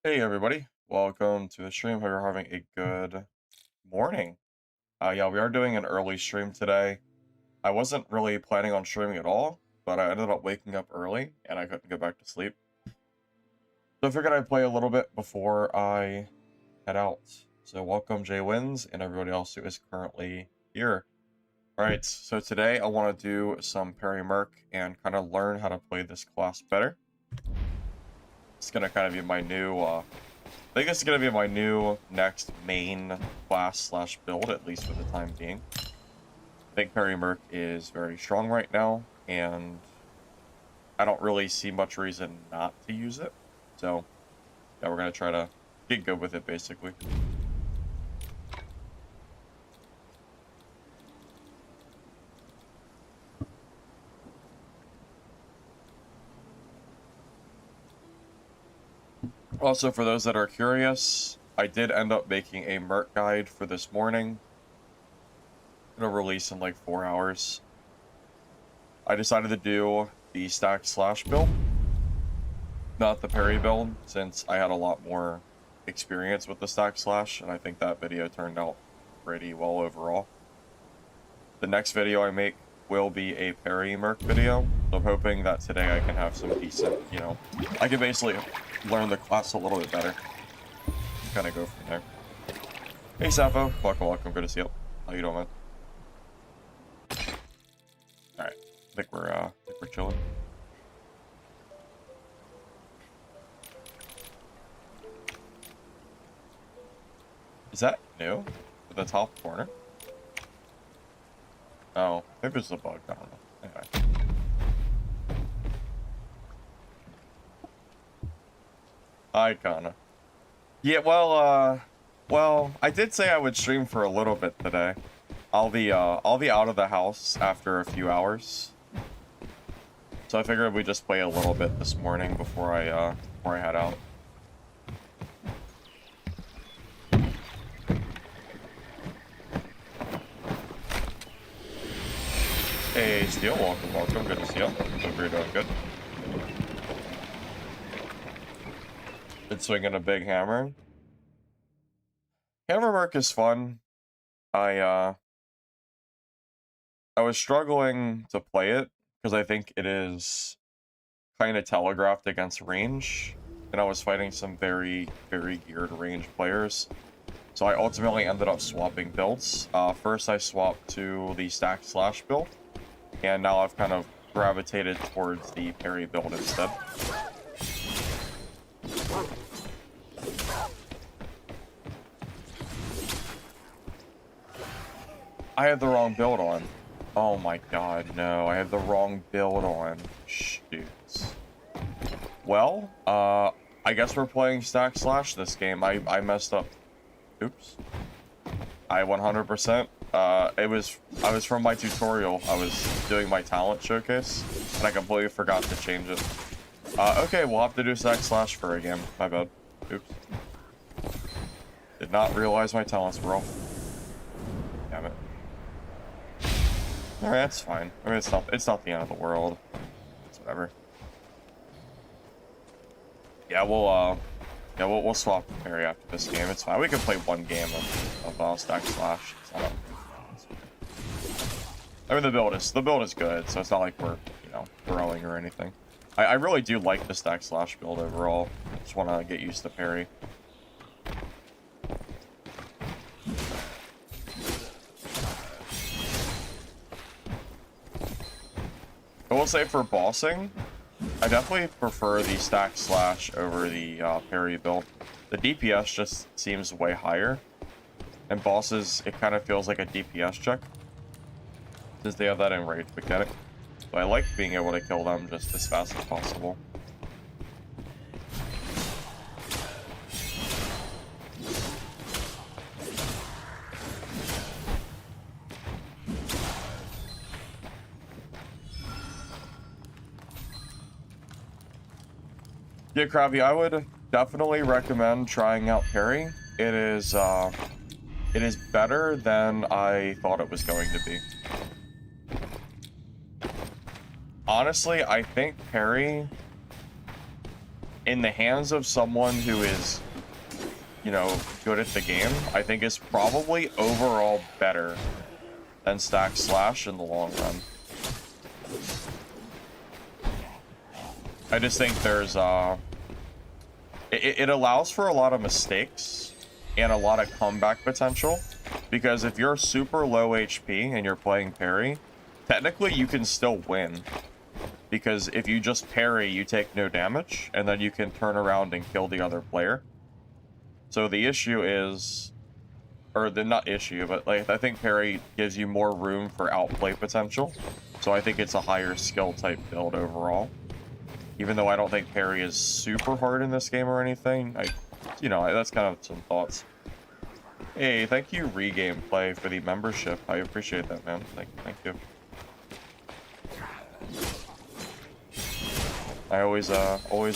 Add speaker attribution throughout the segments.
Speaker 1: Hey everybody, welcome to the stream. Hope you're having a good morning. Yeah, we are doing an early stream today. I wasn't really planning on streaming at all, but I ended up waking up early and I couldn't go back to sleep. So I figured I'd play a little bit before I head out. So welcome Jay Wins and everybody else who is currently here. Alright, so today I want to do some Parry Merc and kind of learn how to play this class better. It's going to kind of be my new I think this is going to be my new next main class slash build, at least for the time being. I think Parry Merc is very strong right now, and I don't really see much reason not to use it. So, yeah, we're going to try to get good with it, basically. Also, for those that are curious, I did end up making a Merc guide for this morning. It'll release in like 4 hours. I decided to do the stack slash build, not the Parry build, since I had a lot more experience with the stack slash, and I think that video turned out pretty well overall. The next video I make will be a Parry Merc video, so I'm hoping that today I can have some decent, I can basically learn the class a little bit better. Kind of go from there. Hey Sappho, welcome, good to see you. How you doing, man? Alright, I think we're chilling. Is that new? For the top corner? Oh, maybe it's a bug, I don't know. Anyway. Hi, Kana. Yeah, well, I did say I would stream for a little bit today. I'll be out of the house after a few hours. So I figured we'd just play a little bit this morning before I head out. Hey, Steel, welcome, good to see you. Hope you're doing good. Been swinging a big hammer. Hammer Merc is fun. I was struggling to play it because I think it is kind of telegraphed against range, and I was fighting some very, very geared range players. So I ultimately ended up swapping builds. First I swapped to the stack slash build, and now I've kind of gravitated towards the Parry build instead. I had the wrong build on. Oh my god, no. I had the wrong build on. Shoot. Well, I guess we're playing stack slash this game. I messed up. Oops. I 100%. I was from my tutorial. I was doing my talent showcase, and I completely forgot to change it. Okay, we'll have to do stack slash for a game. My bad. Oops. Did not realize my talents were off. Damn it. Alright, that's fine. I mean, it's not the end of the world. It's whatever. Yeah, we'll swap Parry after this game. It's fine. We can play one game of stack slash. I mean, the build is good, so it's not like we're throwing or anything. I really do like the stack slash build overall. I just want to get used to Parry. I will say for bossing, I definitely prefer the stack slash over the Parry build. The DPS just seems way higher, and bosses, it kind of feels like a DPS check, since they have that enraged mechanic. So I like being able to kill them just as fast as possible. Yeah, Krabby, I would definitely recommend trying out Parry. It is better than I thought it was going to be. Honestly, I think Parry in the hands of someone who is, you know, good at the game, I think is probably overall better than Stack Slash in the long run. I just think there's it allows for a lot of mistakes and a lot of comeback potential, because if you're super low HP and you're playing Parry, technically you can still win, because if you just parry, you take no damage, and then you can turn around and kill the other player. So the issue is, or the not issue, but like I think Parry gives you more room for outplay potential. So I think it's a higher skill type build overall. Even though I don't think Parry is super hard in this game or anything, you know, that's kind of some thoughts. Hey, thank you, Regame Play, for the membership. I appreciate that, man. Thank you. I always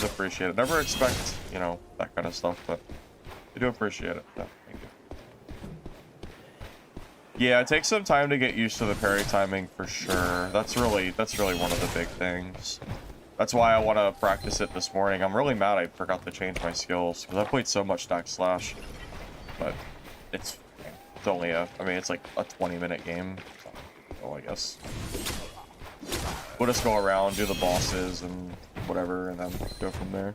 Speaker 1: appreciate it. Never expect, you know, that kind of stuff, but I do appreciate it. Yeah, thank you. Yeah, it takes some time to get used to the parry timing for sure. That's really one of the big things. That's why I want to practice it this morning. I'm really mad I forgot to change my skills, because I played so much Stack Slash. But it's only I mean, it's like a 20-minute game. So I guess we'll just go around, do the bosses and whatever, and then go from there.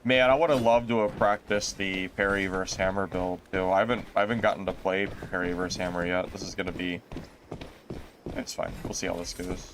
Speaker 1: Man, I would have loved to have practiced the Parry vs Hammer build too. I haven't gotten to play Parry vs Hammer yet. This is gonna be, it's fine. We'll see how this goes.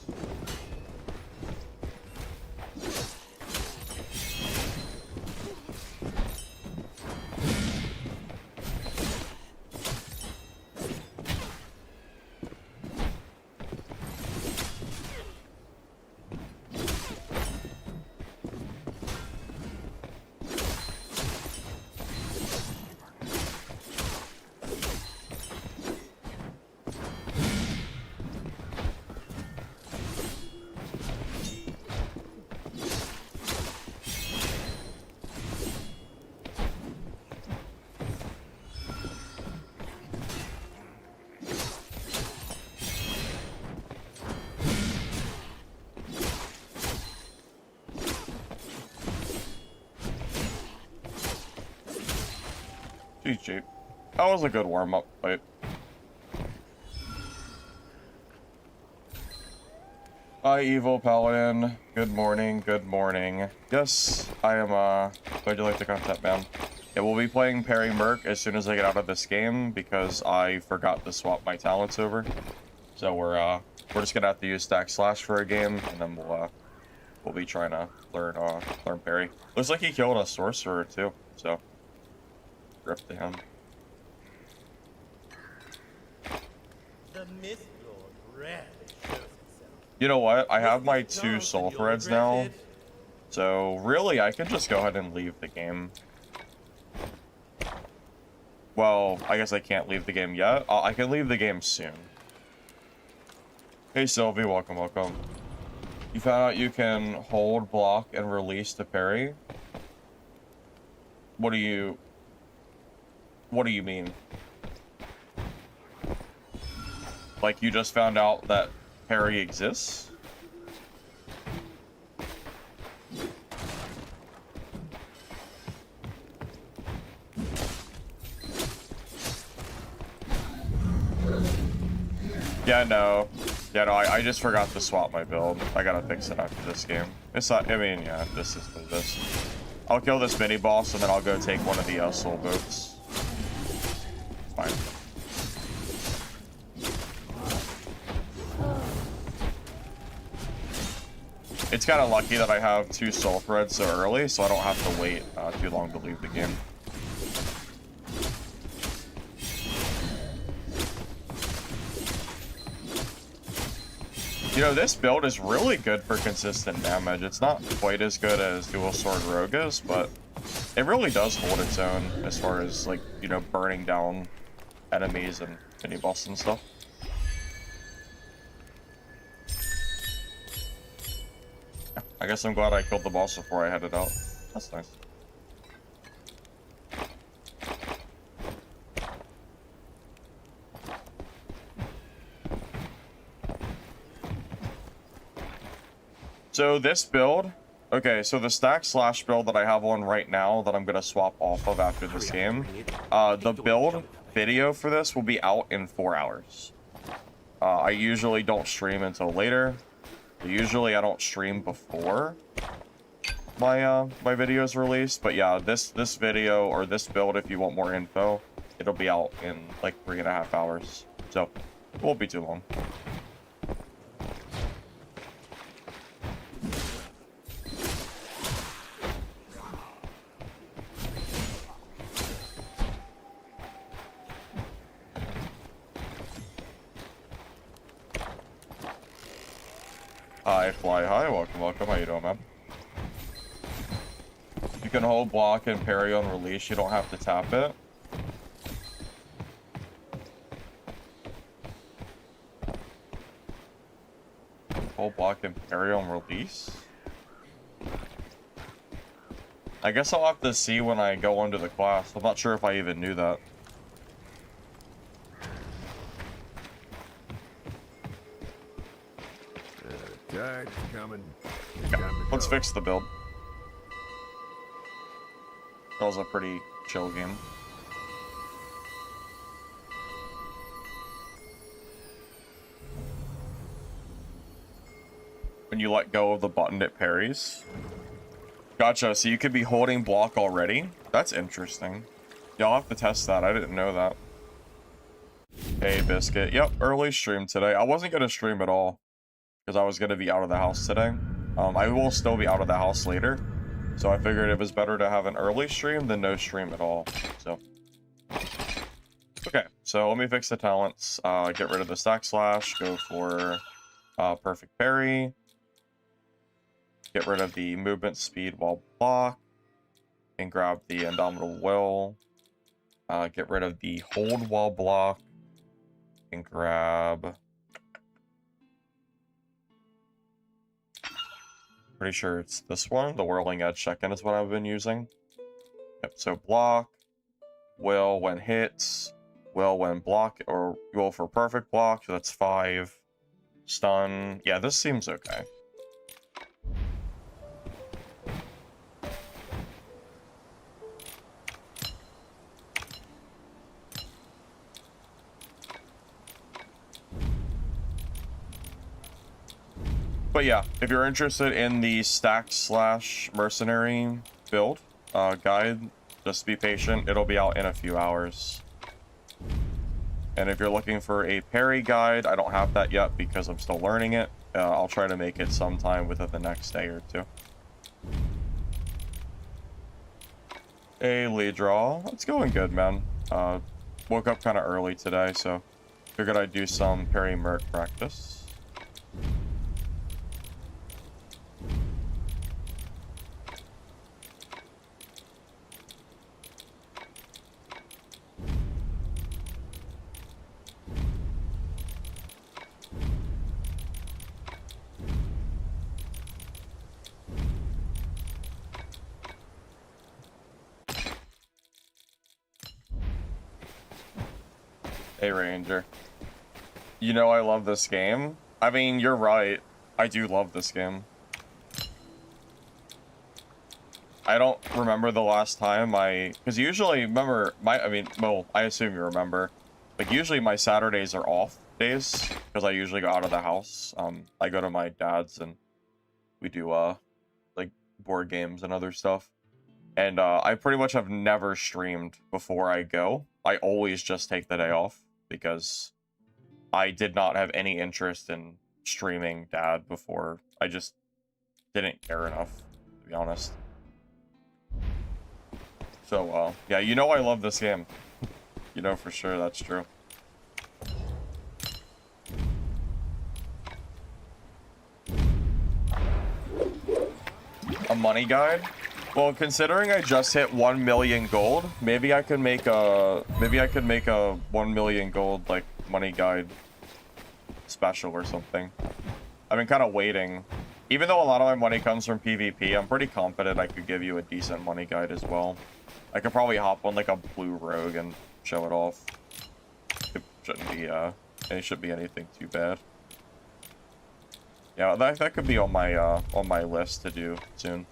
Speaker 1: GG. That was a good warm-up fight. Hi, Evil Paladin. Good morning, good morning. Yes, I am, glad you like the content, man. Yeah, we'll be playing Parry Merc as soon as I get out of this game, because I forgot to swap my talents over. So we're just gonna have to use Stack Slash for a game, and then we'll be trying to learn Parry. Looks like he killed a sorcerer, too, so rip to him.
Speaker 2: The Mist Lord rarely shows himself.
Speaker 1: You know what? I have my 2 soul threads now, so really I can just go ahead and leave the game. Well, I guess I can't leave the game yet. I can leave the game soon. Hey Sylvie, welcome, welcome. You found out you can hold, block, and release the parry? What do you mean? Like, you just found out that parry exists? Yeah, no. Yeah, no, I just forgot to swap my build. I gotta fix it after this game. It's not, I mean, yeah, this is what it is. I'll kill this mini-boss, and then I'll go take one of the soul boats. Fine. It's kind of lucky that I have 2 soul threads so early, so I don't have to wait too long to leave the game. You know, this build is really good for consistent damage. It's not quite as good as Dual Sword Rogue is, but it really does hold its own as far as, like, you know, burning down enemies and mini-boss and stuff. I guess I'm glad I killed the boss before I headed out. That's nice. So this build, okay, so the stack slash build that I have on right now that I'm gonna swap off of after this game, the build video for this will be out in 4 hours. I usually don't stream until later. Usually I don't stream before my video is released, but yeah, this video or this build, if you want more info, it'll be out in like 3.5 hours. So it won't be too long. Hi, Fly High. Welcome, welcome. How you doing, man? You can hold block and parry on release. You don't have to tap it. Hold block and parry on release? I guess I'll have to see when I go into the class. I'm not sure if I even knew that.
Speaker 3: Tide's coming.
Speaker 1: Okay, let's fix the build. That was a pretty chill game. When you let go of the button, it parries. Gotcha, so you could be holding block already? That's interesting. Yeah, I'll have to test that. I didn't know that. Hey, Biscuit. Yep, early stream today. I wasn't going to stream at all because I was going to be out of the house today. I will still be out of the house later. So I figured it was better to have an early stream than no stream at all. So, okay. So let me fix the talents. Get rid of the stack slash. Go for perfect parry. Get rid of the movement speed while block. And grab the indomitable will. Get rid of the hold while block. And grab... Pretty sure it's this one. The whirling edge check-in is what I've been using. Yep, so block. Will when hits. Will when block. Or will for perfect block. So that's 5. Stun. Yeah, this seems okay. But yeah, if you're interested in the stack slash mercenary build guide, just be patient. It'll be out in a few hours. And if you're looking for a parry guide, I don't have that yet because I'm still learning it. I'll try to make it sometime within the next day or two. Hey, lead draw. It's going good, man. Woke up kind of early today, so figured I'd do some parry Merc practice. Hey, Ranger. You know I love this game. I mean, you're right. I do love this game. I don't remember the last time because usually, remember, well, I assume you remember. Like, usually my Saturdays are off days, because I usually go out of the house. I go to my dad's, and we do, like, board games and other stuff. And, I pretty much have never streamed before I go. I always just take the day off, because I did not have any interest in streaming Dad before. I just didn't care enough, to be honest. So, yeah, you know I love this game. You know for sure that's true. A money guide? Well, considering I just hit 1 million gold, maybe I could make a 1 million gold like money guide special or something. I've been kind of waiting. Even though a lot of my money comes from PvP, I'm pretty confident I could give you a decent money guide as well. I could probably hop on like a blue rogue and show it off. It shouldn't be anything too bad. Yeah, that could be on my list to do soon.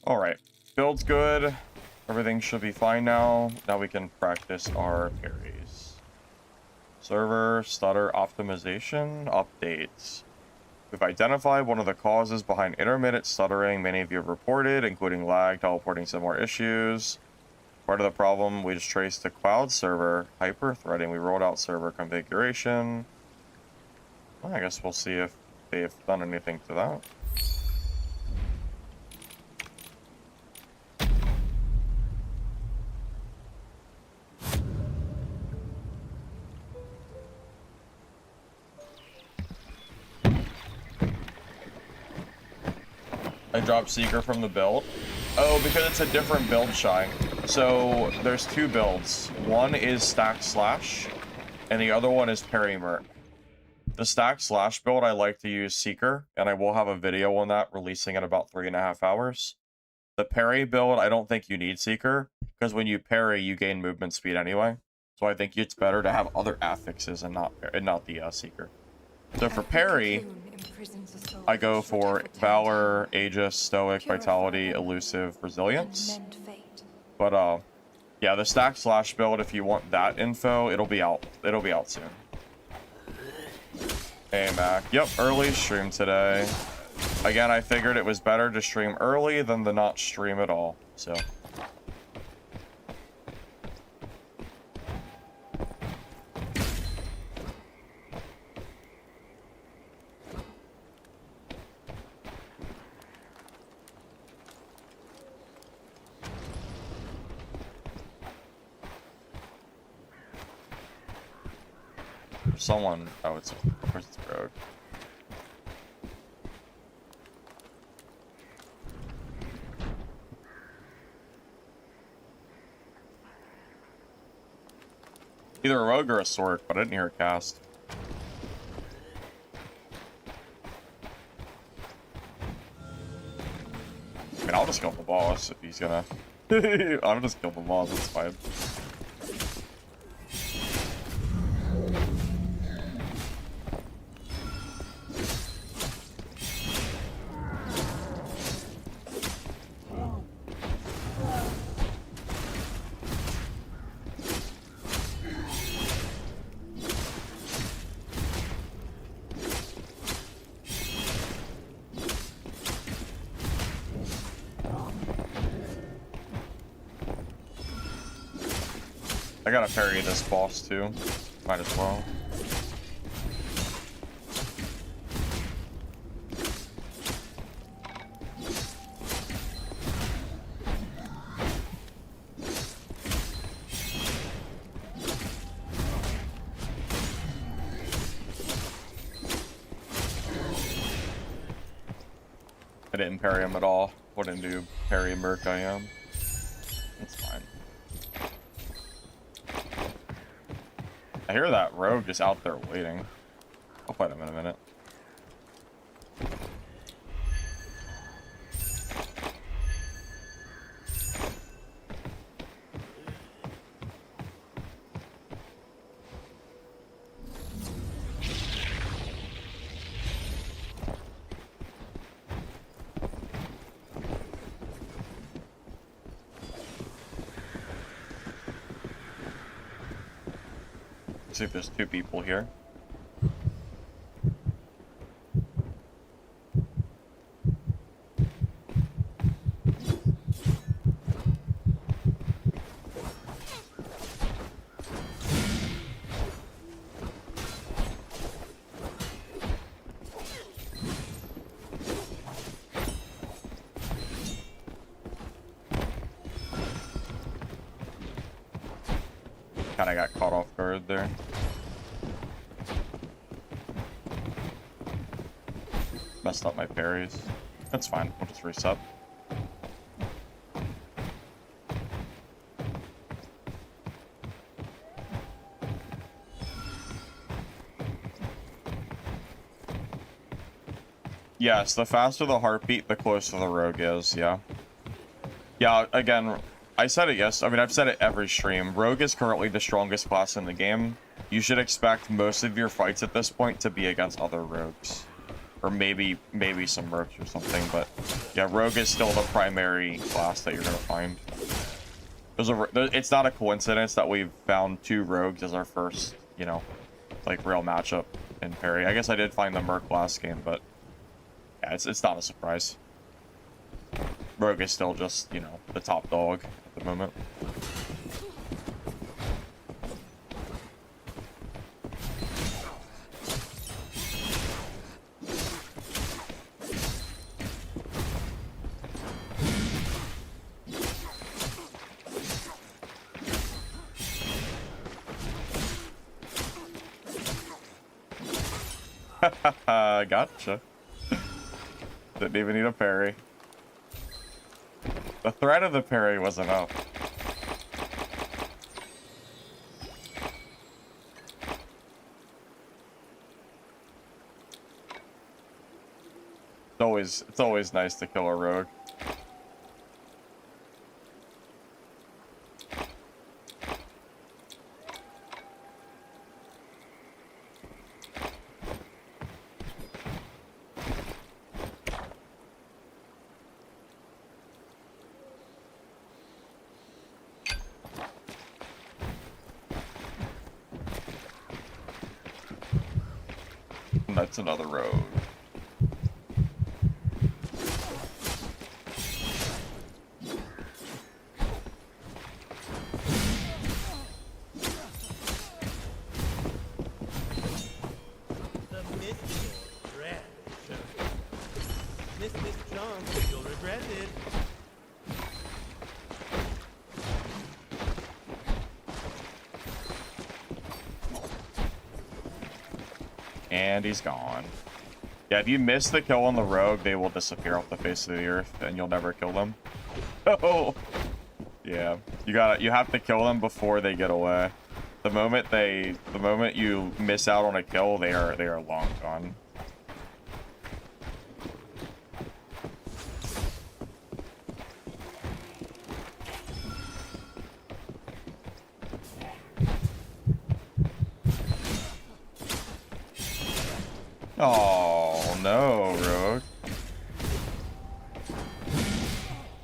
Speaker 1: All right, build's good. Everything should be fine now. Now we can practice our parries. Server stutter optimization updates. We've identified one of the causes behind intermittent stuttering many of you have reported, including lag, teleporting, similar issues. Part of the problem we just traced to cloud server hyper-threading. We rolled out server configuration. Well, I guess we'll see if they've done anything to that. I dropped Seeker from the build. Oh, because it's a different build, Shy. So there's two builds. One is Stack Slash, and the other one is Parry Merc. The Stack Slash build, I like to use Seeker, and I will have a video on that releasing in about 3.5 hours. The Parry build, I don't think you need Seeker, because when you parry, you gain movement speed anyway. So I think it's better to have other affixes and not the Seeker. So for Parry, I go for Valor, Aegis, Stoic, Vitality, Elusive, Resilience. But yeah, the Stack Slash build, if you want that info, it'll be out soon. Hey Mac, yep, early stream today. Again, I figured it was better to stream early than to not stream at all, so. Someone, oh, it's, where's the road? Either a rogue or a sword, but I didn't hear a cast. I mean, I'll just kill the boss if he's gonna. I'll just kill the boss, that's fine. I gotta parry this boss too. Might as well. I didn't parry him at all. What into parry Merc I am. That's fine. I hear that rogue just out there waiting. I'll fight him in a minute. See if there's two people here. Kind of got caught off guard there. Messed up my parries. That's fine. We'll just reset. Yes, the faster the heartbeat, the closer the rogue is, yeah. Yeah, again, I said it I mean, I've said it every stream. Rogue is currently the strongest class in the game. You should expect most of your fights at this point to be against other rogues. Or maybe some mercs or something, but yeah, rogue is still the primary class that you're gonna find. It's not a coincidence that we've found 2 rogues as our first, you know, like real matchup in Parry. I guess I did find the merc last game, but yeah, it's not a surprise. Rogue is still just, you know, the top dog at the moment. Gotcha. Didn't even need a parry. The threat of the parry was enough. It's always nice to kill a rogue. That's another rogue.
Speaker 2: The Mistfall red. Miss John, you'll regret it.
Speaker 1: And he's gone. Yeah, if you miss the kill on the rogue, they will disappear off the face of the earth, and you'll never kill them. Oh, yeah. You have to kill them before they get away. The moment you miss out on a kill, they are long gone. Oh, no, rogue.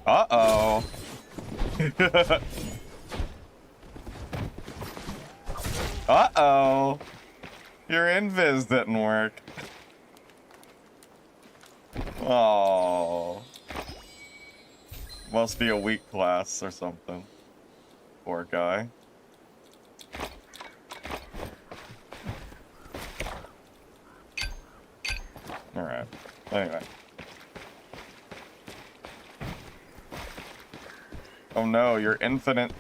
Speaker 1: Uh-oh. Uh-oh. Your invis didn't work. Oh. Must be a weak class or something. Poor guy. Alright. Anyway. Oh no, your infinite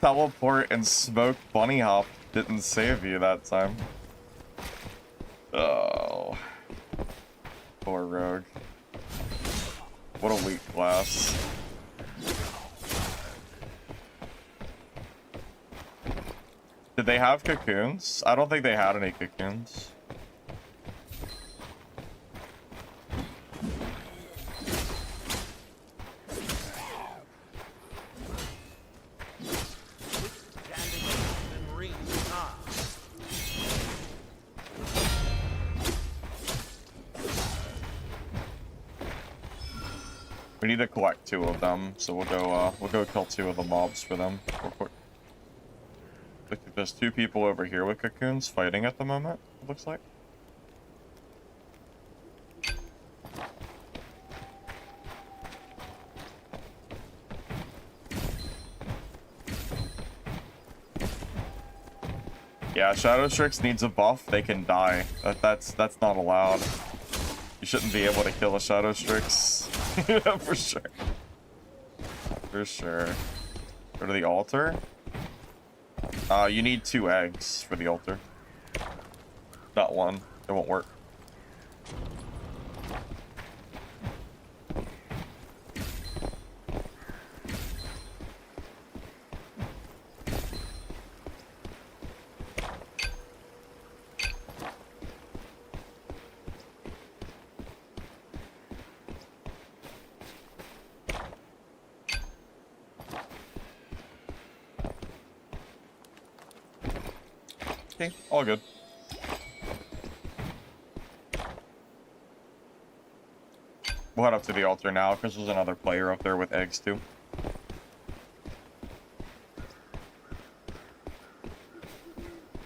Speaker 1: teleport and smoke bunny hop didn't save you that time. Oh. Poor rogue. What a weak class. Did they have cocoons? I don't think they had any cocoons. We need to collect 2 of them, so we'll go kill 2 of the mobs for them real quick. Look, there's 2 people over here with cocoons fighting at the moment, it looks like. Yeah, Shadow Strix needs a buff, they can die. That's not allowed. You shouldn't be able to kill a Shadow Strix. For sure. For sure. Go to the altar. You need 2 eggs for the altar. Not 1. It won't work. Okay, all good. We'll head up to the altar now, because there's another player up there with eggs, too.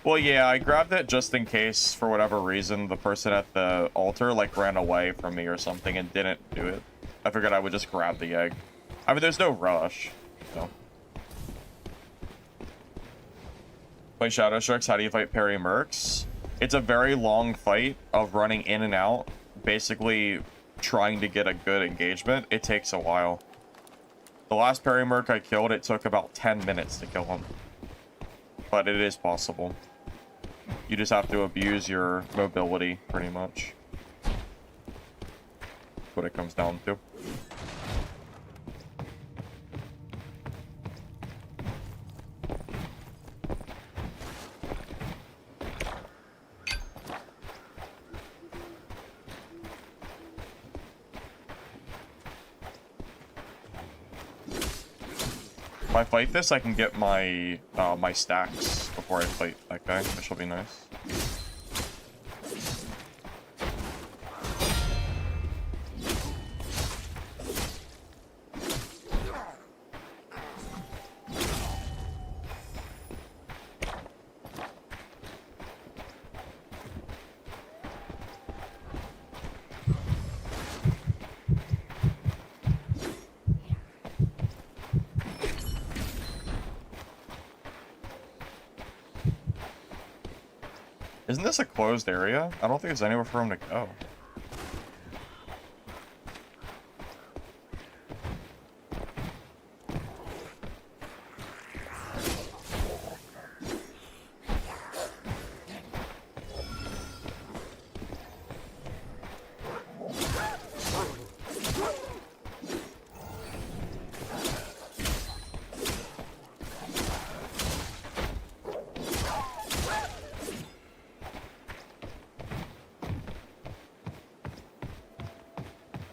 Speaker 1: Well, yeah, I grabbed it just in case, for whatever reason, the person at the altar, like, ran away from me or something and didn't do it. I figured I would just grab the egg. I mean, there's no rush, so. Play Shadow Strikes, how do you fight Parry Mercs? It's a very long fight of running in and out, basically trying to get a good engagement. It takes a while. The last Parry Merc I killed, it took about 10 minutes to kill him. But it is possible. You just have to abuse your mobility, pretty much. That's what it comes down to. If I fight this, I can get my my stacks before I fight that guy, which will be nice. Isn't this a closed area? I don't think there's anywhere for him to go.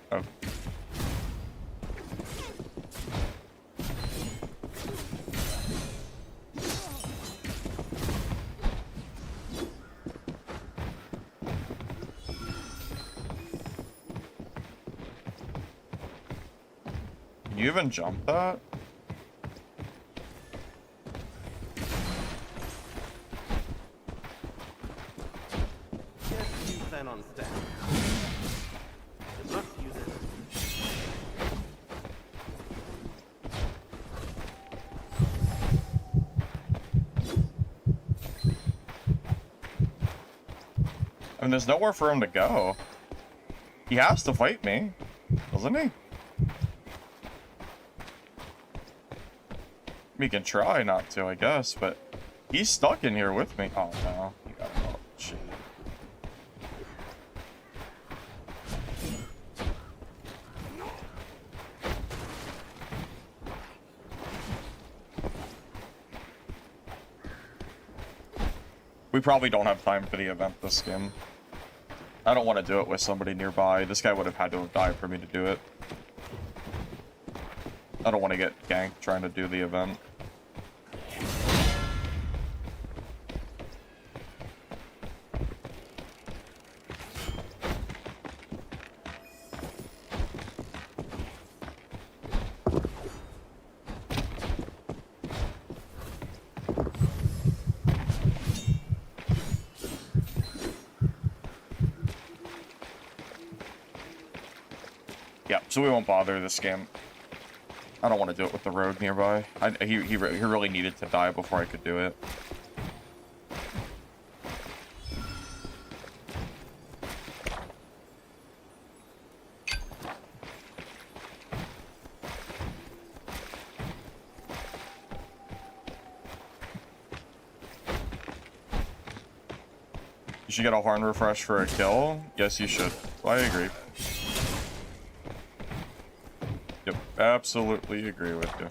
Speaker 1: Oh. Can you even jump that?
Speaker 2: Yes, you plan on staying. Good luck to you then.
Speaker 1: I mean, there's nowhere for him to go. He has to fight me, doesn't he? We can try not to, I guess, but he's stuck in here with me. Oh, no. He got him up. Shit. We probably don't have time for the event this game. I don't want to do it with somebody nearby. This guy would have had to have died for me to do it. I don't want to get ganked trying to do the event. Yeah, so we won't bother this game. I don't want to do it with the rogue nearby. He really needed to die before I could do it. You should get a horn refresh for a kill. Yes, you should. I agree. Yep, absolutely agree with you.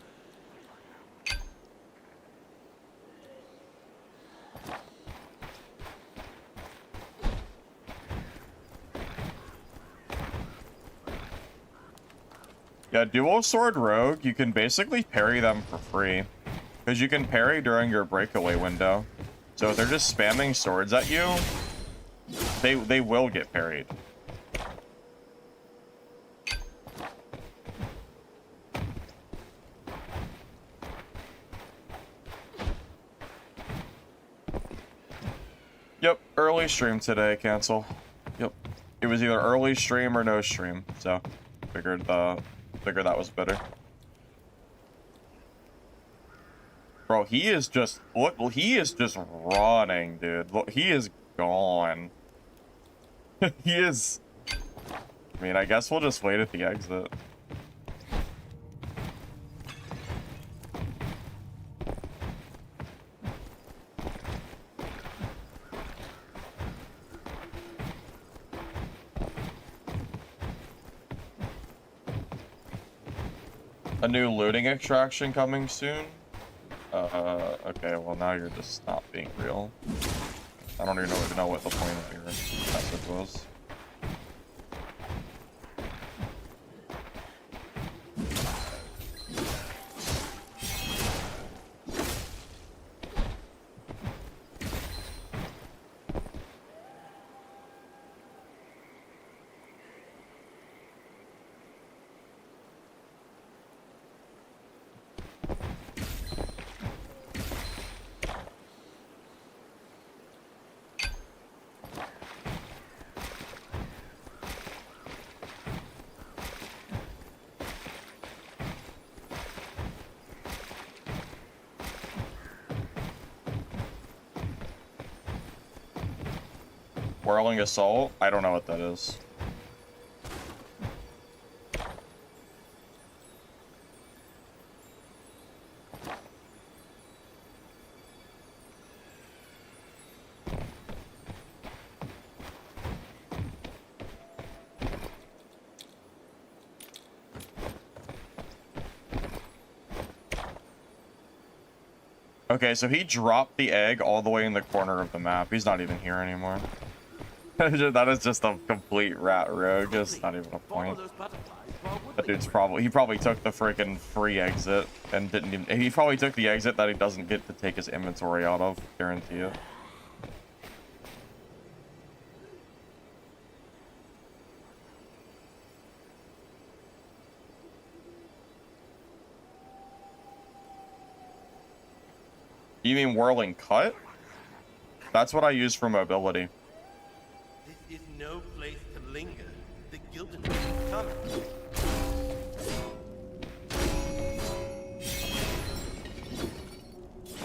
Speaker 1: Yeah, dual sword rogue, you can basically parry them for free. Because you can parry during your breakaway window. So if they're just spamming swords at you, they will get parried. Yep, early stream today, cancel. Yep. It was either early stream or no stream, so figured that was better. Bro, he is just he is just running, dude. Look, he is gone. He is. I mean, I guess we'll just wait at the exit. A new looting extraction coming soon? Okay, well now you're just not being real. I don't even know what the point of your message was. Whirling Assault? I don't know what that is. Okay, so he dropped the egg all the way in the corner of the map. He's not even here anymore. That is just a complete rat rogue. It's not even a point. That dude's he probably took the freaking free exit and didn't even, he probably took the exit that he doesn't get to take his inventory out of, guarantee it. You mean whirling cut? That's what I use for mobility.
Speaker 2: This is no place to linger. The Gilded is coming.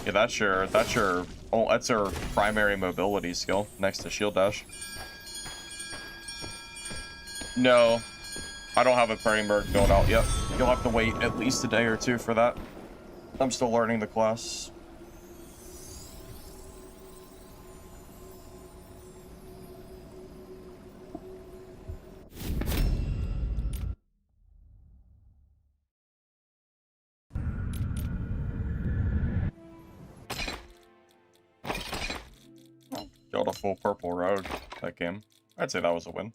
Speaker 1: Yeah, that's your primary mobility skill next to shield dash. No, I don't have a Parry Merc build out yet. You'll have to wait at least a day or two for that. I'm still learning the class. Killed a full purple rogue that game. I'd say that was a win.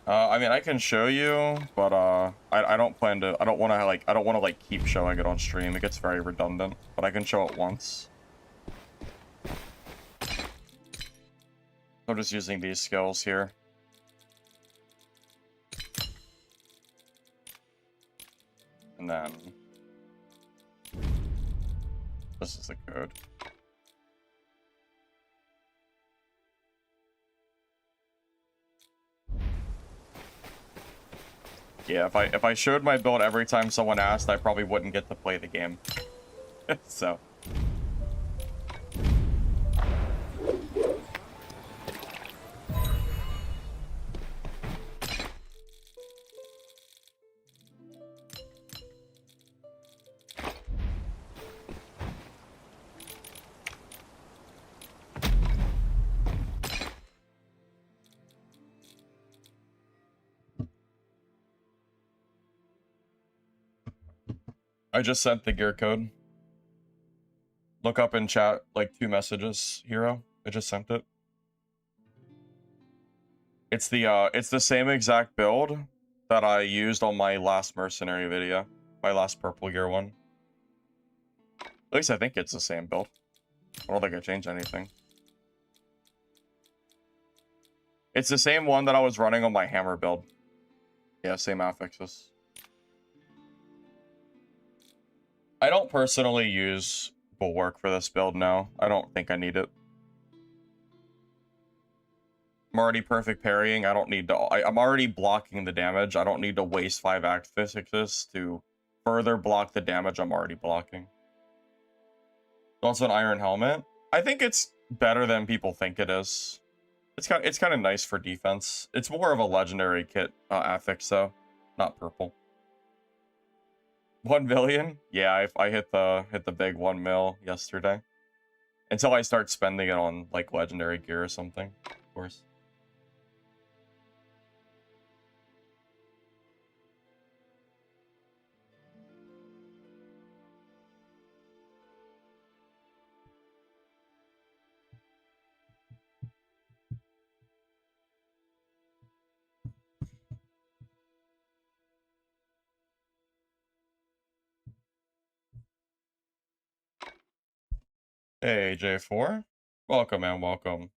Speaker 1: I mean, I can show you, but I don't plan to. I don't want to like keep showing it on stream. It gets very redundant. But I can show it once. I'm just using these skills here. And then this is the code. Yeah, if I showed my build every time someone asked, I probably wouldn't get to play the game. So. I just sent the gear code. Look up in chat, like 2 messages, Hero. I just sent it. It's the same exact build that I used on my last mercenary video. My last purple gear one. At least I think it's the same build. I don't think I changed anything. It's the same one that I was running on my hammer build. Yeah, same affixes. I don't personally use Bulwark for this build now. I don't think I need it. I'm already perfect parrying. I don't need to... I'm already blocking the damage. I don't need to waste 5 affixes to further block the damage I'm already blocking. Also an iron helmet. I think it's better than people think it is. It's kind of nice for defense. It's more of a legendary kit affix though, not purple. 1 million? Yeah, I hit the big 1 mil yesterday. Until I start spending it on like legendary gear or something, of course. Hey J4, welcome man, welcome.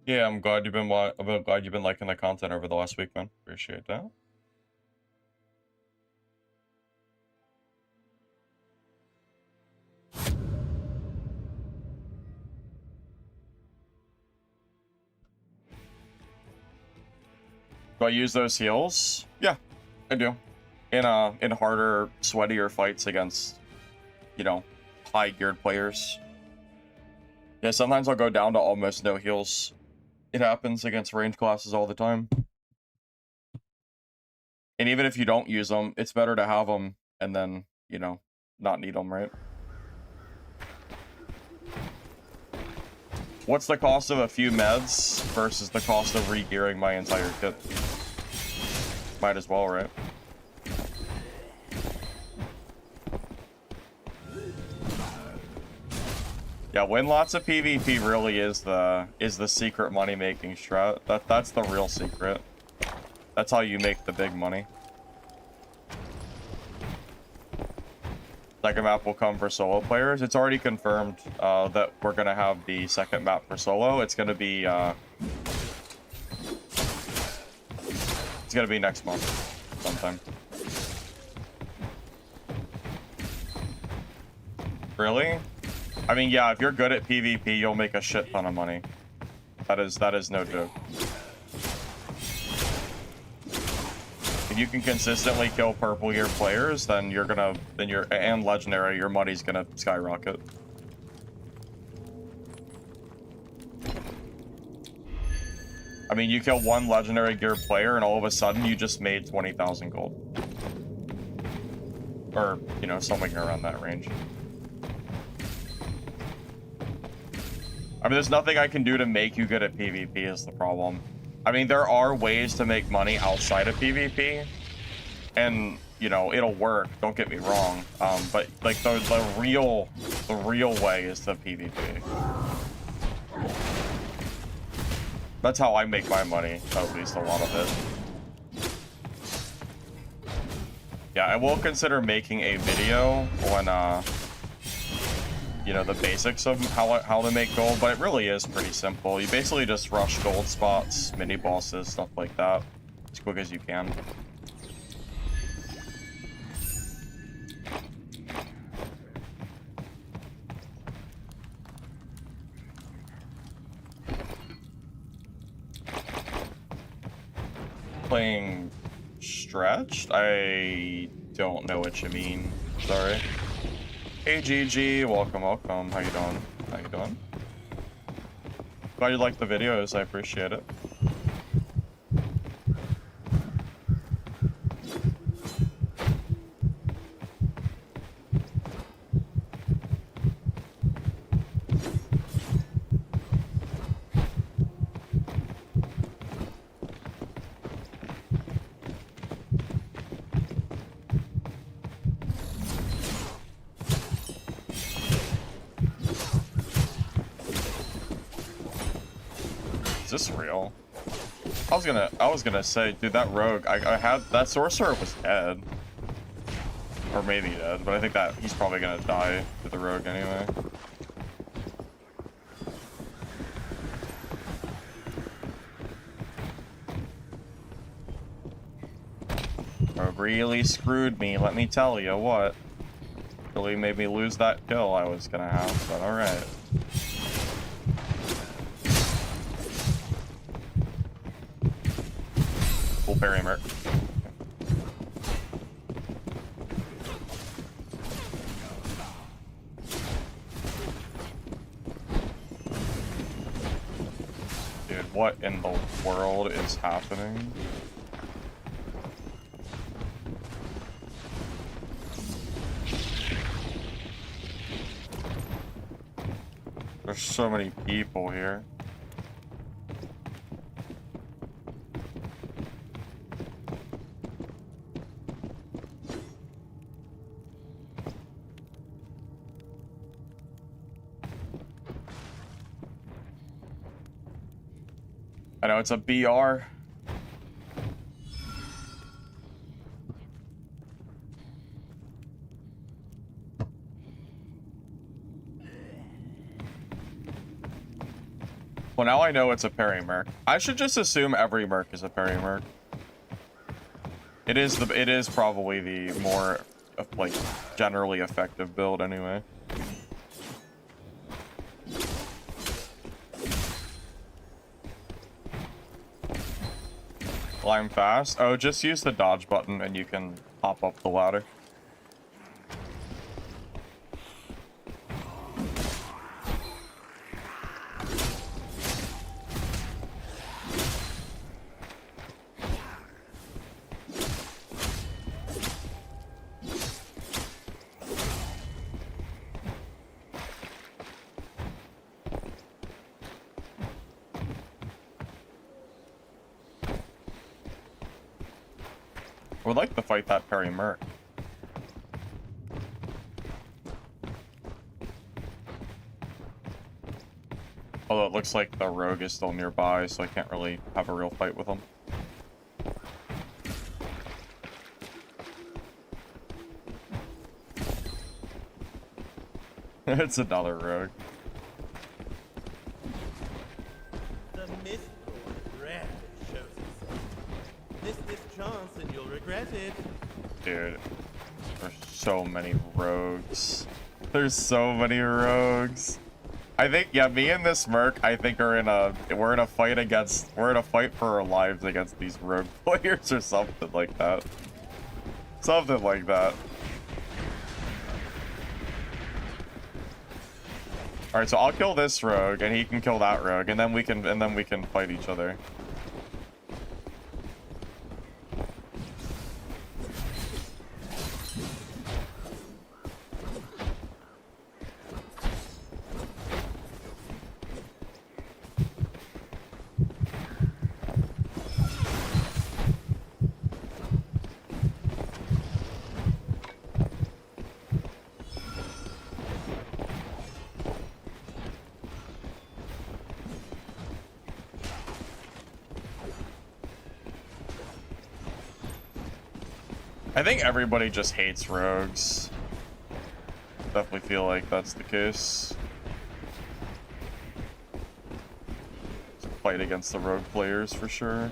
Speaker 1: Yeah, I'm glad you've been liking the content over the last week, man. Appreciate that. Do I use those heals? Yeah, I do. In harder, sweatier fights against, you know, high geared players. Yeah, sometimes I'll go down to almost no heals. It happens against range classes all the time. And even if you don't use them, it's better to have them and then, you know, not need them, right? What's the cost of a few meds versus the cost of re-gearing my entire kit? Might as well, right? Yeah, win lots of PvP really is the secret money-making strat. That's the real secret. That's how you make the big money. Second map will come for solo players. It's already confirmed that we're gonna have the second map for solo. It's gonna be next month sometime. Really? I mean, yeah, if you're good at PvP, you'll make a shit ton of money. That is no joke. If you can consistently kill purple gear players, then and legendary, your money's gonna skyrocket. I mean, you kill 1 legendary gear player and all of a sudden you just made 20,000 gold. Or, you know, something around that range. I mean, there's nothing I can do to make you good at PvP is the problem. I mean, there are ways to make money outside of PvP, and, you know, it'll work, don't get me wrong. But, like, the real way is the PvP. That's how I make my money, at least a lot of it. Yeah, I will consider making a video on, you know, the basics of how to make gold, but it really is pretty simple. You basically just rush gold spots, mini bosses, stuff like that, as quick as you can. Playing stretched? I don't know what you mean. Sorry. Hey GG, welcome, welcome. How you doing? How you doing? Glad you liked the videos, I appreciate it. Is this real? I was gonna say, dude, that rogue, I had, that sorcerer was dead. Or maybe dead, but I think that he's probably gonna die to the rogue anyway. Rogue really screwed me, let me tell you what. Really made me lose that kill I was gonna have, but alright. Full Parry Merc. Dude, what in the world is happening? There's so many people here. I know it's a BR. Well, now I know it's a Parry Merc. I should just assume every Merc is a Parry Merc. It is probably the more like generally effective build anyway. Climb fast. Oh, just use the dodge button and you can hop up the ladder. I would like to fight that Parry Merc. Although it looks like the rogue is still nearby, so I can't really have a real fight with him. It's another rogue.
Speaker 2: The Mistfall rat shows itself. This chance and you'll regret it.
Speaker 1: Dude, there's so many rogues. There's so many rogues. I think, yeah, me and this Merc, I think we're in a fight for our lives against these rogue players or something like that. Something like that. Alright, so I'll kill this rogue and he can kill that rogue and then we can fight each other. I think everybody just hates rogues. Definitely feel like that's the case. Fight against the rogue players for sure.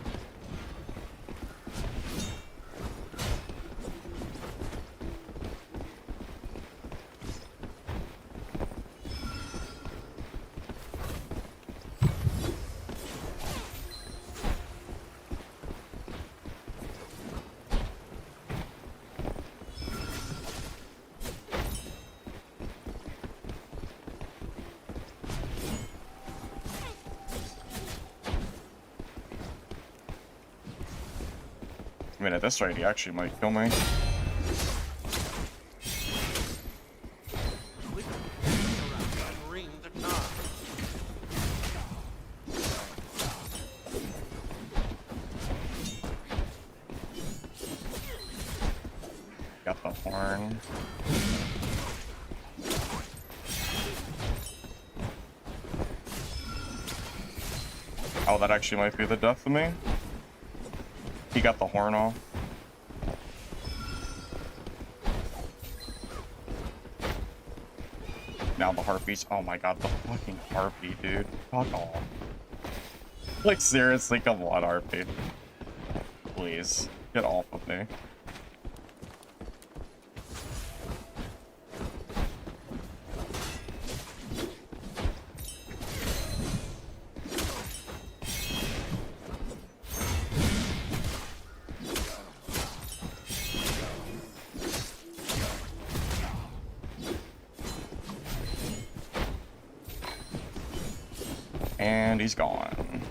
Speaker 1: I mean, at this rate, he actually might kill me. Got the horn. Oh, that actually might be the death of me. He got the horn off. Now the harpies. Oh my god, the fucking harpy, dude. Fuck off. Like, seriously, come on, harpy. Please, get off of me. And he's gone.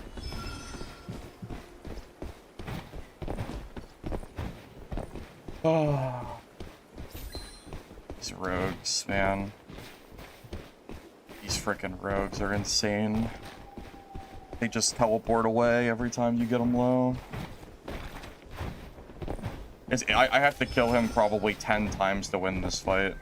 Speaker 1: Oh. These rogues, man. These freaking rogues are insane. They just teleport away every time you get them low. I have to kill him probably 10 times to win this fight.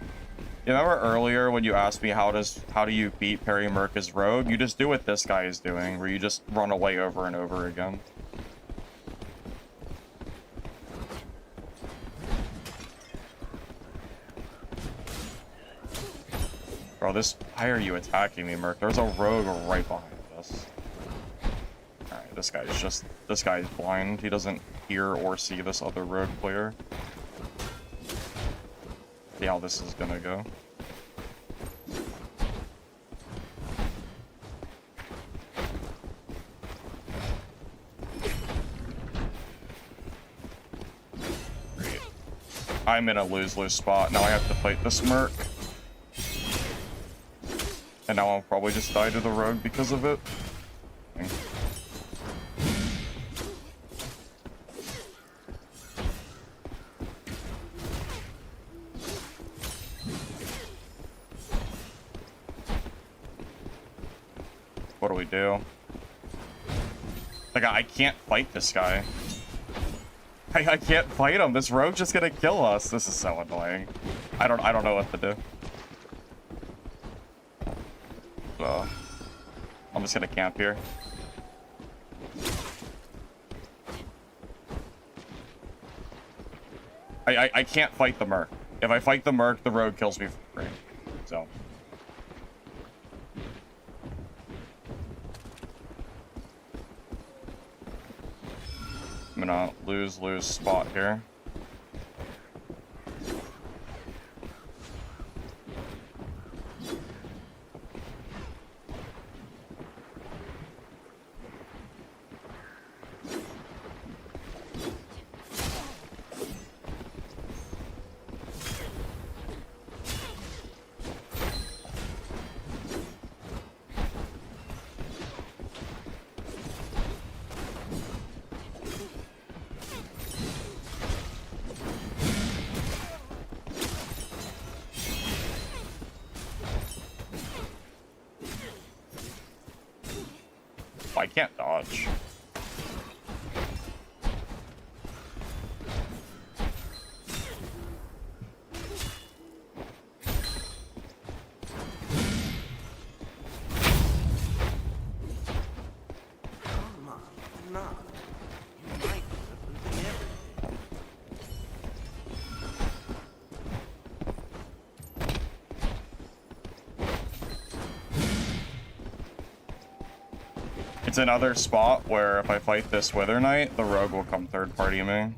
Speaker 1: You remember earlier when you asked me how do you beat Parry Merc as rogue? You just do what this guy is doing, where you just run away over and over again. Bro, why are you attacking me, Merc? There's a rogue right behind us. Alright, this guy's blind. He doesn't hear or see this other rogue player. See how this is gonna go. Great. I'm in a lose-lose spot. Now I have to fight this Merc. And now I'll probably just die to the rogue because of it. What do we do? Like, I can't fight this guy. I can't fight him. This rogue's just gonna kill us. This is so annoying. I don't know what to do. So, I'm just gonna camp here. I can't fight the Merc. If I fight the Merc, the rogue kills me for free. So. I'm gonna lose spot here. I can't dodge.
Speaker 2: Come on, no. You might end up losing everything.
Speaker 1: It's another spot where if I fight this Wither Knight, the rogue will come third party me.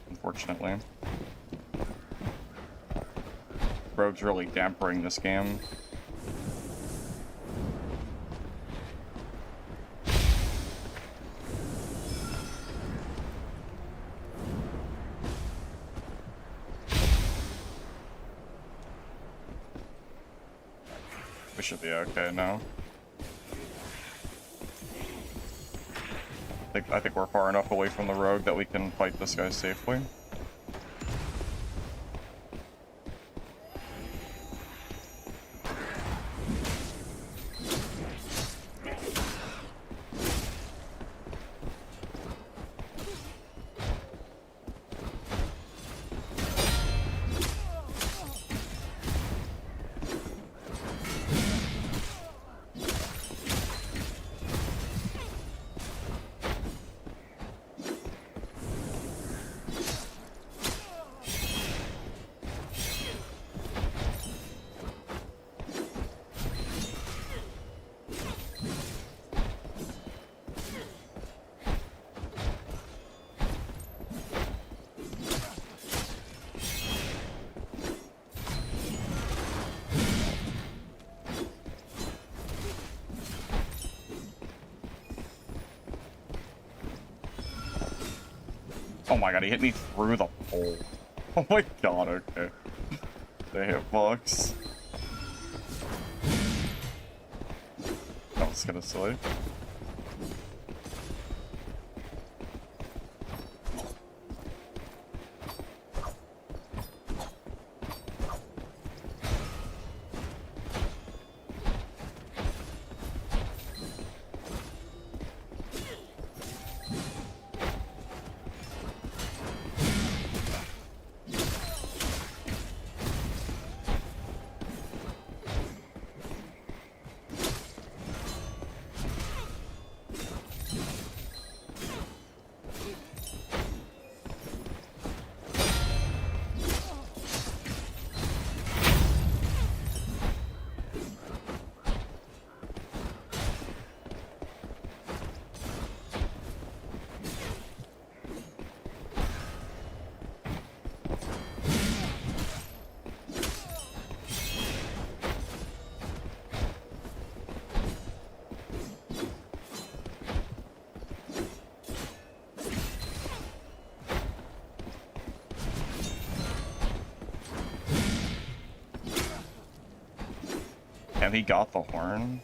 Speaker 1: Unfortunately. Rogue's really dampering this game. We should be okay now. I think we're far enough away from the rogue that we can fight this guy safely. Oh my god, he hit me through the hole. Oh my god, okay. The hitbox. That was kinda silly. And he got the horn.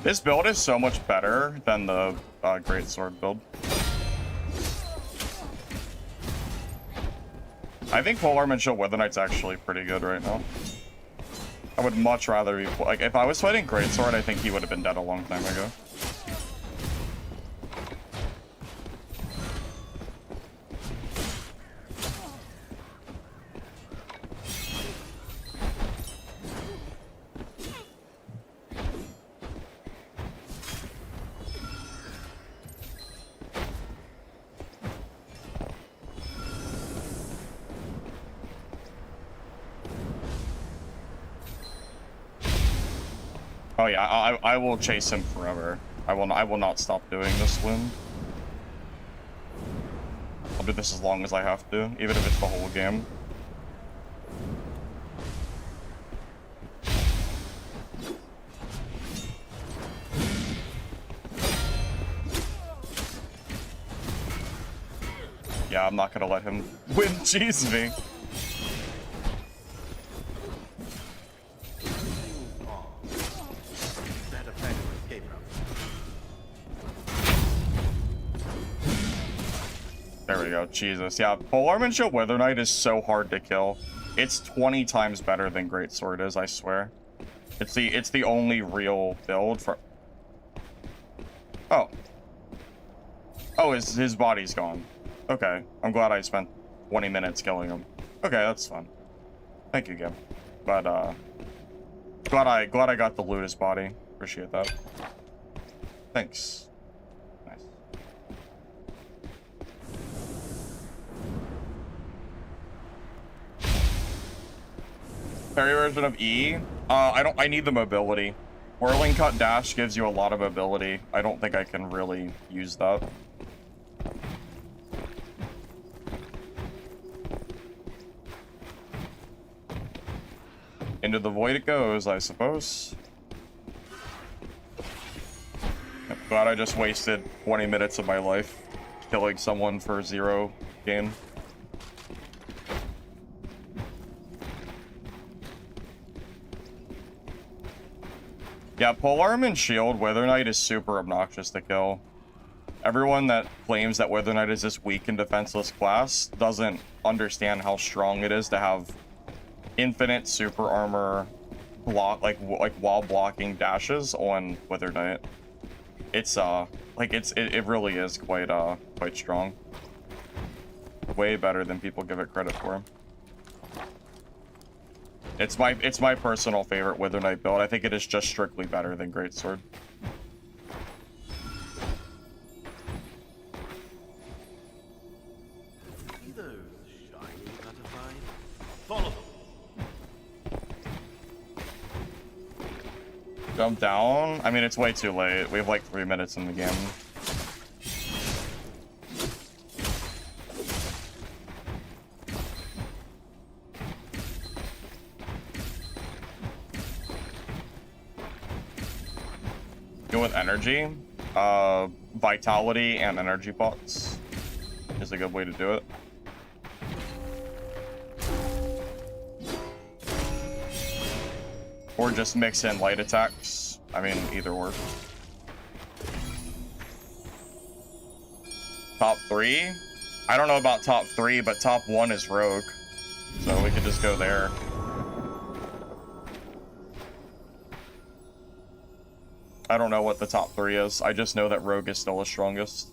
Speaker 1: This build is so much better than the Great Sword build. I think Pole Arm and Shield Wither Knight's actually pretty good right now. I would much rather be... Like, if I was fighting Great Sword, I think he would have been dead a long time ago. Oh yeah, I will chase him forever. I will not stop doing this win. I'll do this as long as I have to, even if it's the whole game. Yeah, I'm not gonna let him win cheese me. There we go, Jesus. Yeah, Polearm and Shield Wither Knight is so hard to kill. It's 20 times better than Greatsword is, I swear. It's the only real build for... Oh. Oh, his body's gone. Okay. I'm glad I spent 20 minutes killing him. Okay, that's fun. Thank you, game. But, glad I got the loot his body. Appreciate that. Thanks. Nice. Parry version of E? I need the mobility. Whirling Cut Dash gives you a lot of mobility. I don't think I can really use that. Into the void it goes, I suppose. I'm glad I just wasted 20 minutes of my life killing someone for 0 gain. Yeah, Polearm and Shield, Wither Knight is super obnoxious to kill. Everyone that claims that Wither Knight is this weak and defenseless class doesn't understand how strong it is to have infinite super armor block, like while blocking dashes on Wither Knight. It's like it really is quite strong. Way better than people give it credit for. It's my personal favorite Wither Knight build. I think it is just strictly better than Greatsword.
Speaker 2: See those shiny butterflies? Follow them.
Speaker 1: Jump down? I mean, it's way too late. We have like 3 minutes in the game. Go with energy. Vitality and energy pots is a good way to do it. Or just mix in light attacks. I mean, either or. Top 3? I don't know about top 3, but top 1 is Rogue. So we could just go there. I don't know what the top 3 is. I just know that Rogue is still the strongest.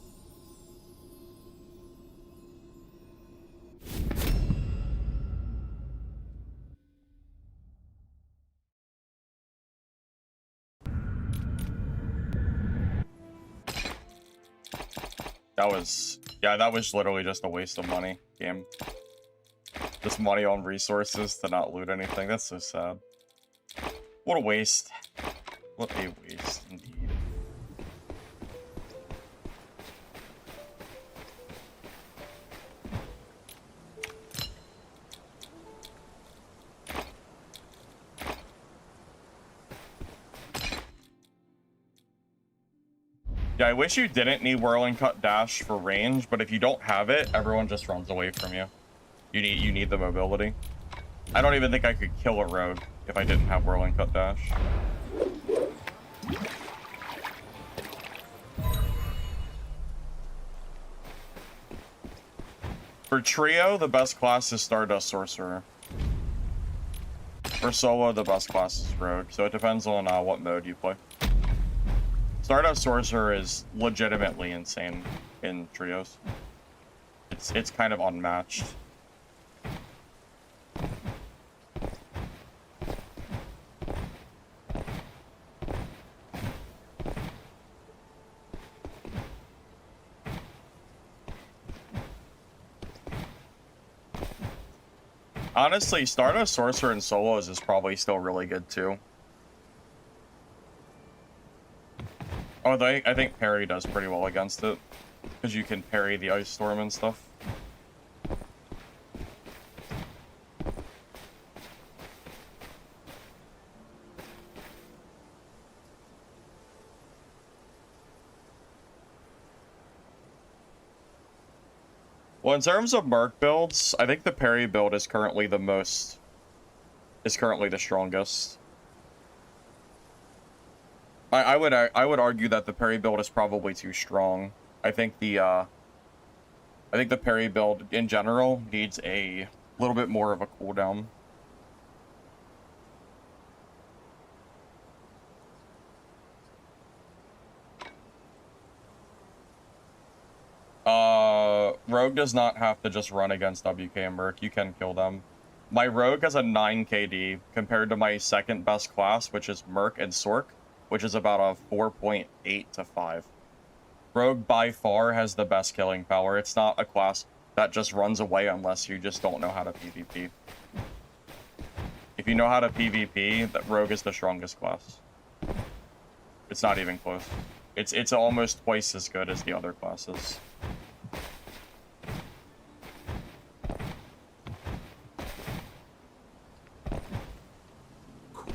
Speaker 1: That was literally just a waste of money, game. Just money on resources to not loot anything. That's so sad. What a waste. What a waste, indeed. Yeah, I wish you didn't need Whirling Cut Dash for range, but if you don't have it, everyone just runs away from you. You need the mobility. I don't even think I could kill a rogue if I didn't have Whirling Cut Dash. For trio, the best class is Stardust Sorcerer. For solo, the best class is Rogue, so it depends on what mode you play. Stardust Sorcerer is legitimately insane in trios. It's kind of unmatched. Honestly, Stardust Sorcerer in solos is probably still really good too. Although I think Parry does pretty well against it, because you can parry the Ice Storm and stuff. Well, in terms of Merc builds, I think the Parry build is currently the strongest. I would argue that the Parry build is probably too strong. I think the Parry build in general needs a little bit more of a cooldown. Rogue does not have to just run against WK and Merc. You can kill them. My Rogue has a 9 KD compared to my second best class, which is Merc and Sorc, which is about a 4.8 to 5. Rogue by far has the best killing power. It's not a class that just runs away unless you just don't know how to PvP. If you know how to PvP, that Rogue is the strongest class. It's not even close. It's almost twice as good as the other classes.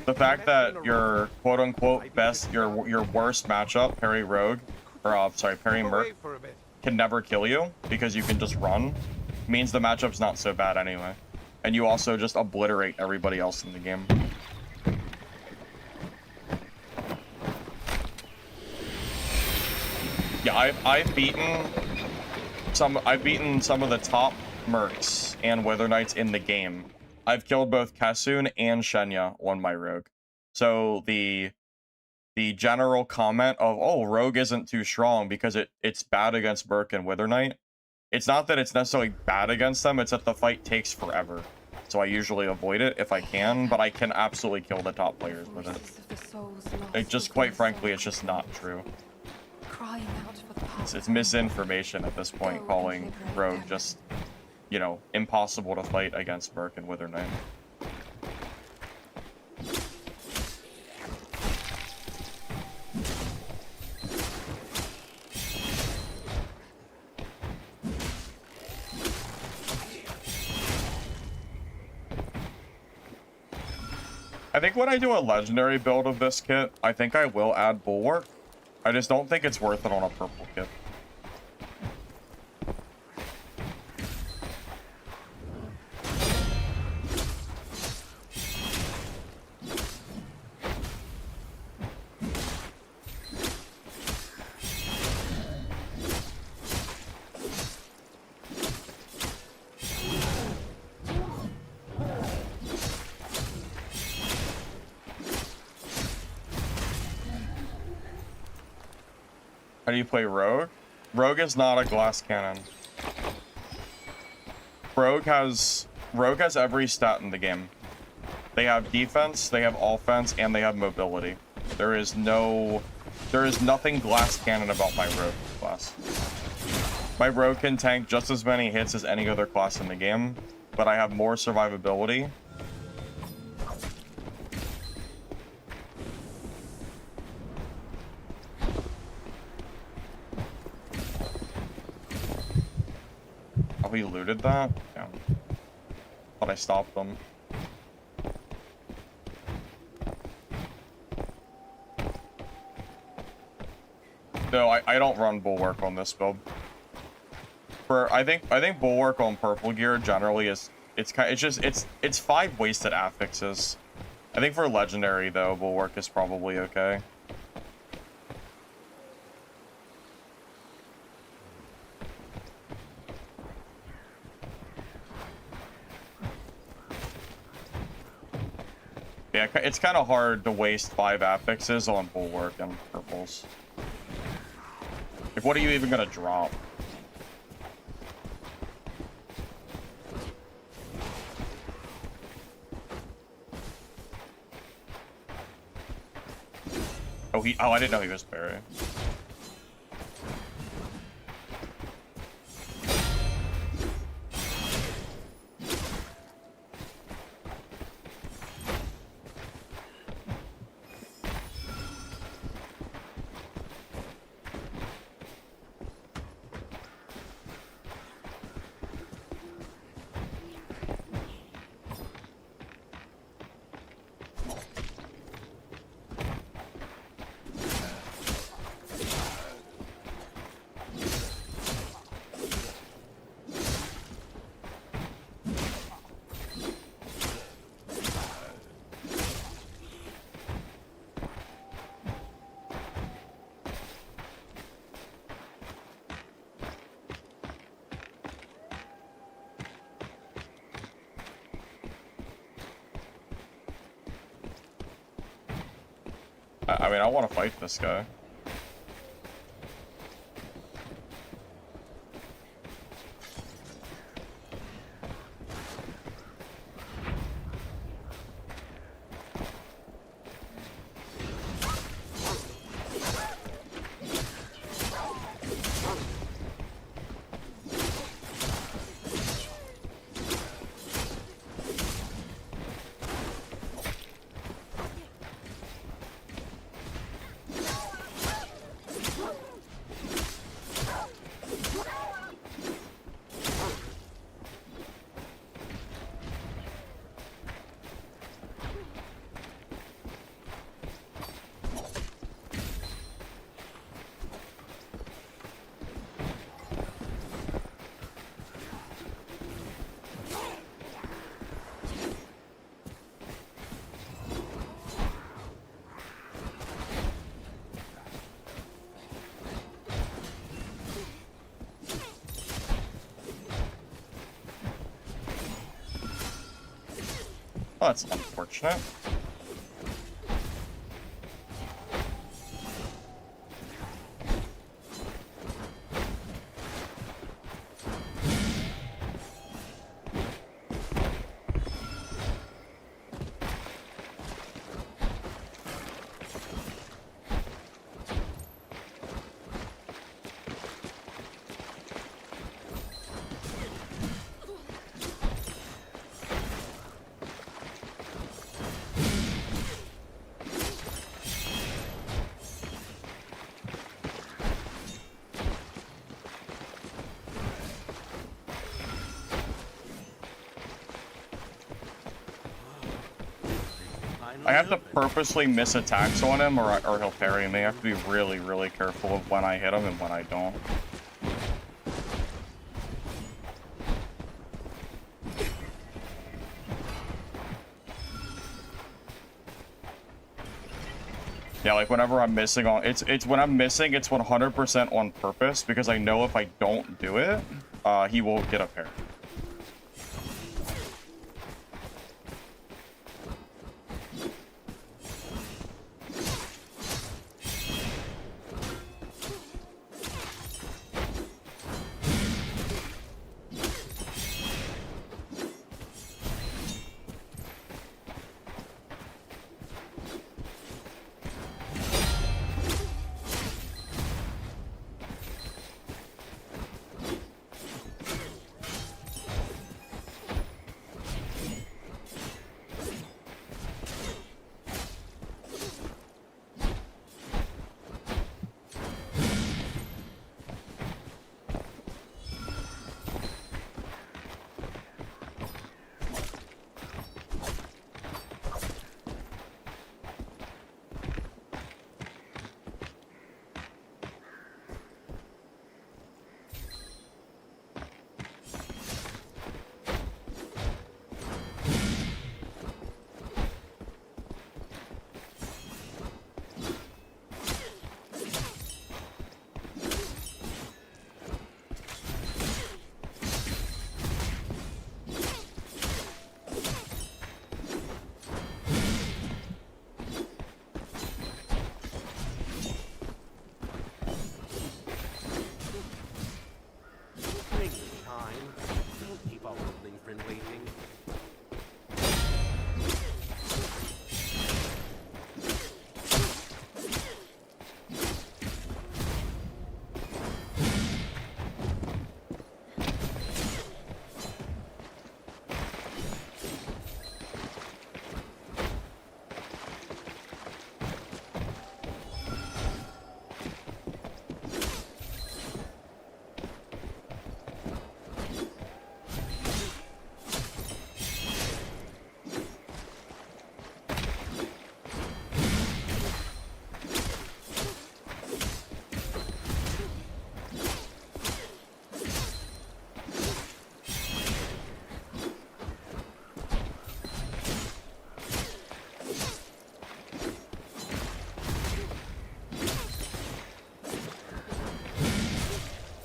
Speaker 1: The fact that your quote-unquote best, your worst matchup, Parry Rogue, or sorry, Parry Merc, can never kill you because you can just run, means the matchup's not so bad anyway. And you also just obliterate everybody else in the game. Yeah, I've beaten some of the top Mercs and Wither Knights in the game. I've killed both Kassoon and Shenya on my Rogue. So the general comment of, oh, Rogue isn't too strong because it's bad against Merc and Wither Knight, it's not that it's necessarily bad against them, it's that the fight takes forever. So I usually avoid it if I can, but I can absolutely kill the top players with it. It just, quite frankly, it's just not true. It's misinformation at this point, calling Rogue just, you know, impossible to fight against Merc and Wither Knight. I think when I do a legendary build of this kit, I think I will add Bulwark. I just don't think it's worth it on a purple kit. How do you play Rogue? Rogue is not a glass cannon. Rogue has every stat in the game. They have defense, they have offense, and they have mobility. There is nothing glass cannon about my Rogue class. My Rogue can tank just as many hits as any other class in the game, but I have more survivability. Oh, he looted that? Yeah. But I stopped them. No, I don't run Bulwark on this build. I think Bulwark on purple gear generally is it's 5 wasted affixes. I think for legendary though, Bulwark is probably okay. Yeah, it's kind of hard to waste 5 affixes on Bulwark and purples. Like, what are you even gonna drop? Oh, I didn't know he was Parry. I mean, I want to fight this guy. Oh, that's unfortunate. I have to purposely miss attacks on him or he'll parry me. I have to be really, really careful of when I hit him and when I don't. Yeah, like whenever I'm missing on it's when I'm missing, it's 100% on purpose because I know if I don't do it, he will get a parry.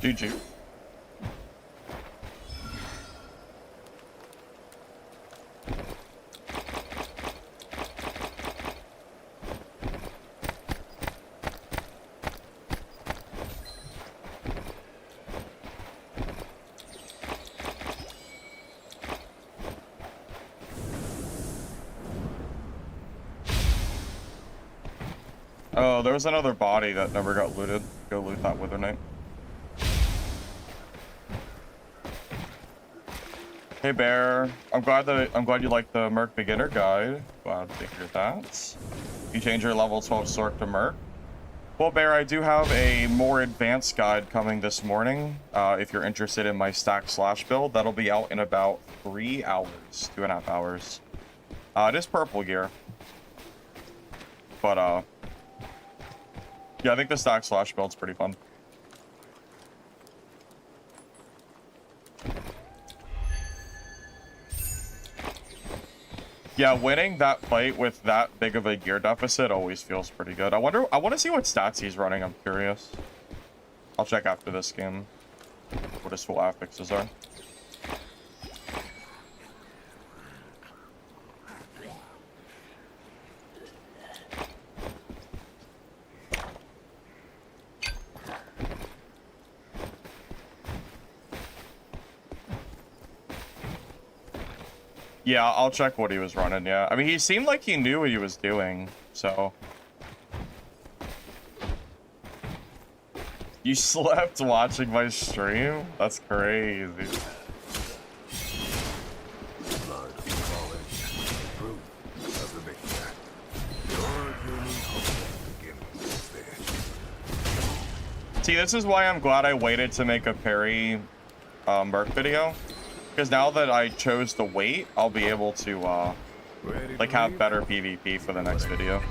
Speaker 1: GG. Oh, there was another body that never got looted. Go loot that Wither Knight. Hey Bear, I'm glad you like the Merc beginner guide. Glad to hear that. You change your level 12 Sorc to Merc. Well, Bear, I do have a more advanced guide coming this morning. If you're interested in my stack slash build, that'll be out in about 3 hours, 2.5 hours. It is purple gear. But, yeah, I think the stack slash build's pretty fun. Yeah, winning that fight with that big of a gear deficit always feels pretty good. I want to see what stats he's running, I'm curious. I'll check after this game what his full affixes are. Yeah, I'll check what he was running, yeah. I mean, he seemed like he knew what he was doing, so... You slept watching my stream? That's crazy. See, this is why I'm glad I waited to make a Parry Merc video. Because now that I chose to wait, I'll be able to, like, have better PvP for the next video.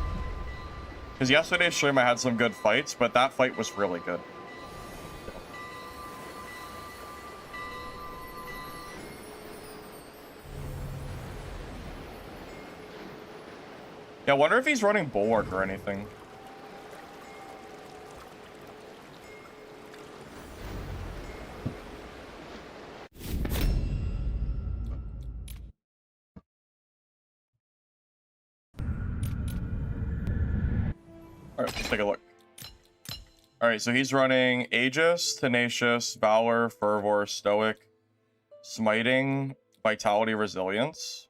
Speaker 1: Because yesterday's stream I had some good fights, but that fight was really good. Yeah, I wonder if he's running Bulwark or anything. Alright, let's take a look. Alright, so he's running Aegis, Tenacious, Valor, Fervor, Stoic, Smiting, Vitality, Resilience.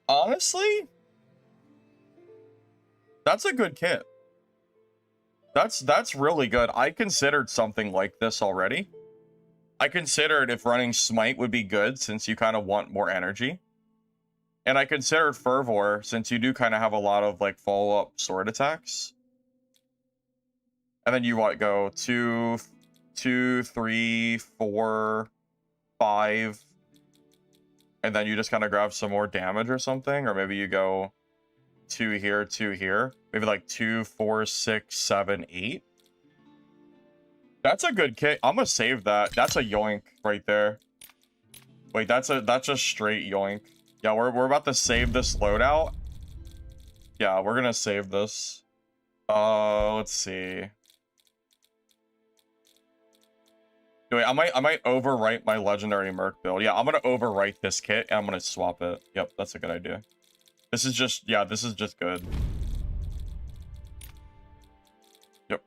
Speaker 1: Honestly, that's a good kit. That's really good. I considered something like this already. I considered if running Smite would be good since you kind of want more energy. And I considered Fervor since you do kind of have a lot of like follow-up sword attacks. And then you what go 2, 3, 4, 5. And then you just kind of grab some more damage or something. Or maybe you go 2 here, 2 here. Maybe like 2, 4, 6, 7, 8. That's a good kit. I'm gonna save that. That's a yoink right there. Wait, that's a straight yoink. Yeah, we're about to save this loadout. Yeah, we're gonna save this. Let's see. Wait, I might overwrite my legendary Merc build. Yeah, I'm gonna overwrite this kit and I'm gonna swap it. Yep, that's a good idea. This is just good. Yep.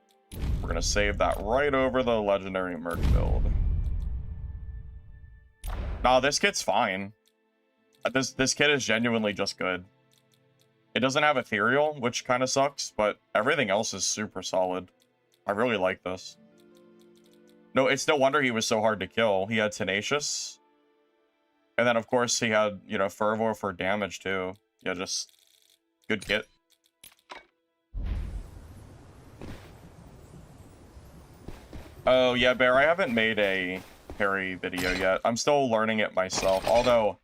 Speaker 1: We're gonna save that right over the legendary Merc build. Nah, this kit's fine. This kit is genuinely just good. It doesn't have ethereal, which kind of sucks, but everything else is super solid. I really like this. No, it's no wonder he was so hard to kill. He had Tenacious. And then, of course, he had, you know, Fervor for damage, too. Yeah, just good kit. Oh, yeah, Bear, I haven't made a Parry video yet. I'm still learning it myself, although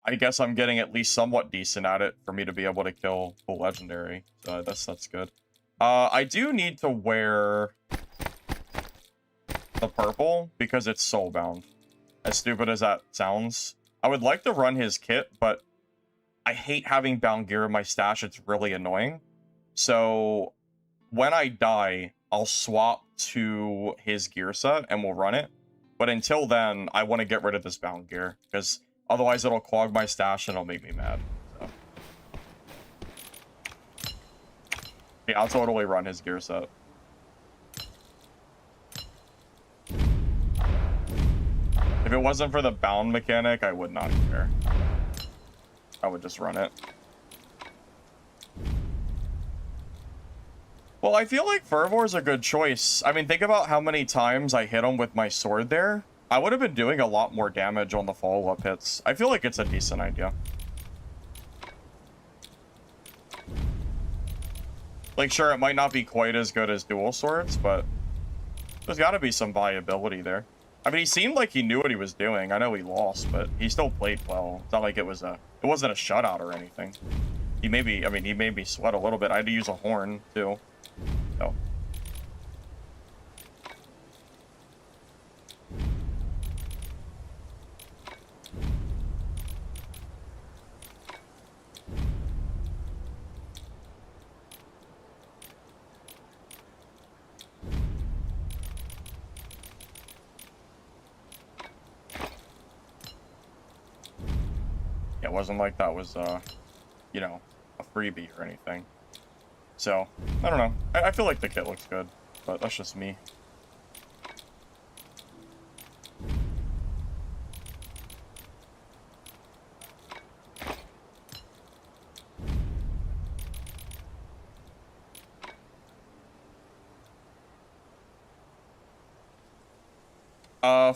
Speaker 1: I guess I'm getting at least somewhat decent at it for me to be able to kill the legendary. So that's good. I do need to wear the purple because it's soulbound. As stupid as that sounds. I would like to run his kit, but I hate having bound gear in my stash. It's really annoying. So when I die, I'll swap to his gear set and we'll run it. But until then, I want to get rid of this bound gear because otherwise it'll clog my stash and it'll make me mad. So. Yeah, I'll totally run his gear set. If it wasn't for the bound mechanic, I would not care. I would just run it. Well, I feel like Fervor is a good choice. I mean, think about how many times I hit him with my sword there. I would have been doing a lot more damage on the follow-up hits. I feel like it's a decent idea. Like, sure, it might not be quite as good as dual swords, but there's got to be some viability there. I mean, he seemed like he knew what he was doing. I know he lost, but he still played well. It's not like it wasn't a shutout or anything. He made me sweat a little bit. I had to use a horn, too. So. It wasn't like that was, you know, a freebie or anything. So, I don't know. I feel like the kit looks good, but that's just me.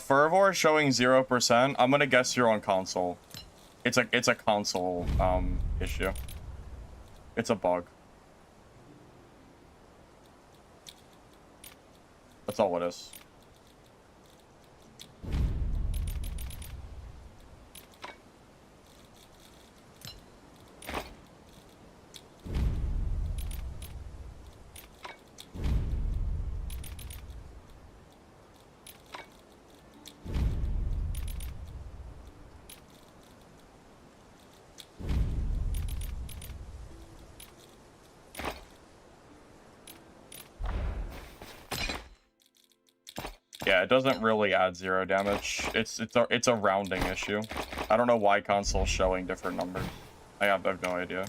Speaker 1: Fervor showing 0%. I'm gonna guess you're on console. It's a console issue. It's a bug. That's all it is. Yeah, it doesn't really add 0 damage. It's a rounding issue. I don't know why console's showing different numbers. I have no idea.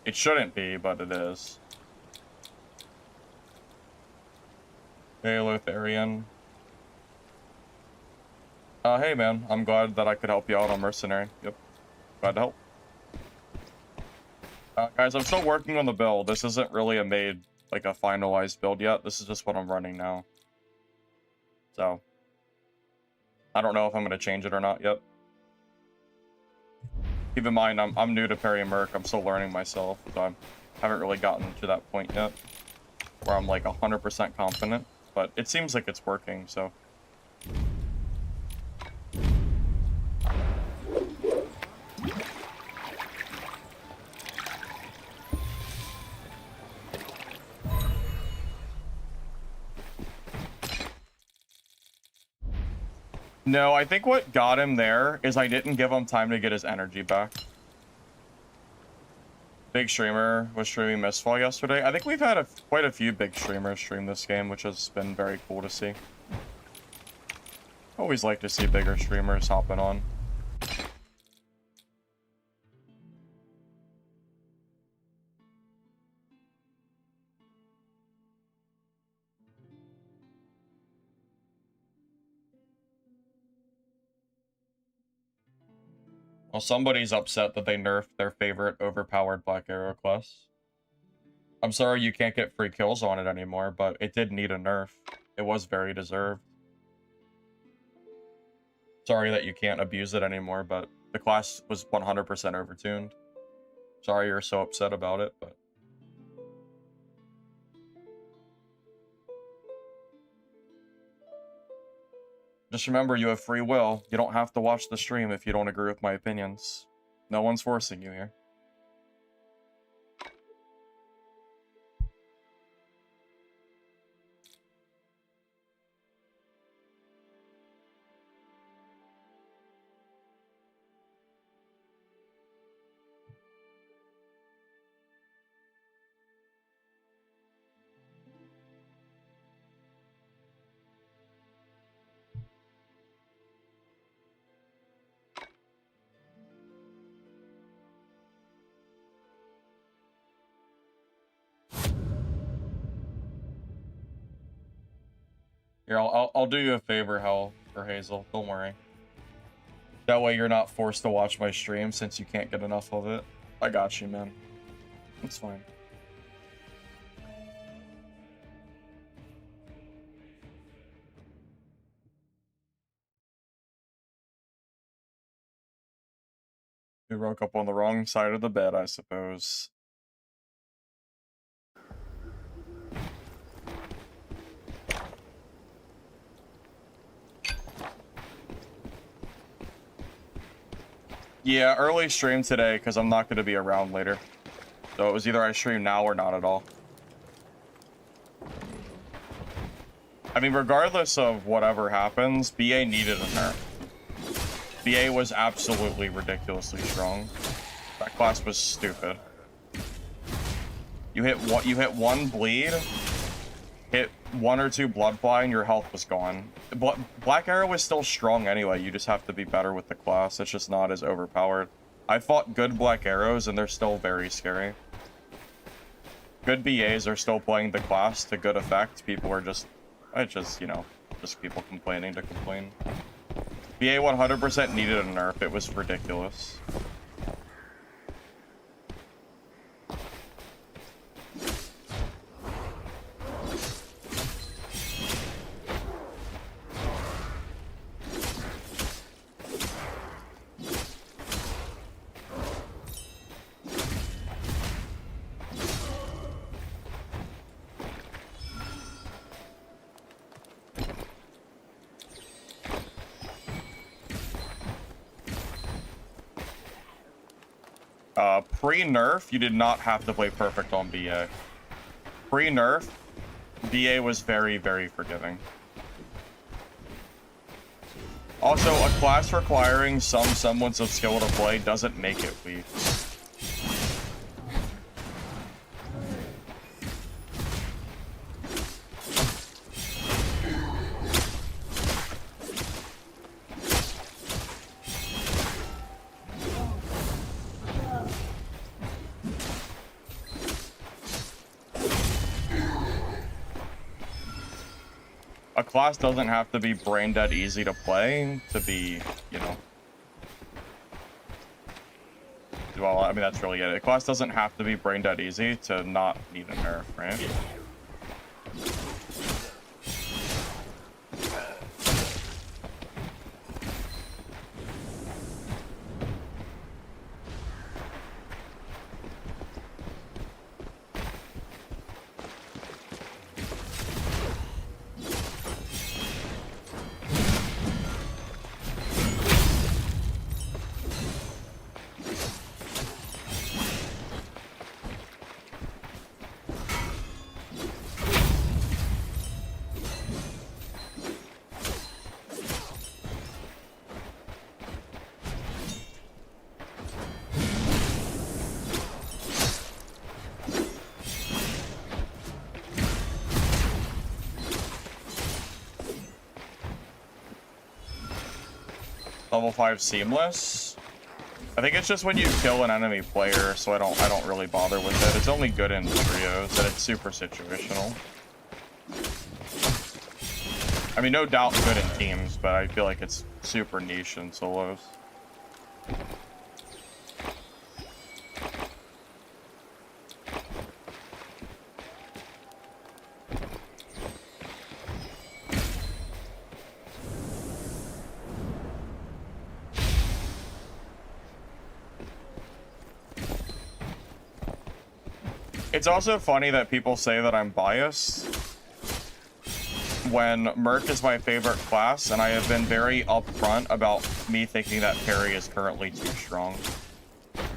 Speaker 1: It shouldn't be, but it is. Hey, Lotharian. Hey man, I'm glad that I could help you out on Mercenary. Yep, glad to help. Guys, I'm still working on the build. This isn't really a finalized build yet. This is just what I'm running now. So, I don't know if I'm going to change it or not yet. Keep in mind, I'm new to Parry and Merc. I'm still learning myself, so I haven't really gotten to that point yet where I'm like 100% confident. But it seems like it's working, so. No, I think what got him there is I didn't give him time to get his energy back. Big streamer was streaming Mistfall yesterday. I think we've had quite a few big streamers stream this game, which has been very cool to see. Always like to see bigger streamers hopping on. Well, somebody's upset that they nerfed their favorite overpowered Black Arrow class. I'm sorry you can't get free kills on it anymore, but it did need a nerf. It was very deserved. Sorry that you can't abuse it anymore, but the class was 100% overtuned. Sorry you're so upset about it, but... Just remember, you have free will. You don't have to watch the stream if you don't agree with my opinions. No one's forcing you here. Here, I'll do you a favor, Hell, or Hazel. Don't worry. That way you're not forced to watch my stream since you can't get enough of it. I got you, man. It's fine. We woke up on the wrong side of the bed, I suppose. Yeah, early stream today because I'm not going to be around later. So it was either I stream now or not at all. I mean, regardless of whatever happens, BA needed a nerf. BA was absolutely ridiculously strong. That class was stupid. You hit one bleed, hit 1 or 2 blood fly, and your health was gone. Black Arrow was still strong anyway. You just have to be better with the class. It's just not as overpowered. I fought good Black Arrows, and they're still very scary. Good BAs are still playing the class to good effect. People are just, you know, just people complaining to complain. BA 100% needed a nerf. It was ridiculous. Pre-nerf, you did not have to play perfect on BA. Pre-nerf, BA was very, very forgiving. Also, a class requiring some semblance of skill to play doesn't make it weak. A class doesn't have to be brain dead easy to play to be, you know. Well, I mean, that's really it. A class doesn't have to be brain dead easy to not need a nerf, right? Level 5 seamless. I think it's just when you kill an enemy player, so I don't really bother with it. It's only good in trios, and it's super situational. I mean, no doubt good in teams, but I feel like it's super niche in solos. It's also funny that people say that I'm biased when Merc is my favorite class, and I have been very upfront about me thinking that Parry is currently too strong.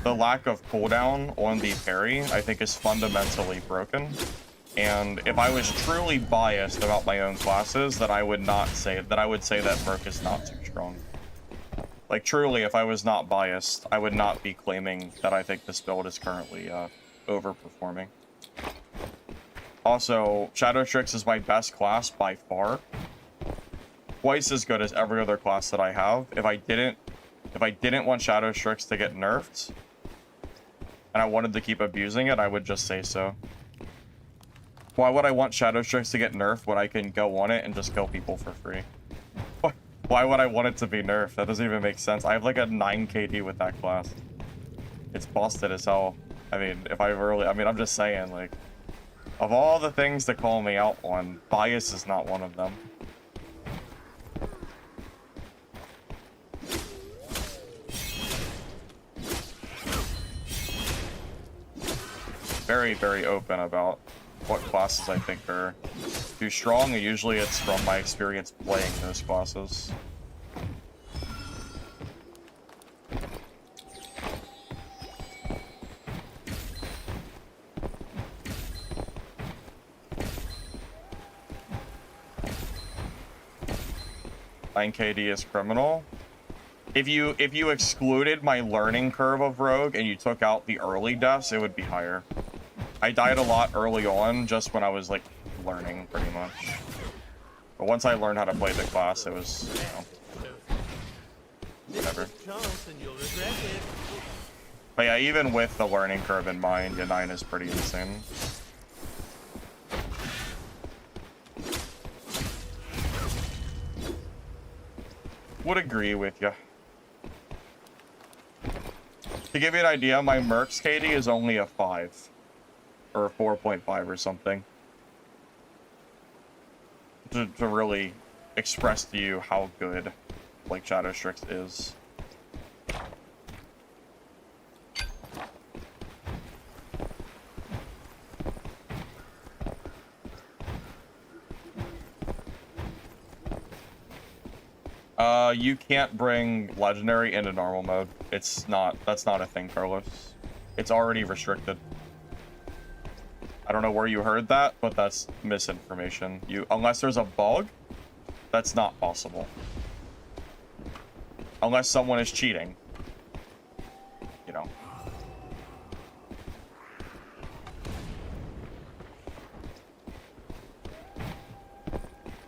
Speaker 1: The lack of cooldown on the Parry, I think, is fundamentally broken. And if I was truly biased about my own classes, then I would say that Merc is not too strong. Like, truly, if I was not biased, I would not be claiming that I think this build is currently overperforming. Also, Shadow Strix is my best class by far. Twice as good as every other class that I have. If I didn't want Shadow Strix to get nerfed, and I wanted to keep abusing it, I would just say so. Why would I want Shadow Strix to get nerfed when I can go on it and just kill people for free? Why would I want it to be nerfed? That doesn't even make sense. I have like a 9 KD with that class. It's busted as hell. I mean, I'm just saying, like, of all the things to call me out on, bias is not one of them. very, very open about what classes I think are too strong, and usually it's from my experience playing those classes. KD is criminal. If you excluded my learning curve of Rogue and you took out the early deaths, it would be higher. I died a lot early on, just when I was like learning, pretty much. But once I learned how to play the class, it was, you know, whatever. But yeah, even with the learning curve in mind, yeah, 9 is pretty insane. Would agree with you. To give you an idea, my Merc's KD is only a 5. Or a 4.5 or something. To really express to you how good, like, Shadow Strix is. You can't bring Legendary into normal mode. That's not a thing, Carlos. It's already restricted. I don't know where you heard that, but that's misinformation. Unless there's a bug, that's not possible. Unless someone is cheating. You know.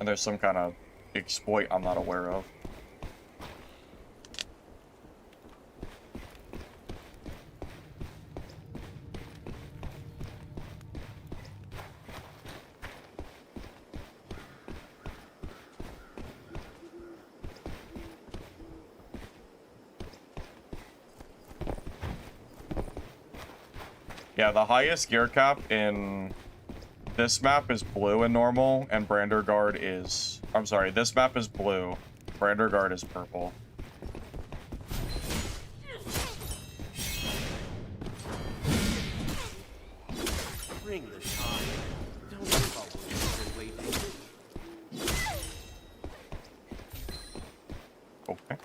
Speaker 1: And there's some kind of exploit I'm not aware of. Yeah, the highest gear cap in this map is blue in normal, and Brander Guard is... I'm sorry, this map is blue, Brander Guard is purple.
Speaker 2: Bring the time. Don't worry about what you've been waiting.
Speaker 1: Okay.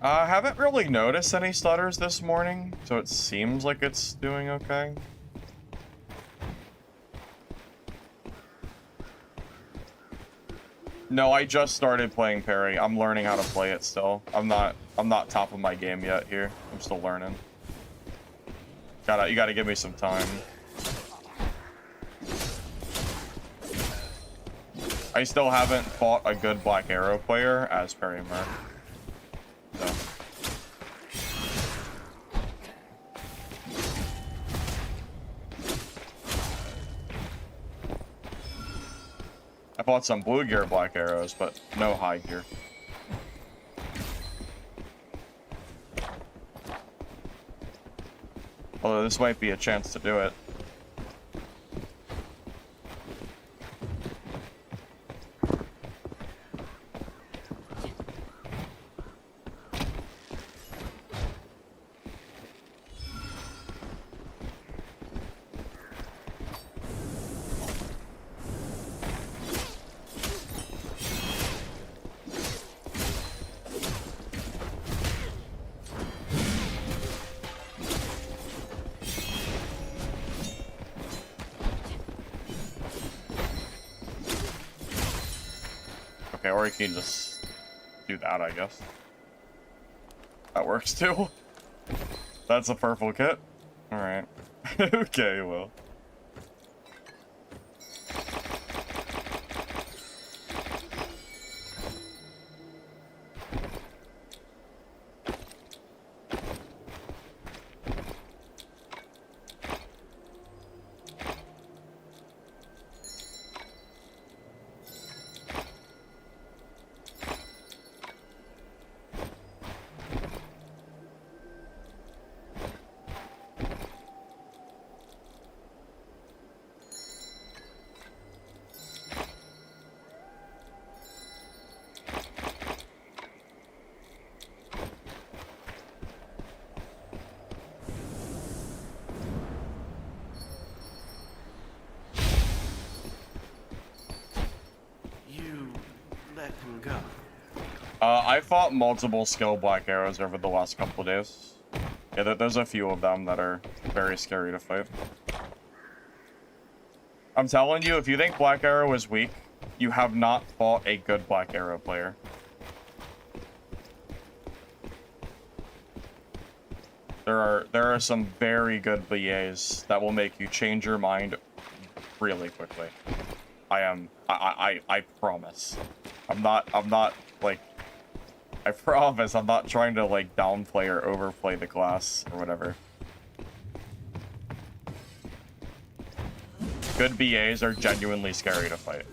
Speaker 1: I haven't really noticed any stutters this morning, so it seems like it's doing okay. No, I just started playing Parry. I'm learning how to play it still. I'm not top of my game yet here. I'm still learning. You gotta give me some time. I still haven't fought a good Black Arrow player as Parry Merc. So. I bought some blue gear Black Arrows, but no high gear. Although this might be a chance to do it. Okay, or you can just do that, I guess. That works too. That's a purple kit. Alright. Okay, well.
Speaker 2: let him go.
Speaker 1: I fought multiple skill black arrows over the last couple of days. Yeah, there's a few of them that are very scary to fight. I'm telling you, if you think Black Arrow is weak, you have not fought a good Black Arrow player. There are some very good BAs that will make you change your mind really quickly. I promise. I'm not like, I promise I'm not trying to like downplay or overplay the class or whatever. Good BAs are genuinely scary to fight.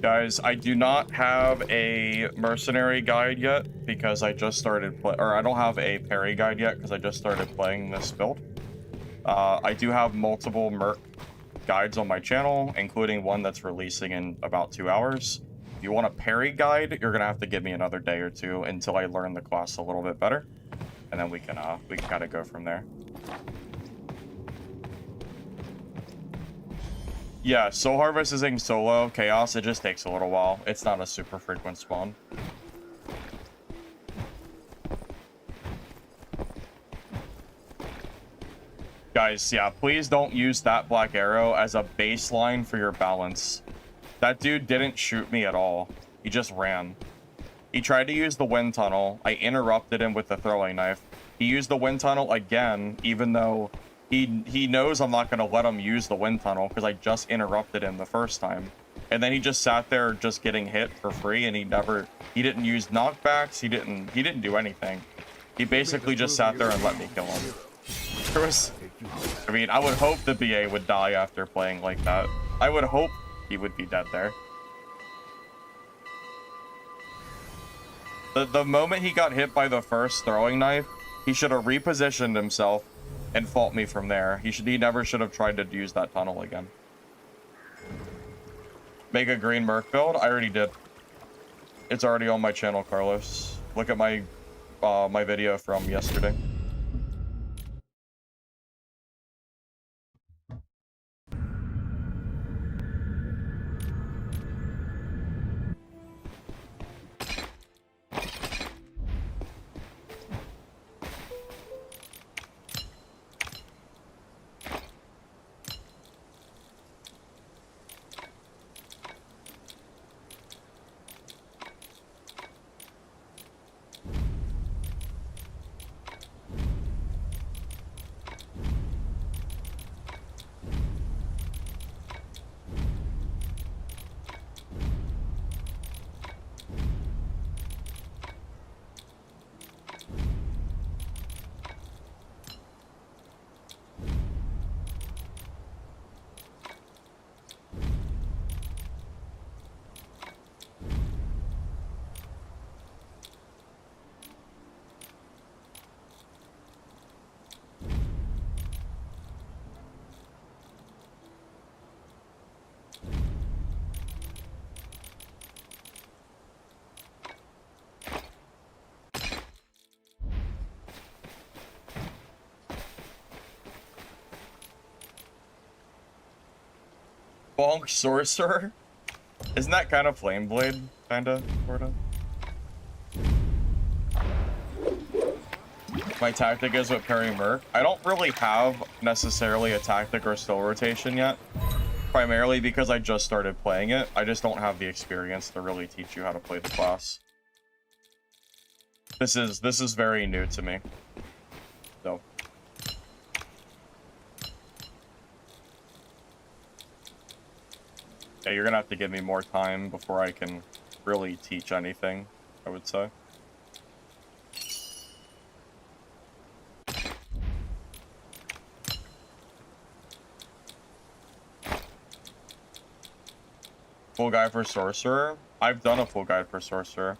Speaker 1: Guys, I do not have a mercenary guide yet because I just started or I don't have a Parry guide yet because I just started playing this build. I do have multiple Merc guides on my channel, including one that's releasing in about 2 hours. If you want a Parry guide, you're gonna have to give me another day or two until I learn the class a little bit better, and then we can kind of go from there. Yeah, Soul Harvesting solo Chaos, it just takes a little while. It's not a super frequent spawn. Guys, yeah, please don't use that Black Arrow as a baseline for your balance. That dude didn't shoot me at all. He just ran. He tried to use the wind tunnel. I interrupted him with the throwing knife. He used the wind tunnel again, even though he knows I'm not going to let him use the wind tunnel because I just interrupted him the first time. And then he just sat there just getting hit for free, and he didn't use knockbacks. He didn't do anything. He basically just sat there and let me kill him. I mean, I would hope the BA would die after playing like that. I would hope he would be dead there. The moment he got hit by the first throwing knife, he should have repositioned himself and fought me from there. He never should have tried to use that tunnel again. Make a green Merc build? I already did. It's already on my channel, Carlos. Look at my my video from yesterday. Bonk Sorcerer? Isn't that kind of Flame Blade? Kinda, sorta. My tactic is with Parry Merc. I don't really have necessarily a tactic or skill rotation yet. Primarily because I just started playing it. I just don't have the experience to really teach you how to play the class. This is very new to me. So yeah, you're gonna have to give me more time before I can really teach anything, I would say. Full guide for Sorcerer? I've done a full guide for Sorcerer.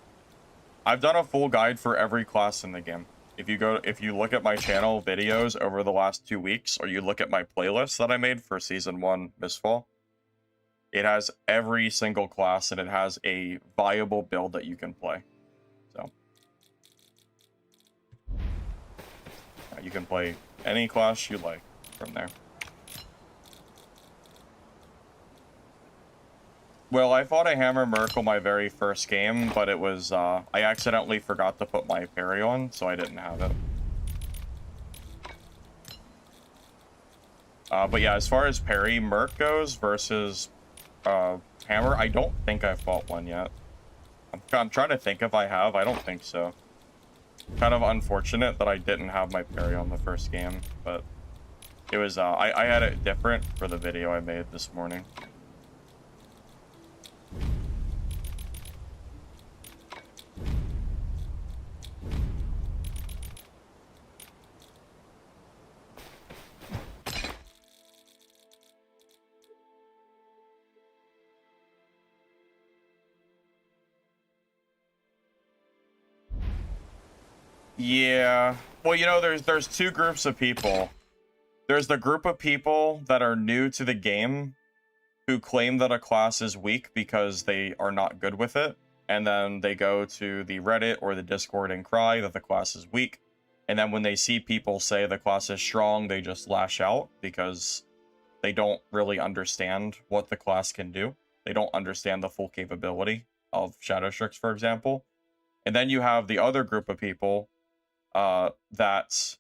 Speaker 1: I've done a full guide for every class in the game. If you look at my channel videos over the last 2 weeks, or you look at my playlist that I made for Season 1 Mistfall, it has every single class, and it has a viable build that you can play. So you can play any class you like from there. Well, I fought a Hammer Merc on my very first game, but it was, I accidentally forgot to put my Parry on, so I didn't have it. But yeah, as far as Parry Merc goes versus Hammer, I don't think I've fought one yet. I'm trying to think if I have. I don't think so. Kind of unfortunate that I didn't have my Parry on the first game, but it was, I had it different for the video I made this morning. Yeah. Well, you know, there's two groups of people. There's the group of people that are new to the game who claim that a class is weak because they are not good with it, and then they go to the Reddit or the Discord and cry that the class is weak. And then when they see people say the class is strong, they just lash out because they don't really understand what the class can do. They don't understand the full capability of Shadow Strix, for example. And then you have the other group of people that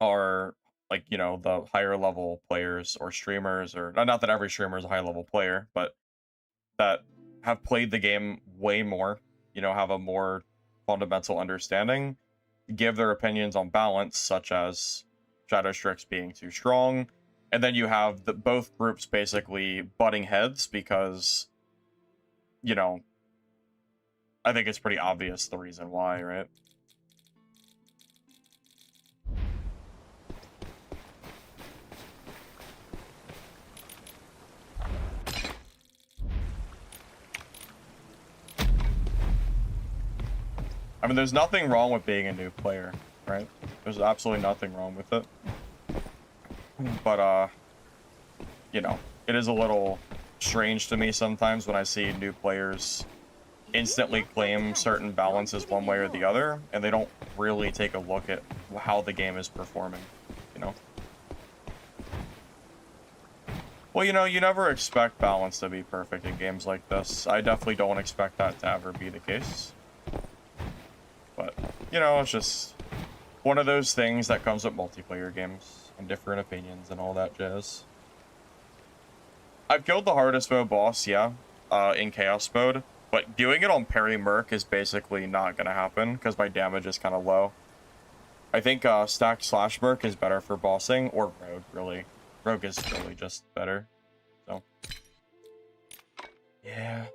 Speaker 1: are, like, you know, the higher level players or streamers, or not that every streamer is a high level player, but that have played the game way more, you know, have a more fundamental understanding, give their opinions on balance, such as Shadow Strix being too strong. And then you have both groups basically butting heads because, you know, I think it's pretty obvious the reason why, right? I mean, there's nothing wrong with being a new player, right? There's absolutely nothing wrong with it. But, you know, it is a little strange to me sometimes when I see new players instantly claim certain balances one way or the other, and they don't really take a look at how the game is performing, you know? Well, you know, you never expect balance to be perfect in games like this. I definitely don't expect that to ever be the case. But, you know, it's just one of those things that comes with multiplayer games and different opinions and all that jazz. I've killed the hardest mode boss, yeah, in Chaos mode, but doing it on Parry Merc is basically not gonna happen because my damage is kind of low. I think Stacked Slash Merc is better for bossing, or Rogue, really. Rogue is really just better, so. Yeah.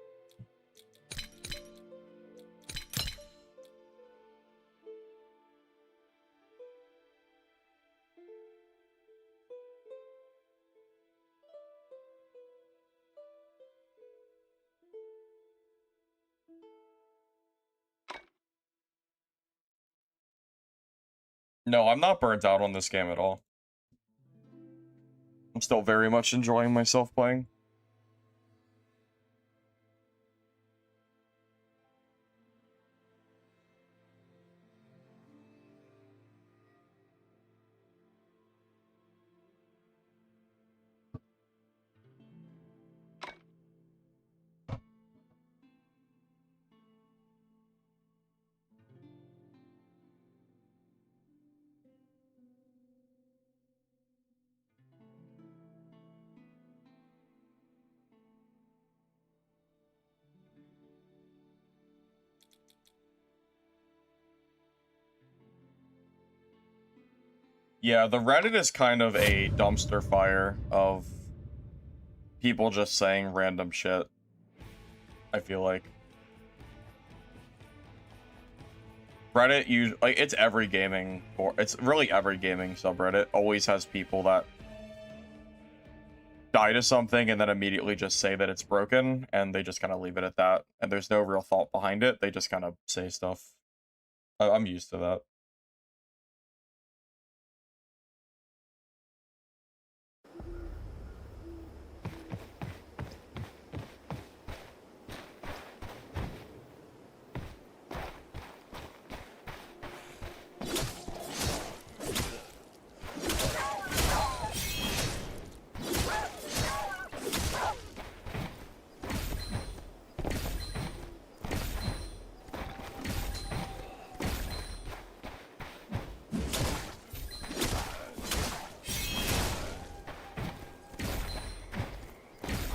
Speaker 1: No, I'm not burnt out on this game at all. I'm still very much enjoying myself playing. Yeah, the Reddit is kind of a dumpster fire of people just saying random shit, I feel like. Reddit, like, it's every gaming, or it's really every gaming subreddit always has people that die to something and then immediately just say that it's broken, and they just kind of leave it at that, and there's no real thought behind it. They just kind of say stuff. I'm used to that.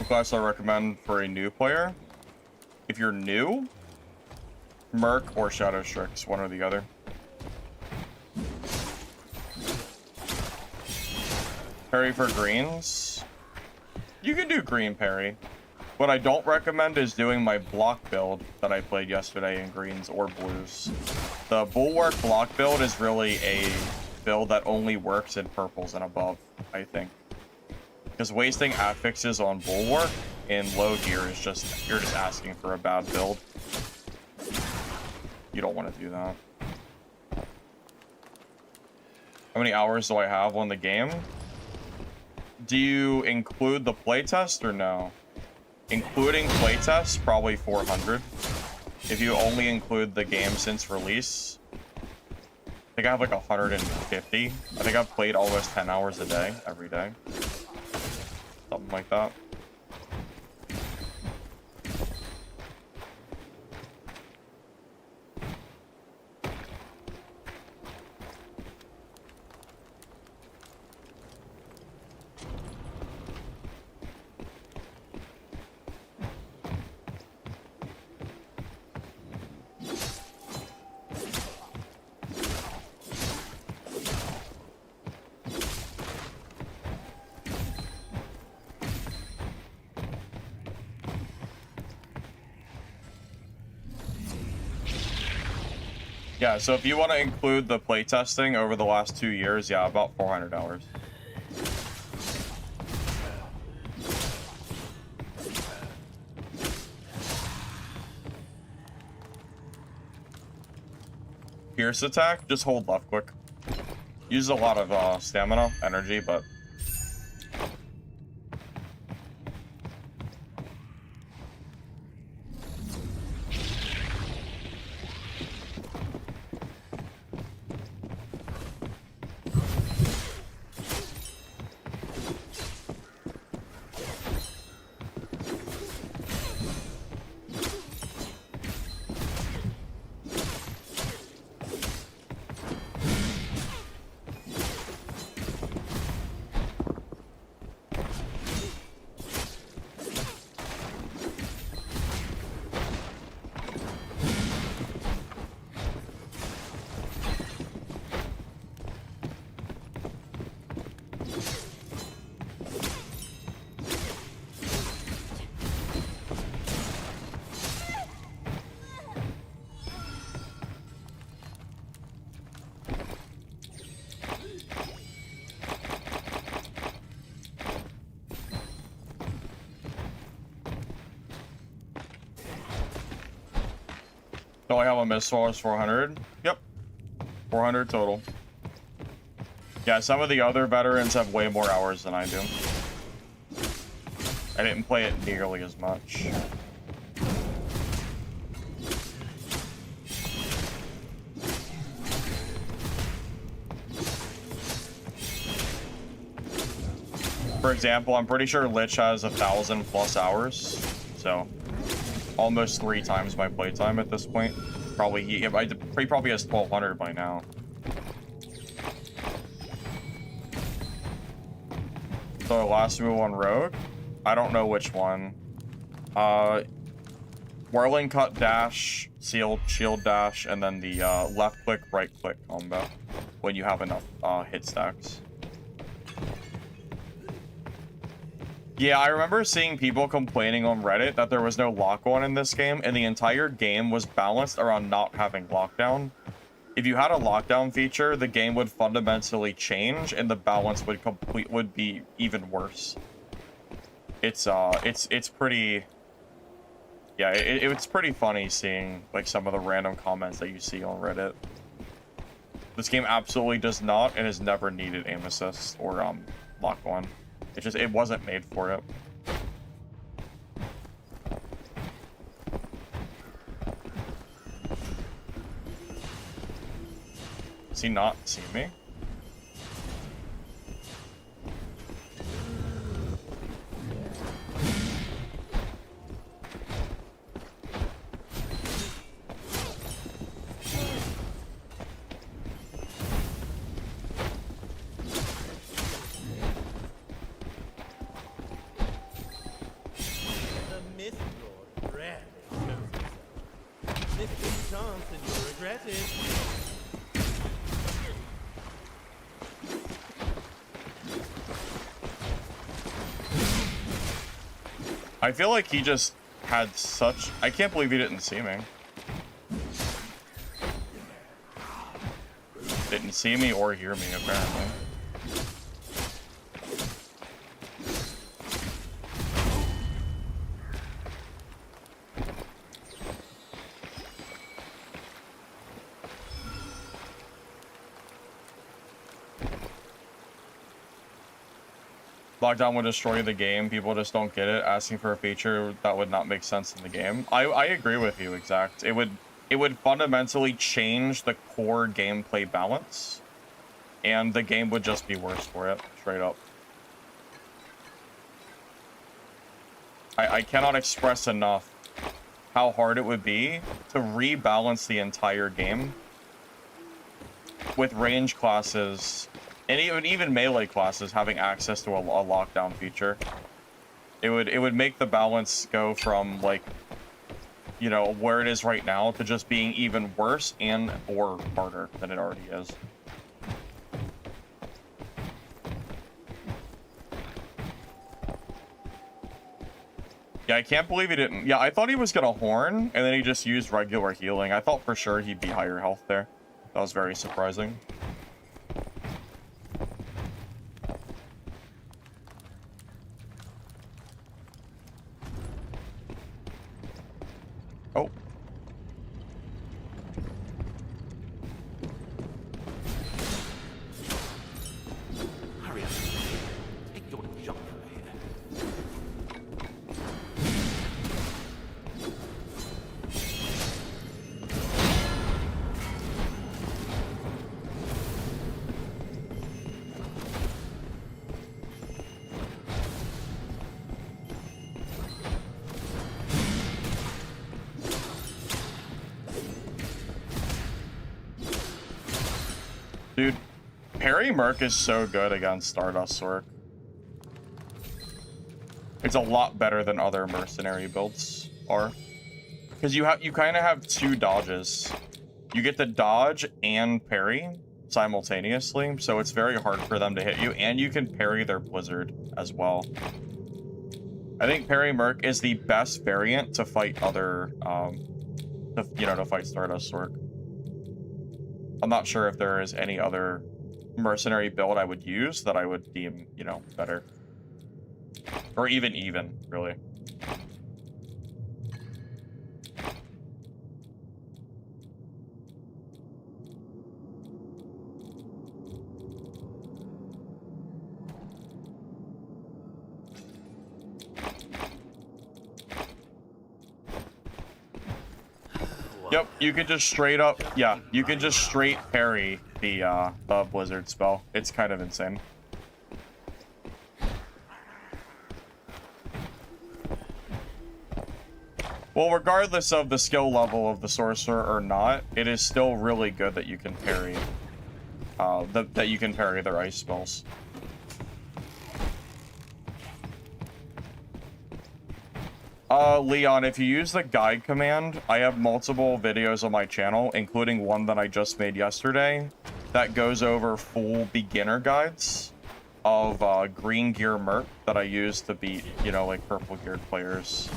Speaker 1: Class I recommend for a new player. If you're new, Merc or Shadow Strix, one or the other. Parry for greens. You can do green parry. What I don't recommend is doing my block build that I played yesterday in greens or blues. The Bulwark block build is really a build that only works in purples and above, I think. Because wasting affixes on Bulwark in low gear is just, you're just asking for a bad build. You don't want to do that. How many hours do I have on the game? Do you include the playtest or no? Including playtest, probably 400. If you only include the game since release, I think I have like 150. I think I've played almost 10 hours a day, every day. Something like that. Yeah, so if you want to include the playtesting over the last 2 years, yeah, about 400 hours. Pierce attack, just hold left click. Uses a lot of stamina, energy, but... Do I have a Mistfall is 400? Yep. 400 total. Yeah, some of the other veterans have way more hours than I do. I didn't play it nearly as much. For example, I'm pretty sure Lich has 1,000 plus hours, so almost 3 times my playtime at this point. Probably he probably has 1,200 by now. So last move on Rogue, I don't know which one. Whirling cut dash, shield dash, and then the left click, right click combo. when you have enough hit stacks. Yeah, I remember seeing people complaining on Reddit that there was no lock-on in this game, and the entire game was balanced around not having lockdown. If you had a lockdown feature, the game would fundamentally change, and the balance would be even worse. It's pretty... Yeah, it's pretty funny seeing, like, some of the random comments that you see on Reddit. This game absolutely does not and has never needed aim assist or lock-on. It wasn't made for it. Does he not see me? I feel like he just had such... I can't believe he didn't see me. Didn't see me or hear me, apparently. Lockdown would destroy the game. People just don't get it. Asking for a feature that would not make sense in the game. I agree with you, exact. It would fundamentally change the core gameplay balance, and the game would just be worse for it, straight up. I cannot express enough how hard it would be to rebalance the entire game with range classes and even melee classes having access to a lockdown feature. It would make the balance go from, like, you know, where it is right now to just being even worse and or harder than it already is. Yeah, I can't believe he didn't. Yeah, I thought he was gonna horn, and then he just used regular healing. I thought for sure he'd be higher health there. That was very surprising. Oh.
Speaker 2: Hurry up. Take your jump from here.
Speaker 1: Dude, Parry Merc is so good against Stardust Sork. It's a lot better than other mercenary builds are. Because you kind of have two dodges. You get the dodge and parry simultaneously, so it's very hard for them to hit you, and you can parry their blizzard as well. I think Parry Merc is the best variant to fight other, to fight Stardust Sork. I'm not sure if there is any other mercenary build I would use that I would deem, you know, better. Or even, really. Yep, you can just straight up, yeah, you can just straight parry the blizzard spell. It's kind of insane. Well, regardless of the skill level of the sorcerer or not, it is still really good that you can parry, that you can parry their ice spells. Leon, if you use the guide command, I have multiple videos on my channel, including one that I just made yesterday, that goes over full beginner guides of green gear Merc that I use to beat, you know, like purple geared players.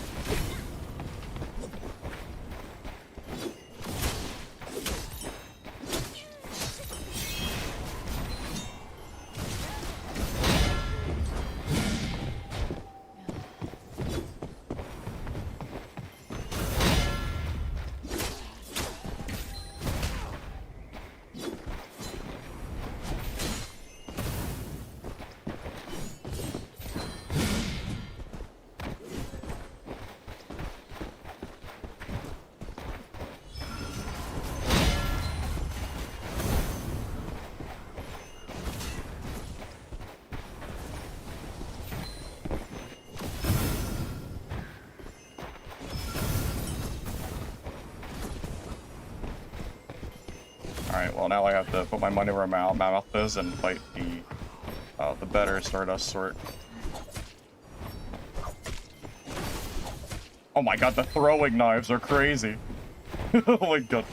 Speaker 1: Alright, well now I have to put my money where my mouth is and fight the better Stardust sort. Oh my god, the throwing knives are crazy. Oh my god.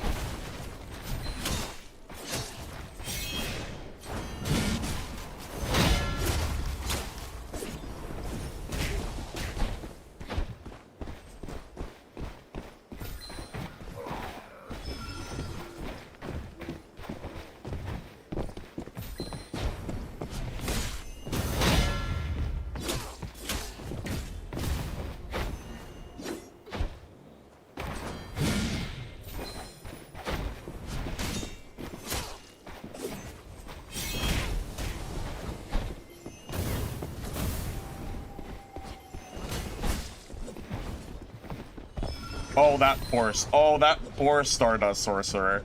Speaker 1: Oh, that poor Stardust Sorcerer.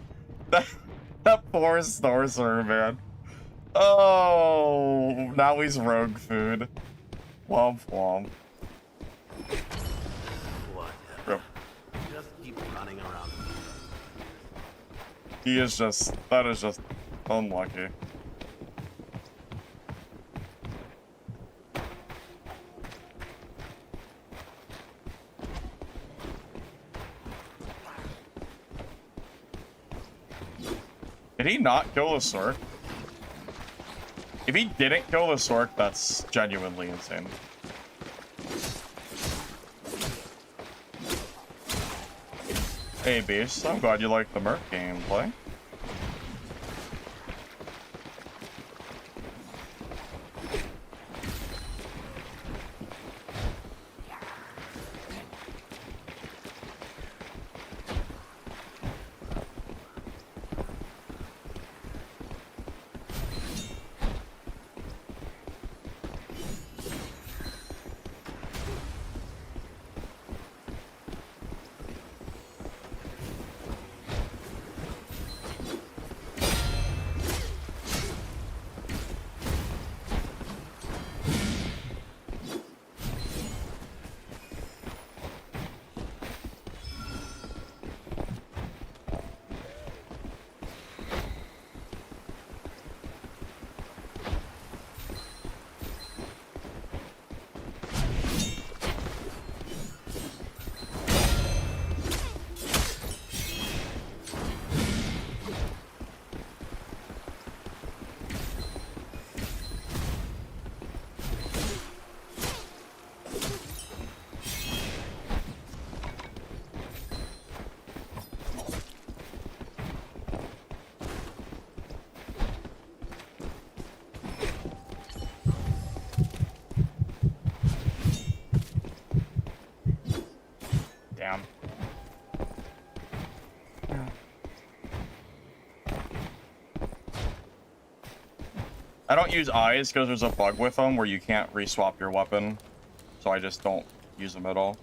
Speaker 1: That poor Sorcerer, man. Oh, now he's rogue food. Womp womp.
Speaker 2: Whatever. Just keep running around.
Speaker 1: He is just, that is just unlucky. Did he not kill the Sork? If he didn't kill the Sork, that's genuinely insane. Hey Beast, I'm glad you like the Merc gameplay. Damn. I don't use eyes because there's a bug with them where you can't reswap your weapon, so I just don't use them at all.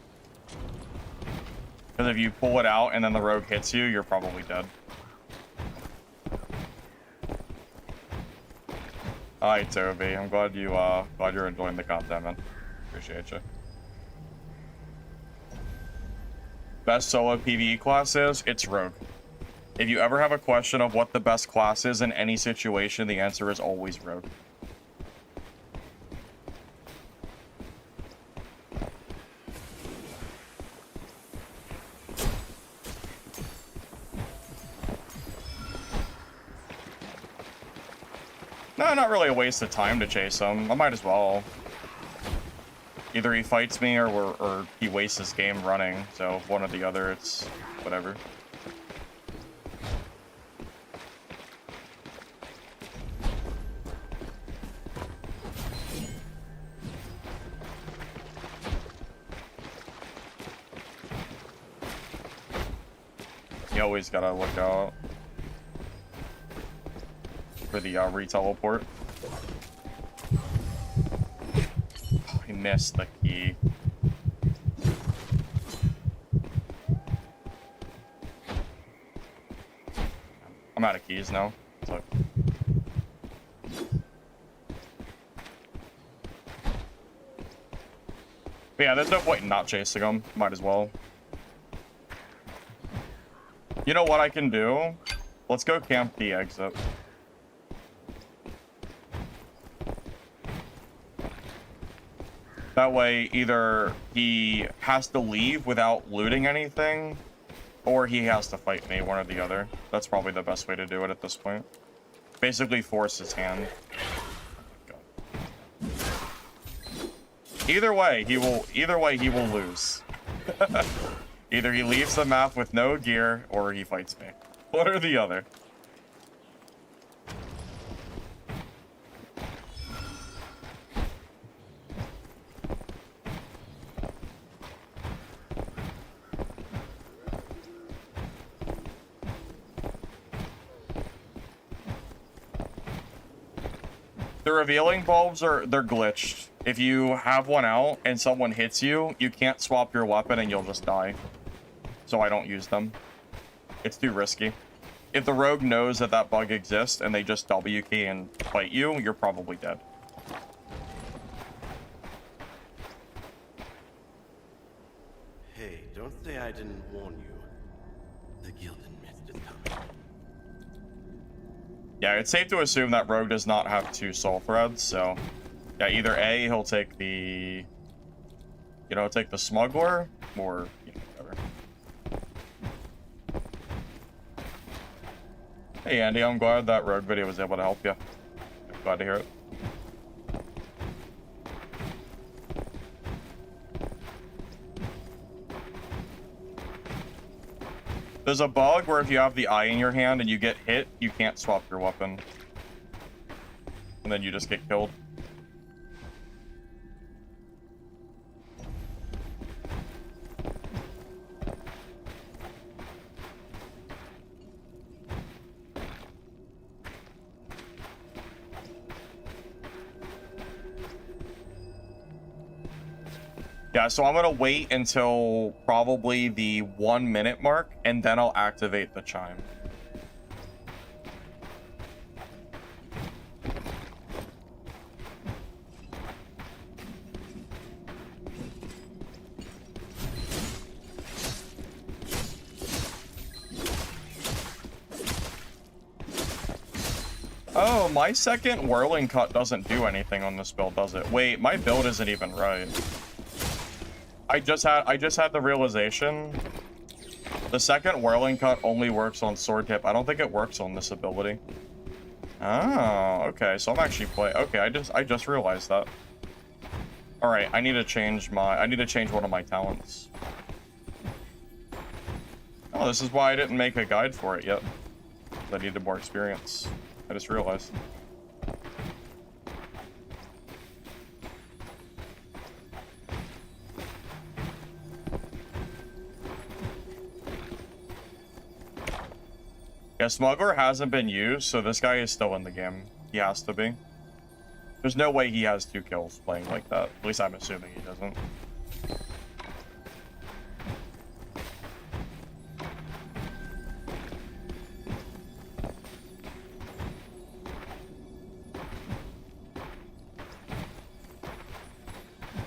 Speaker 1: Because if you pull it out and then the rogue hits you, you're probably dead. Hi Toby, I'm glad you're enjoying the content, man. Appreciate you. Best solo PvE class is? It's Rogue. If you ever have a question of what the best class is in any situation, the answer is always Rogue. No, not really a waste of time to chase him. I might as well. Either he fights me or he wastes his game running. So one or the other, it's whatever. You always gotta look out for the re-teleport. Oh, he missed the key. I'm out of keys now. So. But yeah, there's no point in not chasing him. Might as well. You know what I can do? Let's go camp the exit. That way, either he has to leave without looting anything, or he has to fight me, one or the other. That's probably the best way to do it at this point. Basically force his hand. Either way, he will lose. Either he leaves the map with no gear, or he fights me. One or the other. The revealing bulbs they're glitched. If you have one out and someone hits you, you can't swap your weapon and you'll just die. So I don't use them. It's too risky. If the rogue knows that that bug exists and they just W key and fight you, you're probably dead.
Speaker 2: Hey, don't say I didn't warn you. The Gilded Mist is coming.
Speaker 1: Yeah, it's safe to assume that rogue does not have 2 soul threads, so yeah, either A, he'll take the, you know, take the smuggler, or, you know, whatever. Hey Andy, I'm glad that rogue video was able to help you. I'm glad to hear it. There's a bug where if you have the eye in your hand and you get hit, you can't swap your weapon. And then you just get killed. Yeah, so I'm gonna wait until probably the 1 minute mark, and then I'll activate the chime. Oh, my second whirling cut doesn't do anything on this build, does it? Wait, my build isn't even right. I just had the realization the second whirling cut only works on sword tip. I don't think it works on this ability. Oh, okay. So I'm actually okay, I just realized that. All right, I need to change one of my talents. Oh, this is why I didn't make a guide for it yet. I needed more experience. I just realized. Yeah, Smuggler hasn't been used, so this guy is still in the game. He has to be. There's no way he has 2 kills playing like that. At least I'm assuming he doesn't.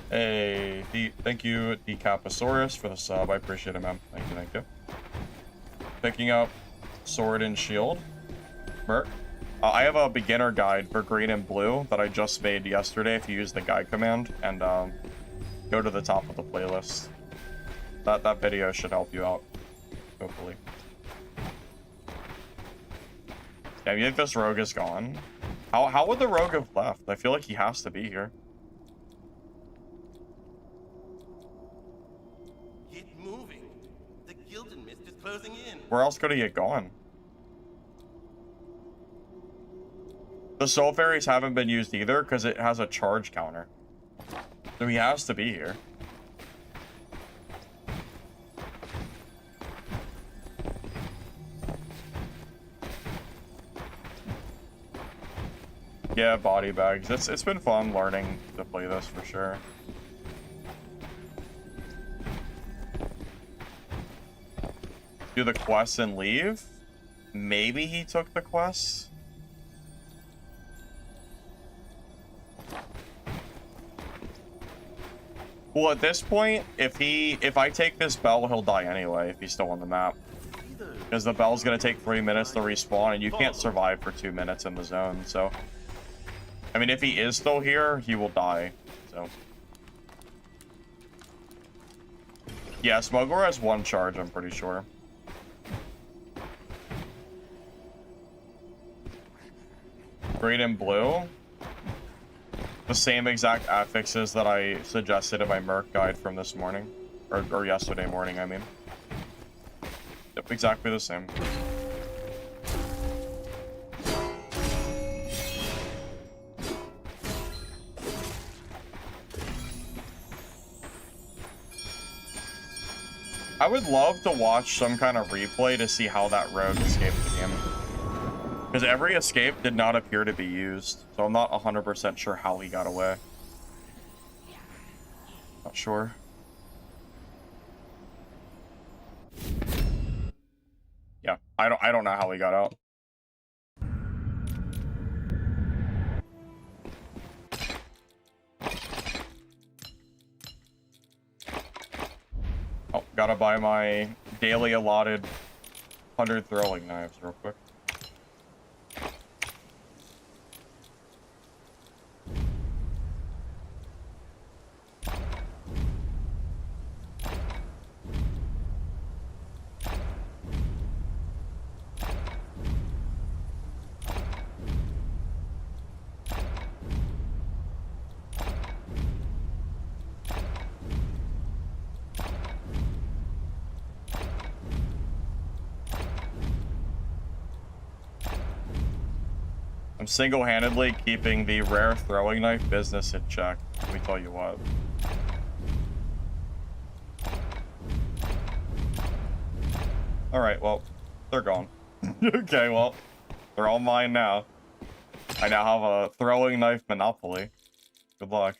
Speaker 1: Hey, thank you, Decaposaurus, for the sub. I appreciate it, man. Thank you, thank you. Picking up sword and shield. Merc. I have a beginner guide for green and blue that I just made yesterday if you use the guide command, and go to the top of the playlist. That video should help you out, hopefully. Yeah, you think this rogue is gone? How would the rogue have left? I feel like he has to be here.
Speaker 2: Get moving. The Gildan Mist is closing in.
Speaker 1: Where else could he get gone? The soul fairies haven't been used either because it has a charge counter. So he has to be here. Yeah, body bags. It's been fun learning to play this for sure. Do the quests and leave? Maybe he took the quests? Well, at this point, if I take this bell, he'll die anyway if he's still on the map. Because the bell's gonna take 3 minutes to respawn, and you can't survive for 2 minutes in the zone, so... I mean, if he is still here, he will die, so... Yeah, Smuggler has 1 charge, I'm pretty sure. Green and blue? The same exact affixes that I suggested in my Merc guide from this morning. Or yesterday morning, I mean. Yep, exactly the same. I would love to watch some kind of replay to see how that rogue escaped the game. Because every escape did not appear to be used, so I'm not 100% sure how he got away. Not sure. Yeah, I don't know how he got out. Oh, gotta buy my daily allotted 100 throwing knives real quick. I'm single-handedly keeping the rare throwing knife business in check. Let me tell you what. Alright, well, they're gone. Okay, well, they're all mine now. I now have a throwing knife monopoly. Good luck.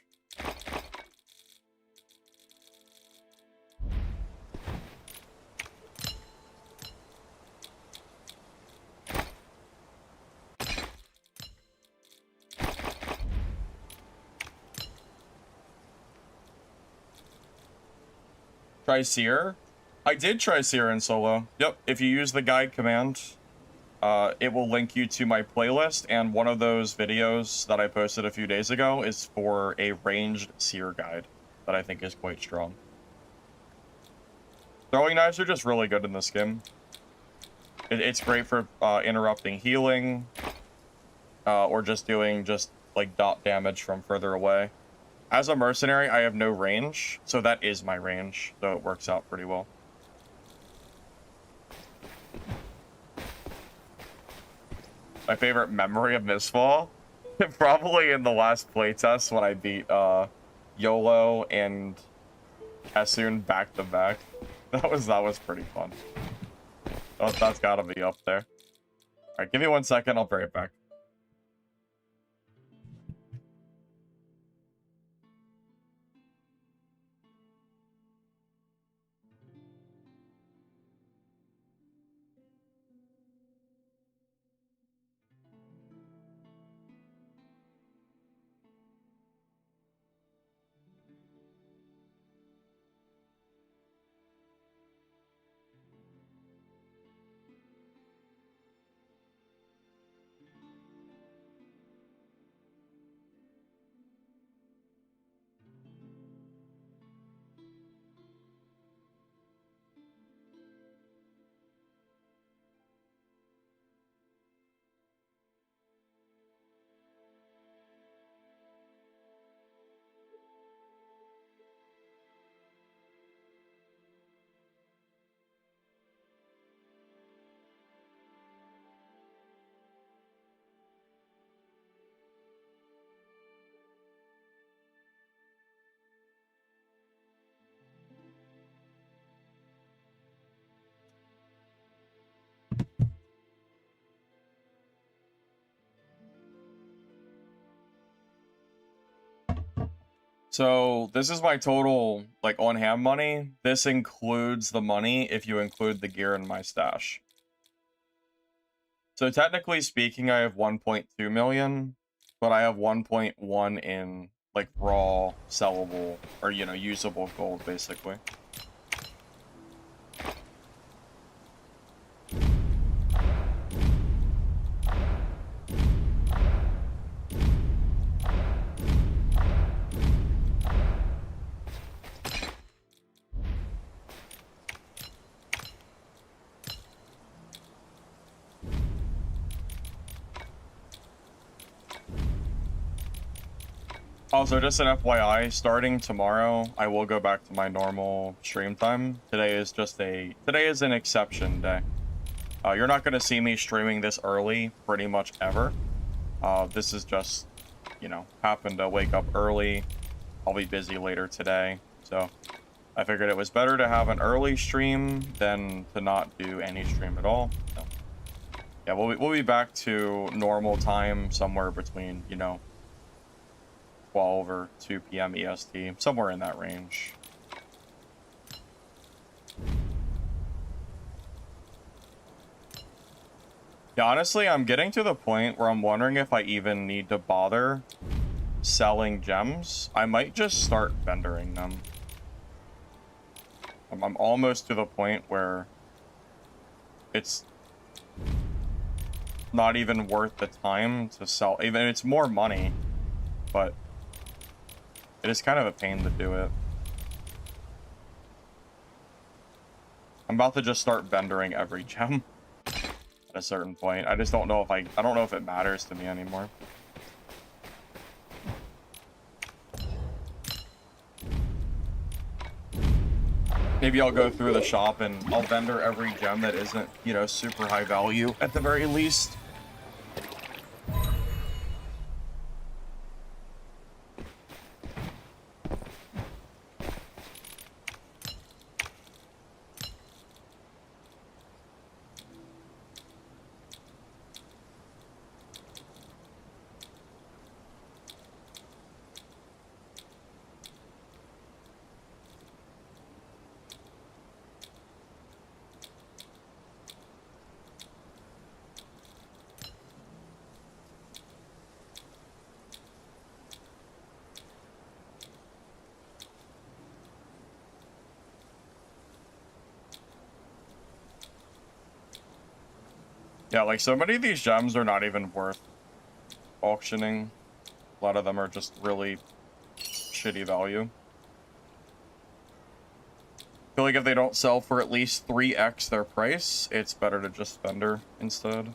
Speaker 1: Try Seer? I did try Seer in solo. Yep, if you use the guide command, it will link you to my playlist, and one of those videos that I posted a few days ago is for a ranged Seer guide that I think is quite strong. Throwing knives are just really good in this game. It's great for interrupting healing, or just doing like dot damage from further away. As a mercenary, I have no range, so that is my range, so it works out pretty well. My favorite memory of Mistfall? Probably in the last playtest when I beat YOLO and Kessun back to back. That was pretty fun. Oh, that's gotta be up there. Alright, give me 1 second, I'll bring it back. So this is my total, like, on-hand money. This includes the money if you include the gear in my stash. So technically speaking, I have 1.2 million, but I have 1.1 in, like, raw, sellable, or, you know, usable gold, basically. Also, just an FYI, starting tomorrow, I will go back to my normal stream time. Today is an exception day. You're not going to see me streaming this early pretty much ever. This is just, you know, happened to wake up early. I'll be busy later today, so I figured it was better to have an early stream than to not do any stream at all. So, yeah, we'll be back to normal time somewhere between, you know, 12 or 2 p.m. EST, somewhere in that range. Yeah, honestly, I'm getting to the point where I'm wondering if I even need to bother selling gems. I might just start vendoring them. I'm almost to the point where it's not even worth the time to sell. Even it's more money, but it is kind of a pain to do it. I'm about to just start vendoring every gem at a certain point. I just don't know if I don't know if it matters to me anymore. Maybe I'll go through the shop and I'll vendor every gem that isn't, you know, super high value at the very least. Yeah, like so many of these gems are not even worth auctioning. A lot of them are just really shitty value. I feel like if they don't sell for at least 3x their price, it's better to just vendor instead.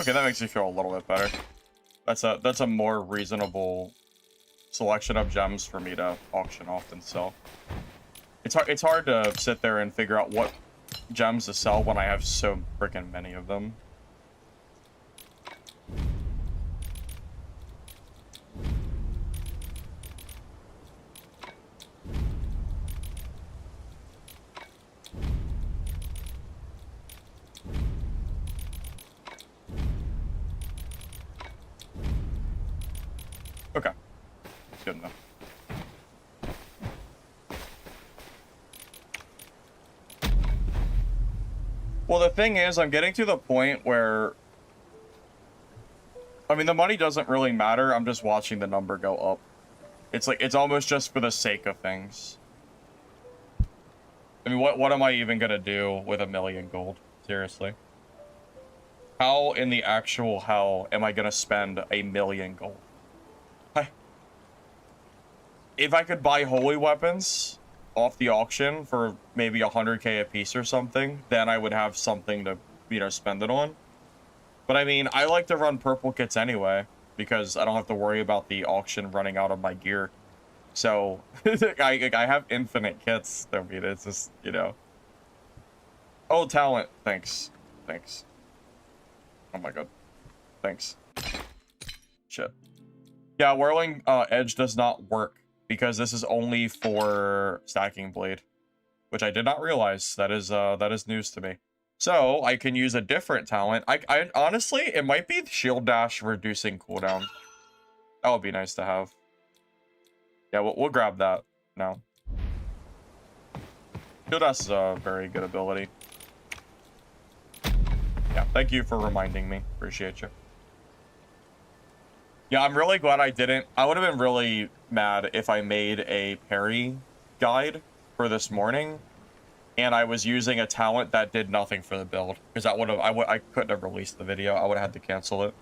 Speaker 1: Okay, that makes me feel a little bit better. That's a more reasonable selection of gems for me to auction off and sell. It's hard to sit there and figure out what gems to sell when I have so freaking many of them. Okay, good enough. Well, the thing is, I'm getting to the point where, I mean, the money doesn't really matter. I'm just watching the number go up. It's like, it's almost just for the sake of things. I mean, what am I even gonna do with 1 million gold? Seriously. How in the actual hell am I gonna spend 1 million gold? If I could buy holy weapons off the auction for maybe 100k a piece or something, then I would have something to, you know, spend it on. But I mean, I like to run purple kits anyway, because I don't have to worry about the auction running out of my gear. So, I have infinite kits. I mean, it's just, you know, Oh, talent. Thanks. Thanks. Oh my god. Thanks. Shit. Yeah, whirling edge does not work because this is only for stacking blade, which I did not realize. That is news to me. So I can use a different talent. I honestly, it might be shield dash reducing cooldown. That would be nice to have. Yeah, we'll grab that now. Shield dash is a very good ability. Yeah, thank you for reminding me. Appreciate you. Yeah, I'm really glad I didn't. I would have been really mad if I made a parry guide for this morning and I was using a talent that did nothing for the build, because that would have I couldn't have released the video. I would have had to cancel it.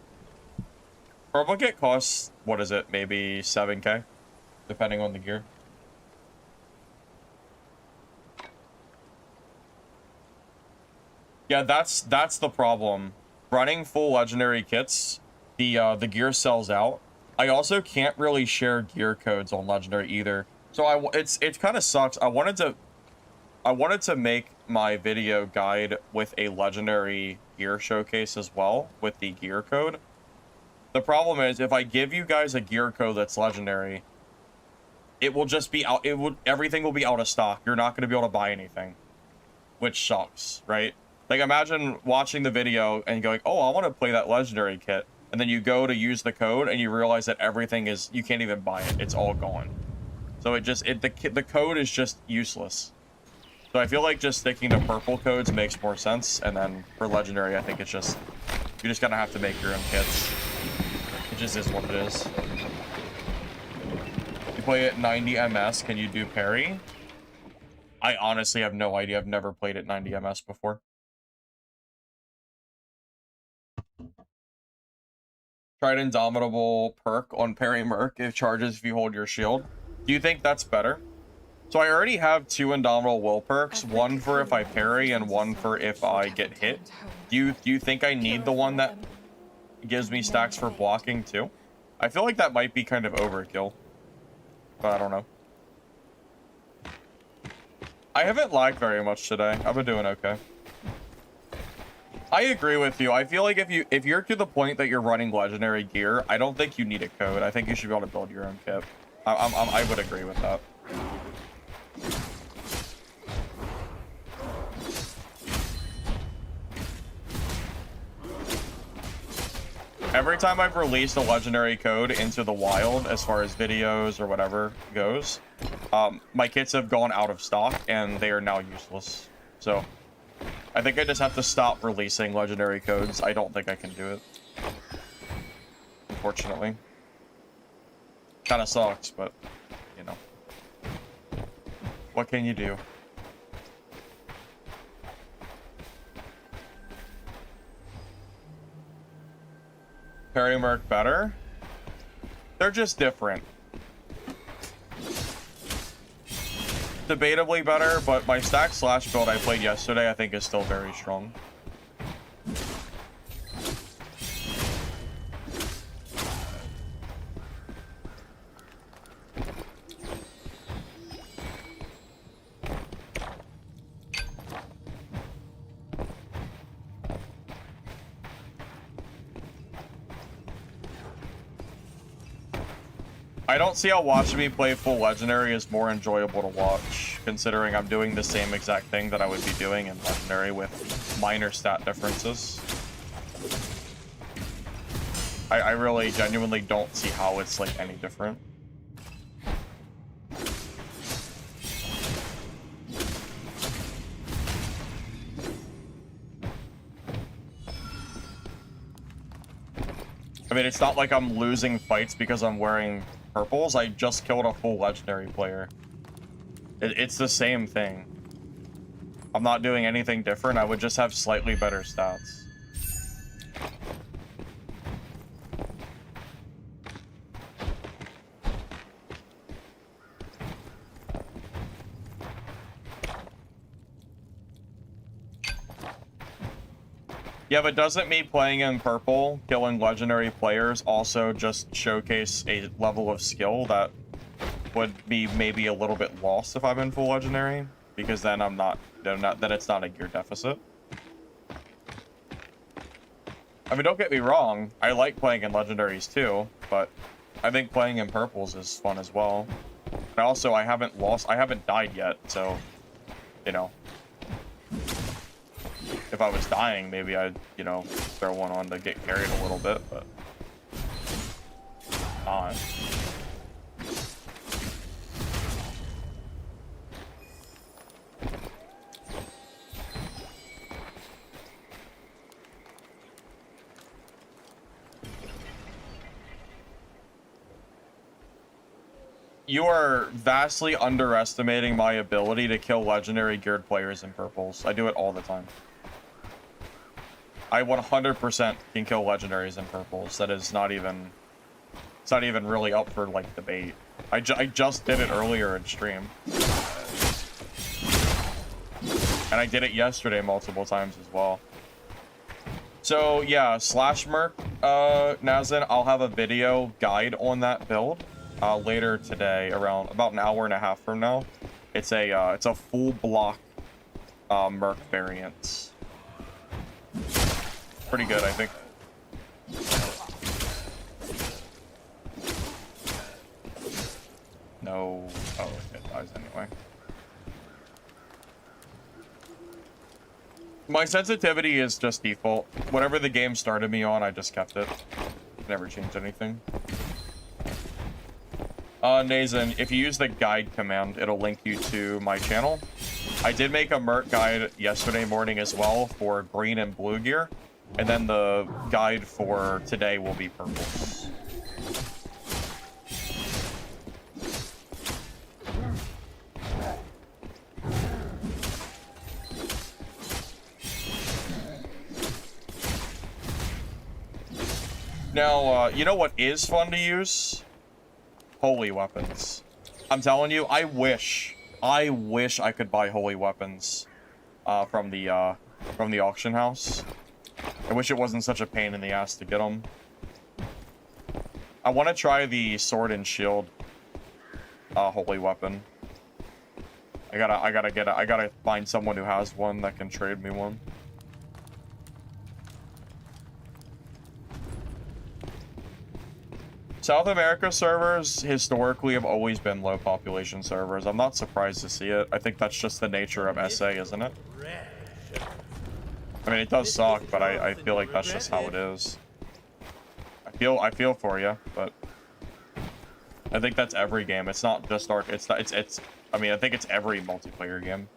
Speaker 1: Purple kit costs, what is it, maybe 7k, depending on the gear. Yeah, that's the problem. Running full legendary kits, the gear sells out. I also can't really share gear codes on legendary either. So it kind of sucks. I wanted to make my video guide with a legendary gear showcase as well with the gear code. The problem is if I give you guys a gear code that's legendary, it will just be out. Everything will be out of stock. You're not going to be able to buy anything, which sucks, right? Like, imagine watching the video and going, oh, I want to play that legendary kit. And then you go to use the code and you realize that everything is, you can't even buy it. It's all gone. So the code is just useless. So I feel like just sticking to purple codes makes more sense. And then for legendary, I think it's just, you're just going to have to make your own kits. It just is what it is. You play at 90 MS, can you do parry? I honestly have no idea. I've never played at 90 MS before. Tried Indomitable perk on Parry Merc. It charges if you hold your shield. Do you think that's better? So I already have 2 Indomitable will perks. One for if I parry and one for if I get hit. Do you think I need the one that gives me stacks for blocking too? I feel like that might be kind of overkill. But I don't know. I haven't lagged very much today. I've been doing okay. I agree with you. I feel like if you're to the point that you're running legendary gear, I don't think you need a code. I think you should be able to build your own kit. I would agree with that. Every time I've released a legendary code into the wild, as far as videos or whatever goes, my kits have gone out of stock and they are now useless. So I think I just have to stop releasing legendary codes. I don't think I can do it, unfortunately. Kind of sucks, but you know, what can you do? Parry Merc better? They're just different. Debatably better, but my stack slash build I played yesterday I think is still very strong. I don't see how watching me play full legendary is more enjoyable to watch, considering I'm doing the same exact thing that I would be doing in legendary with minor stat differences. I really genuinely don't see how it's like any different. I mean, it's not like I'm losing fights because I'm wearing purples. I just killed a full legendary player. It's the same thing. I'm not doing anything different. I would just have slightly better stats. Yeah, but doesn't me playing in purple, killing legendary players, also just showcase a level of skill that would be maybe a little bit lost if I'm in full legendary? because then then it's not a gear deficit. I mean, don't get me wrong, I like playing in legendaries too, but I think playing in purples is fun as well. And also, I haven't died yet, so, you know, if I was dying, maybe I'd, you know, throw one on to get carried a little bit, but not. You are vastly underestimating my ability to kill legendary geared players in purples. I do it all the time. I 100% can kill legendaries in purples. That is not even... It's not even really up for, like, debate. I just did it earlier in stream. And I did it yesterday multiple times as well. So, yeah, slash Merc, Nazin, I'll have a video guide on that build. Later today, around about an hour and a half from now. It's a full block Merc variant. Pretty good, I think. No. Oh, it dies anyway. My sensitivity is just default. Whatever the game started me on, I just kept it. Never changed anything. Nazin, if you use the guide command, it'll link you to my channel. I did make a Merc guide yesterday morning as well for green and blue gear. And then the guide for today will be purple. Now, you know what is fun to use? Holy weapons. I'm telling you, I wish I could buy holy weapons from the auction house. I wish it wasn't such a pain in the ass to get them. I want to try the sword and shield holy weapon. I gotta find someone who has one that can trade me one. South America servers historically have always been low population servers. I'm not surprised to see it. I think that's just the nature of SA, isn't it? I mean, it does suck, but I feel like that's just how it is. I feel for you, but I think that's every game. It's not just Ark. I mean, I think it's every multiplayer game.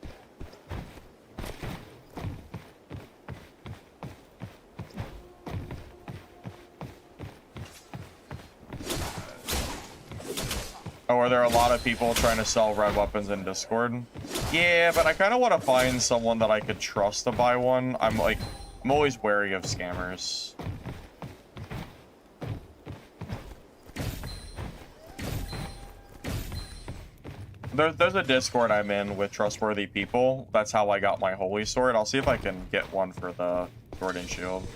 Speaker 1: Oh, are there a lot of people trying to sell red weapons in Discord? Yeah, but I kind of want to find someone that I could trust to buy one. I'm always wary of scammers. There's a Discord I'm in with trustworthy people. That's how I got my holy sword. I'll see if I can get one for the sword and shield.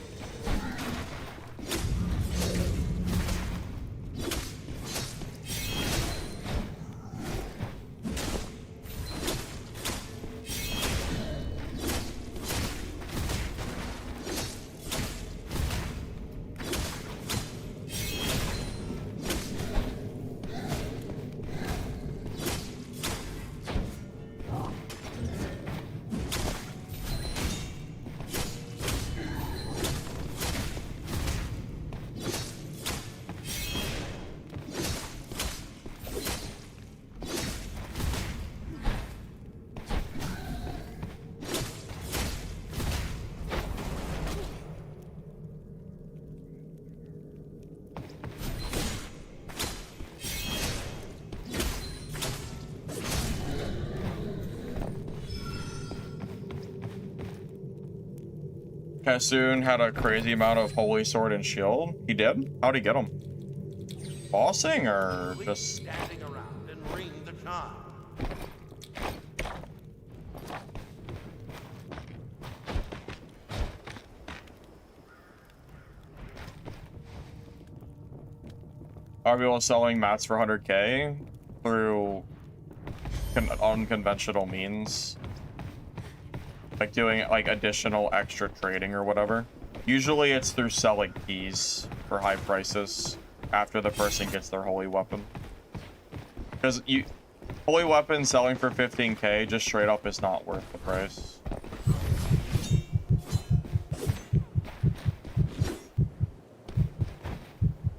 Speaker 1: Kassoon had a crazy amount of holy sword and shield. He did? How'd he get them? Bossing or just...
Speaker 2: standing around and ring the charm.
Speaker 1: Are people selling mats for 100k through unconventional means. Like doing like additional extra trading or whatever. Usually it's through selling keys for high prices after the person gets their holy weapon. Because holy weapon selling for 15k just straight up is not worth the price.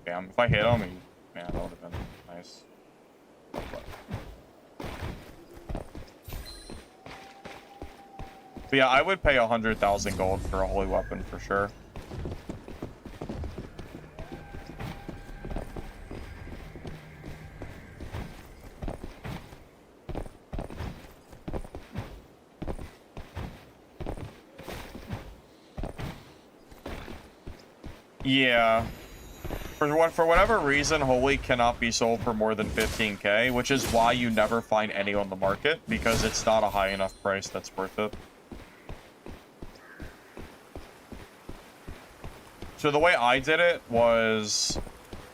Speaker 1: Damn, if I hit him, man, that would have been nice. But yeah, I would pay 100,000 gold for a holy weapon for sure. Yeah. For whatever reason, holy cannot be sold for more than 15k, which is why you never find any on the market, because it's not a high enough price that's worth it. So the way I did it was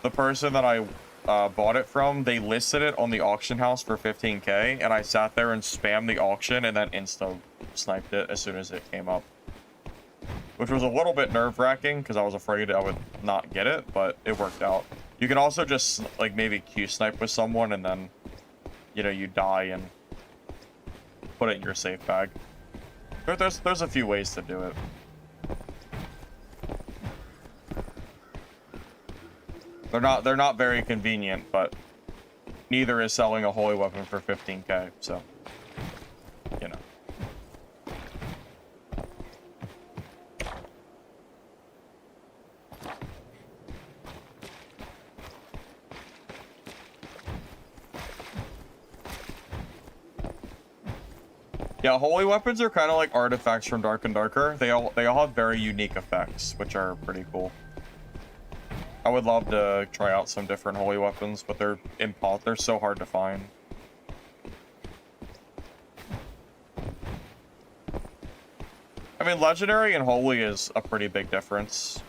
Speaker 1: the person that I bought it from, they listed it on the auction house for 15k, and I sat there and spammed the auction and then insta-sniped it as soon as it came up. Which was a little bit nerve-wracking because I was afraid I would not get it, but it worked out. You can also just like maybe Q-snipe with someone and then, you know, you die and put it in your safe bag. There's a few ways to do it. They're not very convenient, but neither is selling a holy weapon for 15k, so you know. Yeah, holy weapons are kind of like artifacts from Dark and Darker. They all have very unique effects, which are pretty cool. I would love to try out some different holy weapons, but they're so hard to find. I mean, legendary and holy is a pretty big difference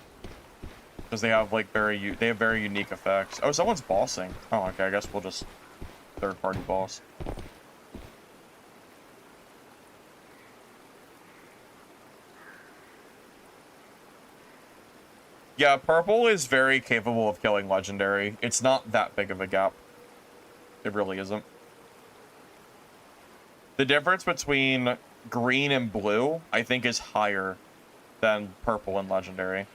Speaker 1: because they have like very unique effects. Oh, someone's bossing. Oh, okay. I guess we'll just third-party boss. Yeah, purple is very capable of killing legendary. It's not that big of a gap. It really isn't. The difference between green and blue, I think, is higher than purple and legendary.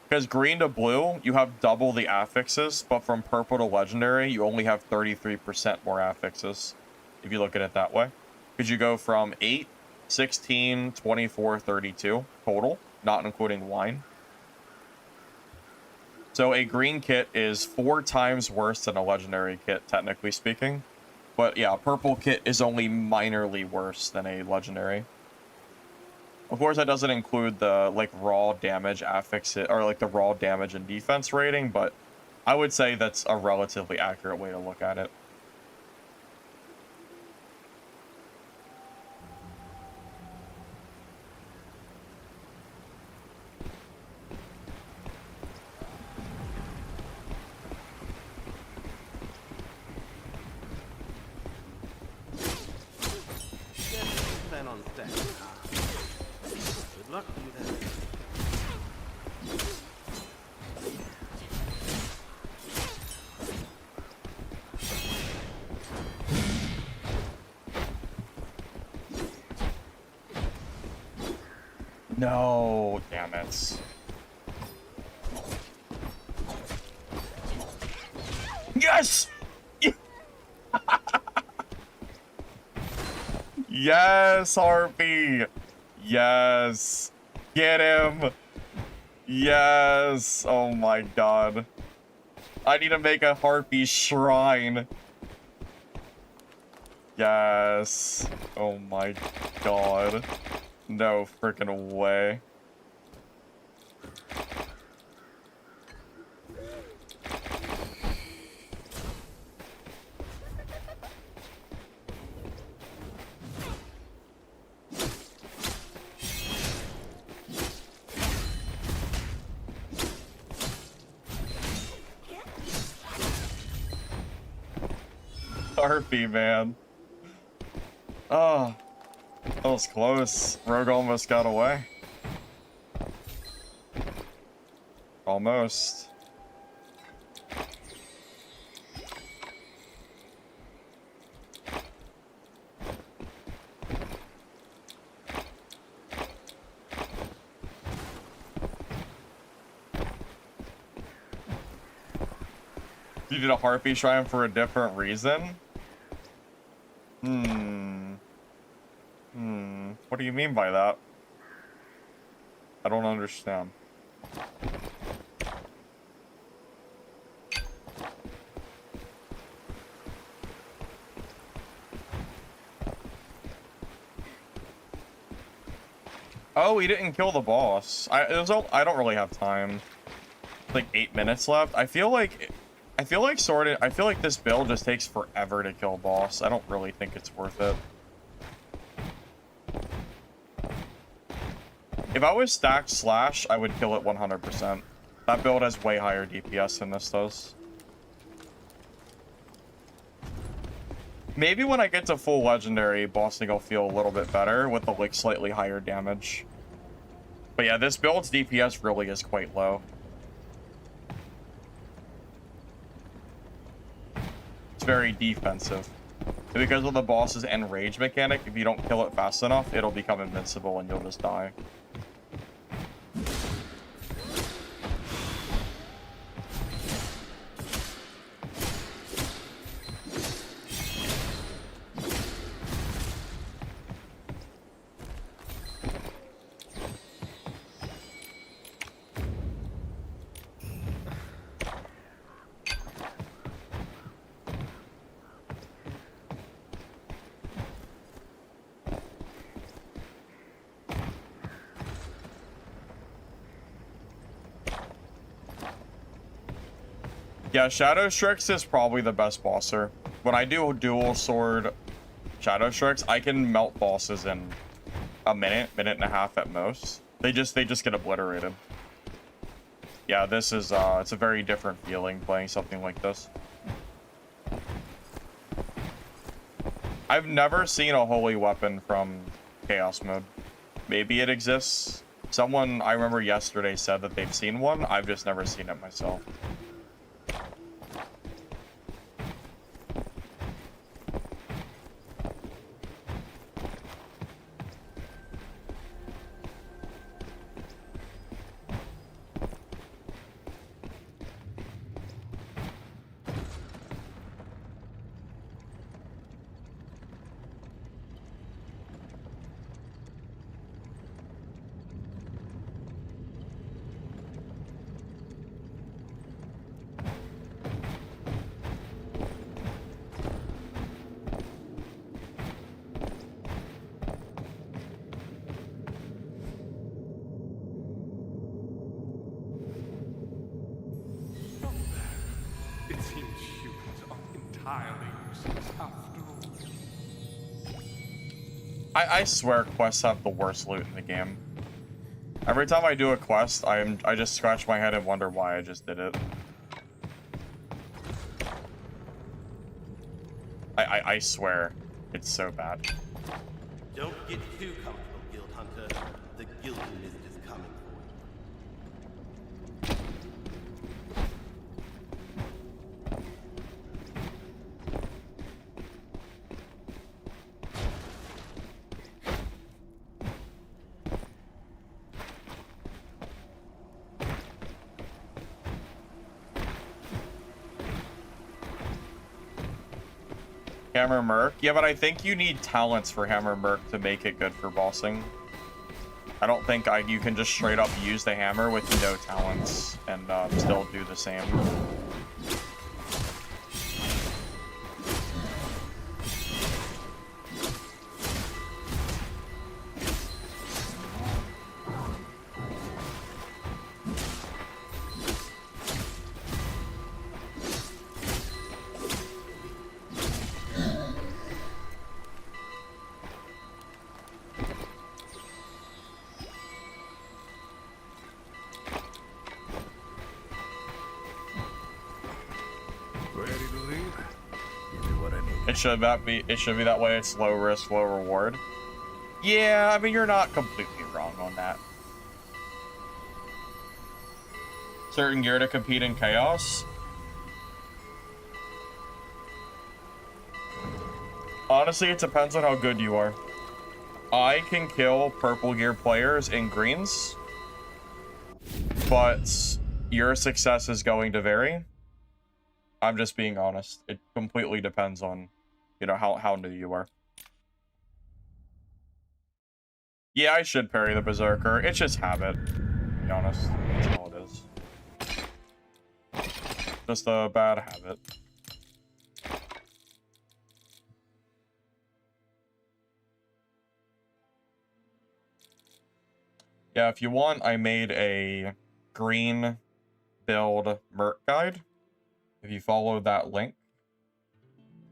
Speaker 1: Because green to blue, you have double the affixes, but from purple to legendary, you only have 33% more affixes, if you look at it that way. Because you go from 8, 16, 24, 32 total, not including wine. So a green kit is 4 times worse than a legendary kit, technically speaking. But yeah, a purple kit is only minorly worse than a legendary. Of course, that doesn't include the like raw damage affix it, or like the raw damage and defense rating, but I would say that's a relatively accurate way to look at it.
Speaker 2: Plan on stacking. Good luck to you then.
Speaker 1: No, damn it. Yes! Yes, Harpy! Yes! Get him! Yes! Oh my god. I need to make a Harpy shrine. Yes. Oh my god. No freaking way. Harpy, man. Oh, that was close. Rogue almost got away. Almost. You did a Harpy Shrine for a different reason? What do you mean by that? I don't understand. Oh, he didn't kill the boss. I don't really have time. Like 8 minutes left. I feel like this build just takes forever to kill boss. I don't really think it's worth it. If I was stacked slash, I would kill it 100%. That build has way higher DPS than this does. Maybe when I get to full legendary, bossing will feel a little bit better with the like slightly higher damage. But yeah, this build's DPS really is quite low. It's very defensive. And because of the boss's enrage mechanic, if you don't kill it fast enough, it'll become invincible and you'll just die. Yeah, Shadow Strix is probably the best bosser. When I do dual sword Shadow Strix, I can melt bosses in a minute and a half at most. They just get obliterated. Yeah, this is it's a very different feeling playing something like this. I've never seen a holy weapon from Chaos mode. Maybe it exists. Someone I remember yesterday said that they've seen one. I've just never seen it myself.
Speaker 3: It seems humans are entirely useless after all.
Speaker 1: I swear quests have the worst loot in the game. Every time I do a quest, I just scratch my head and wonder why I just did it. I swear, it's so bad.
Speaker 2: Don't get too comfortable, Guild Hunter. The Guild Mist is coming for you.
Speaker 1: Hammer Merc? Yeah, but I think you need talents for Hammer Merc to make it good for bossing. I don't think you can just straight up use the hammer with no talents and still do the same. It should be that way. It's low risk, low reward. Yeah, I mean, you're not completely wrong on that. Certain gear to compete in chaos. Honestly, it depends on how good you are. I can kill purple gear players in greens, but your success is going to vary. I'm just being honest. It completely depends on, you know, how new you are. Yeah, I should parry the Berserker. It's just habit, to be honest. That's all it is. Just a bad habit. Yeah, if you want, I made a green build Merc guide. If you follow that link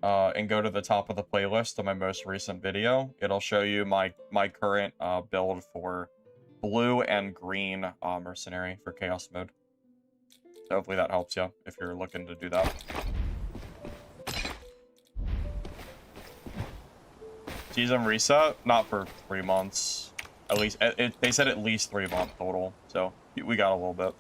Speaker 1: and go to the top of the playlist of my most recent video, it'll show you my current build for blue and green mercenary for chaos mode. So hopefully that helps you if you're looking to do that. Season reset? Not for 3 months. At least, they said at least 3 months total, so we got a little bit.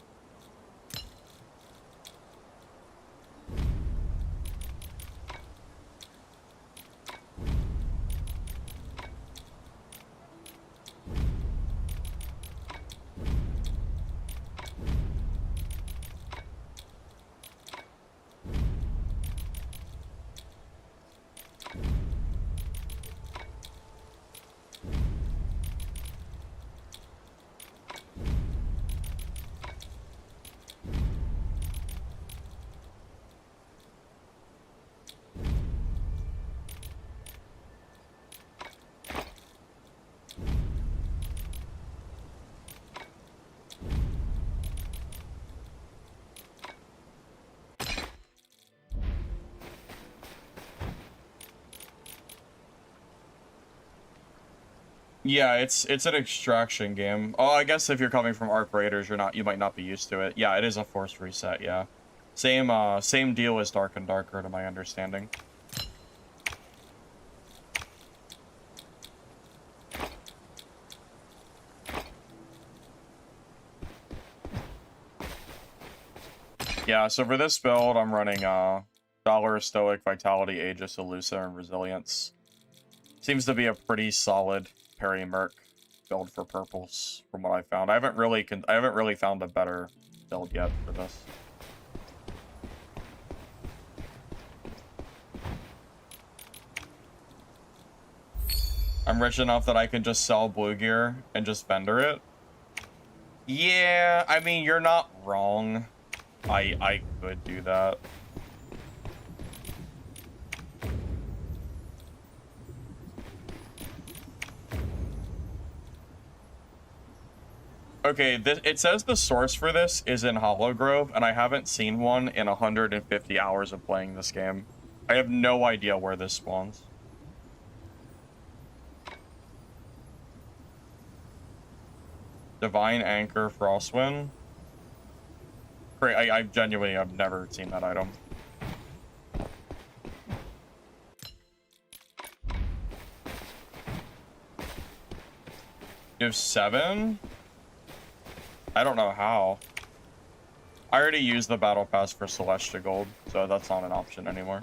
Speaker 1: Yeah, it's an extraction game. Oh, I guess if you're coming from Arc Raiders, you might not be used to it. Yeah, it is a forced reset, yeah. Same deal as Dark and Darker to my understanding. Yeah, so for this build, I'm running Dollar, Stoic, Vitality, Aegis, Elusa, and Resilience. Seems to be a pretty solid Parry Merc build for purples, from what I found. I haven't really found a better build yet for this. I'm rich enough that I can just sell blue gear and just vendor it. Yeah, I mean, you're not wrong. I could do that. Okay, it says the source for this is in Hollow Grove, and I haven't seen one in 150 hours of playing this game. I have no idea where this spawns. Divine Anchor Frostwind. I genuinely have never seen that item. You have 7? I don't know how. I already used the battle pass for Celestia Gold, so that's not an option anymore.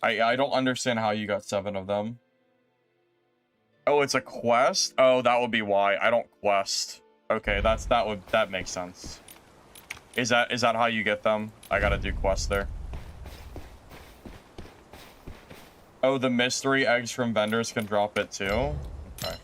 Speaker 1: I don't understand how you got 7 of them. Oh, it's a quest? Oh, that would be why. I don't quest. Okay, that makes sense. Is that how you get them? I gotta do quests there. Oh, the mystery eggs from vendors can drop it too? Okay.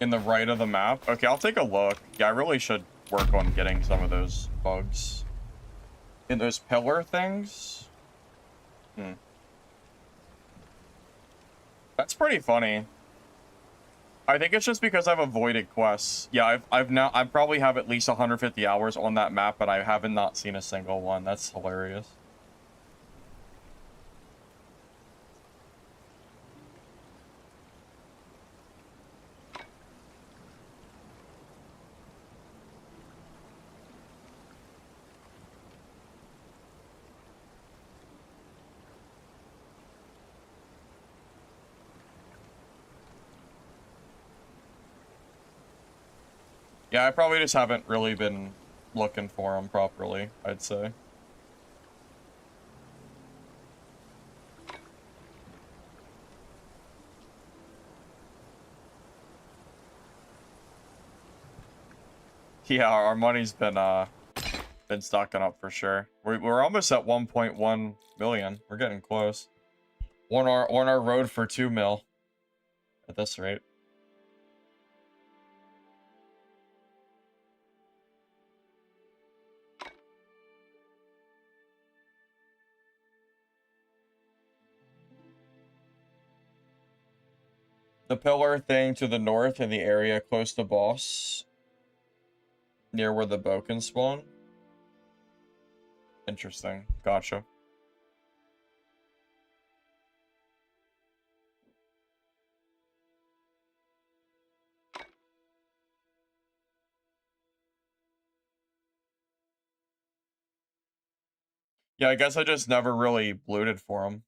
Speaker 1: In the right of the map? Okay, I'll take a look. Yeah, I really should work on getting some of those bugs. In those pillar things? That's pretty funny. I think it's just because I've avoided quests. Yeah, I probably have at least 150 hours on that map, but I haven't not seen a single one. That's hilarious. Yeah, I probably just haven't really been looking for them properly, I'd say. Yeah, our money's been stocking up for sure. We're almost at 1.1 million. We're getting close. We're on our road for 2 mil at this rate. The pillar thing to the north in the area close to boss, near where the bow can spawn. Interesting. Gotcha. Yeah, I guess I just never really looted for him.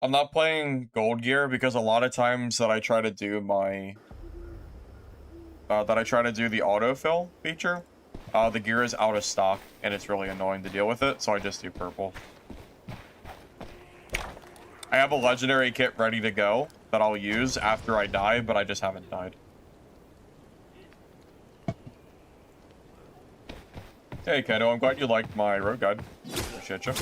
Speaker 1: I'm not playing gold gear because a lot of times that I try to do my the autofill feature, the gear is out of stock and it's really annoying to deal with it, so I just do purple. I have a legendary kit ready to go that I'll use after I die, but I just haven't died. Hey Keno, I'm glad you liked my road guide. Appreciate you.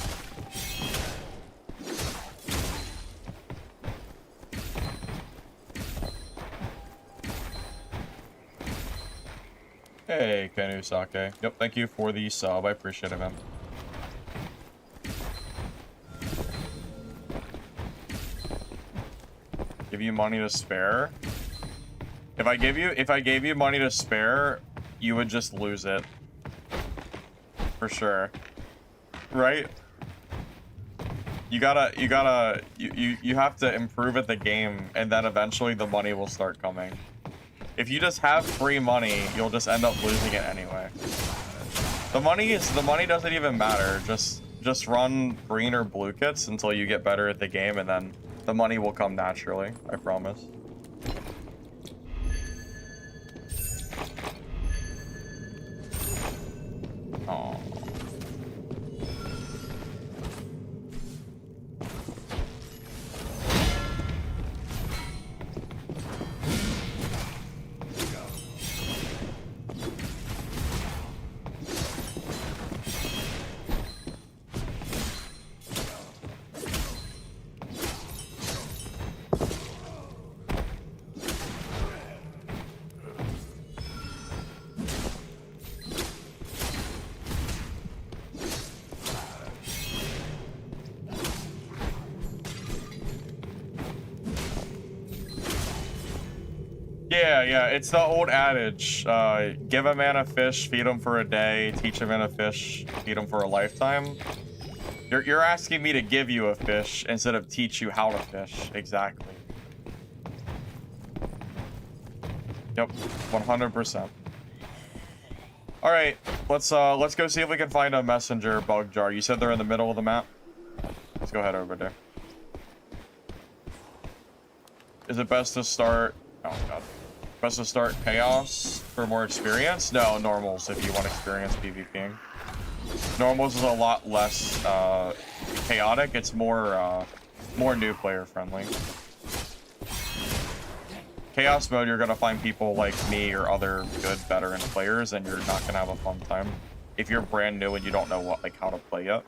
Speaker 1: Hey, Kenu Sake. Yep, thank you for the sub. I appreciate it, man. Give you money to spare? If I gave you money to spare, you would just lose it. For sure. Right? You have to improve at the game, and then eventually the money will start coming. If you just have free money, you'll just end up losing it anyway. The money doesn't even matter. Just run green or blue kits until you get better at the game, and then the money will come naturally. I promise. Oh. Yeah, it's the old adage. Give a man a fish, feed him for a day, teach a man a fish, feed him for a lifetime. You're asking me to give you a fish instead of teach you how to fish. Exactly. Yep, 100%. All right, let's go see if we can find a messenger bug jar. You said they're in the middle of the map. Let's go head over there. Is it best to start? Oh god. Best to start chaos for more experience? No, normals if you want experience PvPing. Normals is a lot less chaotic. It's more new player friendly. Chaos mode, you're gonna find people like me or other good veteran players, and you're not gonna have a fun time if you're brand new and you don't know how to play yet.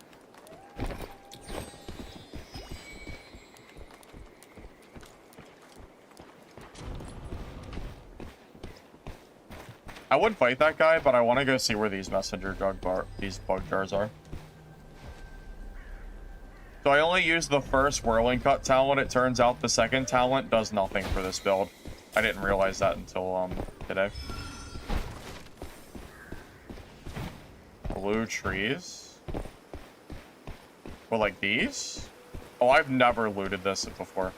Speaker 1: I would fight that guy, but I want to go see where these these bug jars are. So I only used the first whirling cut talent. It turns out the second talent does nothing for this build. I didn't realize that until today. Blue trees. Well, like these? Oh, I've never looted this before.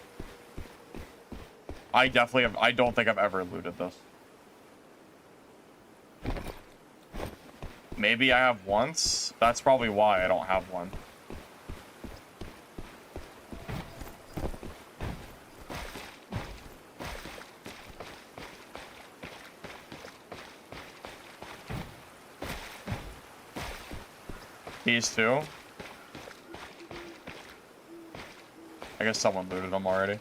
Speaker 1: I definitely have. I don't think I've ever looted this. Maybe I have once. That's probably why I don't have one. These two. I guess someone looted them already.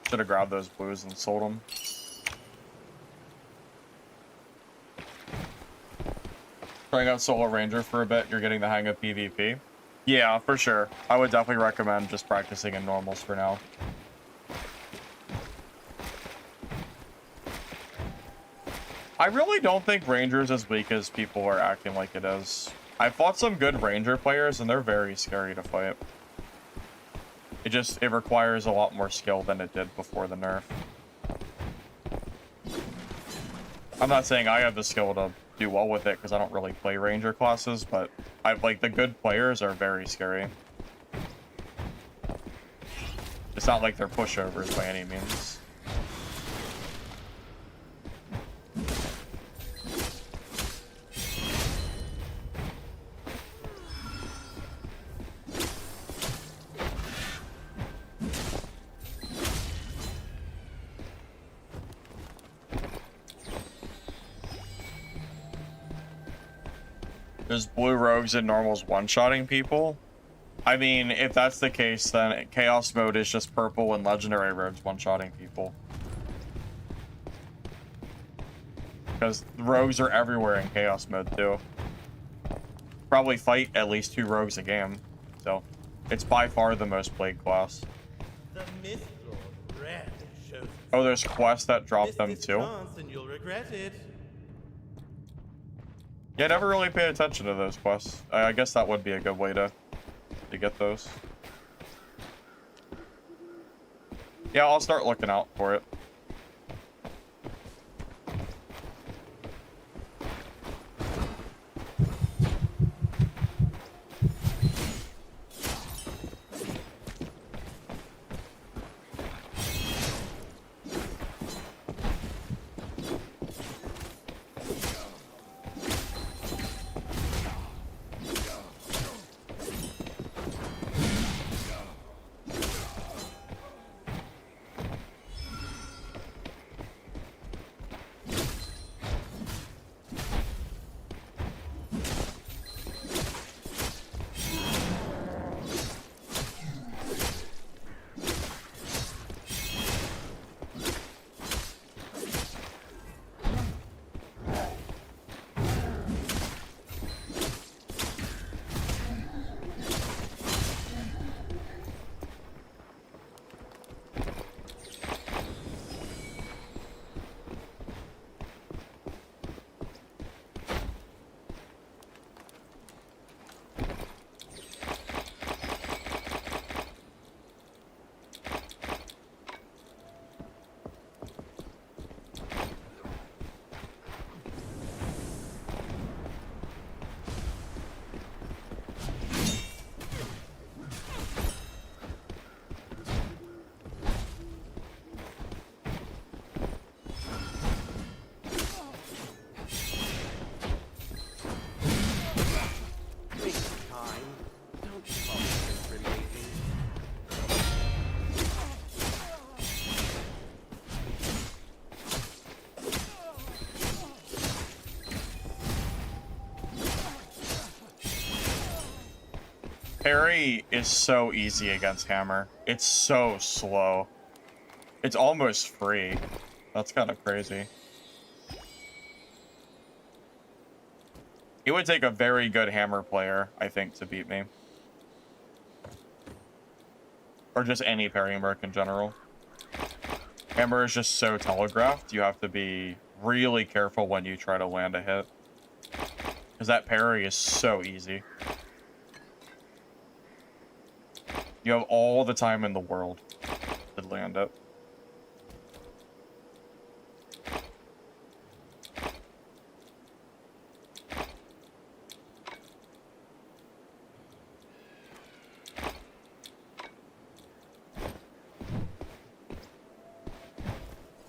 Speaker 1: Should have grabbed those blues and sold them. Trying out Solo Ranger for a bit, you're getting the hang of PvP. Yeah, for sure. I would definitely recommend just practicing in normals for now. I really don't think Ranger's as weak as people are acting like it is. I fought some good Ranger players and they're very scary to fight. It requires a lot more skill than it did before the nerf. I'm not saying I have the skill to do well with it because I don't really play Ranger classes, but like the good players are very scary. It's not like they're pushovers by any means. There's blue rogues and normals one-shotting people. I mean, if that's the case, then chaos mode is just purple and legendary rogues one-shotting people. Because rogues are everywhere in chaos mode too. Probably fight at least 2 rogues a game. So, it's by far the most played class.
Speaker 2: The Mistfall rarely shows itself.
Speaker 1: Oh, there's quests that drop them
Speaker 2: Miss this
Speaker 1: too.
Speaker 2: chance and you'll regret it.
Speaker 1: Yeah, I never really paid attention to those quests. I guess that would be a good way to get those. Yeah, I'll start looking out for it.
Speaker 2: Take time. Don't give up incriminating.
Speaker 1: Parry is so easy against Hammer. It's so slow. It's almost free. That's kind of crazy. It would take a very good Hammer player, I think, to beat me. or just any parry Merc in general. Hammer is just so telegraphed, you have to be really careful when you try to land a hit. Because that parry is so easy. You have all the time in the world to land it.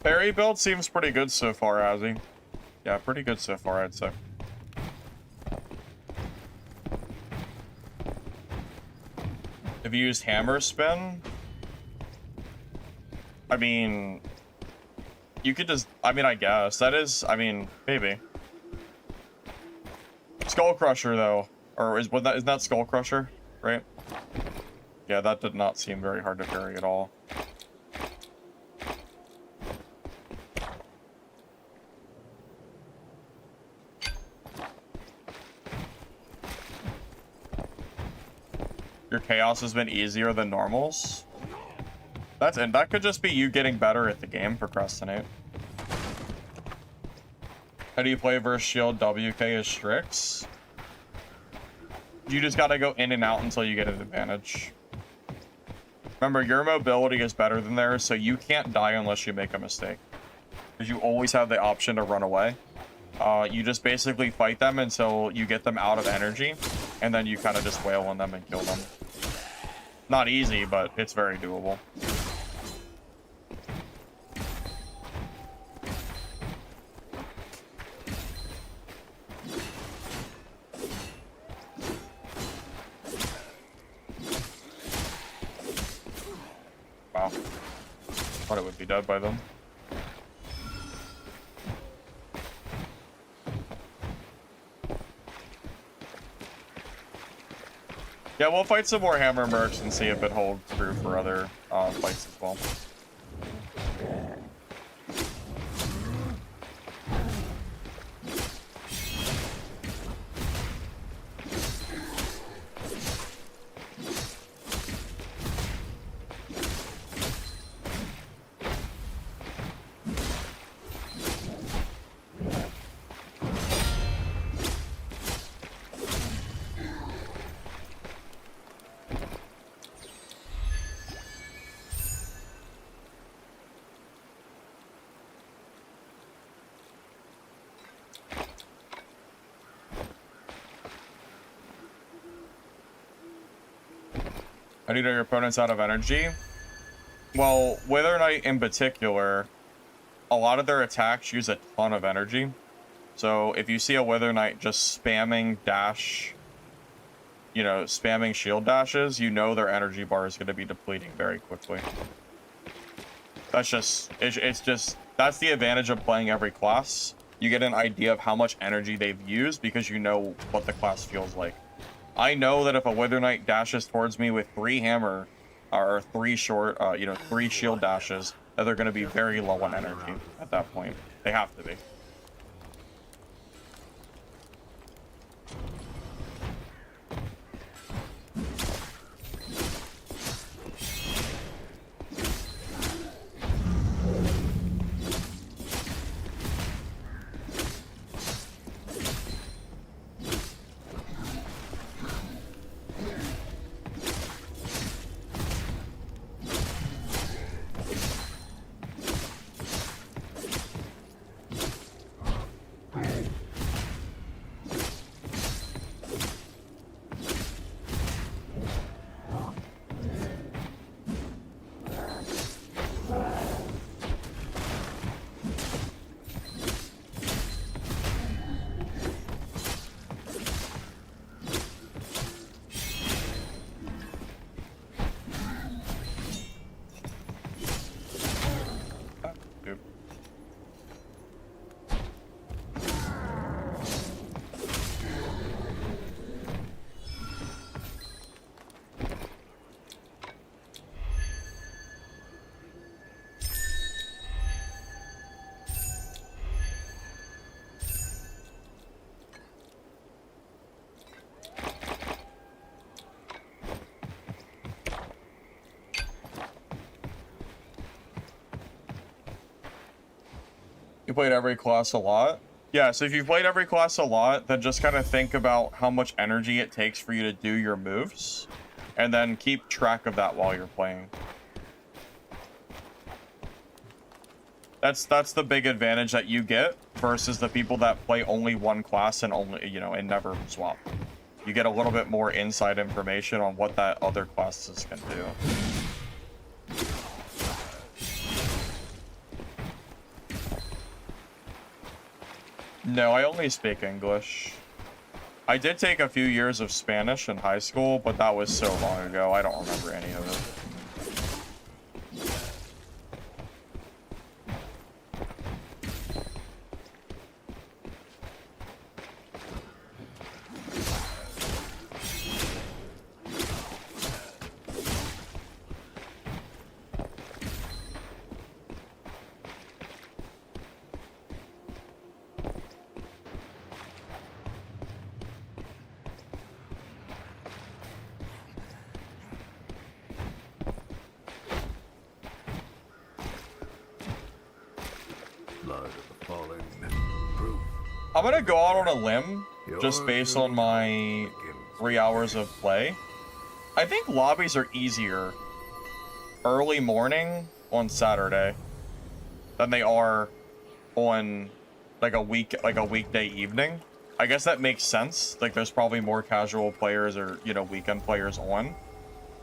Speaker 1: Parry build seems pretty good so far, Azzy. Yeah, pretty good so far, I'd say. Have you used hammer spin? I mean, you could just, I mean, I guess. That is, I mean, maybe. Skull Crusher, though. Or isn't that Skull Crusher, right? Yeah, that did not seem very hard to parry at all. Your chaos has been easier than normals. And that could just be you getting better at the game. Procrastinate. How do you play versus shield WK as Strix? You just gotta go in and out until you get an advantage. Remember, your mobility is better than theirs, so you can't die unless you make a mistake. Because you always have the option to run away. You just basically fight them until you get them out of energy, and then you kind of just wail on them and kill them. Not easy, but it's very doable. Wow. Thought it would be dead by then. Yeah, we'll fight some more hammer mercs and see if it holds true for other fights as well. How do you know your opponent's out of energy? Well, Wither Knight in particular, a lot of their attacks use a ton of energy. So if you see a Wither Knight just spamming dash, you know, spamming shield dashes, you know their energy bar is going to be depleting very quickly. That's just, it's just, that's the advantage of playing every class. You get an idea of how much energy they've used because you know what the class feels like. I know that if a Wither Knight dashes towards me with 3 hammer, or 3 short, you know, 3 shield dashes, that they're going to be very low on energy at that point. They have to be. You played every class a lot? Yeah, so if you've played every class a lot, then just kind of think about how much energy it takes for you to do your moves, and then keep track of that while you're playing. That's the big advantage that you get versus the people that play only one class and only, you know, and never swap. You get a little bit more inside information on what that other classes can do. No, I only speak English. I did take a few years of Spanish in high school, but that was so long ago, I don't remember any of it.
Speaker 3: Blood of the fallen. Proof.
Speaker 1: I'm gonna go out on a limb, just based on my 3 hours of play. I think lobbies are easier early morning on Saturday than they are on like a weekday evening. I guess that makes sense. Like there's probably more casual players or, you know, weekend players on.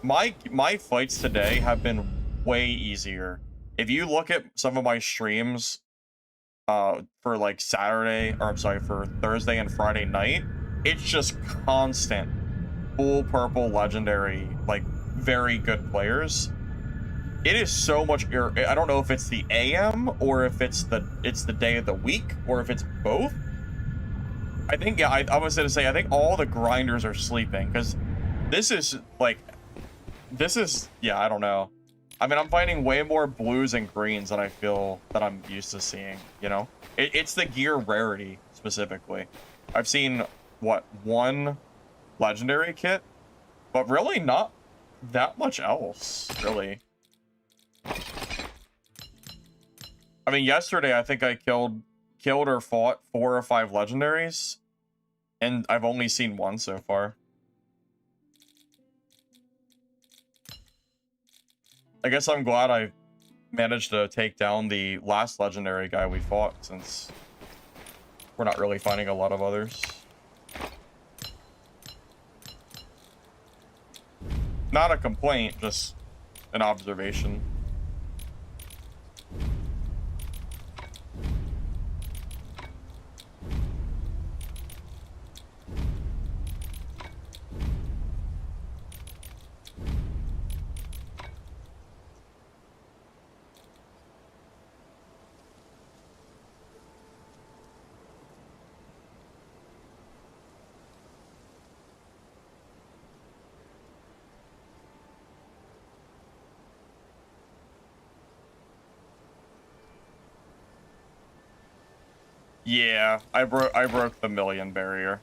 Speaker 1: My fights today have been way easier. If you look at some of my streams for like Saturday, or I'm sorry, for Thursday and Friday night, it's just constant full purple legendary, like very good players. It is so much. I don't know if it's the AM or if it's the day of the week or if it's both. I think, yeah, I was gonna say I think all the grinders are sleeping because this is yeah, I don't know. I mean, I'm finding way more blues and greens than I feel that I'm used to seeing, you know? It's the gear rarity, specifically. I've seen, what, one legendary kit? But really not that much else, really. I mean, yesterday I think I killed or fought 4 or 5 legendaries, and I've only seen one so far. I guess I'm glad I managed to take down the last legendary guy we fought, since we're not really finding a lot of others. Not a complaint, just an observation. Yeah, I broke the 1,000,000 barrier.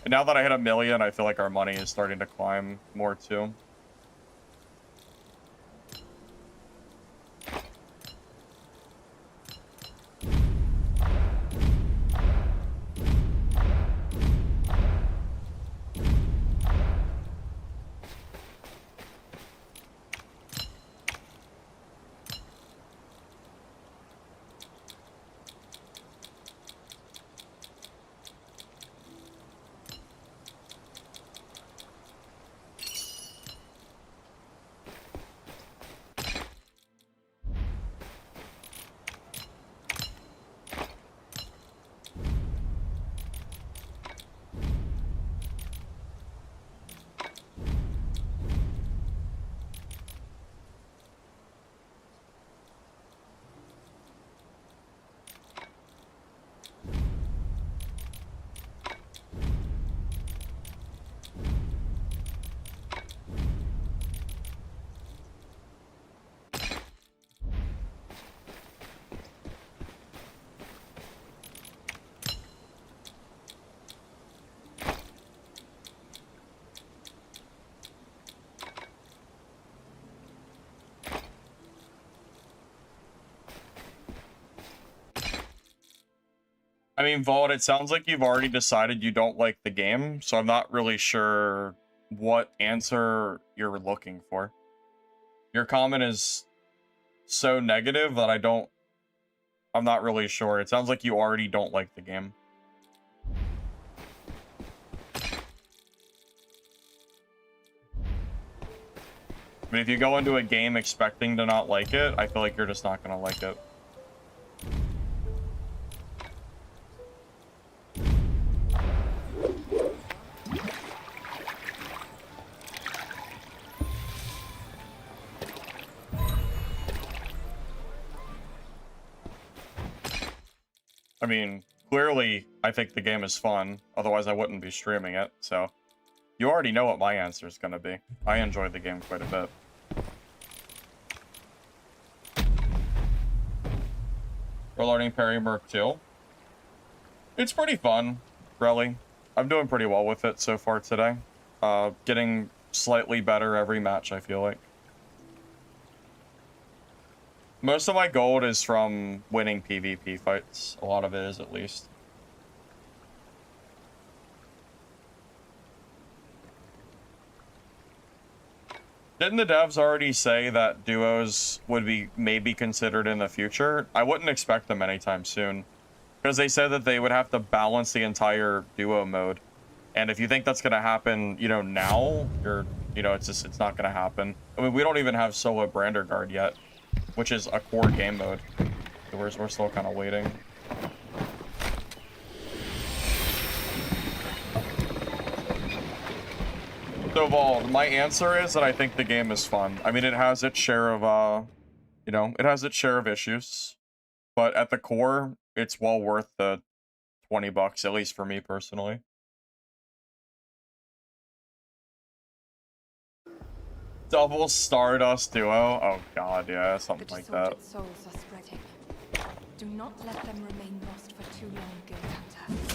Speaker 1: And now that I hit 1,000,000, I feel like our money is starting to climb more too. I mean, Vault, it sounds like you've already decided you don't like the game, so I'm not really sure what answer you're looking for. Your comment is so negative that I'm not really sure. It sounds like you already don't like the game. I mean, if you go into a game expecting to not like it, I feel like you're just not gonna like it. I mean, clearly, I think the game is fun. Otherwise, I wouldn't be streaming it. So, you already know what my answer is going to be. I enjoy the game quite a bit. We're learning Parry Merc 2. It's pretty fun, really. I'm doing pretty well with it so far today. Getting slightly better every match, I feel like. Most of my gold is from winning PvP fights. A lot of it is, at least. Didn't the devs already say that duos would be maybe considered in the future? I wouldn't expect them anytime soon. Because they said that they would have to balance the entire duo mode. And if you think that's going to happen, you know, now, it's not going to happen. I mean, we don't even have solo Brander Guard yet, which is a core game mode. So we're still kind of waiting. So, Vald, my answer is that I think the game is fun. I mean, it has its share of, it has its share of issues. But at the core, it's well worth the $20, at least for me personally. Double Stardust Duo? Oh god, yeah, something like that.
Speaker 4: Souls are spreading. Do not let them remain lost for too long, Guild Hunter.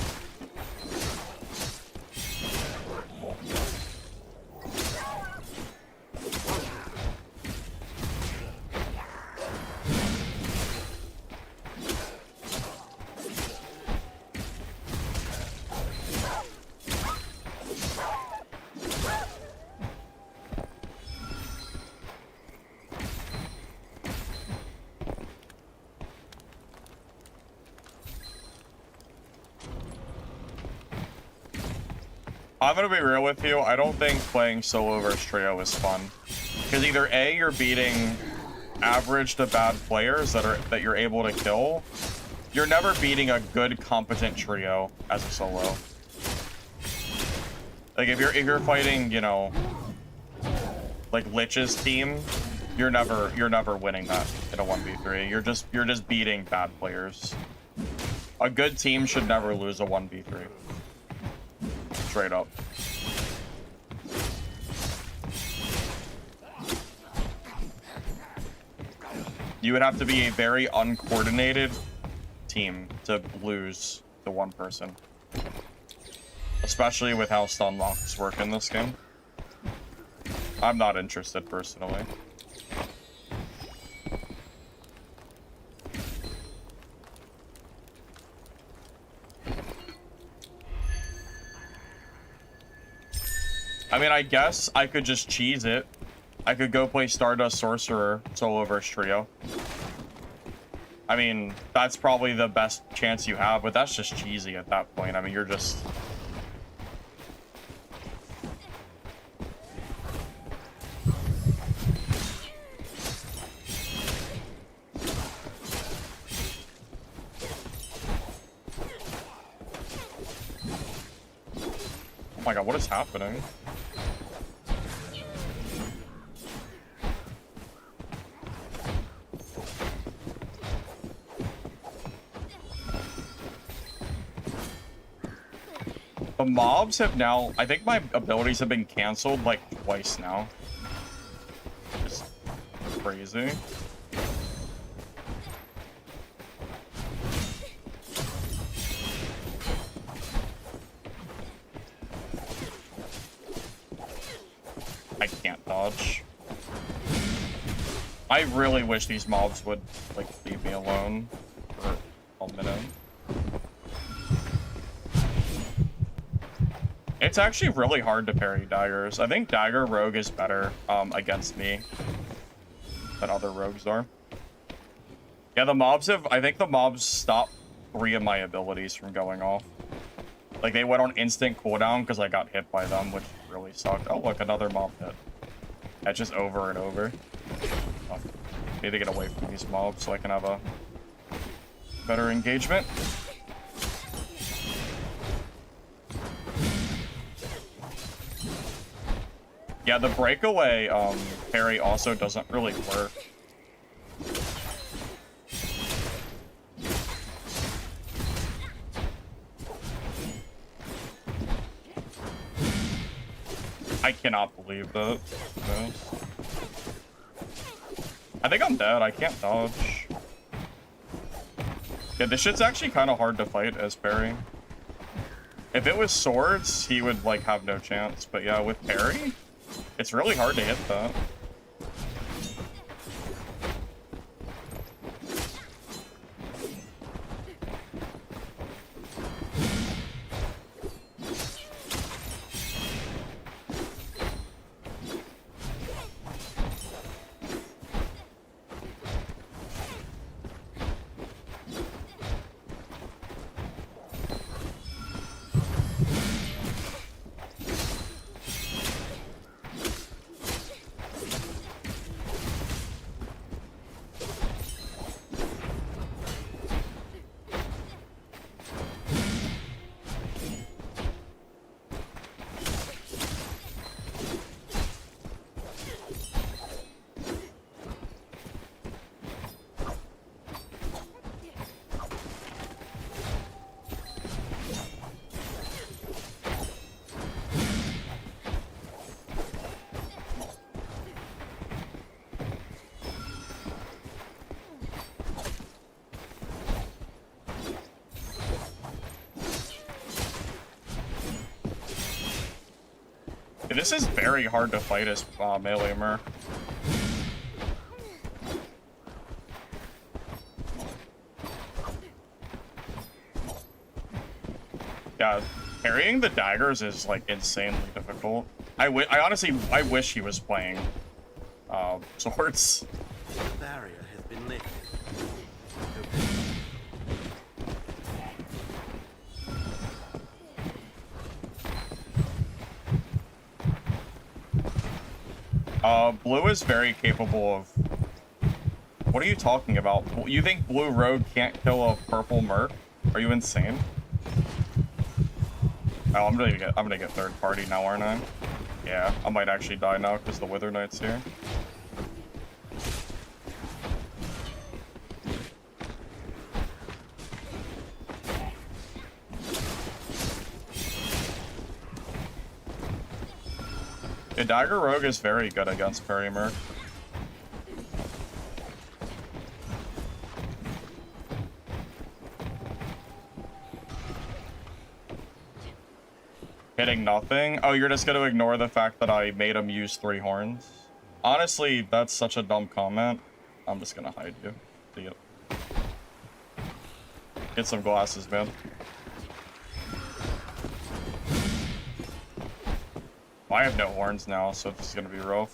Speaker 1: I'm gonna be real with you, I don't think playing solo versus trio is fun. Because either A, you're beating average to bad players that you're able to kill. You're never beating a good, competent trio as a solo. Like if you're fighting, you know, like Lich's team, you're never winning that in a 1v3. You're just beating bad players. A good team should never lose a 1v3. Straight up. You would have to be a very uncoordinated team to lose to one person. Especially with how stun locks work in this game. I'm not interested personally. I mean, I guess I could just cheese it. I could go play Stardust Sorcerer solo versus trio. I mean, that's probably the best chance you have, but that's just cheesy at that point. I mean, you're just... Oh my god, what is happening? The mobs have now... I think my abilities have been canceled like twice now. It's crazy. I can't dodge. I really wish these mobs would, like, leave me alone for a minute. It's actually really hard to parry daggers. I think dagger rogue is better against me than other rogues are. Yeah, the mobs have... I think the mobs stopped 3 of my abilities from going off. Like, they went on instant cooldown because I got hit by them, which really sucked. Oh, look, another mob hit. That's just over and over. Oh, need to get away from these mobs so I can have a better engagement. Yeah, the breakaway parry also doesn't really work. I cannot believe that. I think I'm dead. I can't dodge. Yeah, this shit's actually kind of hard to fight as Parry. If it was swords, he would, like, have no chance. But yeah, with Parry, it's really hard to hit that. This is very hard to fight as melee Merc. Yeah, parrying the daggers is like insanely difficult. I honestly wish he was playing swords.
Speaker 2: The barrier has been lifted.
Speaker 1: Blue is very capable of... What are you talking about? You think Blue Rogue can't kill a purple Merc? Are you insane? Oh, I'm gonna get third party now, aren't I? Yeah, I might actually die now because the Wither Knight's here. The Dagger Rogue is very good against Parry Merc. Hitting nothing? Oh, you're just gonna ignore the fact that I made him use 3 horns? Honestly, that's such a dumb comment. I'm just gonna hide you. See ya. Get some glasses, man. I have no horns now, so this is gonna be rough.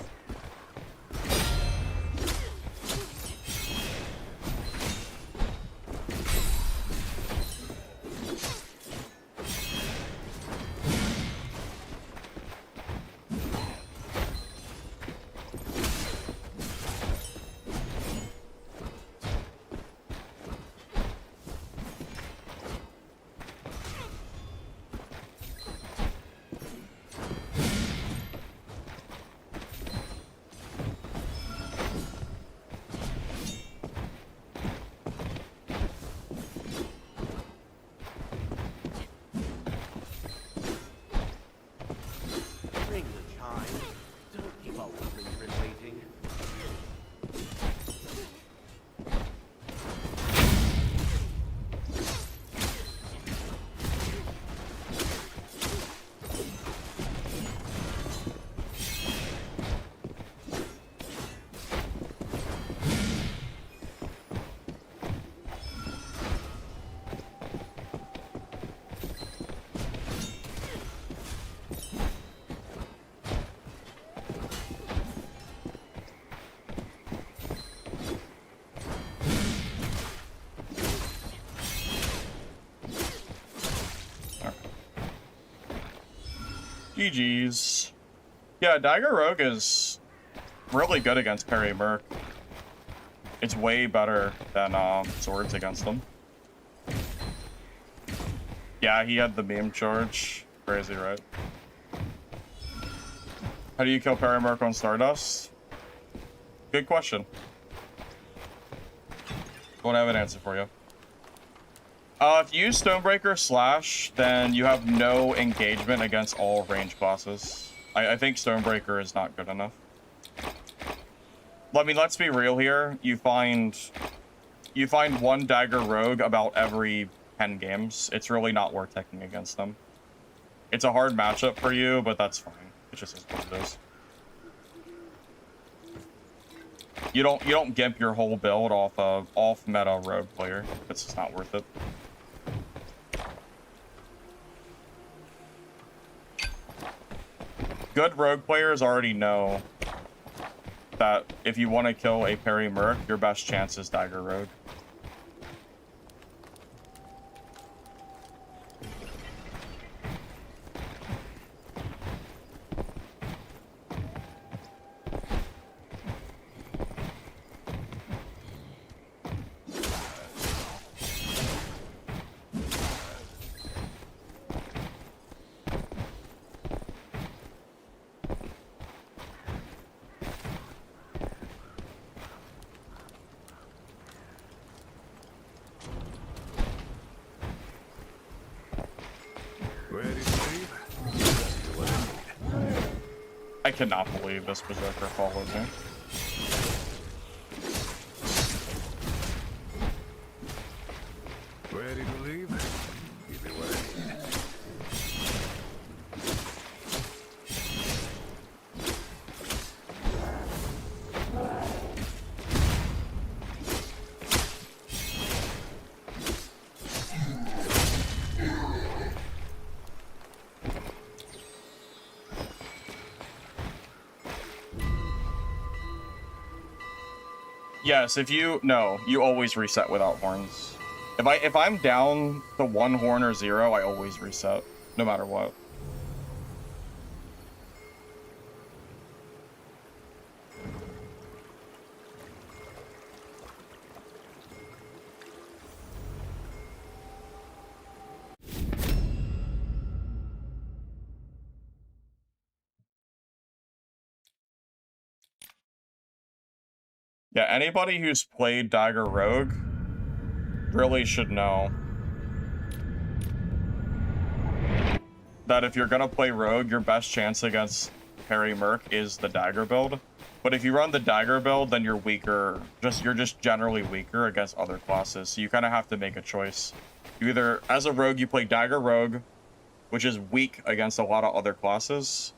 Speaker 1: GG's. Yeah, Dagger Rogue is really good against Parry Merc. It's way better than swords against them. Yeah, he had the meme charge. Crazy, right? How do you kill Parry Merc on Stardust? Good question. Don't have an answer for you. If you use Stonebreaker Slash, then you have no engagement against all range bosses. I think Stonebreaker is not good enough. I mean, let's be real here. You find one Dagger Rogue about every 10 games. It's really not worth taking against them. It's a hard matchup for you, but that's fine. It just is what it is. You don't gimp your whole build off a off-meta rogue player. It's just not worth it. Good rogue players already know that if you want to kill a Parry Merc, your best chance is Dagger Rogue. I cannot believe this Berserker followed me.
Speaker 3: Ready to leave? Keep it ready.
Speaker 1: Yes, you always reset without horns. If I'm down to 1 horn or 0, I always reset, no matter what. Yeah, anybody who's played Dagger Rogue really should know that if you're gonna play Rogue, your best chance against Parry Merc is the Dagger build. But if you run the Dagger build, then you're weaker. You're just generally weaker against other classes. So you kind of have to make a choice. You either, as a Rogue, you play Dagger Rogue, which is weak against a lot of other classes,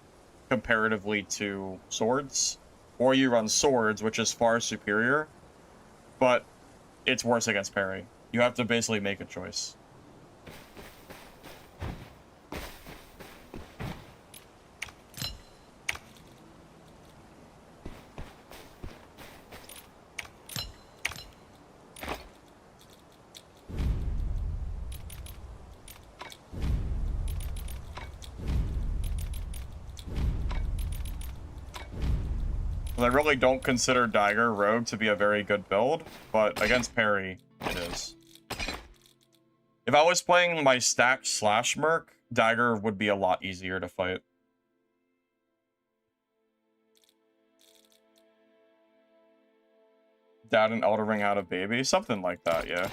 Speaker 1: comparatively to swords, or you run swords, which is far superior, but it's worse against parry. You have to basically make a choice. I really don't consider Dagger Rogue to be a very good build, but against parry, it is. If I was playing my stack slash Merc, Dagger would be a lot easier to fight. Dad and Elder Ring had a baby? Something like that, yeah.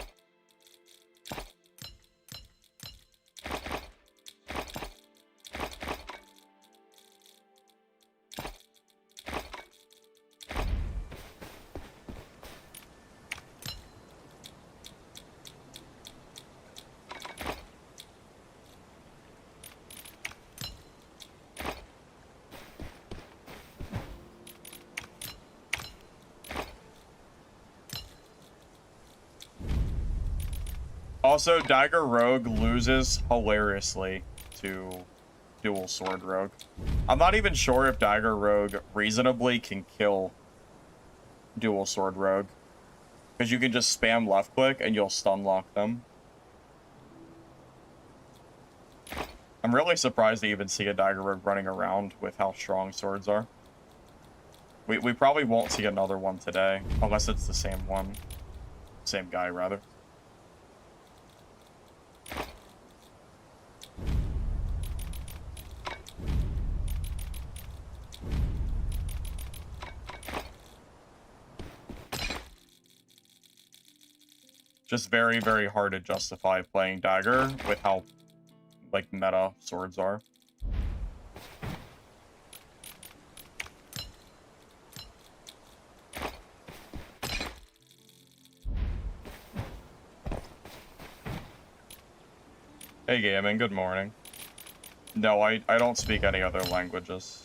Speaker 1: Also, Dagger Rogue loses hilariously to Dual Sword Rogue. I'm not even sure if Dagger Rogue reasonably can kill Dual Sword Rogue, because you can just spam left click and you'll stun lock them. I'm really surprised to even see a Dagger Rogue running around with how strong swords are. We probably won't see another one today, unless it's the same one. Same guy, rather. Just very, very hard to justify playing Dagger with how, like, meta swords are. Hey, Gaming, good morning. No, I don't speak any other languages.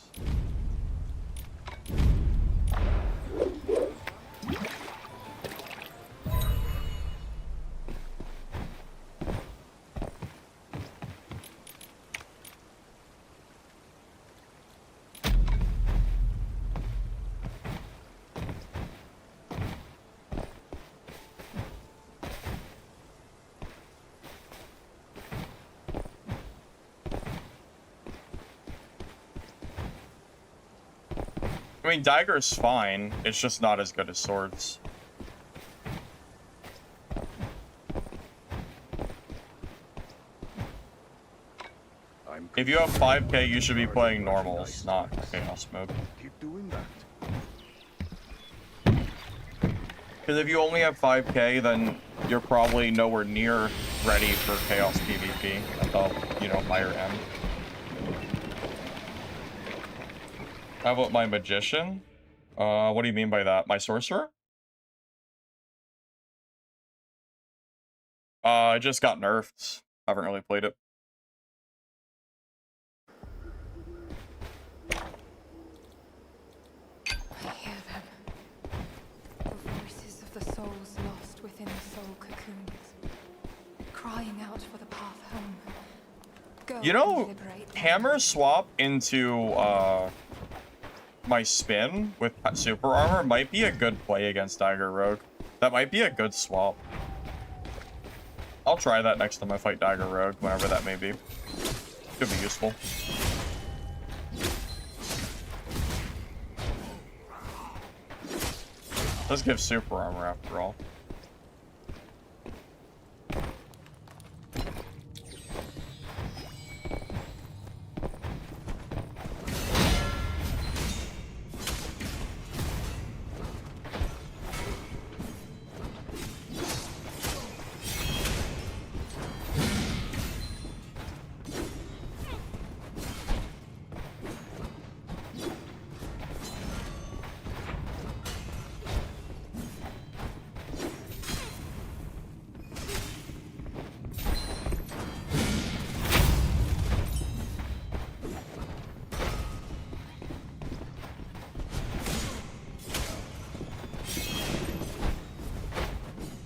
Speaker 1: I mean, Dagger's fine, it's just not as good as swords. If you have 5k, you should be playing normals, not chaos mode.
Speaker 5: Keep doing that.
Speaker 1: Because if you only have 5k, then you're probably nowhere near ready for chaos PvP at the, you know, higher end. How about my magician? What do you mean by that? My sorcerer? I just got nerfed. Haven't really played it.
Speaker 4: I hear them. The voices of the souls lost within the soul cocoons, crying out for the path home. Go
Speaker 1: You know,
Speaker 4: and liberate them.
Speaker 1: hammer swap into my spin with super armor might be a good play against Dagger Rogue. That might be a good swap. I'll try that next time I fight Dagger Rogue, whenever that may be. Could be useful. Let's give super armor after all.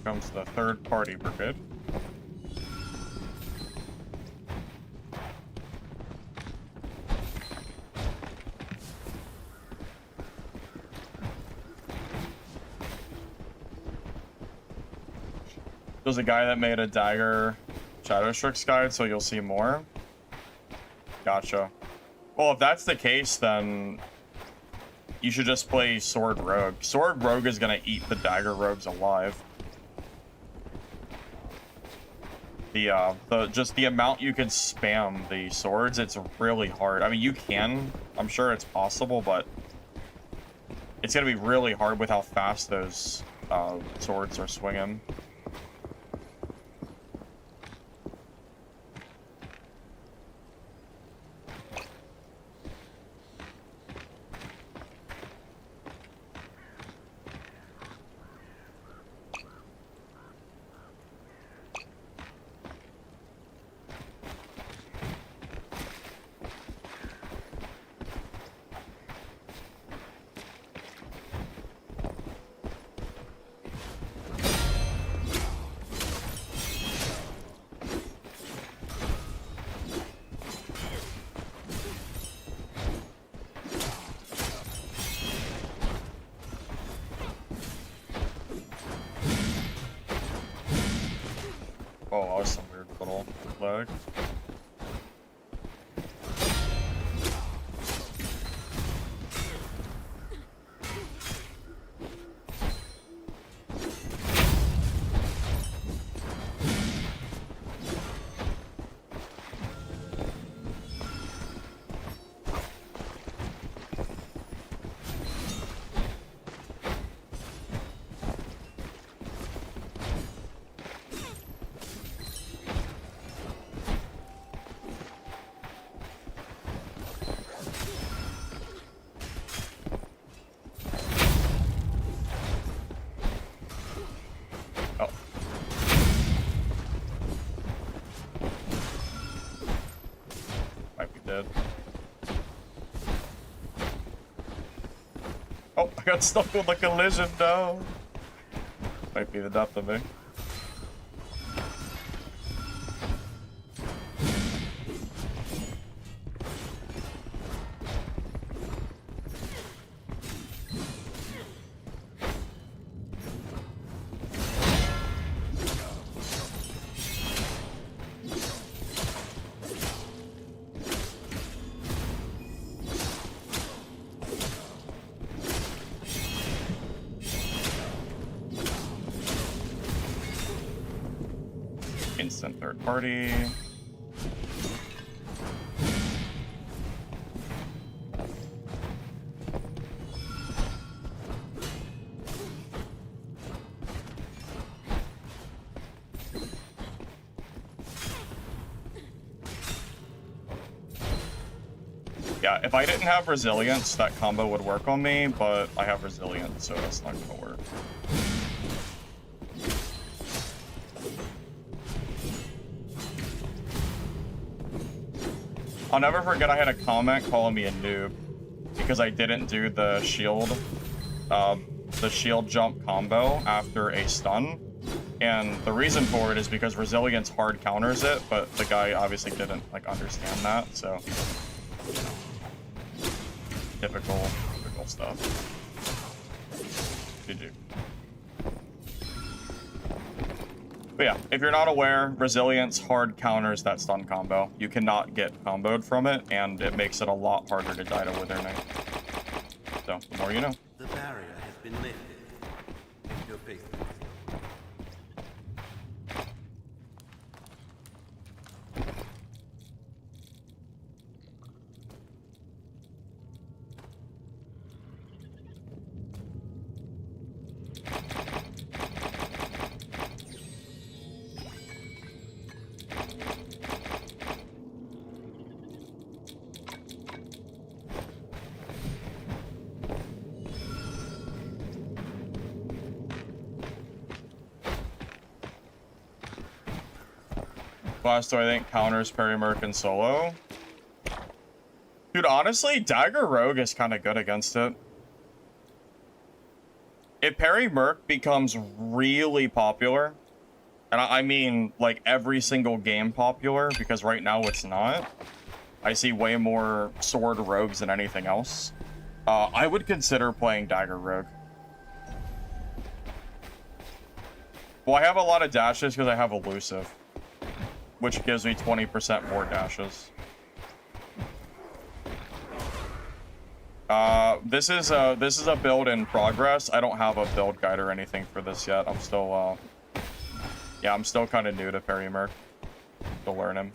Speaker 1: Comes the third party brigade. There's a guy that made a Dagger Shadow Strix guide, so you'll see more. Gotcha. Well, if that's the case, then you should just play Sword Rogue. Sword Rogue is gonna eat the Dagger Rogues alive. Just the amount you can spam the swords, it's really hard. I mean, you can, I'm sure it's possible, but it's gonna be really hard with how fast those swords are swinging. Oh, that was some weird little lag. did. Oh, I got stuck with the collision, no. Might be the death of me. Instant third party. Yeah, if I didn't have resilience, that combo would work on me, but I have resilience, so that's not gonna work. I'll never forget I had a comment calling me a noob because I didn't do the shield jump combo after a stun. And the reason for it is because resilience hard counters it, but the guy obviously didn't like understand that, so typical stuff. GG. But yeah, if you're not aware, resilience hard counters that stun combo. You cannot get comboed from it, and it makes it a lot harder to die to Wither Knight. So, the more you know.
Speaker 2: The barrier has been lifted. Your face.
Speaker 1: Blasto, I think, counters Parry, Merc, and solo. Dude, honestly, Dagger Rogue is kind of good against it. If Parry Merc becomes really popular, and I mean, like, every single game popular, because right now it's not. I see way more sword rogues than anything else. I would consider playing Dagger Rogue. Well, I have a lot of dashes because I have Elusive, which gives me 20% more dashes. This is a build in progress. I don't have a build guide or anything for this yet. I'm still, yeah, I'm still kind of new to Parry Merc. To learn him.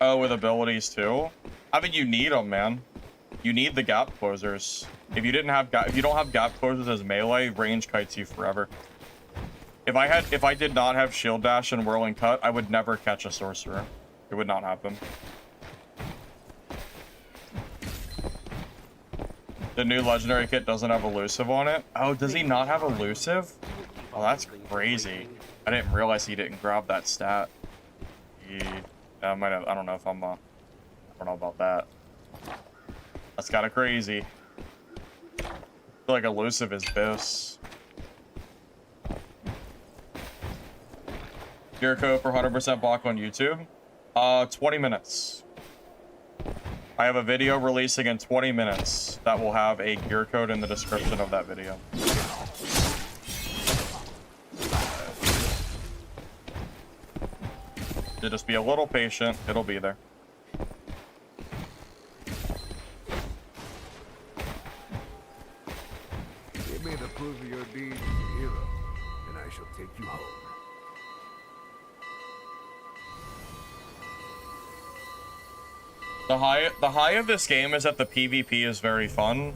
Speaker 1: Oh, with abilities too? I mean, you need them, man. You need the gap closers. If you don't have gap closers as melee, range kites you forever. If I did not have shield dash and whirling cut, I would never catch a sorcerer. It would not happen. The new legendary kit doesn't have elusive on it. Oh, does he not have elusive? Oh, that's crazy. I didn't realize he didn't grab that stat. I might have. I don't know if I'm. I don't know about that. That's kind of crazy. I feel like elusive is this. Gear code for 100% block on YouTube. 20 minutes. I have a video releasing in 20 minutes that will have a gear code in the description of that video. So just be a little patient. It'll be there.
Speaker 5: Give me the proof of your deeds, hero, and I shall take you home.
Speaker 1: The high of this game is that the PvP is very fun.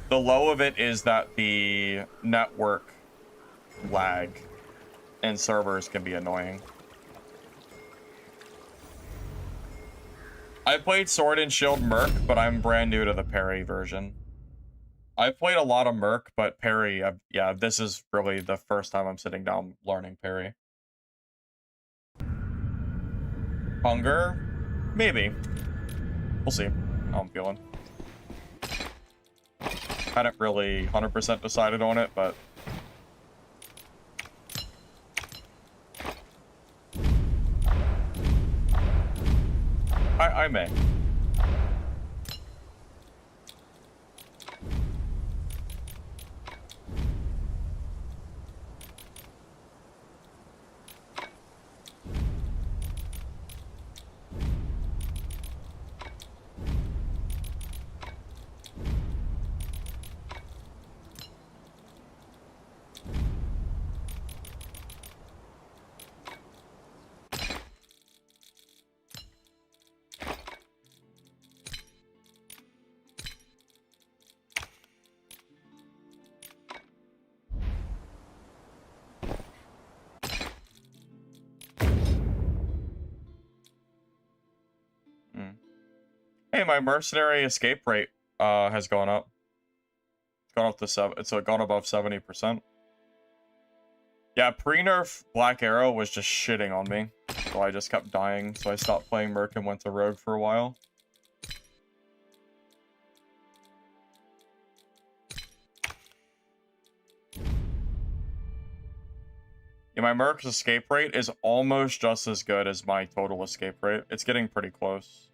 Speaker 1: The low of it is that the network lag and servers can be annoying. I played Sword and Shield Merc, but I'm brand new to the Parry version. I've played a lot of Merc, but Parry, yeah, this is really the first time I'm sitting down learning Parry. Hunger? Maybe. We'll see how I'm feeling. Hadn't really 100% decided on it, but... I may. Hey, my mercenary escape rate has gone up. It's gone up to 7. It's gone above 70%. Yeah, pre-nerf Black Arrow was just shitting on me, so I just kept dying. So I stopped playing Merc and went to Rogue for a while. Yeah, my Merc's escape rate is almost just as good as my total escape rate. It's getting pretty close.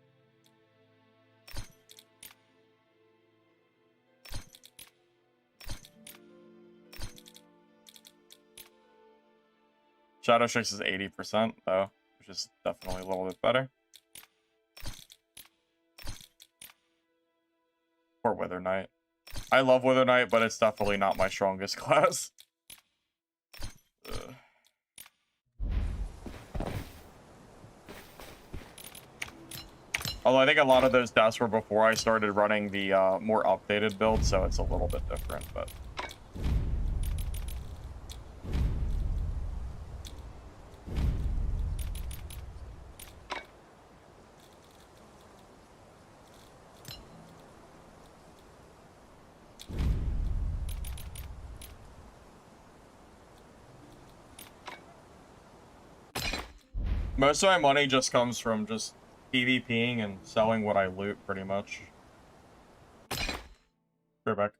Speaker 1: Shadow Strix is 80%, though, which is definitely a little bit better. Poor Wither Knight. I love Wither Knight, but it's definitely not my strongest class. Ugh. Although I think a lot of those deaths were before I started running the more updated build, so it's a little bit different, but... Most of my money just comes from just PvPing and selling what I loot, pretty much. Right back.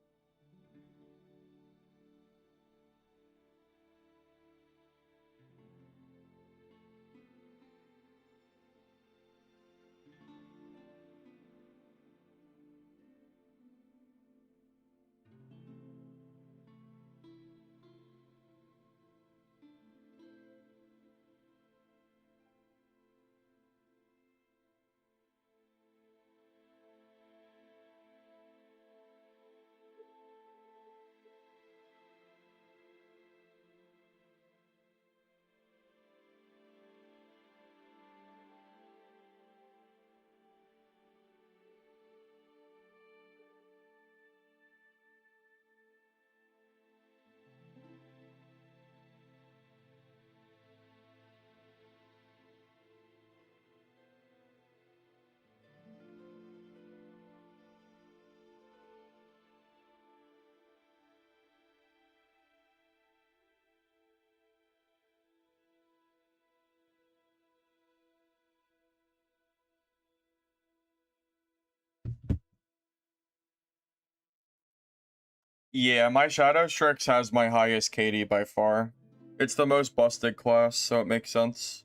Speaker 1: Yeah, my Shadow Strix has my highest KD by far. It's the most busted class, so it makes sense.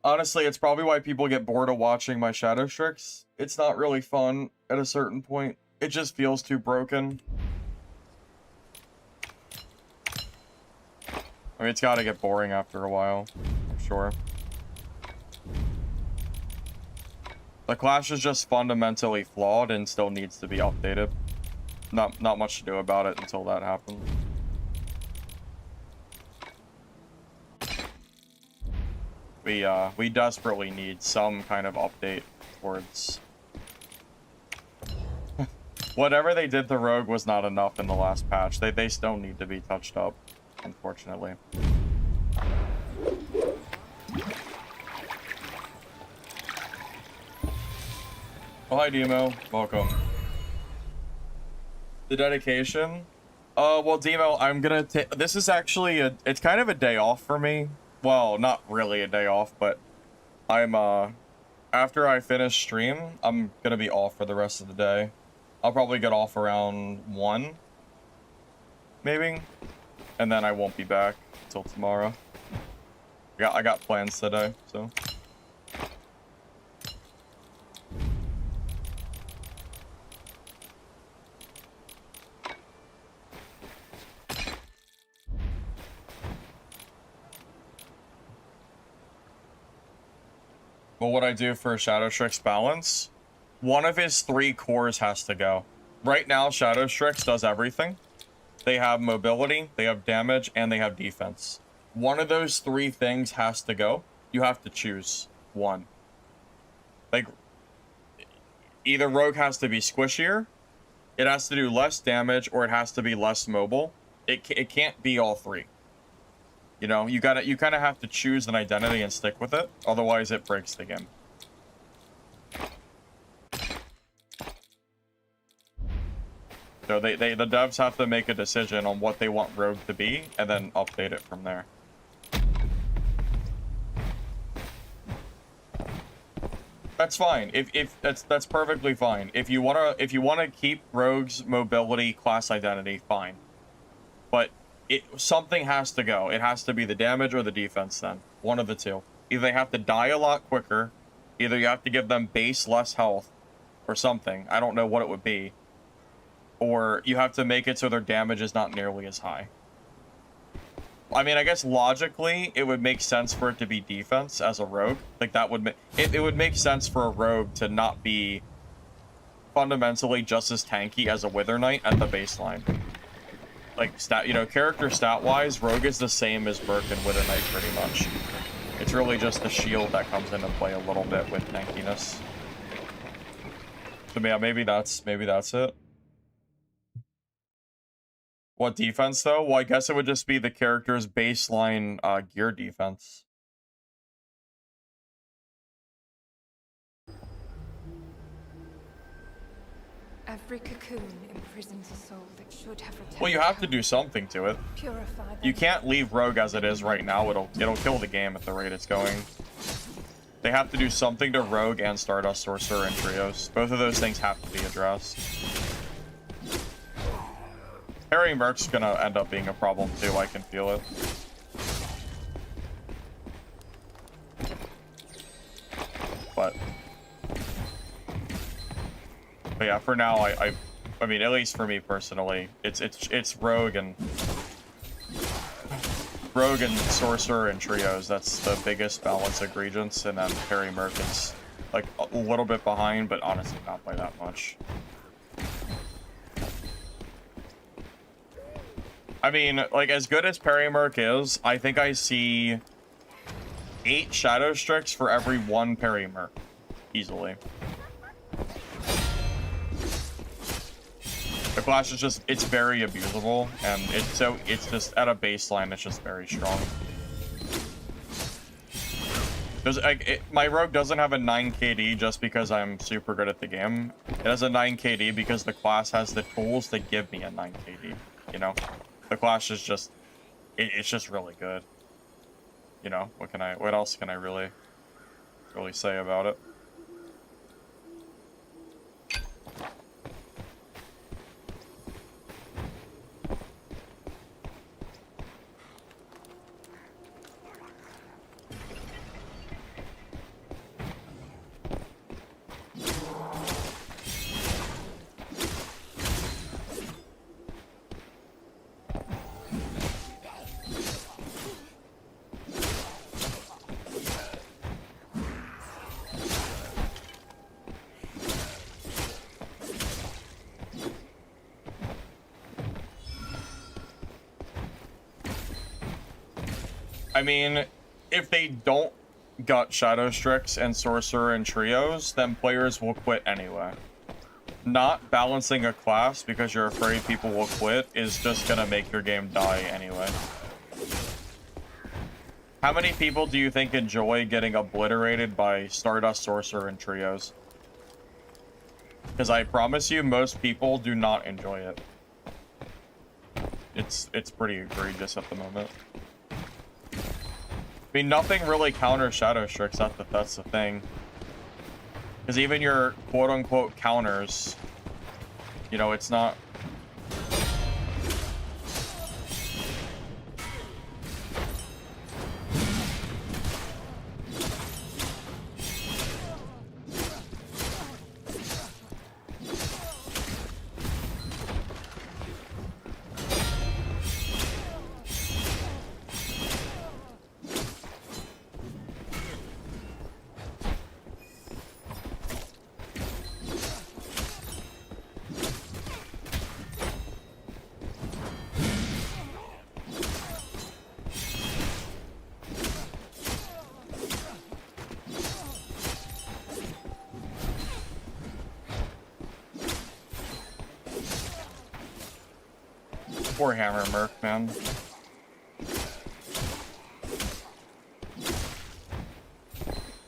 Speaker 1: Honestly, it's probably why people get bored of watching my Shadow Strix. It's not really fun at a certain point. It just feels too broken. I mean, it's gotta get boring after a while, I'm sure. The class is just fundamentally flawed and still needs to be updated. Not much to do about it until that happens. We desperately need some kind of update towards... Whatever they did to Rogue was not enough in the last patch. They still need to be touched up, unfortunately. Oh, hi, Demo. Welcome. The dedication. Well, Demo, I'm gonna take. This is actually it's kind of a day off for me. Well, not really a day off, but I'm after I finish stream, I'm gonna be off for the rest of the day. I'll probably get off around 1, maybe, and then I won't be back till tomorrow. I got plans today, so. Well, what I do for Shadow Strix balance, one of his 3 cores has to go. Right now, Shadow Strix does everything. They have mobility, they have damage, and they have defense. One of those 3 things has to go. You have to choose one. Like, either Rogue has to be squishier, it has to do less damage, or it has to be less mobile. It can't be all 3. You know, you kind of have to choose an identity and stick with it. Otherwise, it breaks the game. So the devs have to make a decision on what they want Rogue to be, and then update it from there. That's fine. If that's perfectly fine. If you wanna keep Rogue's mobility class identity, fine. But something has to go. It has to be the damage or the defense then. One of the two. Either they have to die a lot quicker, either you have to give them base less health, or something. I don't know what it would be. Or you have to make it so their damage is not nearly as high. I mean, I guess logically, it would make sense for it to be defense as a rogue. Like, that would it would make sense for a rogue to not be fundamentally just as tanky as a Wither Knight at the baseline. Like, character stat-wise, Rogue is the same as Merc and Wither Knight pretty much. It's really just the shield that comes into play a little bit with tankiness. So yeah, maybe that's it. What defense, though? Well, I guess it would just be the character's baseline gear defense.
Speaker 4: Every cocoon imprisons a soul that should have returned.
Speaker 1: Well, you have to do something to it.
Speaker 4: Purify them.
Speaker 1: You can't leave Rogue as it is right now. It'll kill the game at the rate it's going. They have to do something to Rogue and Stardust Sorcerer and Trios. Both of those things have to be addressed. Parry Merc's gonna end up being a problem too, I can feel it. But yeah, for now, I mean, at least for me personally, it's Rogue and Sorcerer and Trios. That's the biggest balance egregious, and then Parry Merc is like a little bit behind, but honestly not by that much. I mean, like, as good as Parry Merc is, I think I see 8 Shadow Strix for every 1 Parry Merc. Easily. The clash is just, it's very abusable, and it's just, at a baseline, it's just very strong. My Rogue doesn't have a 9 KD just because I'm super good at the game. It has a 9 KD because the class has the tools to give me a 9 KD, you know? The clash is just, it's just really good. You know, what else can I really say about it? I mean, if they don't gut Shadow Strix and Sorcerer and Trios, then players will quit anyway. Not balancing a class because you're afraid people will quit is just gonna make your game die anyway. How many people do you think enjoy getting obliterated by Stardust Sorcerer and Trios? Because I promise you, most people do not enjoy it. it's pretty egregious at the moment. I mean, nothing really counters Shadow Strix, that's the thing. Because even your quote-unquote counters, you know, it's not... Poor Hammer Merc, man.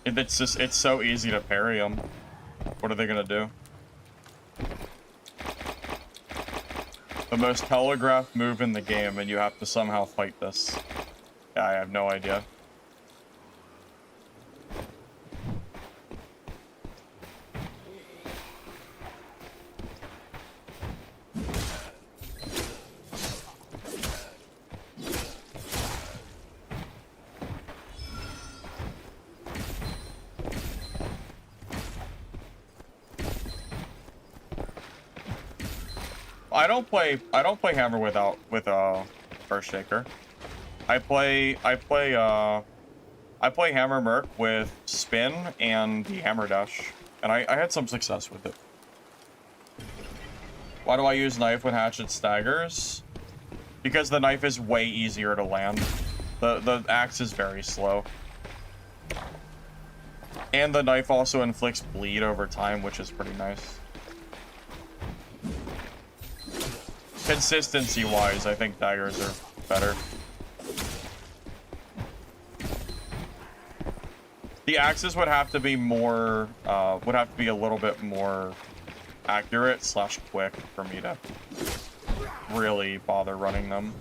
Speaker 1: It's just, it's so easy to parry them. What are they gonna do? The most telegraphed move in the game, and you have to somehow fight this. Yeah, I have no idea. I don't play Hammer with Burst Shaker. I play Hammer Merc with Spin and the Hammer Dash, and I had some success with it. Why do I use Knife when Hatchet staggers? Because the knife is way easier to land. The axe is very slow. And the knife also inflicts bleed over time, which is pretty nice. Consistency-wise, I think daggers are better. The axes would have to be more, would have to be a little bit more accurate slash quick for me to really bother running them.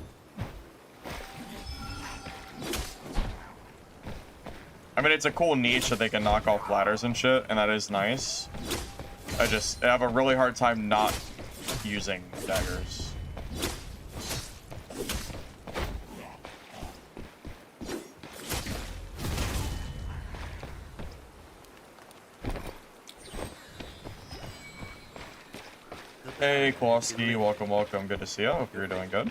Speaker 1: I mean, it's a cool niche that they can knock off ladders and shit, and that is nice. I have a really hard time not using daggers. Hey, Kowalski, welcome, welcome. Good to see you. Hope you're doing good.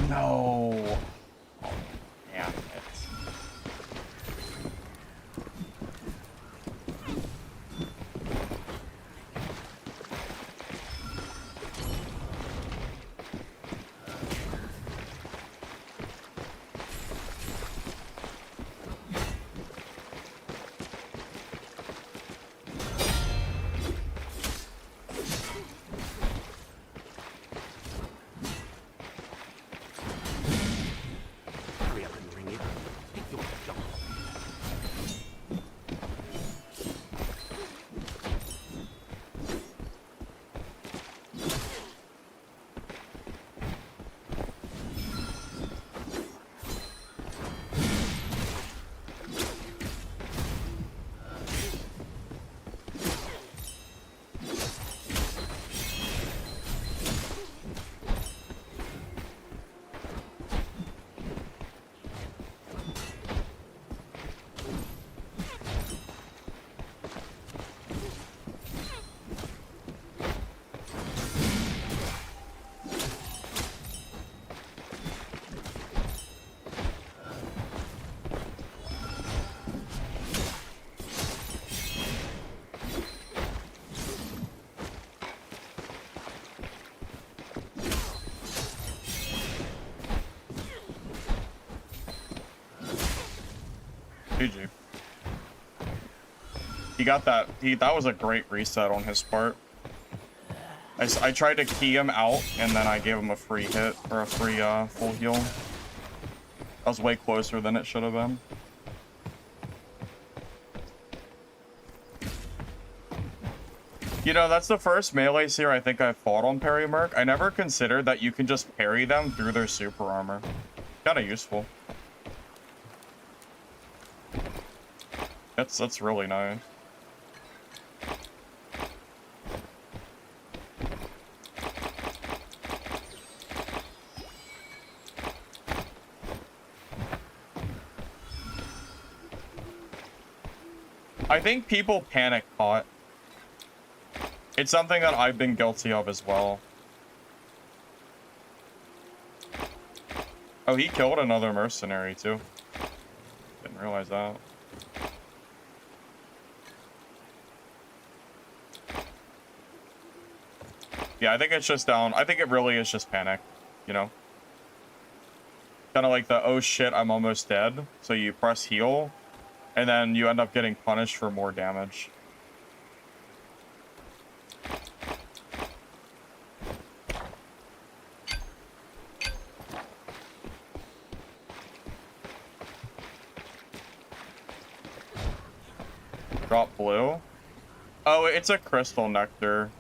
Speaker 1: No. Oh, damn it. GG. He got that. That was a great reset on his part. I tried to key him out, and then I gave him a free hit, or a free full heal. That was way closer than it should have been. You know, that's the first melee seer I think I fought on Parry Merc. I never considered that you can just parry them through their super armor. Kinda useful. That's really nice. I think people panic pot. It's something that I've been guilty of as well. Oh, he killed another mercenary too. Didn't realize that. Yeah, I think it's just down. I think it really is just panic, you know? Kind of like the, oh shit, I'm almost dead. So you press heal, and then you end up getting punished for more damage. Drop blue? Oh, it's a crystal nectar.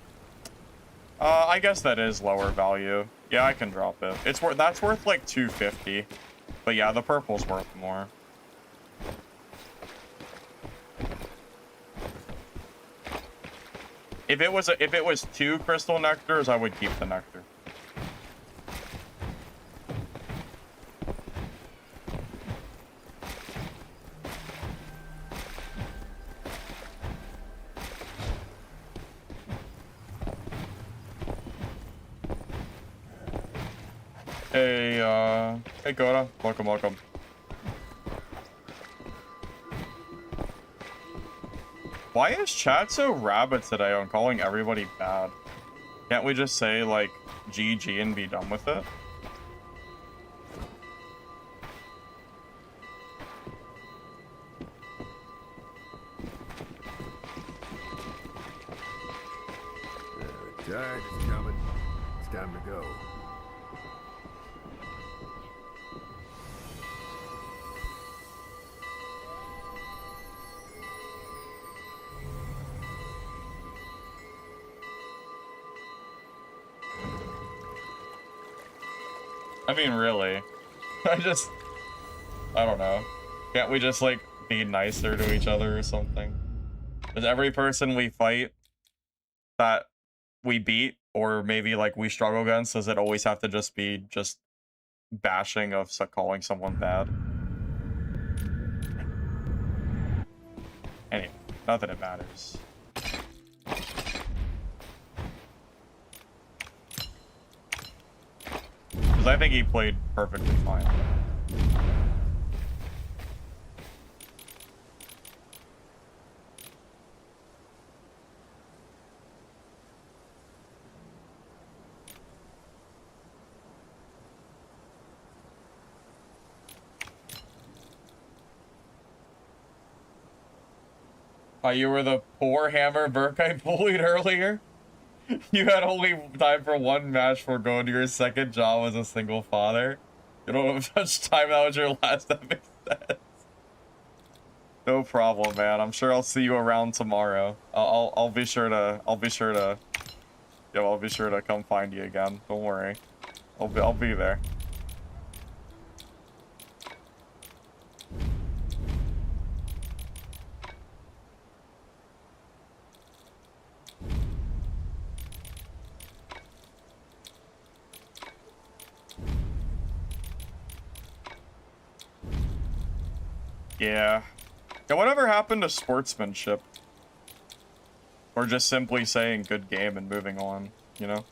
Speaker 1: I guess that is lower value. Yeah, I can drop it. It's worth. That's worth like 250. But yeah, the purple's worth more. If it was 2 crystal nectars, I would keep the nectar. Hey Koda, welcome. Why is chat so rabid today on calling everybody bad? Can't we just say, like, GG and be done with it?
Speaker 5: The tide is coming. It's time to go.
Speaker 1: I mean, really. I don't know. Can't we just, like, be nicer to each other or something? Does every person we fight that we beat, or maybe, like, we struggle against, does it always have to just be just bashing of calling someone bad? Anyway, not that it matters. Because I think he played perfectly fine. Oh, you were the poor hammer Merc I bullied earlier? You had only time for one match before going to your second job as a single father. You don't have much time. That was your last episode. No problem, man. I'm sure I'll see you around tomorrow. I'll be sure to yeah, I'll be sure to come find you again. Don't worry. I'll be there. Yeah. Yeah, whatever happened to sportsmanship? Or just simply saying good game and moving on, you know?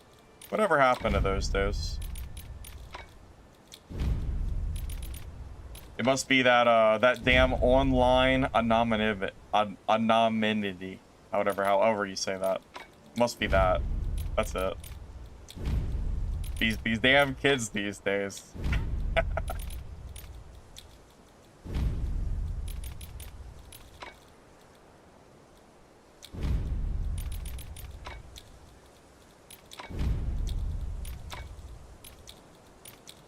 Speaker 1: Whatever happened to those days? It must be that, that damn online anonymity. However you say that. It must be that. That's it. These damn kids these days.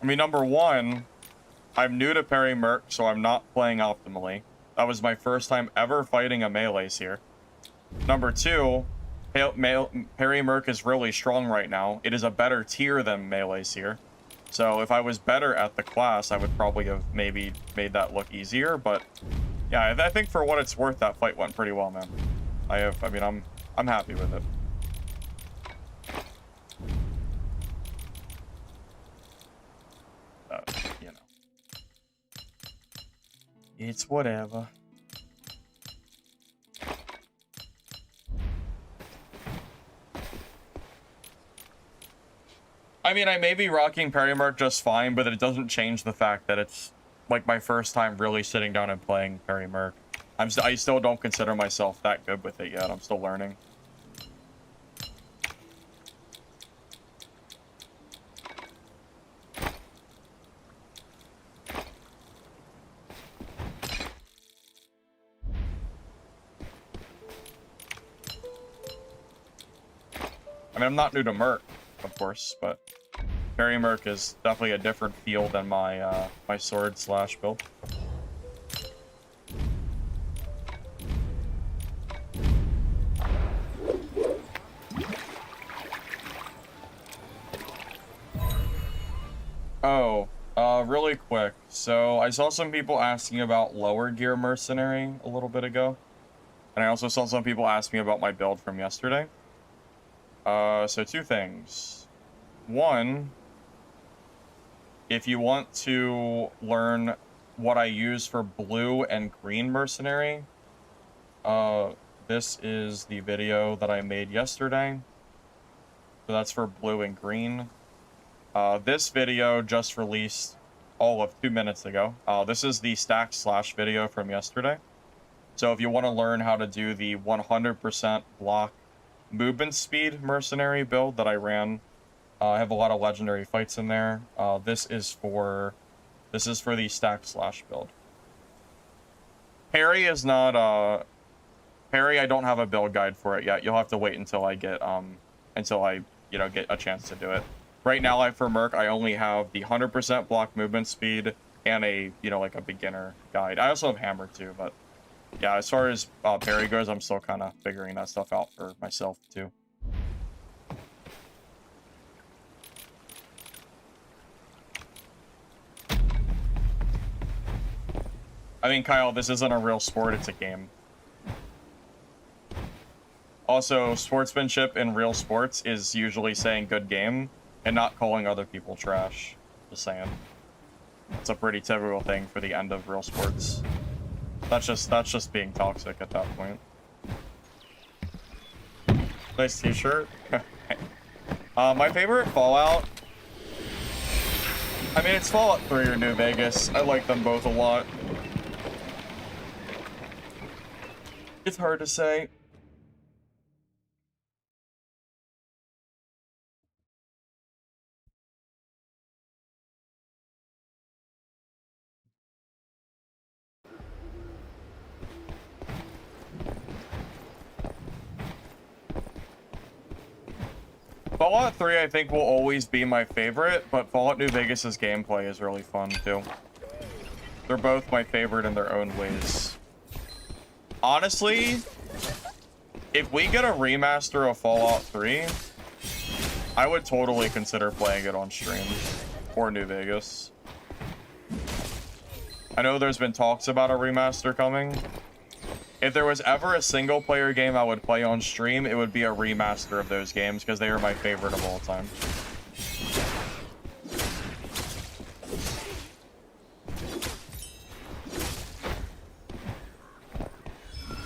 Speaker 1: I mean, number one, I'm new to Parry Merc, so I'm not playing optimally. That was my first time ever fighting a melees here. Number two, Parry Merc is really strong right now. It is a better tier than melees here. So if I was better at the class, I would probably have maybe made that look easier. But yeah, I think for what it's worth, that fight went pretty well, man. I mean, I'm happy with it. You know, it's whatever. I mean, I may be rocking Parry Merc just fine, but it doesn't change the fact that it's like my first time really sitting down and playing Parry Merc. I still don't consider myself that good with it yet. I'm still learning. I mean, I'm not new to Merc, of course, but Parry Merc is definitely a different feel than my my sword slash build. Oh, really quick. So I saw some people asking about lower gear mercenary a little bit ago. And I also saw some people ask me about my build from yesterday. So two things. One, if you want to learn what I use for blue and green mercenary, this is the video that I made yesterday. So that's for blue and green. This video just released all of 2 minutes ago. This is the stack slash video from yesterday. So if you want to learn how to do the 100% block movement speed mercenary build that I ran, I have a lot of legendary fights in there. This is for the stack slash build. Parry is not Parry, I don't have a build guide for it yet. You'll have to wait until I get get a chance to do it. Right now, for Merc, I only have the 100% block movement speed and a, like a beginner guide. I also have Hammer too, but yeah, as far as Parry goes, I'm still kind of figuring that stuff out for myself too. I mean, Kyle, this isn't a real sport, it's a game. Also, sportsmanship in real sports is usually saying good game and not calling other people trash. Just saying. It's a pretty typical thing for the end of real sports. That's just being toxic at that point. Nice t-shirt. My favorite Fallout, I mean, it's Fallout 3 or New Vegas. I like them both a lot. It's hard to say. Fallout 3, I think, will always be my favorite, but Fallout New Vegas' gameplay is really fun, too. They're both my favorite in their own ways. Honestly, if we get a remaster of Fallout 3, I would totally consider playing it on stream for New Vegas. I know there's been talks about a remaster coming. If there was ever a single-player game I would play on stream, it would be a remaster of those games, because they are my favorite of all time.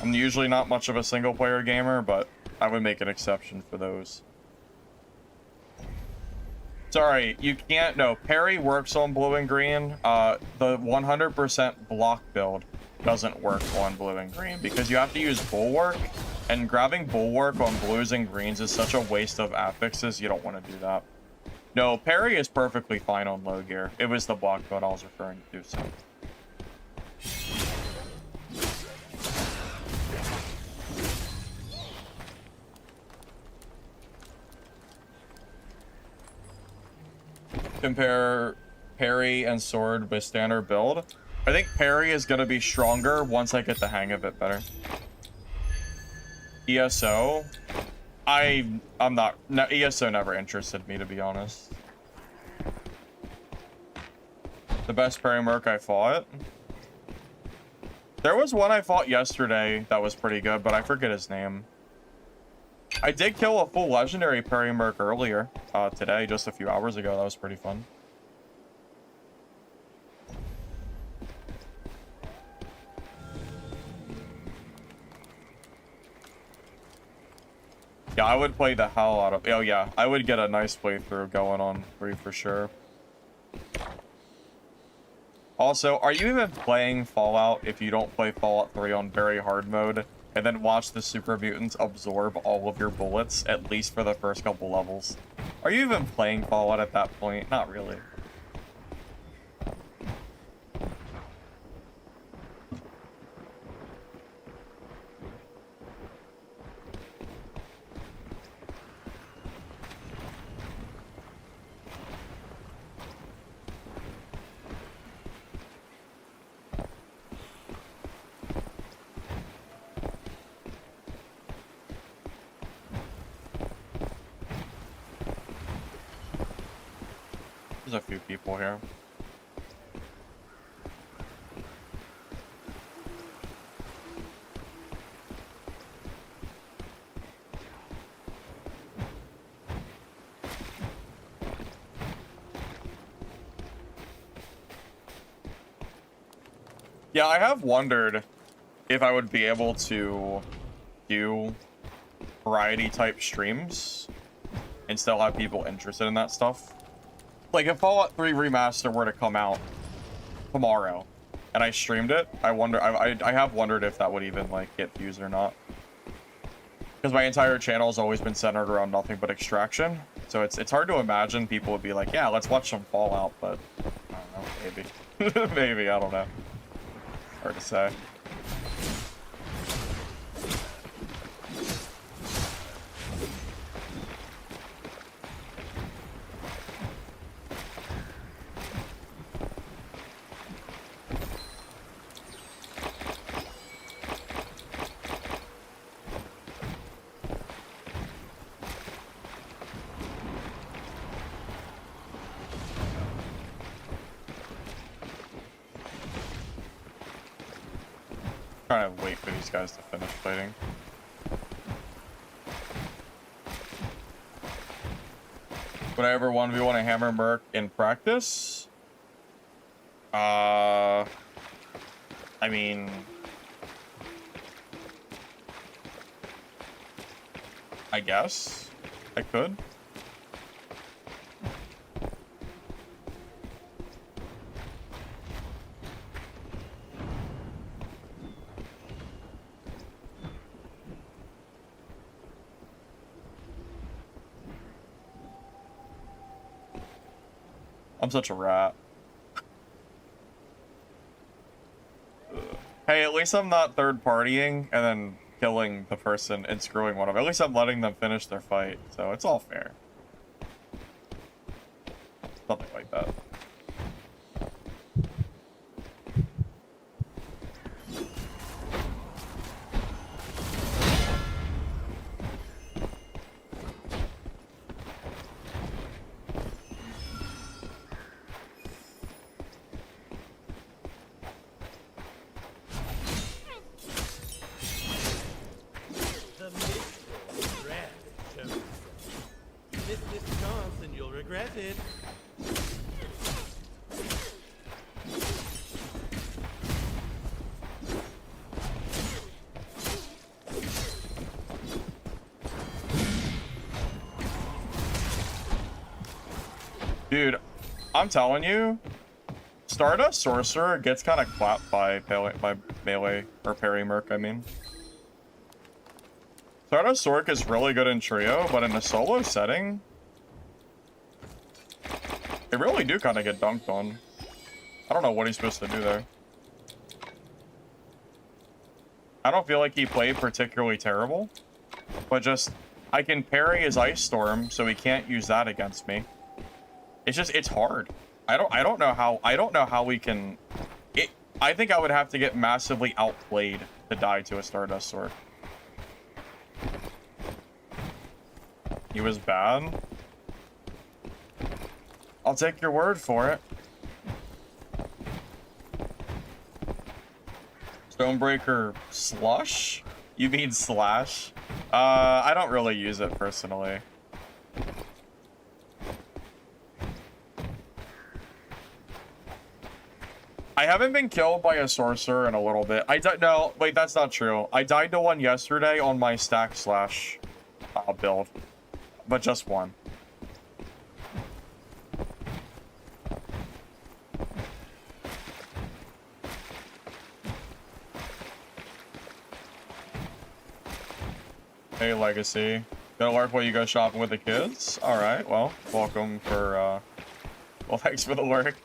Speaker 1: I'm usually not much of a single-player gamer, but I would make an exception for those. Sorry, you can't... No, Parry works on blue and green. The 100% block build doesn't work on blue and green because you have to use bulwark, and grabbing bulwark on blues and greens is such a waste of affixes. You don't want to do that. No, Parry is perfectly fine on low gear. It was the block build I was referring to. So. parry and sword with standard build. I think parry is going to be stronger once I get the hang of it better. ESO, I'm not, no, ESO never interested me, to be honest. The best parry merc I fought? There was one I fought yesterday that was pretty good, but I forget his name. I did kill a full legendary parry merc earlier, today, just a few hours ago. That was pretty fun. Yeah, I would play the hell out of... Oh, yeah. I would get a nice playthrough going on 3 for sure. Also, are you even playing Fallout if you don't play Fallout 3 on very hard mode and then watch the super mutants absorb all of your bullets, at least for the first couple levels? Are you even playing Fallout at that point? Not really. There's a few people here. Yeah, I have wondered if I would be able to do variety type streams and still have people interested in that stuff. Like, if Fallout 3 Remaster were to come out tomorrow and I streamed it, I have wondered if that would even, like, get views or not. Because my entire channel has always been centered around nothing but extraction. So it's hard to imagine people would be like, yeah, let's watch some Fallout, but I don't know, maybe. Maybe, I don't know. Hard to say. Trying to wait for these guys to finish fighting. Would I ever 1v1 a hammer merc in practice? I mean, I guess I could. I'm such a rat. Hey, at least I'm not third partying and then killing the person and screwing one of them. At least I'm letting them finish their fight, so it's all fair. Something like that.
Speaker 2: The Mistfall rat shows itself. Miss this chance and you'll regret it.
Speaker 1: Dude, I'm telling you, Stardust Sorcerer gets kind of clapped by melee, or parry merc, I mean. Stardust Sorc is really good in trio, but in a solo setting, they really do kind of get dunked on. I don't know what he's supposed to do there. I don't feel like he played particularly terrible, but just, I can parry his Ice Storm, so he can't use that against me. It's just, it's hard. I don't know how we can it I think I would have to get massively outplayed to die to a Stardust Sword. He was bad. I'll take your word for it. Stonebreaker slush? You mean slash? I don't really use it personally. I haven't been killed by a sorcerer in a little bit. No, wait, that's not true. I died to one yesterday on my stack slash build, but just one. Hey, Legacy. Gonna lurk while you go shopping with the kids? Alright, well, welcome for, well, thanks for the lurk.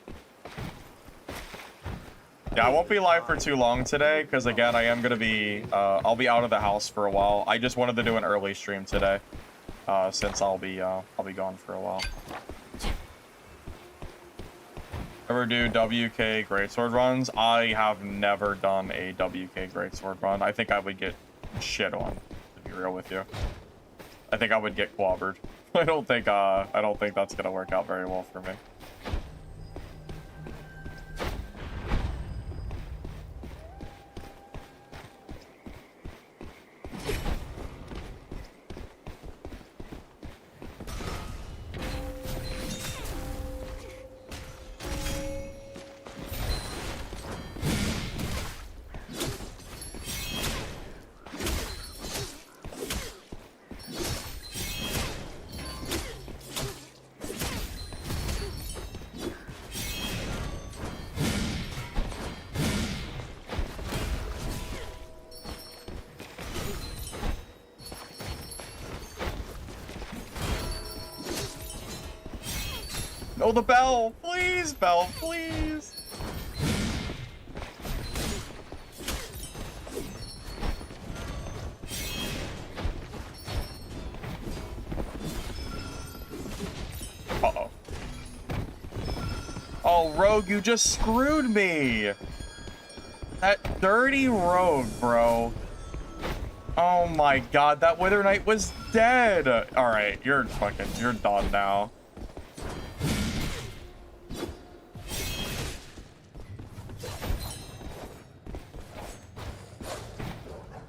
Speaker 1: Yeah, I won't be live for too long today, because again, I am gonna be, I'll be out of the house for a while. I just wanted to do an early stream today, since I'll be gone for a while. Ever do WK Greatsword runs? I have never done a WK Greatsword run. I think I would get shit on, to be real with you. I think I would get clobbered. I don't think that's gonna work out very well for me. Oh, the bell! Please, bell, please! Uh-oh. Oh, Rogue, you just screwed me! That dirty Rogue, bro. Oh my god, that Wither Knight was dead! Alright, you're done now.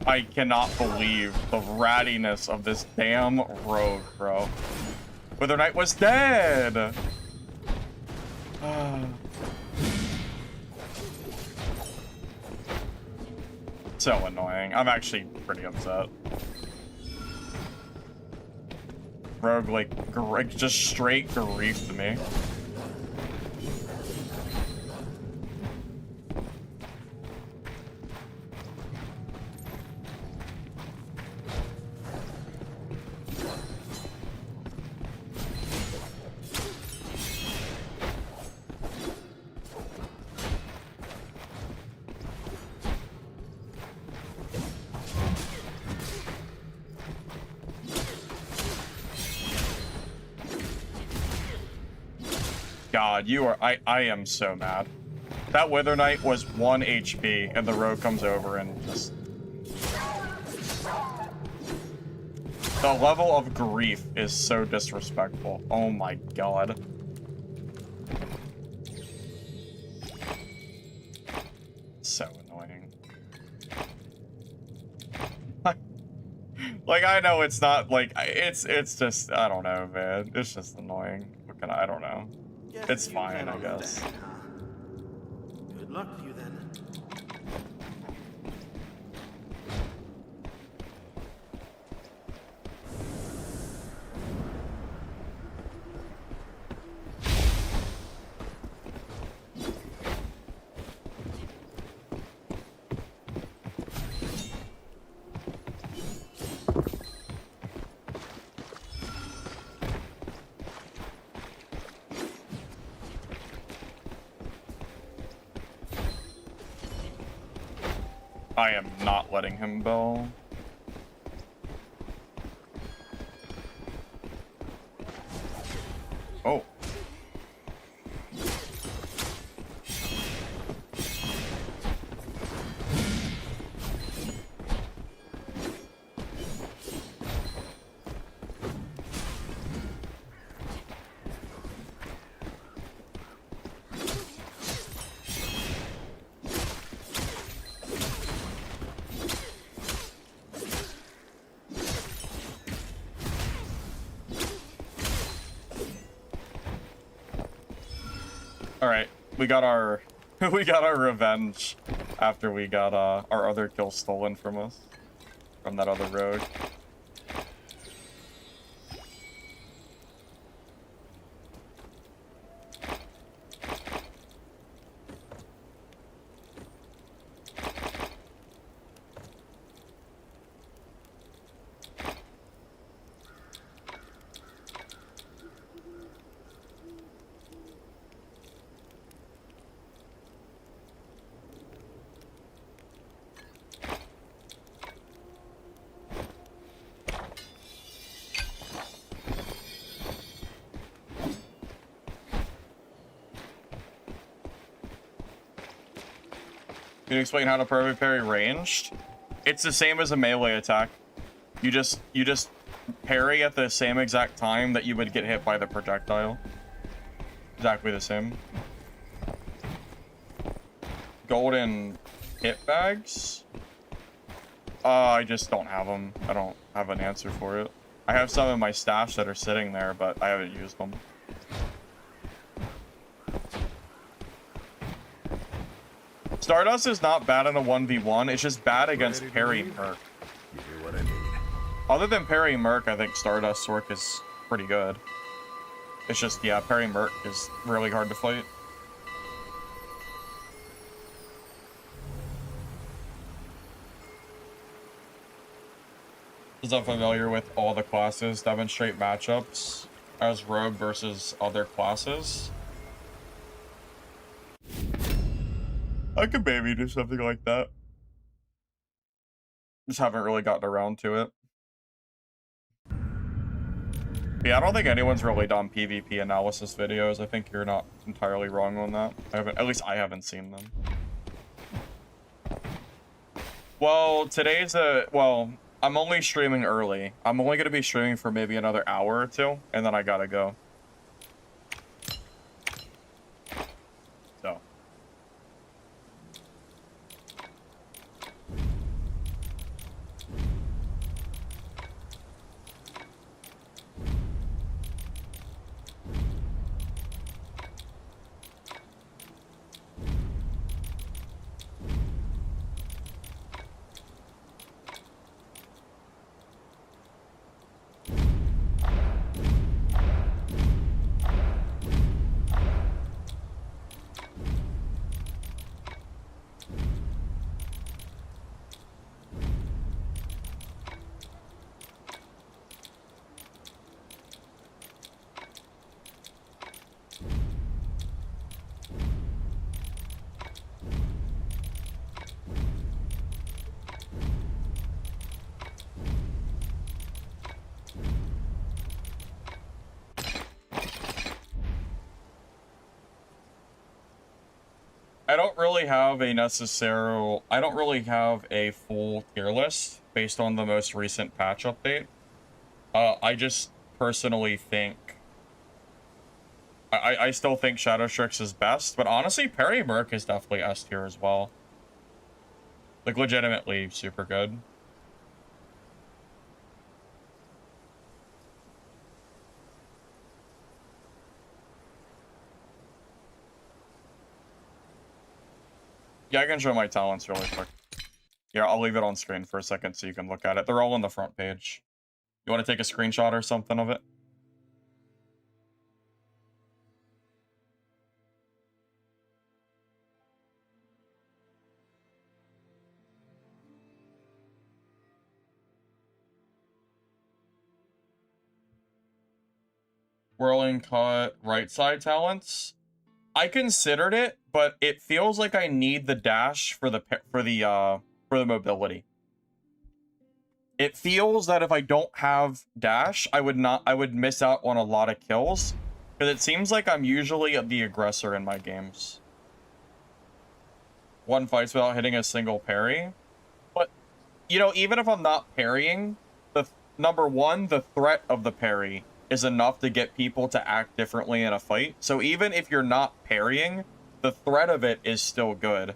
Speaker 1: I cannot believe the rattiness of this damn rogue, bro. Wither Knight was dead! So annoying. I'm actually pretty upset. Rogue, like, just straight griefed me. God, I am so mad. That Wither Knight was 1 HP, and the rogue comes over and just... The level of grief is so disrespectful. Oh my god. So annoying. Like, I know it's not, like, it's just, I don't know, man. It's just annoying. What can I don't know. It's fine, I guess.
Speaker 2: Good luck to you then.
Speaker 1: I am not letting him go. Oh. All right, we got our we got our revenge after we got our other kill stolen from us from that other rogue. Can you explain how to perfect parry ranged? It's the same as a melee attack. You just parry at the same exact time that you would get hit by the projectile. Exactly the same. Golden hit bags? I just don't have them. I don't have an answer for it. I have some in my stash that are sitting there, but I haven't used them. Stardust is not bad in a 1v1, it's just bad against Parry Merc.
Speaker 5: Give me what I need.
Speaker 1: Other than Parry Merc, I think Stardust's work is pretty good. It's just, yeah, Parry Merc is really hard to fight. Is I'm familiar with all the classes, demonstrate matchups as rogue versus other classes. I could maybe do something like that. Just haven't really gotten around to it. Yeah, I don't think anyone's really done PvP analysis videos. I think you're not entirely wrong on that. At least I haven't seen them. Well, well, I'm only streaming early. I'm only going to be streaming for maybe another hour or two, and then I gotta go. So. I don't really have a full tier list based on the most recent patch update. I just personally think I still think Shadow Strix is best, but honestly, Parry Merc is definitely S tier as well. Like, legitimately super good. Yeah, I can show my talents really quick. Yeah, I'll leave it on screen for a second so you can look at it. They're all on the front page. You want to take a screenshot or something of it? Whirling cut right side talents. I considered it, but it feels like I need the dash for the mobility. It feels that if I don't have dash, I would miss out on a lot of kills, because it seems like I'm usually the aggressor in my games. One fights without hitting a single parry, but you know, even if I'm not parrying, number one, the threat of the parry is enough to get people to act differently in a fight. So even if you're not parrying, the threat of it is still good.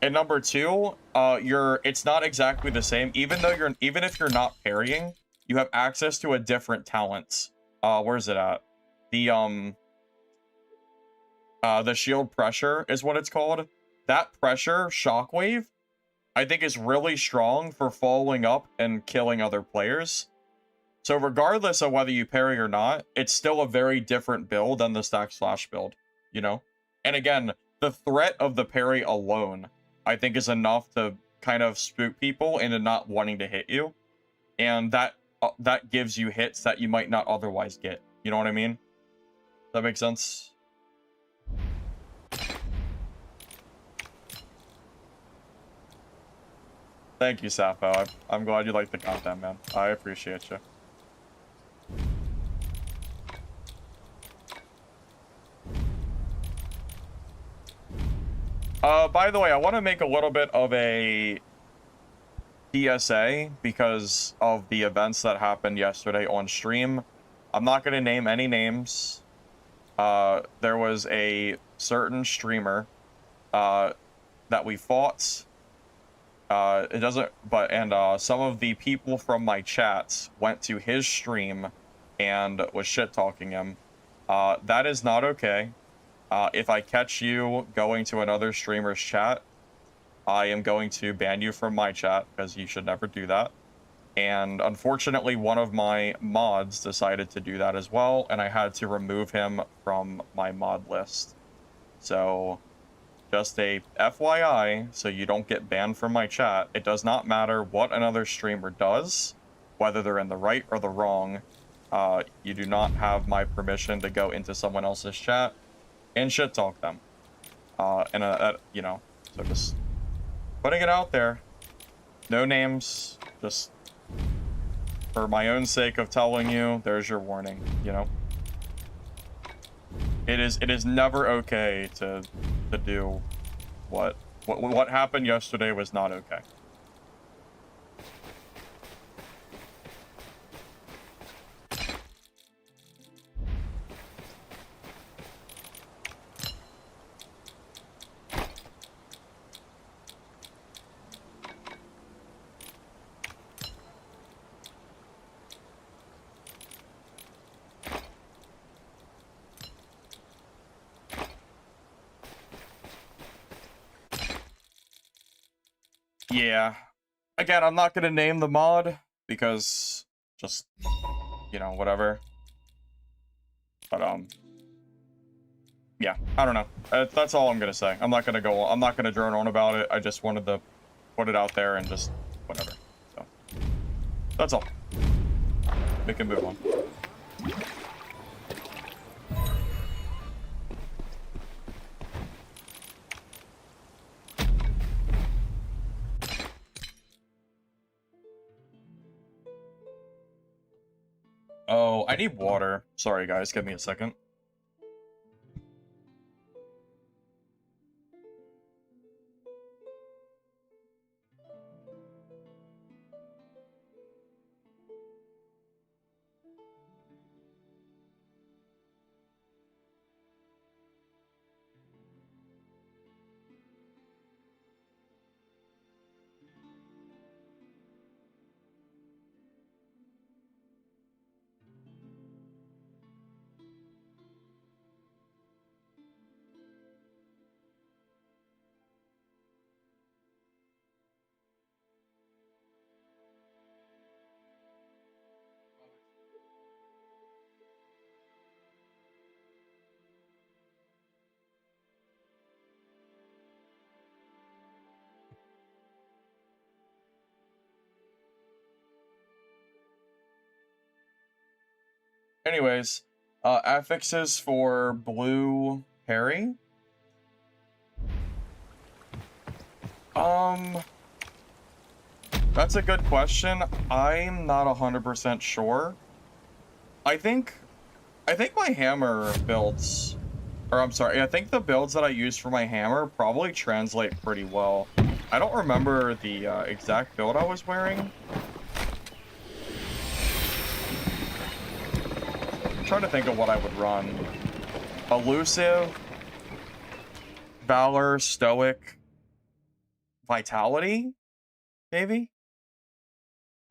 Speaker 1: And number two, it's not exactly the same. Even if you're not parrying, you have access to a different talent. Where's it at? The The shield pressure is what it's called. That pressure, shockwave, I think is really strong for following up and killing other players. So regardless of whether you parry or not, it's still a very different build than the stack slash build, you know? And again, the threat of the parry alone, I think, is enough to kind of spook people into not wanting to hit you. And that gives you hits that you might not otherwise get. You know what I mean? Does that make sense? Thank you, Sappho. I'm glad you like the content, man. I appreciate you. By the way, I want to make a little bit of a PSA because of the events that happened yesterday on stream. I'm not going to name any names. There was a certain streamer that we fought. It doesn't, but, and some of the people from my chats went to his stream and was shit-talking him. That is not okay. If I catch you going to another streamer's chat, I am going to ban you from my chat, because you should never do that. And unfortunately, one of my mods decided to do that as well, and I had to remove him from my mod list. So, just a FYI, so you don't get banned from my chat, it does not matter what another streamer does, whether they're in the right or the wrong. You do not have my permission to go into someone else's chat and shit talk them. You know, so just putting it out there. No names, just for my own sake of telling you, there's your warning, you know? It is never okay to do what happened yesterday was not okay. Yeah. Again, I'm not gonna name the mod because just, you know, whatever. But yeah, I don't know. That's all I'm gonna say. I'm not gonna drone on about it. I just wanted to put it out there and just whatever. So that's all. We can move on. Oh, I need water. Sorry, guys. Give me a second. Anyways, affixes for blue Parry. That's a good question. I'm not 100% sure. I think my hammer builds, or I'm sorry, I think the builds that I use for my hammer probably translate pretty well. I don't remember the exact build I was wearing. I'm trying to think of what I would run. Elusive, Valor, Stoic, Vitality, maybe?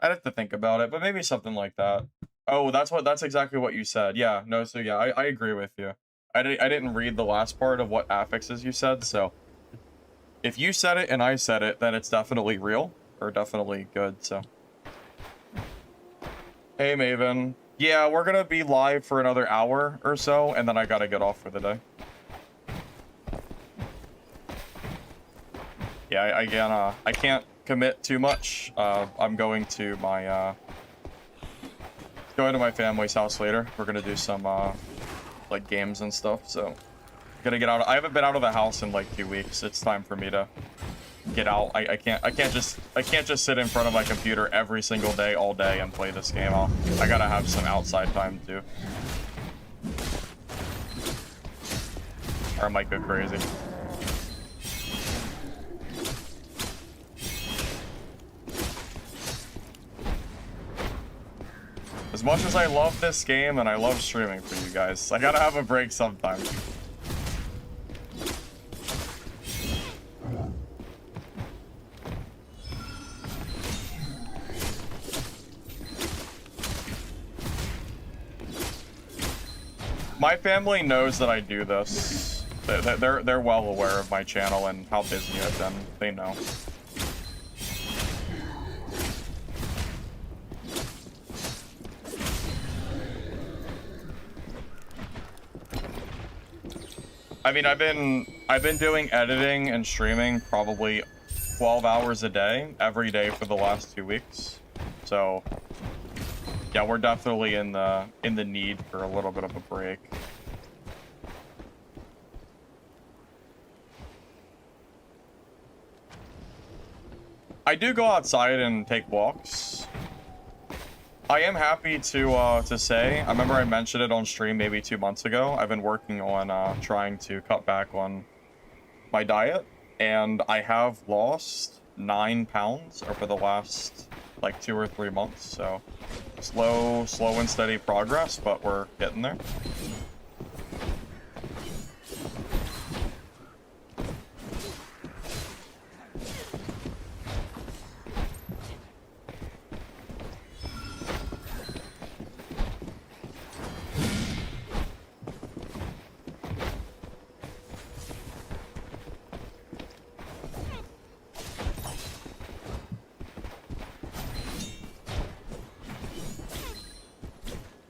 Speaker 1: I'd have to think about it, but maybe something like that. Oh, that's exactly what you said. Yeah, no, so yeah, I agree with you. I didn't read the last part of what affixes you said, so if you said it and I said it, then it's definitely real or definitely good. So, hey Maven, yeah, we're gonna be live for another hour or so, and then I gotta get off for the day. Yeah, again, I can't commit too much. I'm going to my family's house later. We're gonna do some like games and stuff. So, gonna get out. I haven't been out of the house in like 2 weeks. It's time for me to get out. I can't just sit in front of my computer every single day, all day, and play this game. I gotta have some outside time too, or I might go crazy. As much as I love this game and I love streaming for you guys, I gotta have a break sometime. My family knows that I do this. They're well aware of my channel and how busy I've been. They know. I mean, I've been doing editing and streaming probably 12 hours a day, every day for the last 2 weeks. So, yeah, we're definitely in the need for a little bit of a break. I do go outside and take walks. I am happy to say, I remember I mentioned it on stream maybe 2 months ago. I've been working on trying to cut back on my diet, and I have lost 9 pounds over the last like 2 or 3 months. So slow and steady progress, but we're getting there.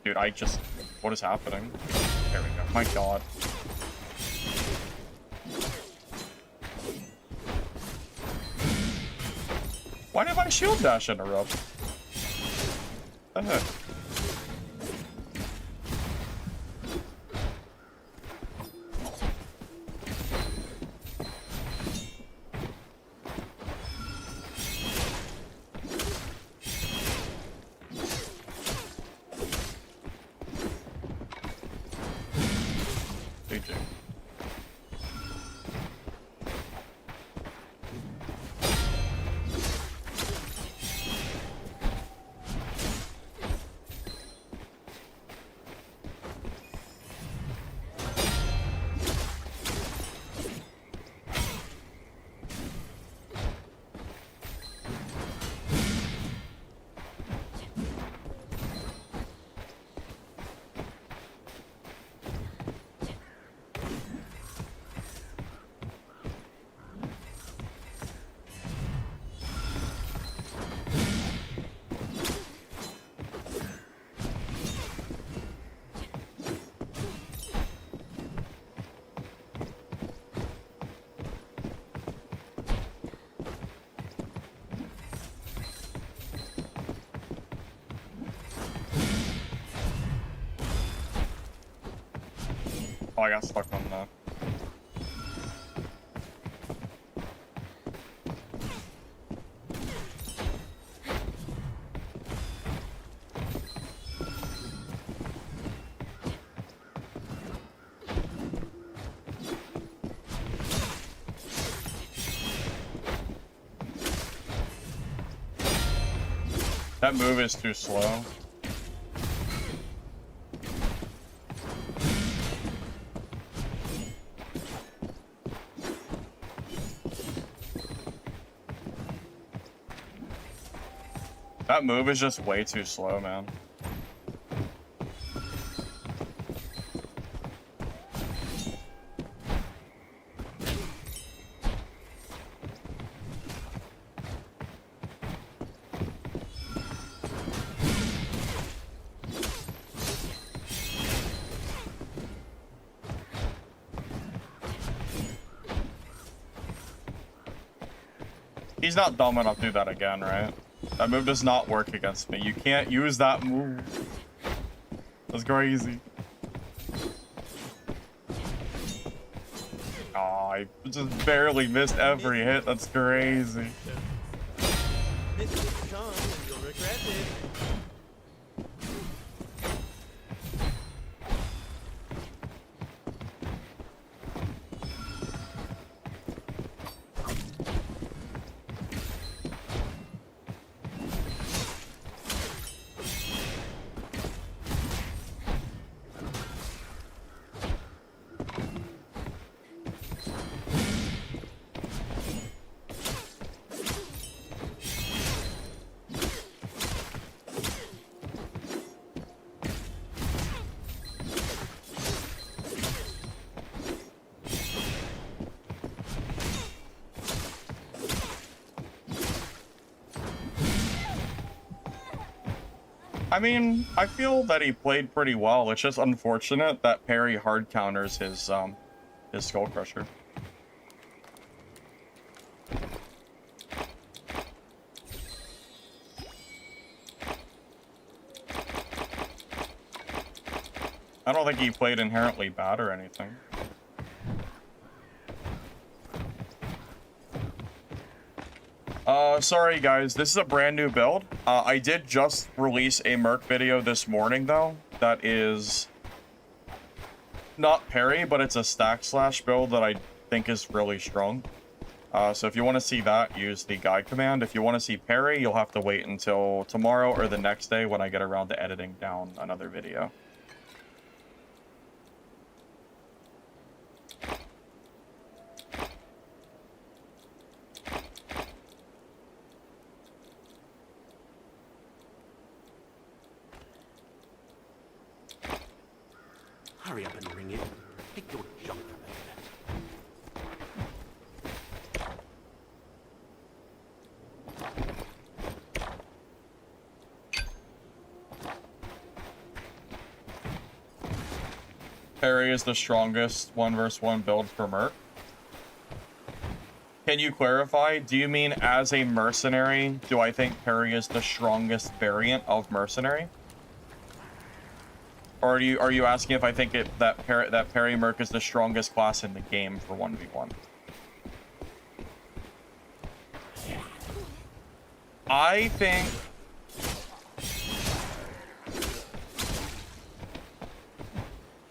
Speaker 1: Dude, what is happening? There we go. My god. Why did my shield dash interrupt? What the heck? Oh, I got stuck on that. That move is too slow. That move is just way too slow, man. He's not dumb enough to do that again, right? That move does not work against me. You can't use that move. That's crazy. Oh, I just barely missed every hit. That's crazy.
Speaker 2: Miss this chance and you'll regret it.
Speaker 1: I mean, I feel that he played pretty well. It's just unfortunate that Parry hard counters his Skull Crusher. I don't think he played inherently bad or anything. Sorry guys, this is a brand new build. I did just release a Merc video this morning though, that is not Parry, but it's a stack slash build that I think is really strong. So if you want to see that, use the guide command. If you want to see Parry, you'll have to wait until tomorrow or the next day when I get around to editing down another video.
Speaker 6: Hurry up and ring it. Take your junk from
Speaker 1: Parry is the strongest 1v1 build for Merc. Can you clarify? Do you mean as a mercenary, do I think Parry is the strongest variant of mercenary? Or are you asking if I think that Parry Merc is the strongest class in the game for 1v1? I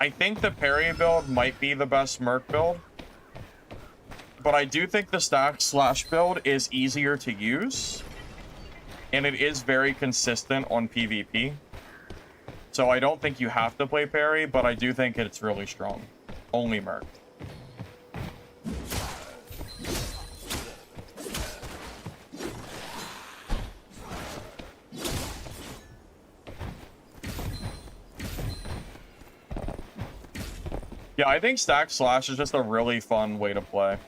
Speaker 1: think the Parry build might be the best Merc build. But I do think the stack slash build is easier to use. And it is very consistent on PvP. So I don't think you have to play Parry, but I do think it's really strong. Only Merc. Yeah, I think stack slash is just a really fun way to play.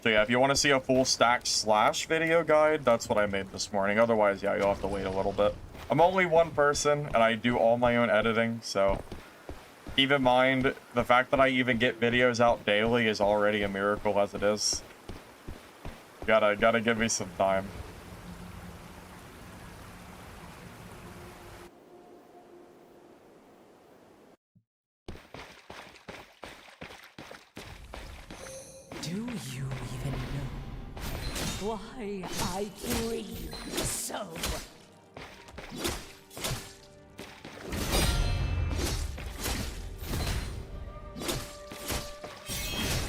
Speaker 1: So yeah, if you want to see a full stack slash video guide, that's what I made this morning. Otherwise, yeah, you'll have to wait a little bit. I'm only one person, and I do all my own editing, so keep in mind, the fact that I even get videos out daily is already a miracle as it is. Gotta give me some time.
Speaker 7: Do you even know why I breathe so?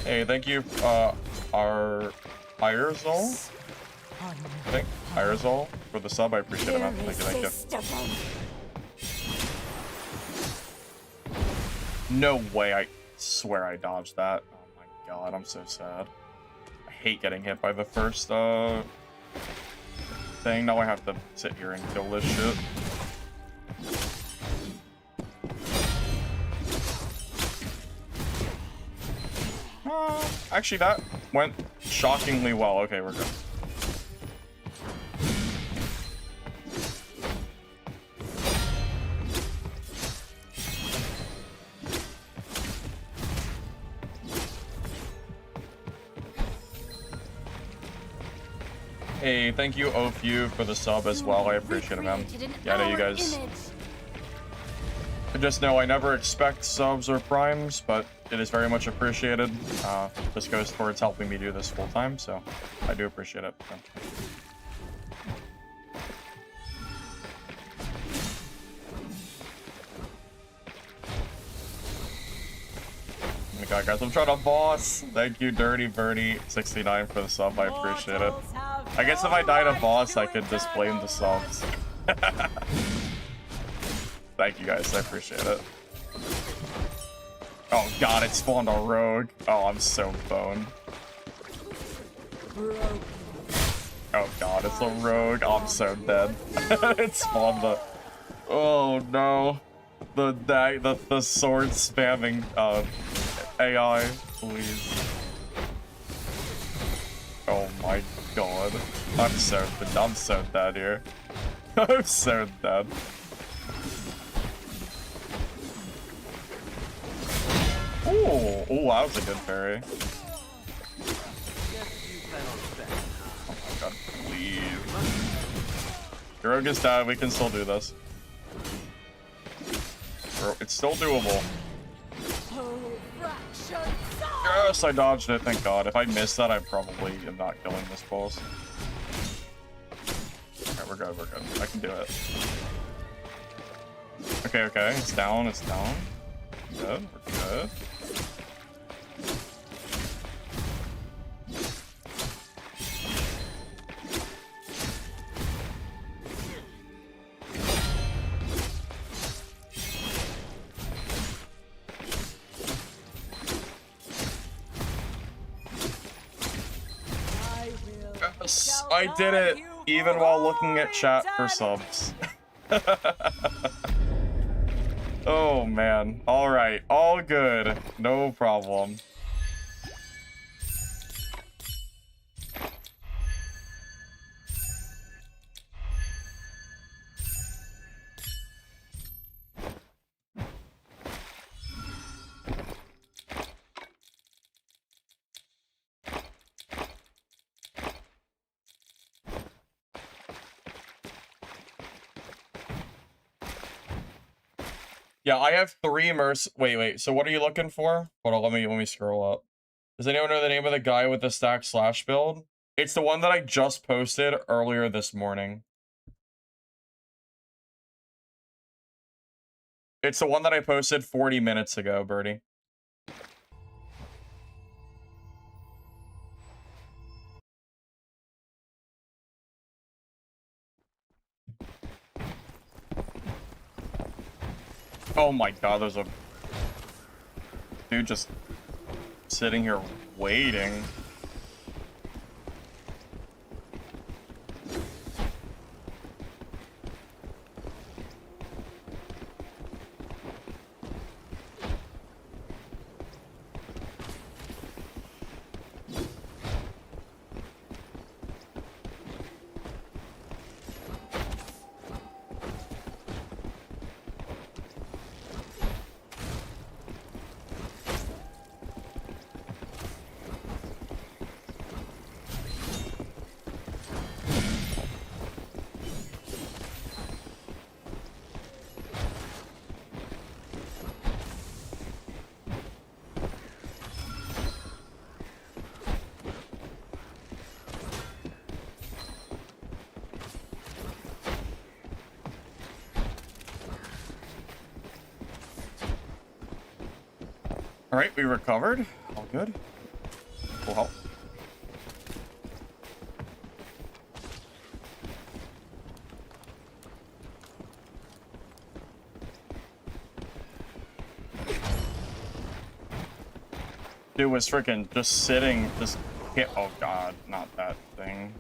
Speaker 1: Hey, thank you, our Irzol? I think Irzol for the sub. I appreciate it, man. Thank you, thank you. No way, I swear I dodged that. Oh my god, I'm so sad. I hate getting hit by the first thing. Now I have to sit here and kill this shit. Actually, that went shockingly well. Okay, we're good. Hey, thank you, Ofu, for the sub as well. I appreciate it, man. Yeah, I know you guys. Just know I never expect subs or primes, but it is very much appreciated. This goes towards helping me do this full time, so I do appreciate it. So. Oh my god, guys, I'm trying to boss. Thank you, Dirty Birdie 69 for the sub. I appreciate it. I guess if I died a boss, I could just blame the subs. Thank you guys, I appreciate it. Oh god, it spawned a rogue. Oh, I'm so boned. Oh god, it's a rogue. Oh, I'm so dead. It spawned the... Oh no. The sword spamming AI, please. Oh my god. I'm so dead here. I'm so dead. Ooh, that was a good parry. Oh my god, please. Your is dead, we can still do this. It's still doable. Yes, I dodged it, thank god. If I missed that, I probably am not killing this boss. Alright, we're good, we're good. I can do it. Okay, okay, it's down, it's down. Good, we're good. Yes, I did it, even while looking at chat for subs. Oh man, all right, all good, no problem. Yeah, I have 3 Merc. Wait. So what are you looking for? Hold on, let me scroll up. Does anyone know the name of the guy with the stack slash build? It's the one that I just posted earlier this morning. It's the one that I posted 40 minutes ago, Birdie. Oh my god, there's a dude just sitting here waiting. Alright, we recovered. All good. Full health. Dude was freaking just sitting, just hit. Oh god, not that thing.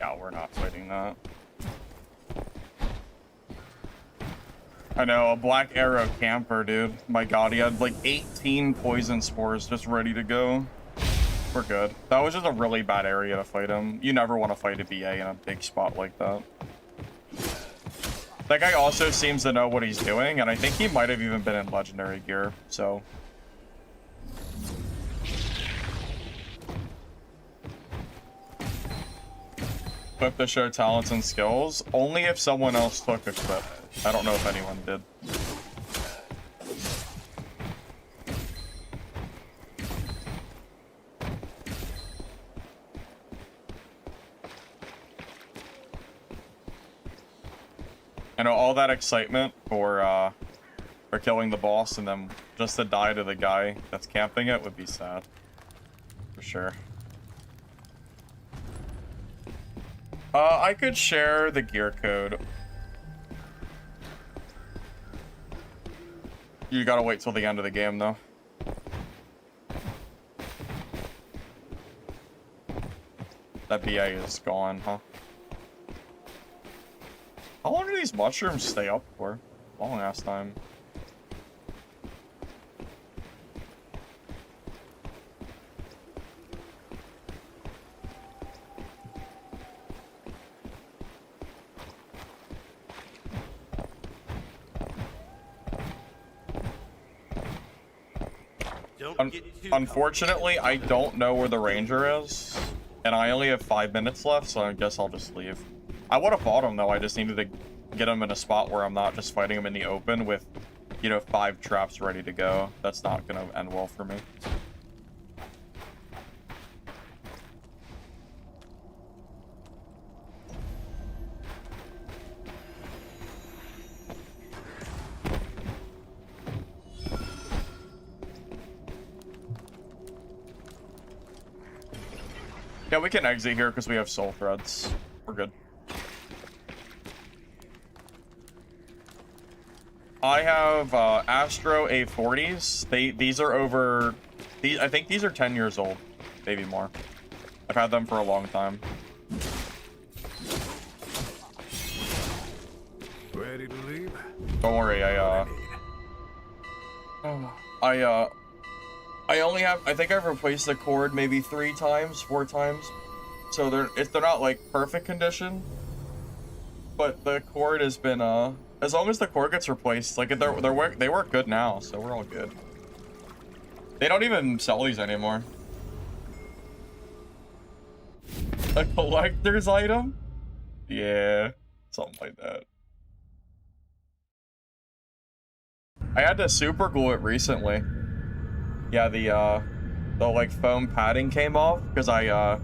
Speaker 1: Yeah, we're not fighting that. I know, a black arrow camper, dude. My god, he had like 18 poison spores just ready to go. We're good. That was just a really bad area to fight him. You never want to fight a BA in a big spot like that. That guy also seems to know what he's doing, and I think he might have even been in legendary gear, so. clip to show talents and skills. Only if someone else took a clip. I don't know if anyone did. I know all that excitement for killing the boss and then just to die to the guy that's camping it would be sad. For sure. I could share the gear code. You gotta wait till the end of the game, though. That BA is gone, huh? How long do these mushrooms stay up for? Long ass time. Unfortunately, I don't know where the ranger is, and I only have 5 minutes left, so I guess I'll just leave. I would have fought him, though. I just needed to get him in a spot where I'm not just fighting him in the open with, you know, 5 traps ready to go. That's not going to end well for me. Yeah, we can exit here because we have soul threads. We're good. I have Astro A40s. These are over. I think these are 10 years old, maybe more. I've had them for a long time.
Speaker 5: Ready to leave?
Speaker 1: Don't worry, I only have, I think I've replaced the cord maybe 3 times, 4 times. So they're not like perfect condition, but the cord has been, as long as the cord gets replaced, like they work good now, so we're all good. They don't even sell these anymore. A collector's item? Yeah, something like that. I had to super glue it recently. Yeah, the like foam padding came off because I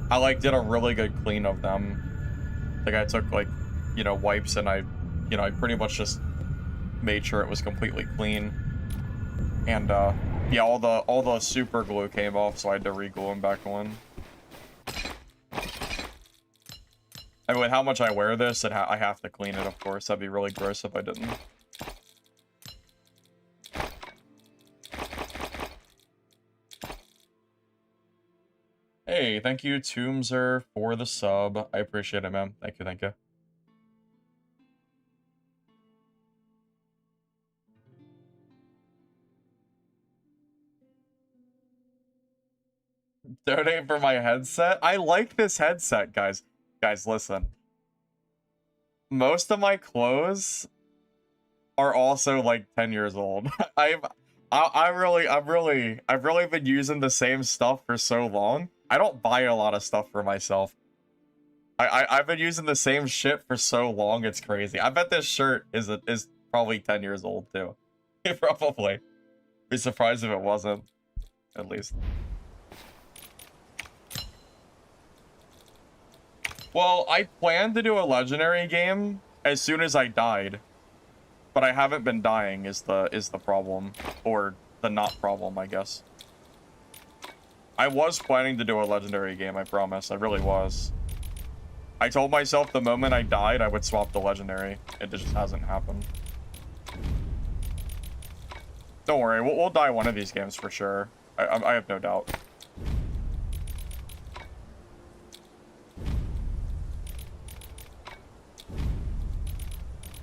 Speaker 1: like did a really good clean of them. Like I took like, you know, wipes and I pretty much just made sure it was completely clean. And yeah, all the super glue came off, so I had to re-glue them back on. I mean, with how much I wear this, I have to clean it, of course. That'd be really gross if I didn't. Hey, thank you, Tombser, for the sub. I appreciate it, man. Thank you, thank you. Donate for my headset? I like this headset, guys. Guys, listen. Most of my clothes are also like 10 years old. I've really been using the same stuff for so long. I don't buy a lot of stuff for myself. I've been using the same shit for so long, it's crazy. I bet this shirt is probably 10 years old too. Probably. Be surprised if it wasn't, at least. Well, I planned to do a legendary game as soon as I died, but I haven't been dying is the problem, or the not problem, I guess. I was planning to do a legendary game, I promise. I really was. I told myself the moment I died, I would swap to legendary. It just hasn't happened. Don't worry, we'll die one of these games for sure. I have no doubt.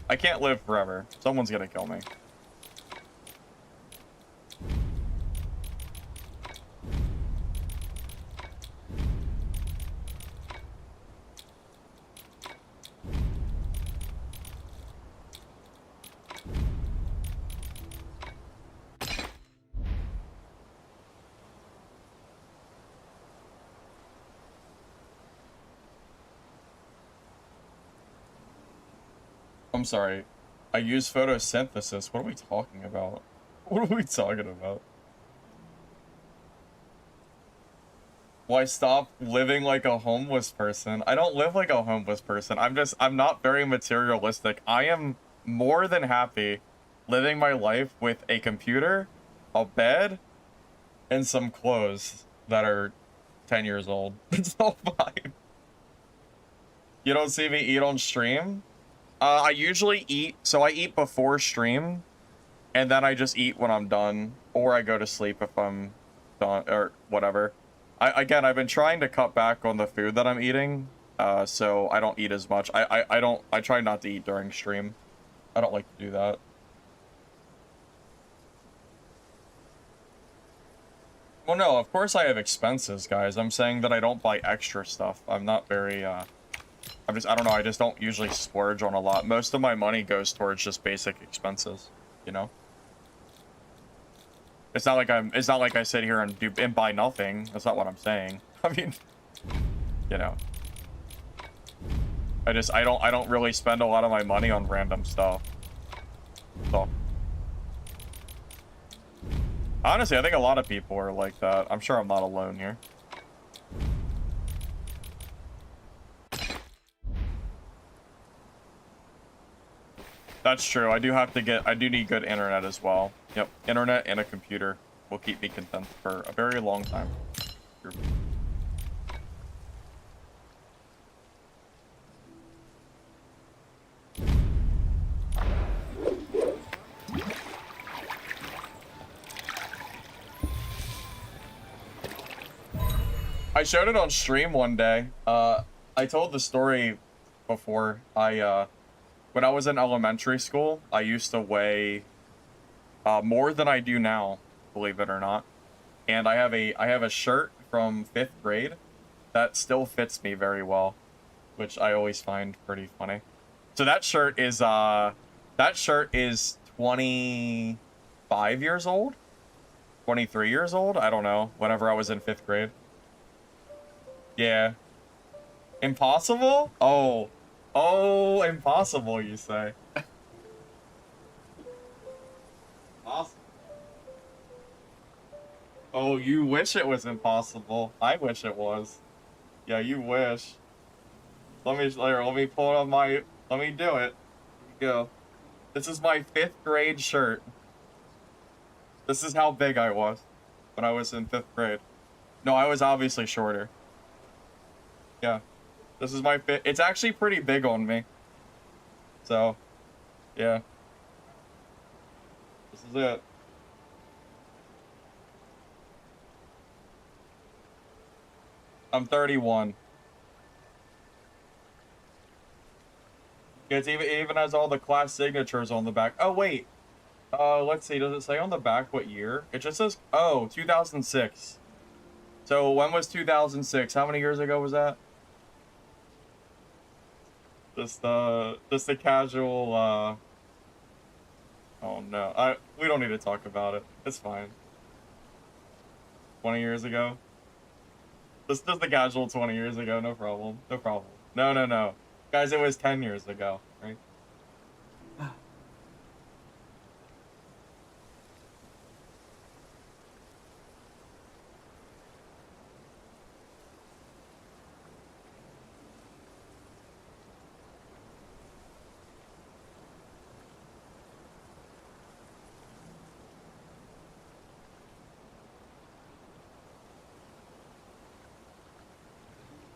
Speaker 1: I can't live forever. Someone's gonna kill me. I'm sorry. I use photosynthesis. What are we talking about? What are we talking about? Why stop living like a homeless person? I don't live like a homeless person. I'm not very materialistic. I am more than happy living my life with a computer, a bed, and some clothes that are 10 years old. It's all fine. You don't see me eat on stream? I usually eat, so I eat before stream, and then I just eat when I'm done, or I go to sleep if I'm done, or whatever. Again, I've been trying to cut back on the food that I'm eating, so I don't eat as much. I try not to eat during stream. I don't like to do that. Well, no, of course I have expenses, guys. I'm saying that I don't buy extra stuff. I'm not very, I don't know, I just don't usually splurge on a lot. Most of my money goes towards just basic expenses, you know? It's not like I sit here and buy nothing. That's not what I'm saying. I mean, you know. I don't really spend a lot of my money on random stuff. So. Honestly, I think a lot of people are like that. I'm sure I'm not alone here. That's true. I do need good internet as well. Yep, internet and a computer will keep me content for a very long time. True. I showed it on stream one day. I told the story before. When I was in elementary school, I used to weigh more than I do now, believe it or not. And I have a shirt from 5th grade that still fits me very well, which I always find pretty funny. So that shirt is 25 years old, 23 years old. I don't know. Whenever I was in 5th grade. Yeah. Impossible? Oh, impossible, you say? Awesome. Oh, you wish it was impossible. I wish it was. Yeah, you wish. Let me pull it on my, let me do it. Here we go. This is my 5th grade shirt. This is how big I was when I was in 5th grade. No, I was obviously shorter. Yeah. This is my fit. It's actually pretty big on me. So, yeah. This is it. I'm 31. It even has all the class signatures on the back. Oh, wait. Let's see. Does it say on the back what year? It just says, oh, 2006. So, when was 2006? How many years ago was that? Just a casual, oh no, we don't need to talk about it. It's fine. 20 years ago? Just the casual 20 years ago, no problem. No problem. No. Guys, it was 10 years ago, right?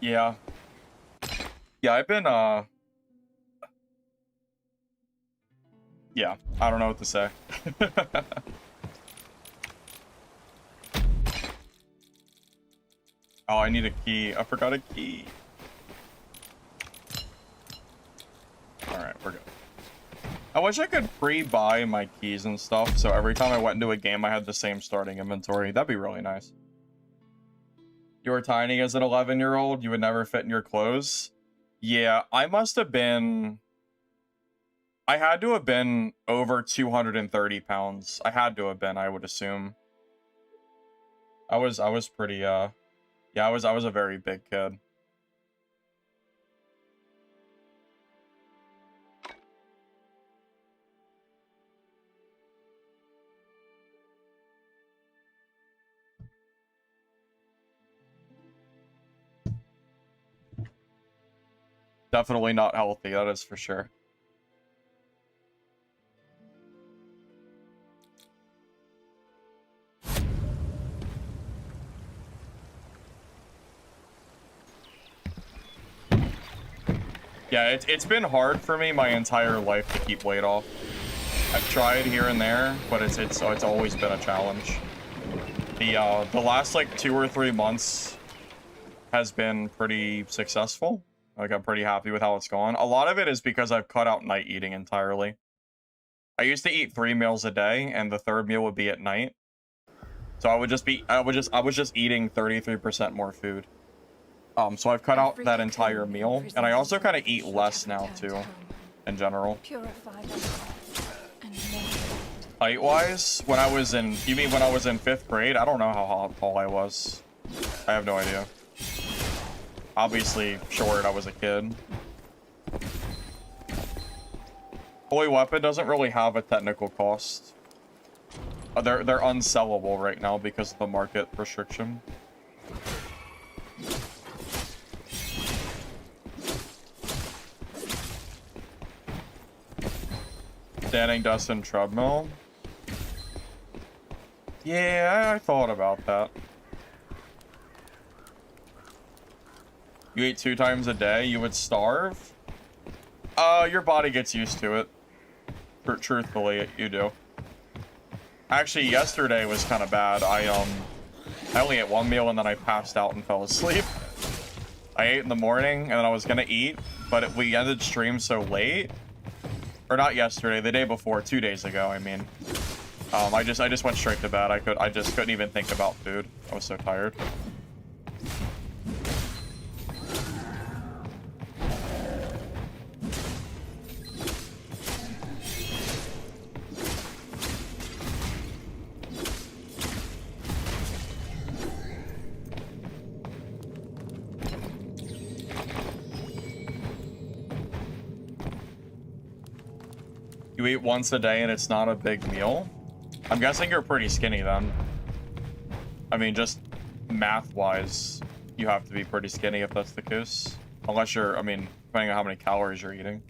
Speaker 1: Yeah. Yeah, I've been, yeah, I don't know what to say. Oh, I need a key. I forgot a key. Alright, we're good. I wish I could pre-buy my keys and stuff, so every time I went into a game, I had the same starting inventory. That'd be really nice. You were tiny as an 11-year-old? You would never fit in your clothes? Yeah, I must have been... I had to have been over 230 pounds. I had to have been, I would assume. I was pretty, yeah, I was a very big kid. Definitely not healthy, that is for sure. Yeah, it's been hard for me my entire life to keep weight off. I've tried here and there, but it's always been a challenge. The last like 2 or 3 months has been pretty successful. Like, I'm pretty happy with how it's gone. A lot of it is because I've cut out night eating entirely. I used to eat 3 meals a day, and the 3rd meal would be at night. So I was just eating 33% more food. So I've cut out that entire meal, and I also kind of eat less now too, in general. Height-wise, when I was in, you mean when I was in 5th grade? I don't know how tall I was. I have no idea. Obviously short, I was a kid. Holy Weapon doesn't really have a technical cost. They're unsellable right now because of the market restriction. Standing desk and treadmill. Yeah, I thought about that. You eat 2 times a day, you would starve? Your body gets used to it. Truthfully, you do. Actually, yesterday was kind of bad. I only ate 1 meal and then I passed out and fell asleep. I ate in the morning and then I was gonna eat, but we ended stream so late. Or not yesterday, the day before, 2 days ago, I mean. I just went straight to bed. I just couldn't even think about food. I was so tired. You eat once a day and it's not a big meal? I'm guessing you're pretty skinny then. I mean, just math-wise, you have to be pretty skinny if that's the case. Unless you're, I mean, depending on how many calories you're eating.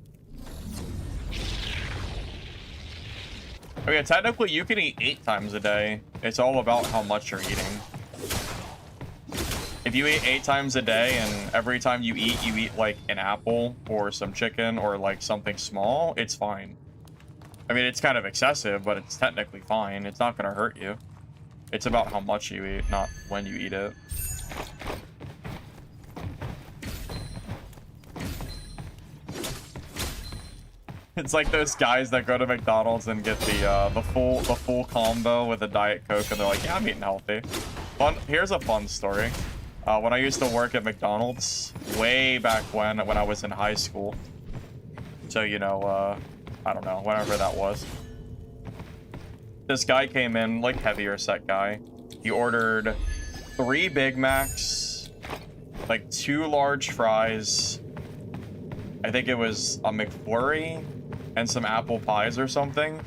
Speaker 1: I mean, technically you can eat 8 times a day. It's all about how much you're eating. If you eat 8 times a day and every time you eat like an apple or some chicken or like something small, it's fine. I mean, it's kind of excessive, but it's technically fine. It's not going to hurt you. It's about how much you eat, not when you eat it. It's like those guys that go to McDonald's and get the full combo with a Diet Coke, and they're like, "Yeah, I'm eating healthy." Fun. Here's a fun story. When I used to work at McDonald's, way back when I was in high school. So, you know, I don't know, whatever that was. This guy came in, like, heavier set guy. He ordered 3 Big Macs, like 2 large fries. I think it was a McFlurry and some apple pies or something.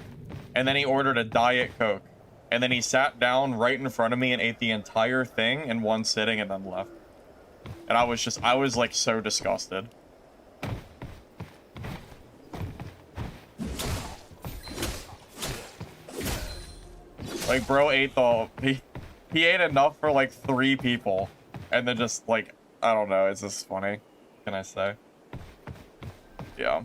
Speaker 1: And then he ordered a Diet Coke. And then he sat down right in front of me and ate the entire thing in one sitting and then left. And I was like so disgusted. Like, bro ate he ate enough for like 3 people, and then just like, I don't know, it's just funny. What can I say? Yeah.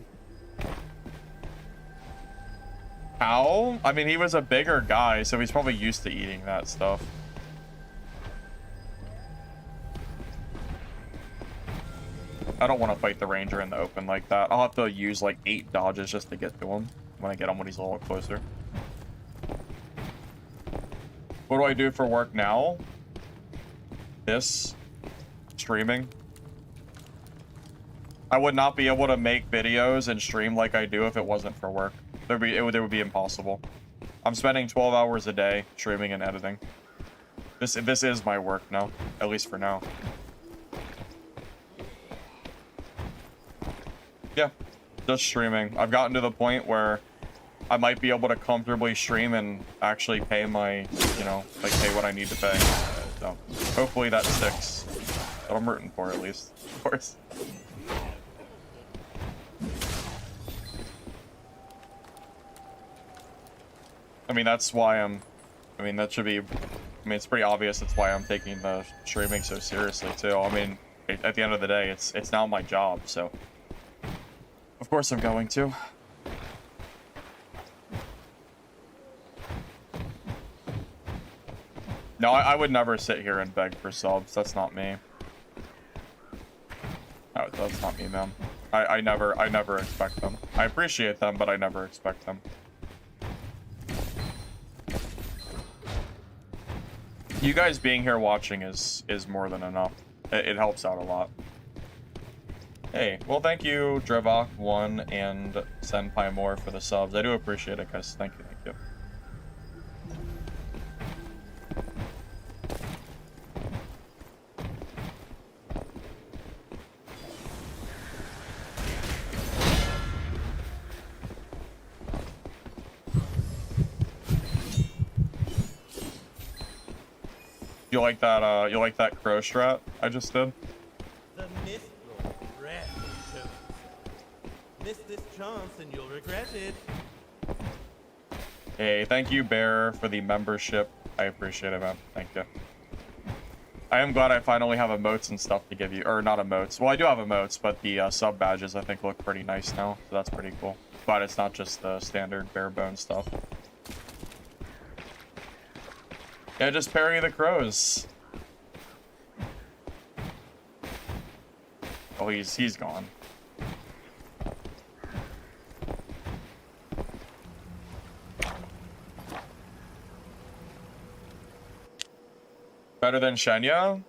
Speaker 1: How? I mean, he was a bigger guy, so he's probably used to eating that stuff. I don't want to fight the ranger in the open like that. I'll have to use like 8 dodges just to get to him when I get him when he's a little closer. What do I do for work now? This. Streaming. I would not be able to make videos and stream like I do if it wasn't for work. It would be impossible. I'm spending 12 hours a day streaming and editing. This is my work now, at least for now. Yeah, just streaming. I've gotten to the point where I might be able to comfortably stream and actually pay my, you know, like pay what I need to pay. So hopefully that sticks. That I'm rooting for, at least, of course. I mean, that's why I'm... I mean, that should be... I mean, it's pretty obvious that's why I'm taking the streaming so seriously, too. I mean, at the end of the day, it's now my job, so... Of course I'm going to. No, I would never sit here and beg for subs. That's not me. No, that's not me, man. I never expect them. I appreciate them, but I never expect them. You guys being here watching is more than enough. It helps out a lot. Hey, well, thank you, Drevok1 and Senpai More for the subs. I do appreciate it, guys. Thank you, thank you. You like that crow strat I just did?
Speaker 2: The Mistfall rarely shows itself. Miss this chance and you'll regret it.
Speaker 1: Hey, thank you, Bear, for the membership. I appreciate it, man. Thank you. I am glad I finally have emotes and stuff to give you. Or, not emotes. Well, I do have emotes, but the sub badges, I think, look pretty nice now. So that's pretty cool. But it's not just the standard bare bones stuff. Yeah, just parry the crows. Oh, he's gone. Better than Shenya?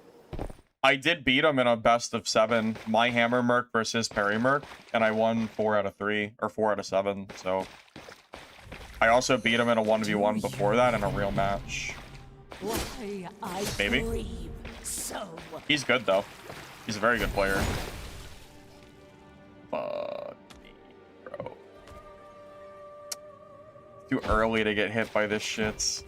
Speaker 1: I did beat him in a best of 7. My hammer Merc versus Parry Merc, and I won 4 out of 3, or 4 out of 7, so... I also beat him in a 1v1 before that in a real match.
Speaker 7: Why I
Speaker 1: Maybe.
Speaker 7: grieve so.
Speaker 1: He's good, though. He's a very good player. Fuck me, bro. Too early to get hit by this shit.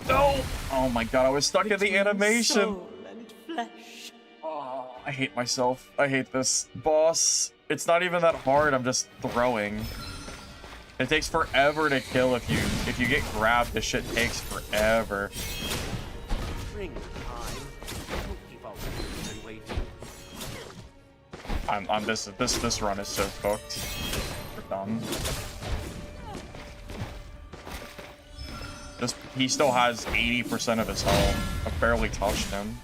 Speaker 1: No! Oh my god, I was stuck in the animation.
Speaker 7: Soul and flesh.
Speaker 1: Oh, I hate myself. I hate this boss. It's not even that hard. I'm just throwing. It takes forever to kill if you get grabbed. This shit takes forever.
Speaker 6: Bring time. Don't keep our and waiting.
Speaker 1: This run is so cooked. We're done. He still has 80% of his health. I barely touched him.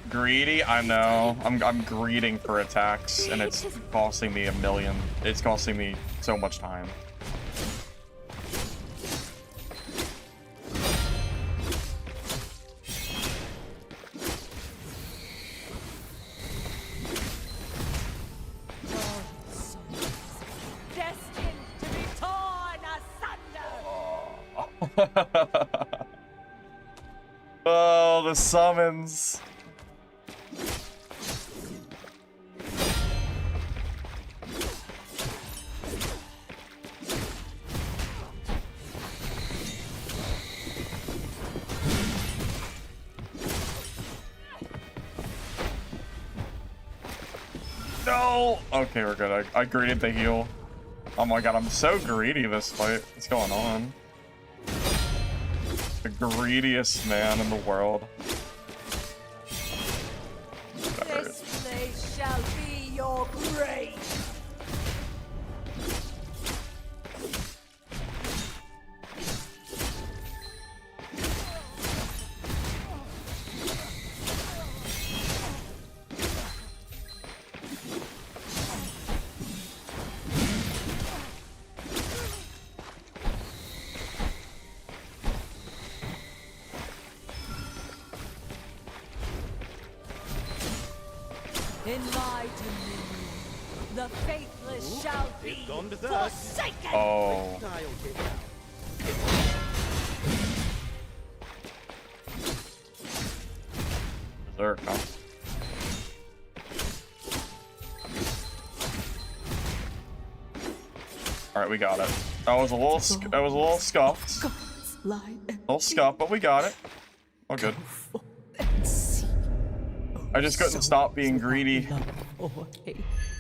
Speaker 1: Greedy? I know. I'm greeding for attacks, and it's costing me a million. It's costing me so much time.
Speaker 7: Destined to be torn asunder.
Speaker 1: Oh, the summons. No! Okay, we're good. I greeted the heal. Oh my god, I'm so greedy this fight. What's going on? The greediest man in the world. Whatever.
Speaker 7: This place shall be your grave. Enlighten me. The faithless shall be
Speaker 2: it's gone berserk.
Speaker 7: forsaken.
Speaker 1: Oh.
Speaker 2: I'll get out.
Speaker 1: Berserk, huh? All right, we got it. That was a little scuffed. A little scuffed, but we got it. All good. I just couldn't stop being greedy.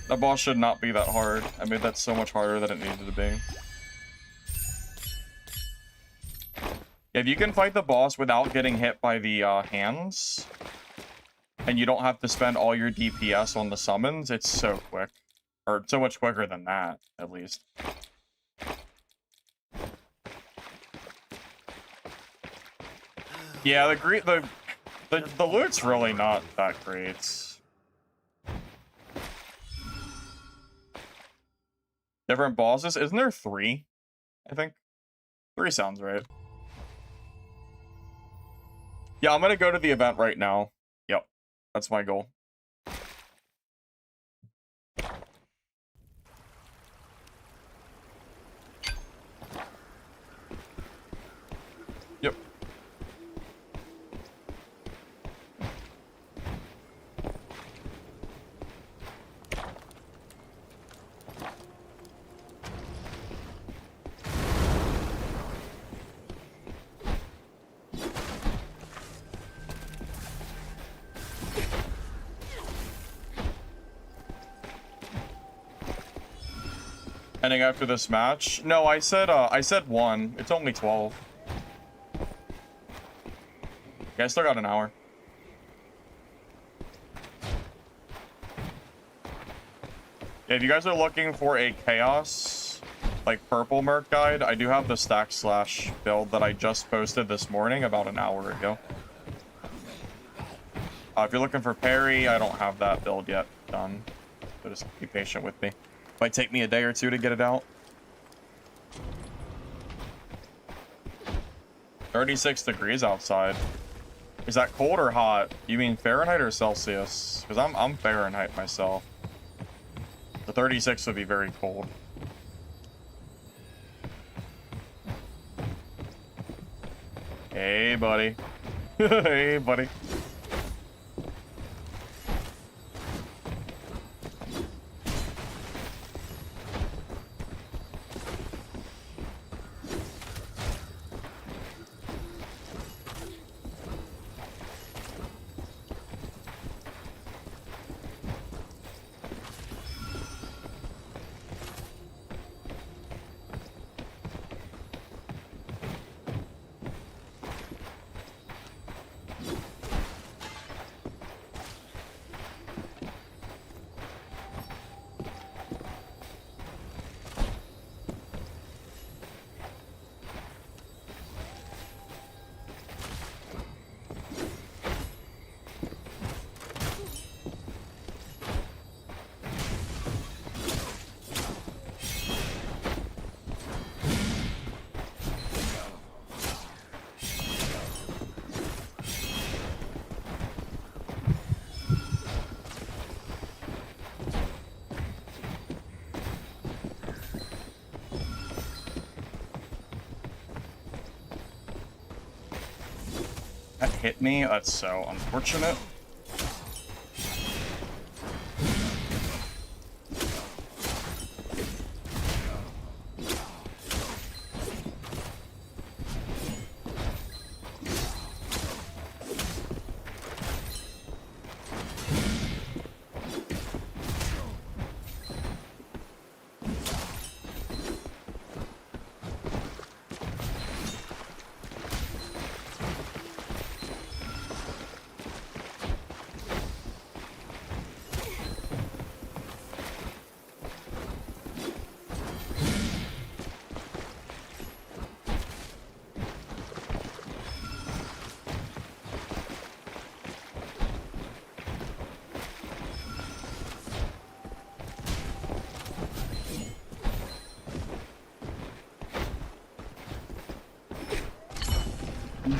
Speaker 1: That boss should not be that hard. I made that so much harder than it needed to be. If you can fight the boss without getting hit by the hands, and you don't have to spend all your DPS on the summons, it's so quick. Or so much quicker than that, at least. Yeah, the loot's really not that great. Different bosses? Isn't there 3? I think 3 sounds right. Yeah, I'm gonna go to the event right now. Yep, that's my goal. Yep. Ending after this match? No, I said 1. It's only 12. Yeah, I still got an hour. Yeah, if you guys are looking for a chaos, like purple Merc guide, I do have the stack slash build that I just posted this morning about an hour ago. If you're looking for Parry, I don't have that build yet done. So just be patient with me. Might take me a day or 2 to get it out. 36 degrees outside. Is that cold or hot? You mean Fahrenheit or Celsius? Because I'm Fahrenheit myself. The 36 would be very cold. Hey, buddy. Hey, buddy. That hit me? That's so unfortunate.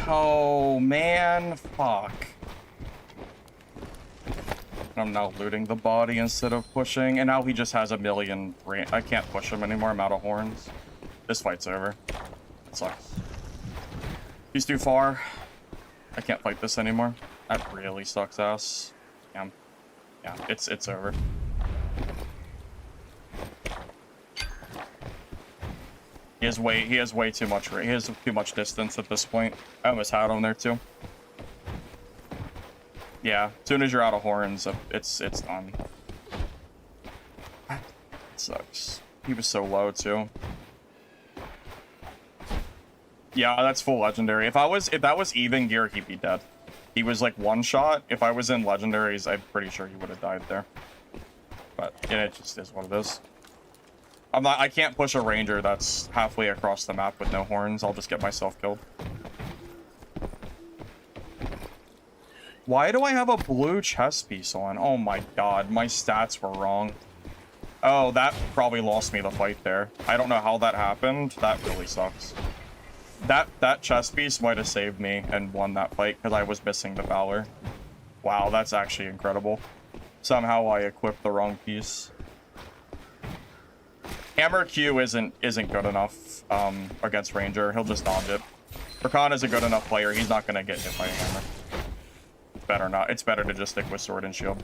Speaker 1: No, man, fuck. I'm now looting the body instead of pushing, and now he just has a million. I can't push him anymore. I'm out of horns. This fight's over. It sucks. He's too far. I can't fight this anymore. That really sucks ass. Yeah, it's over. He has way too much. He has too much distance at this point. I almost had him there too. Yeah, as soon as you're out of horns, it's done. It sucks. He was so low too. Yeah, that's full legendary. If that was even gear, he'd be dead. He was like one shot. If I was in legendaries, I'm pretty sure he would have died there. But yeah, it just is what it is. I can't push a ranger that's halfway across the map with no horns. I'll just get myself killed. Why do I have a blue chest piece on? Oh my god, my stats were wrong. Oh, that probably lost me the fight there. I don't know how that happened. That really sucks. That chest piece might have saved me and won that fight because I was missing the Valor. Wow, that's actually incredible. Somehow I equipped the wrong piece. Hammer Q isn't good enough against Ranger. He'll just dodge it. Rakan is a good enough player. He's not gonna get hit by a hammer. Better not. It's better to just stick with sword and shield.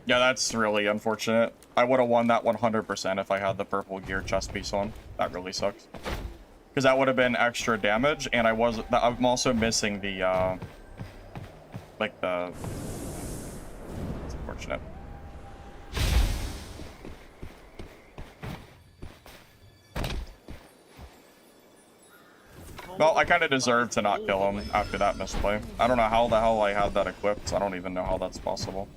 Speaker 1: Yeah, that's really unfortunate. I would have won that 100% if I had the purple gear chest piece on. That really sucks. Because that would have been extra damage, and I'm also missing the like the. It's unfortunate. Well, I kind of deserved to not kill him after that misplay. I don't know how the hell I had that equipped. I don't even know how that's possible.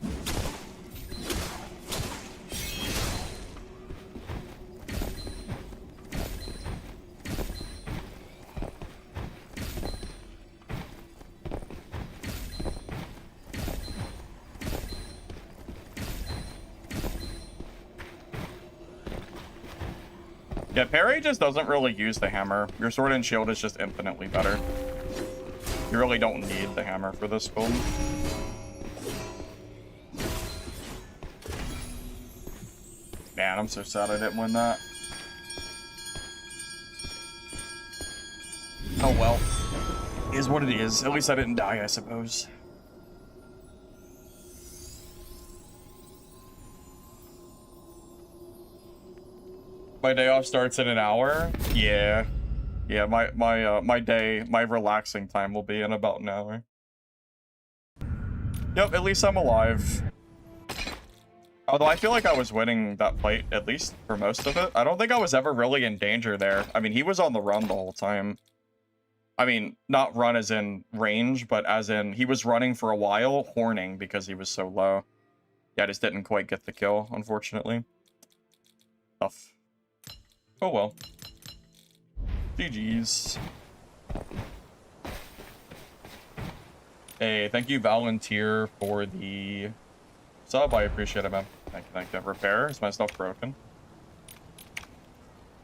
Speaker 1: Yeah, Parry just doesn't really use the hammer. Your sword and shield is just infinitely better. You really don't need the hammer for this build. Man, I'm so sad I didn't win that. Oh well. It is what it is. At least I didn't die, I suppose. My day off starts in an hour? Yeah. Yeah, my relaxing time will be in about an hour. Yep, at least I'm alive. Although I feel like I was winning that fight, at least for most of it. I don't think I was ever really in danger there. I mean, he was on the run the whole time. I mean, not run as in range, but as in he was running for a while, horning because he was so low. Yeah, I just didn't quite get the kill, unfortunately. Tough. Oh well. GG's. Hey, thank you, Volunteer, for the sub. I appreciate it, man. Thank you. Repair? Is my stuff broken?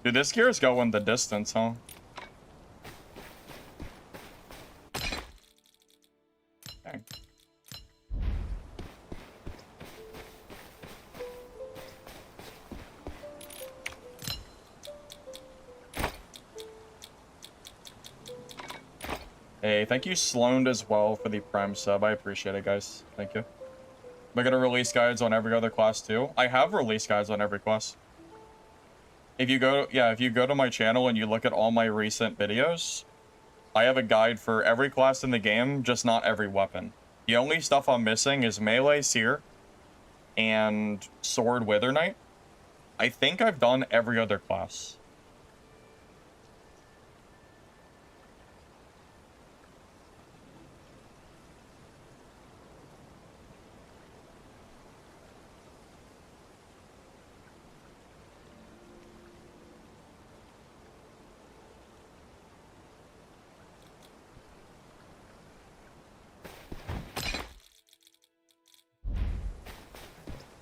Speaker 1: Dude, this gear is going the distance, huh? Dang. Hey, thank you, Sloan, as well, for the Prime sub. I appreciate it, guys. Thank you. Am I gonna release guides on every other class too? I have release guides on every class. If you go to my channel and you look at all my recent videos, I have a guide for every class in the game, just not every weapon. The only stuff I'm missing is melee Seer and sword Wither Knight. I think I've done every other class.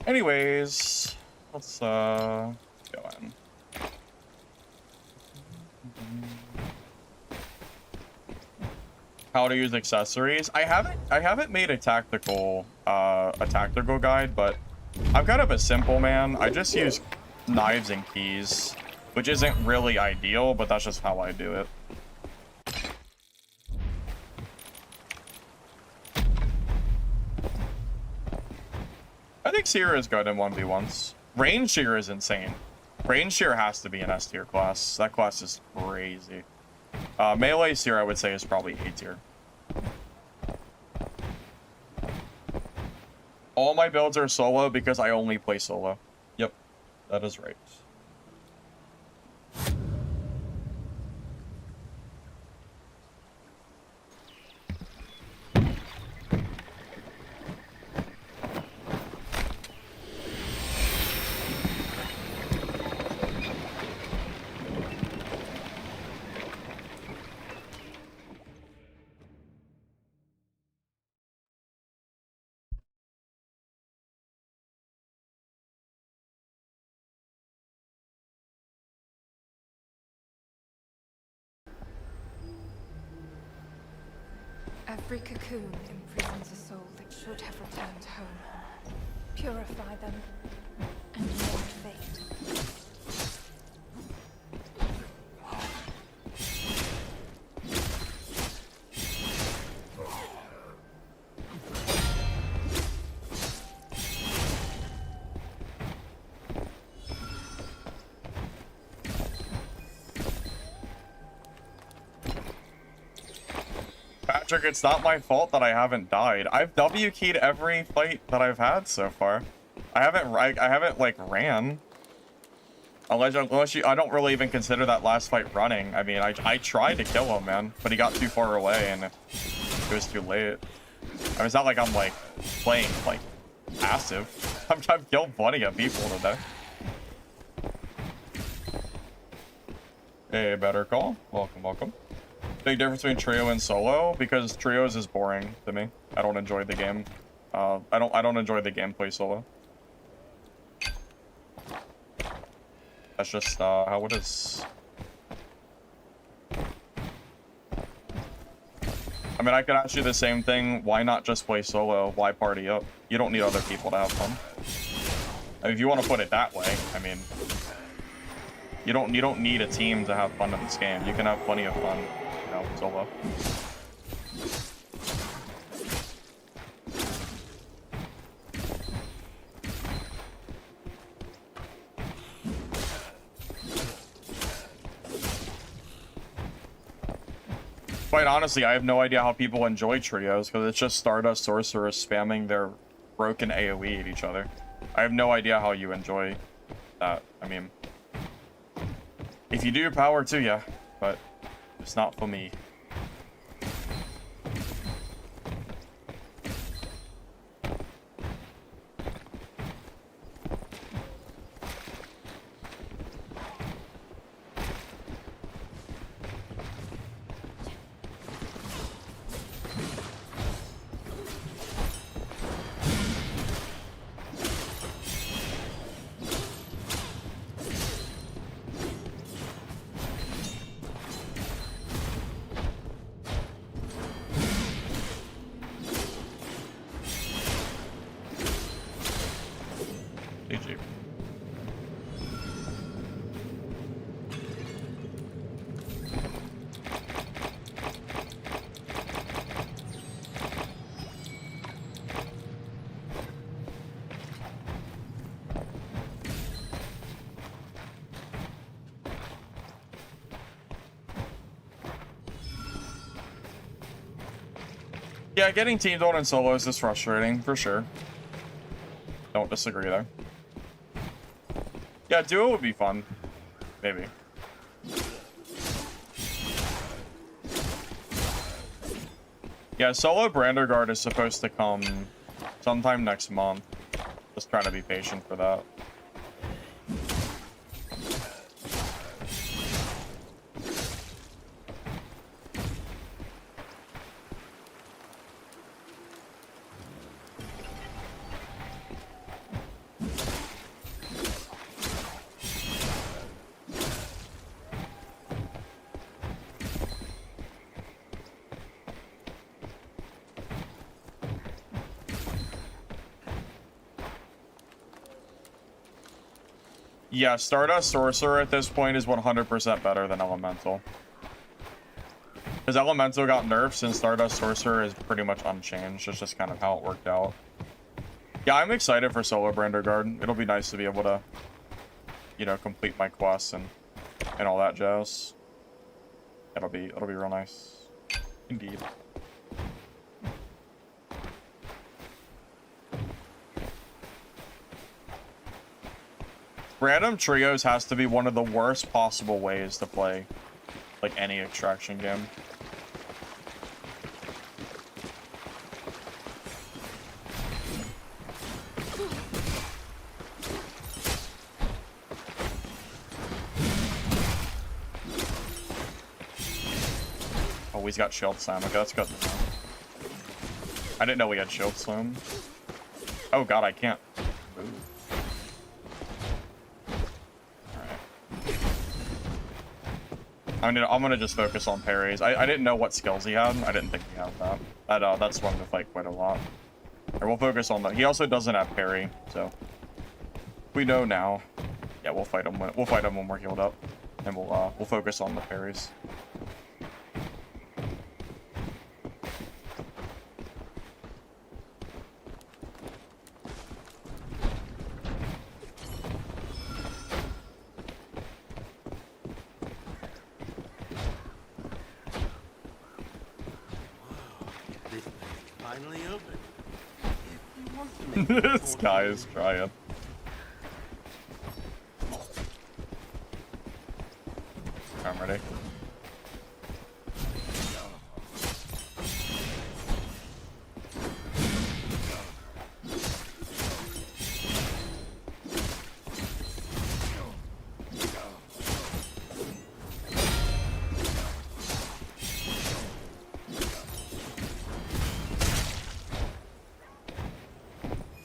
Speaker 1: Anyways, let's go in. how to use accessories. I haven't made a tactical guide, but I'm kind of a simple man. I just use knives and keys, which isn't really ideal, but that's just how I do it. I think Seer is good in 1v1s. Range Shear is insane. Range Shear has to be an S tier class. That class is crazy. Melee Seer, I would say, is probably A tier. All my builds are solo because I only play solo. Yep, that is right.
Speaker 4: Every cocoon imprisons a soul that should have returned home. Purify them, and more fate.
Speaker 1: Patrick, it's not my fault that I haven't died. I've W keyed every fight that I've had so far. I haven't like ran. Unless you, I don't really even consider that last fight running. I mean, I tried to kill him, man, but he got too far away and it was too late. I mean, it's not like I'm like playing like passive. I've killed plenty of people today. Hey, Better Call. Welcome, welcome. Big difference between trio and solo, because trios is boring to me. I don't enjoy the game. I don't enjoy the gameplay solo. That's just how it is. I mean, I could ask you the same thing. Why not just play solo? Why party up? You don't need other people to have fun. I mean, if you want to put it that way, I mean, you don't need a team to have fun in this game. You can have plenty of fun, you know, solo. Quite honestly, I have no idea how people enjoy trios, because it's just Stardust Sorcerers spamming their broken AoE at each other. I have no idea how you enjoy that. I mean, if you do, power to ya, but it's not for me. GG. Yeah, getting teamed on in solos is frustrating, for sure. Don't disagree there. Yeah, duo would be fun. Maybe. Yeah, solo Brander Guard is supposed to come sometime next month. Just trying to be patient for that. Yeah, Stardust Sorcerer at this point is 100% better than Elemental. Because Elemental got nerfs and Stardust Sorcerer is pretty much unchanged. It's just kind of how it worked out. Yeah, I'm excited for Solo Brander Guard. It'll be nice to be able to, you know, complete my quests and all that jazz. It'll be real nice. Indeed. Random trios has to be one of the worst possible ways to play, like, any extraction game. Oh, he's got Shield Slam. Okay, that's good. I didn't know we had Shield Slam. Oh god, I can't move. Alright. I'm gonna just focus on parries. I didn't know what skills he had. I didn't think he had that. That swung the fight quite a lot. Or we'll focus on that. He also doesn't have parry, so we know now. Yeah, we'll fight him when we're healed up. And we'll focus on the parries.
Speaker 2: This place is finally open. If you want to make
Speaker 1: This guy is trying. I'm ready.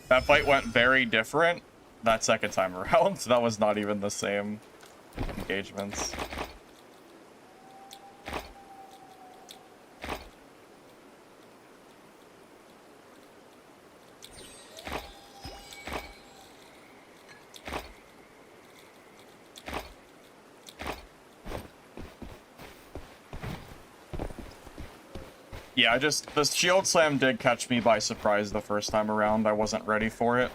Speaker 1: That fight went very different that second time around. So that was not even the same engagements. Yeah, the Shield Slam did catch me by surprise the first time around. I wasn't ready for it.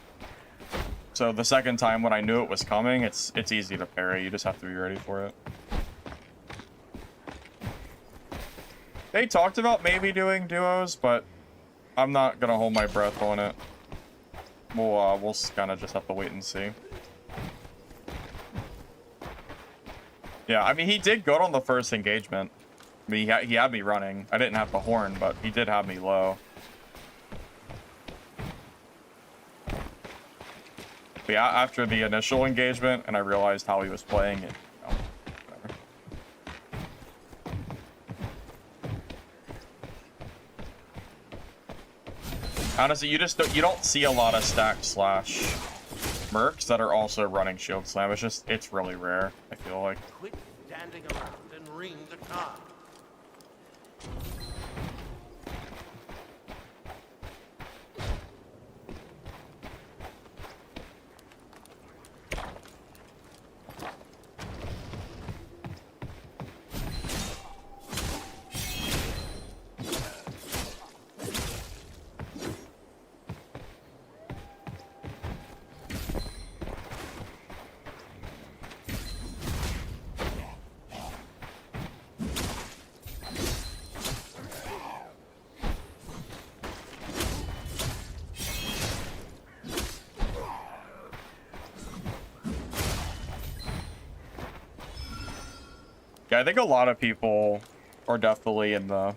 Speaker 1: So the second time when I knew it was coming, it's easy to parry. You just have to be ready for it. They talked about maybe doing duos, but I'm not gonna hold my breath on it. We'll kind of just have to wait and see. Yeah, I mean, he did good on the first engagement. I mean, he had me running. I didn't have the horn, but he did have me low. But yeah, after the initial engagement, and I realized how he was playing it, you know, whatever. Honestly, you don't see a lot of stack slash mercs that are also running Shield Slam. It's really rare, I feel like.
Speaker 2: Quit standing around and ring the car.
Speaker 1: Yeah, I think a lot of people are definitely in the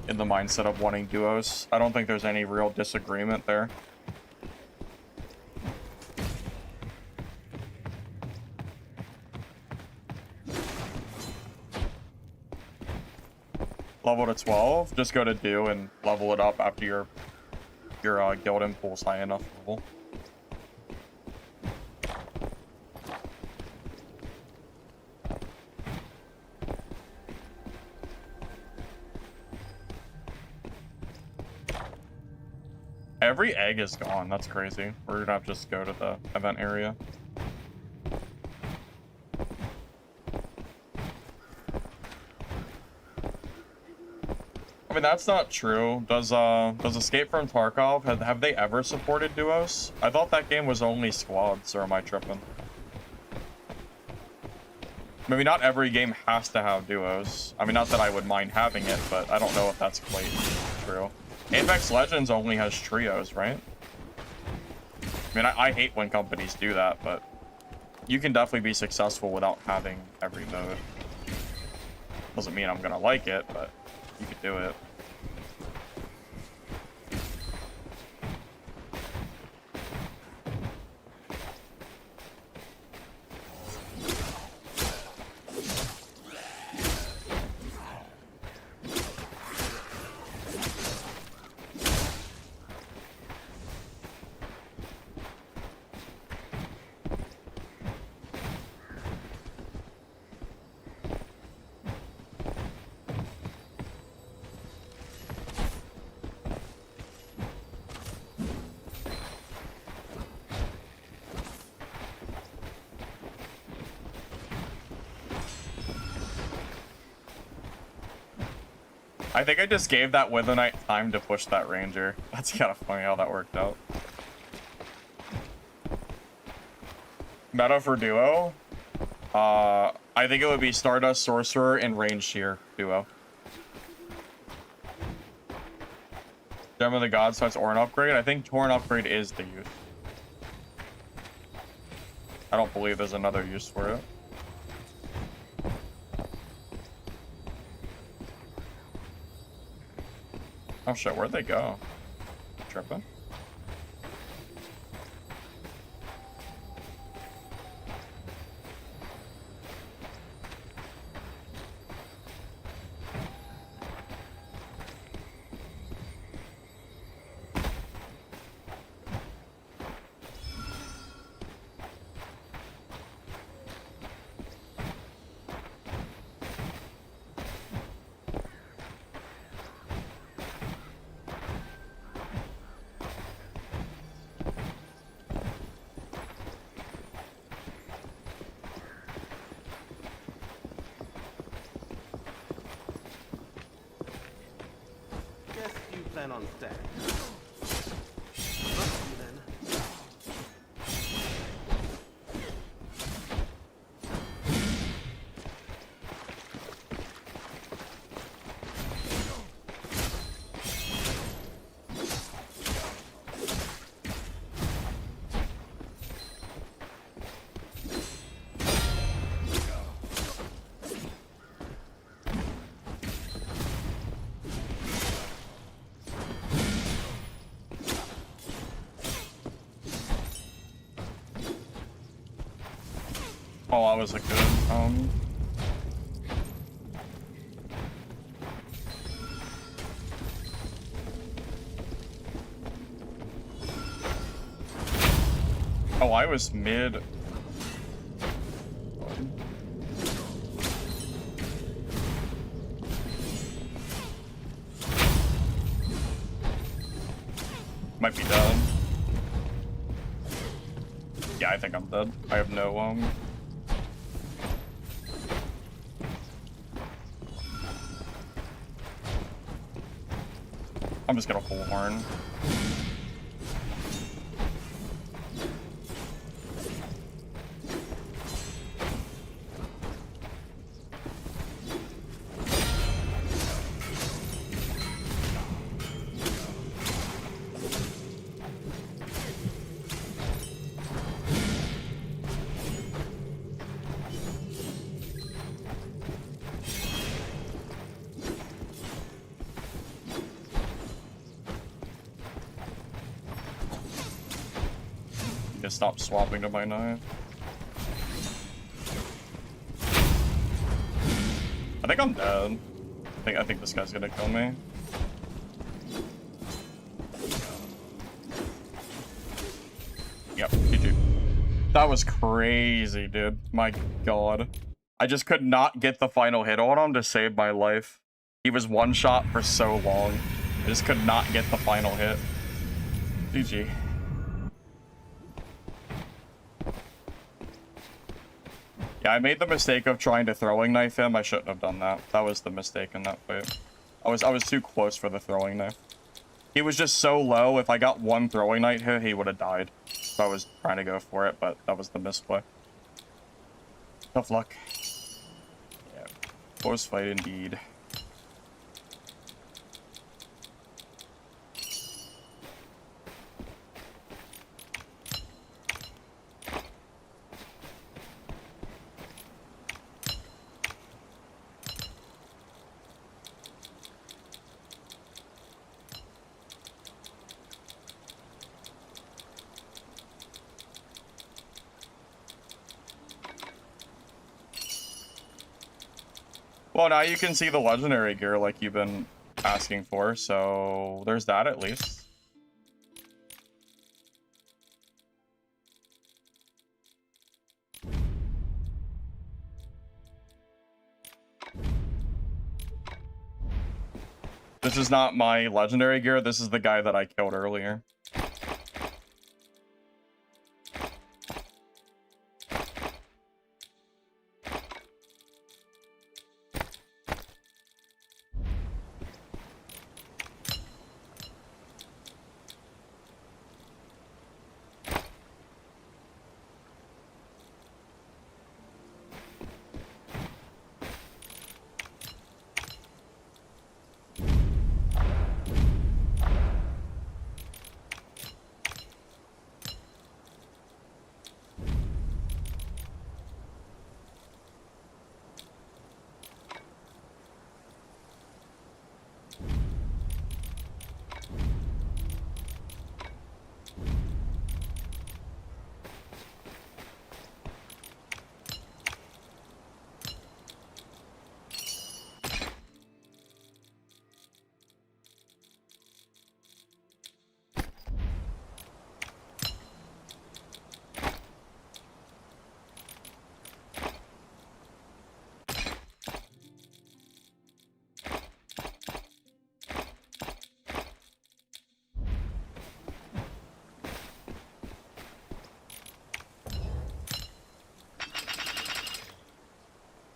Speaker 1: mindset of wanting duos. I don't think there's any real disagreement there. Level to 12, just go to do and level it up after your guild impulse high enough level. Every egg is gone. That's crazy. We're gonna have to just go to the event area. mean, that's not true. Does Escape from Tarkov, have they ever supported duos? I thought that game was only squads, or am I tripping? Maybe not every game has to have duos. I mean, not that I would mind having it, but I don't know if that's quite true. Apex Legends only has trios, right? I mean, I hate when companies do that, but you can definitely be successful without having every mode. Doesn't mean I'm gonna like it, but you could do it. I think I just gave that Wither Knight time to push that Ranger. That's kind of funny how that worked out. Meta for duo? I think it would be Stardust Sorcerer and Range Shear duo. Gem of the Gods starts Orin upgrade. I think Torn upgrade is the use. I don't believe there's another use for it. Oh shit, where'd they go? Tripping?
Speaker 6: Guess you plan on staying. Must be then.
Speaker 1: Oh, that was a good, Oh, I was mid. Might be dead. Yeah, I think I'm dead. I have no, I'm just gonna full horn. Stop swapping to my knife. I think I'm dead. I think this guy's gonna kill me. Yep, GG. That was crazy, dude. My god. I just could not get the final hit on him to save my life. He was one shot for so long. I just could not get the final hit. GG. Yeah, I made the mistake of trying to throwing knife him. I shouldn't have done that. That was the mistake in that fight. I was too close for the throwing knife. He was just so low. If I got one throwing knife hit, he would have died. So I was trying to go for it, but that was the misplay. Tough luck. Yeah, close fight indeed. Well, now you can see the legendary gear like you've been asking for, so there's that at least. This is not my legendary gear, this is the guy that I killed earlier.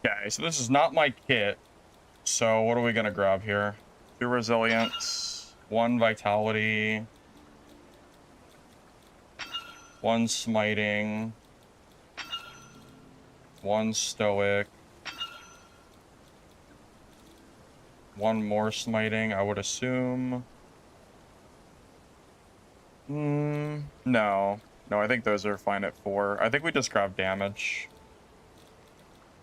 Speaker 1: Okay, so this is not my kit. So what are we gonna grab here? 2 resilience, 1 vitality, 1 smiting, 1 stoic, 1 more smiting, I would assume. No. No, I think those are fine at 4. I think we just grab damage.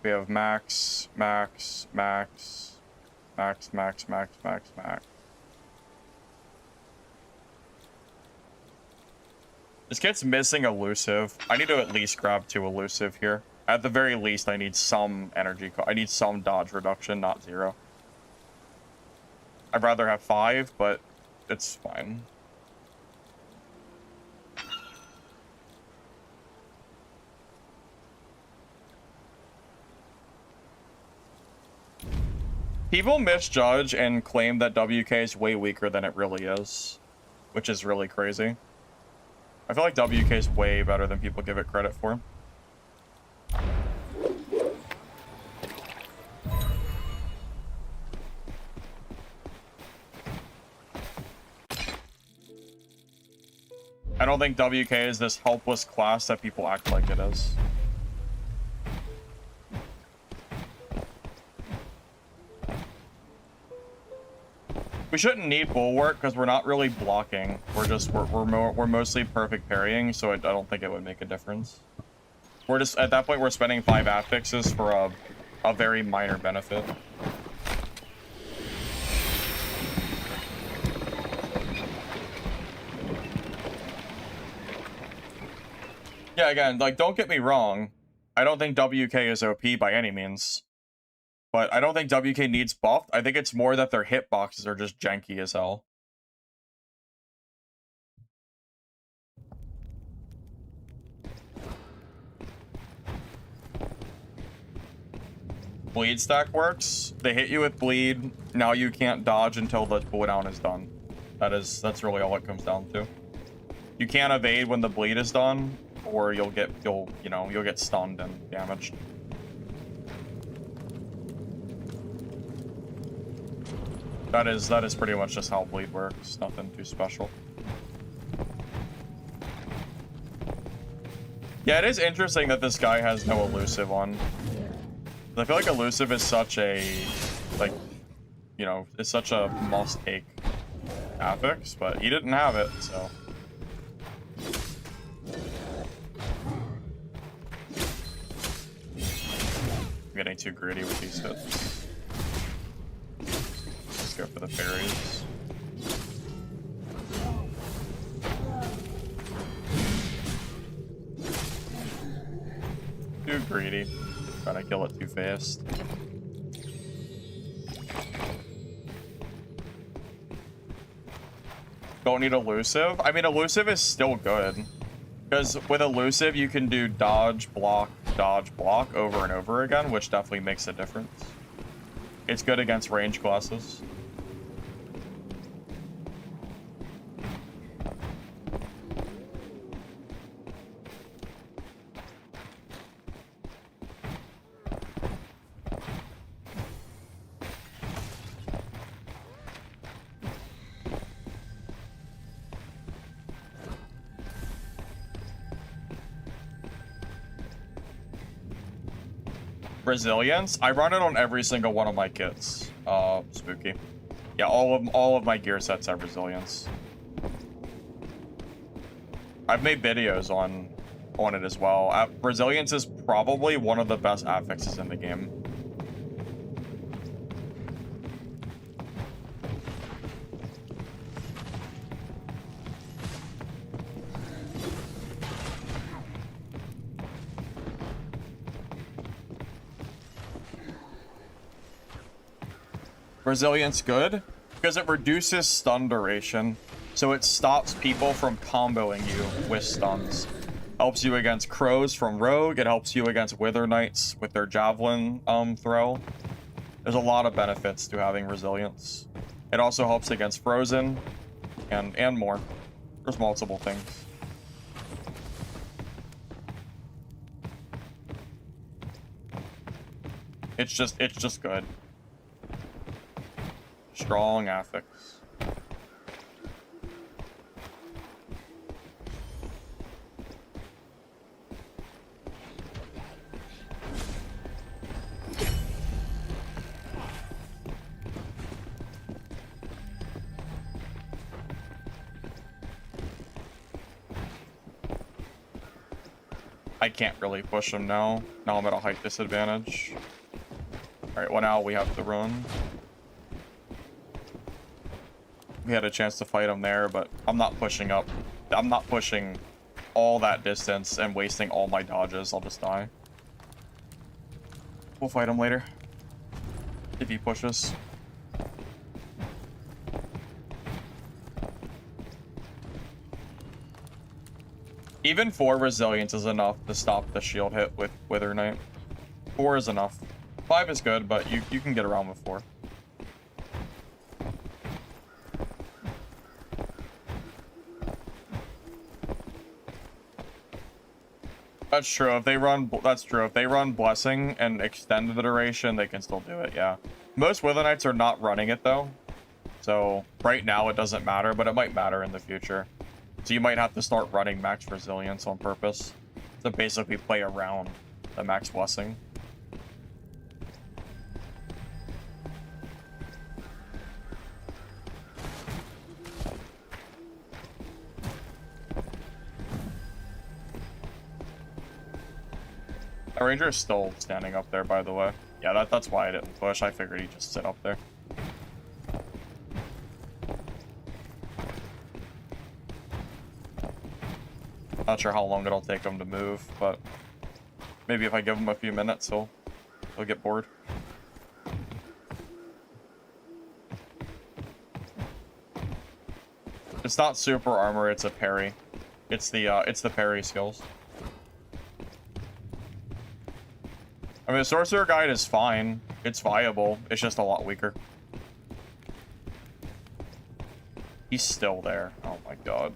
Speaker 1: We have max, max, max, max, max, max, max, max. This kit's missing elusive. I need to at least grab 2 elusive here. At the very least, I need some energy. I need some dodge reduction, not 0. I'd rather have 5, but it's fine. People misjudge and claim that WK is way weaker than it really is, which is really crazy. I feel like WK is way better than people give it credit for. I don't think WK is this helpless class that people act like it is. We shouldn't need bulwark because we're not really blocking. We're mostly perfect parrying, so I don't think it would make a difference. We're just at that point we're spending 5 affixes for a very minor benefit. Yeah, again, like don't get me wrong. I don't think WK is OP by any means. But I don't think WK needs buffed. I think it's more that their hitboxes are just janky as hell. Bleed stack works. They hit you with bleed. Now you can't dodge until the cooldown is done. That's really all it comes down to. You can't evade when the bleed is done, or you'll get stunned and damaged. . 。That is pretty much just how bleed works. Nothing too special. Yeah, it is interesting that this guy has no elusive on. I feel like elusive is such a, like, you know, it's such a must-take affix, but he didn't have it, so. I'm getting too greedy with these hits. Let's go for the parries. Too greedy. Trying to kill it too fast. Don't need elusive. I mean, elusive is still good. Because with elusive, you can do dodge, block, over and over again, which definitely makes a difference. It's good against range classes. Resilience. I run it on every single one of my kits. Spooky. Yeah, all of my gear sets have resilience. I've made videos on it as well. Resilience is probably one of the best affixes in the game. Resilience good because it reduces stun duration, so it stops people from comboing you with stuns. Helps you against crows from rogue. It helps you against wither knights with their javelin throw. There's a lot of benefits to having resilience. It also helps against frozen and more. There's multiple things. It's just good. Strong affix. I can't really push him now. Now I'm at a height disadvantage. Alright, well now we have to run. We had a chance to fight him there, but I'm not pushing up. I'm not pushing all that distance and wasting all my dodges. I'll just die. We'll fight him later. If he pushes. Even 4 resilience is enough to stop the shield hit with Wither Knight. 4 is enough. 5 is good, but you can get around with 4. That's true. If they run, that's true. If they run Blessing and extend the duration, they can still do it. Yeah. Most Wither Knights are not running it though, so right now it doesn't matter, but it might matter in the future. So you might have to start running max resilience on purpose to basically play around the max Blessing. The Ranger is still standing up there, by the way. Yeah, that's why I didn't push. I figured he'd just sit up there. Not sure how long it'll take him to move, but maybe if I give him a few minutes, he'll get bored. It's not super armor, it's a parry. It's the parry skills. I mean, the Sorcerer Guide is fine. It's viable. It's just a lot weaker. He's still there. Oh my god.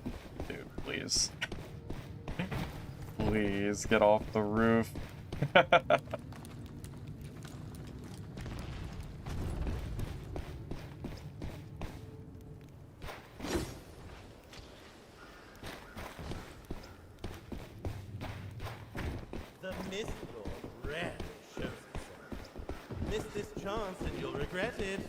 Speaker 1: Dude, please. Please, get off the roof.
Speaker 2: The Mistfall rarely shows itself. Miss this chance and you'll regret it.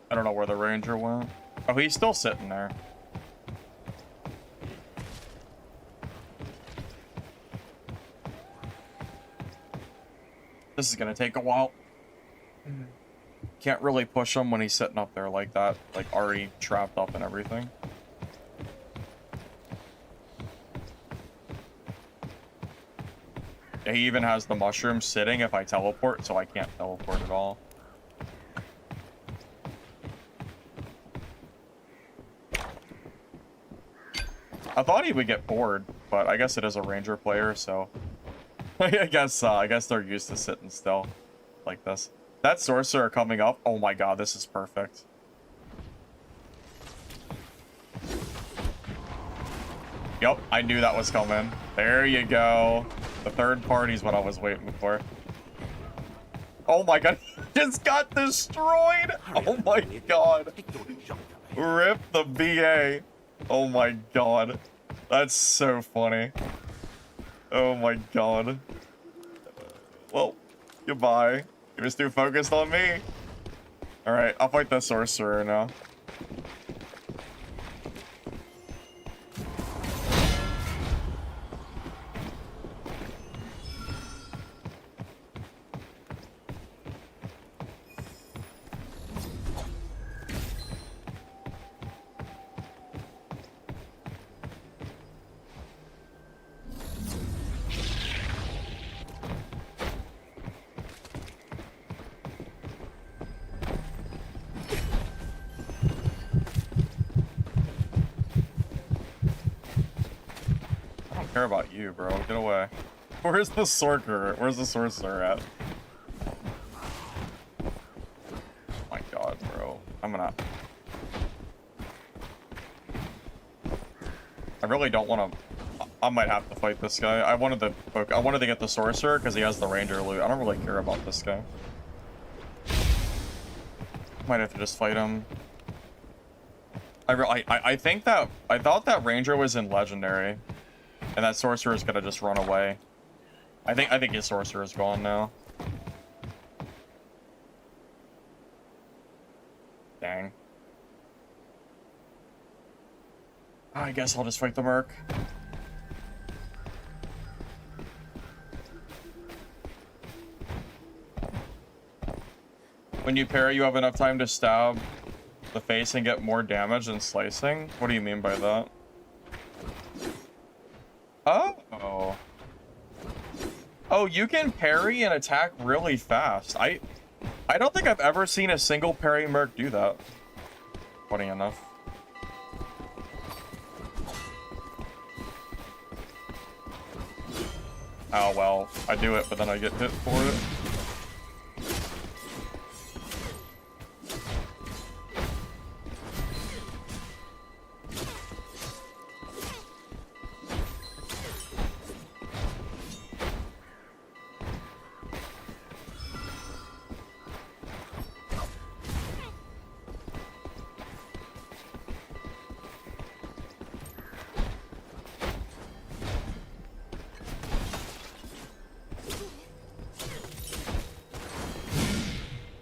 Speaker 1: I don't know where the ranger went. Oh, he's still sitting there. This is gonna take a while. Can't really push him when he's sitting up there like that, like already trapped up and everything. Yeah, he even has the mushroom sitting if I teleport, so I can't teleport at all. I thought he would get bored, but I guess it is a ranger player, so I guess they're used to sitting still like this. That sorcerer coming up. Oh my god, this is perfect. Yep, I knew that was coming. There you go. The third party's what I was waiting for. Oh my god, he just got destroyed. Oh my god. Rip the BA. Oh my god. That's so funny. Oh my god. Well, goodbye. He was too focused on me. Alright, I'll fight the sorcerer now. Care about you, bro. Get away. Where's the sorcerer? Where's the sorcerer at? Oh my god, bro. I really don't want to. I might have to fight this guy. I wanted to get the sorcerer because he has the ranger loot. I don't really care about this guy. Might have to just fight him. I thought that ranger was in legendary. And that sorcerer is gonna just run away. I think his sorcerer is gone now. Dang. I guess I'll just fight the Merc. When you parry, you have enough time to stab the face and get more damage than slicing? What do you mean by that? Oh. Oh, you can parry and attack really fast. I don't think I've ever seen a single parry Merc do that. Funny enough. Oh well, I do it, but then I get hit for it.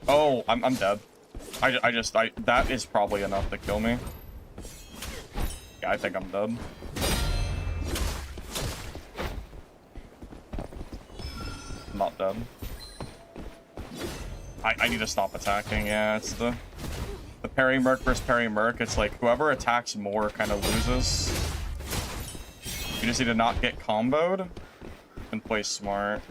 Speaker 1: Oh, I'm dead. That is probably enough to kill me. Yeah, I think I'm dead. I'm not dead. I need to stop attacking. Yeah, it's the Parry Merc versus Parry Merc. It's like whoever attacks more kind of loses. You just need to not get comboed and play smart.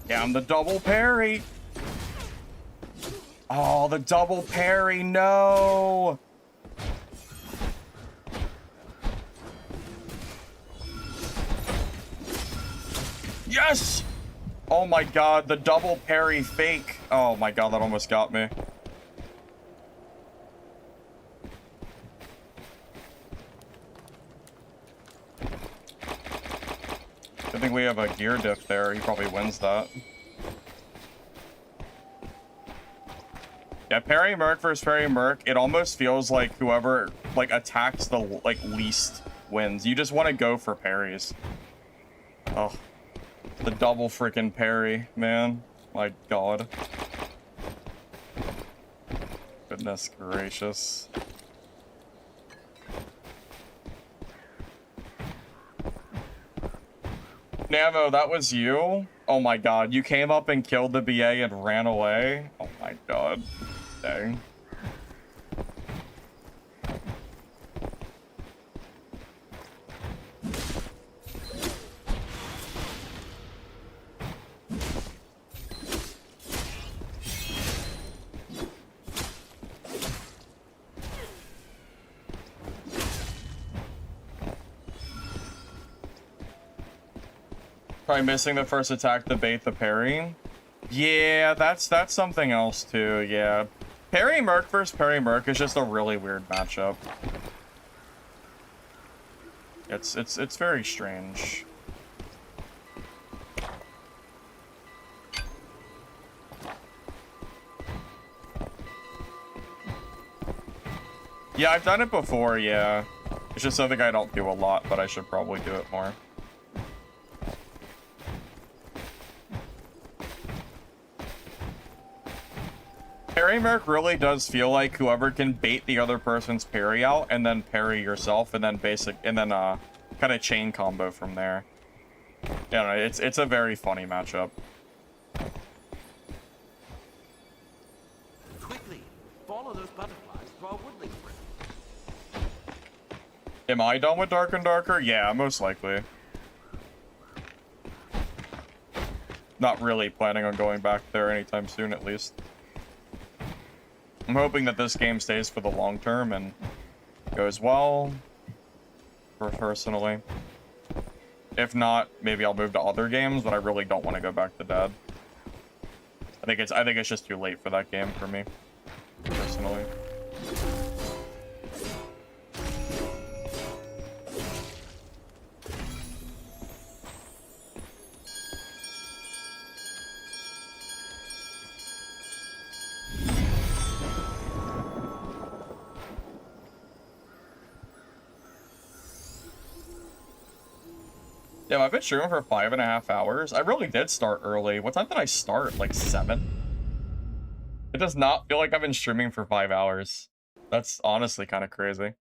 Speaker 1: Down the double parry. Oh, the double parry, no. Yes! Oh my god, the double parry fake. Oh my god, that almost got me. I think we have a gear diff there. He probably wins that. Yeah, Parry Merc versus Parry Merc, it almost feels like whoever like attacks the like least wins. You just want to go for parries. Oh, the double freaking parry, man. My god. Goodness gracious. Namo, that was you? Oh my god, you came up and killed the BA and ran away? Oh my god. Dang. Probably missing the first attack to bait the parry. Yeah, that's something else too, yeah. Parry Merc versus Parry Merc is just a really weird matchup. It's very strange. Yeah, I've done it before, yeah. It's just something I don't do a lot, but I should probably do it more. Parry Merc really does feel like whoever can bait the other person's parry out and then parry yourself and then kind of chain combo from there. Yeah, it's a very funny matchup.
Speaker 6: Quickly, follow those butterflies to our woodling friend.
Speaker 1: Am I done with Dark and Darker? Yeah, most likely. Not really planning on going back there anytime soon, at least. I'm hoping that this game stays for the long term and goes well, personally. If not, maybe I'll move to other games, but I really don't want to go back to Dead. I think it's just too late for that game for me, personally. Yeah, I've been streaming for 5.5 hours. I really did start early. What time did I start? Like 7? It does not feel like I've been streaming for 5 hours. That's honestly kind of crazy.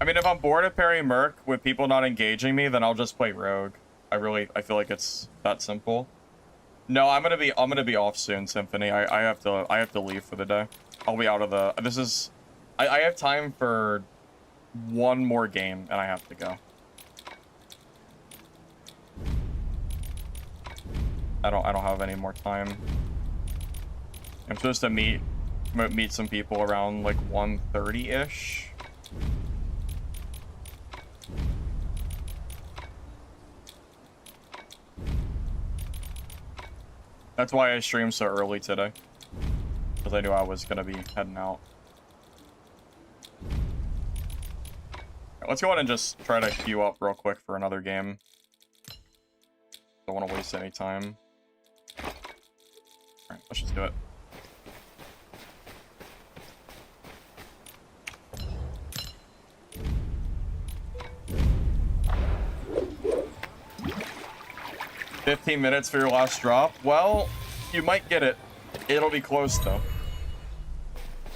Speaker 1: I mean, if I'm bored of Parry Merc with people not engaging me, then I'll just play Rogue. I feel like it's that simple. No, I'm gonna be off soon, Symphony. I have to leave for the day. I'll be out of the. I have time for one more game, and I have to go. I don't have any more time. I'm supposed to meet some people around like 1:30-ish. That's why I streamed so early today, because I knew I was gonna be heading out. Right, let's go ahead and just try to queue up real quick for another game. Don't want to waste any time. Alright, let's just do it. "15 minutes for your last drop?" Well, you might get it. It'll be close, though.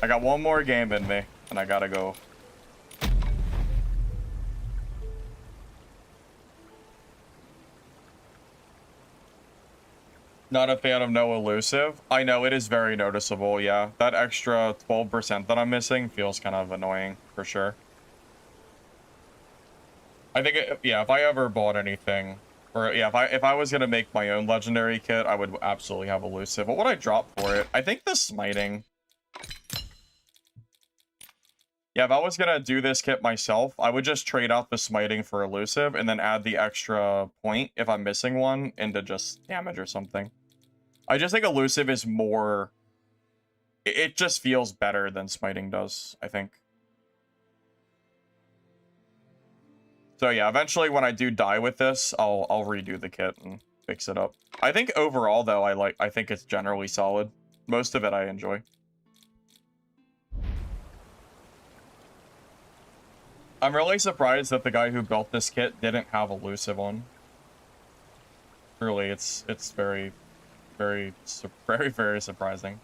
Speaker 1: I got one more game in me, and I gotta go. Not a fan of no elusive. I know, it is very noticeable, yeah. That extra 12% that I'm missing feels kind of annoying, for sure. I think, yeah, if I ever bought anything, or yeah, if I was gonna make my own legendary kit, I would absolutely have elusive. What would I drop for it? I think the smiting. Yeah, if I was gonna do this kit myself, I would just trade out the smiting for elusive, and then add the extra point if I'm missing one into just damage or something. I just think elusive is more. It just feels better than smiting does, I think. So yeah, eventually when I do die with this, I'll redo the kit and fix it up. I think overall though, I think it's generally solid. Most of it I enjoy. I'm really surprised that the guy who built this kit didn't have elusive on. Really, it's very, very, very, very surprising.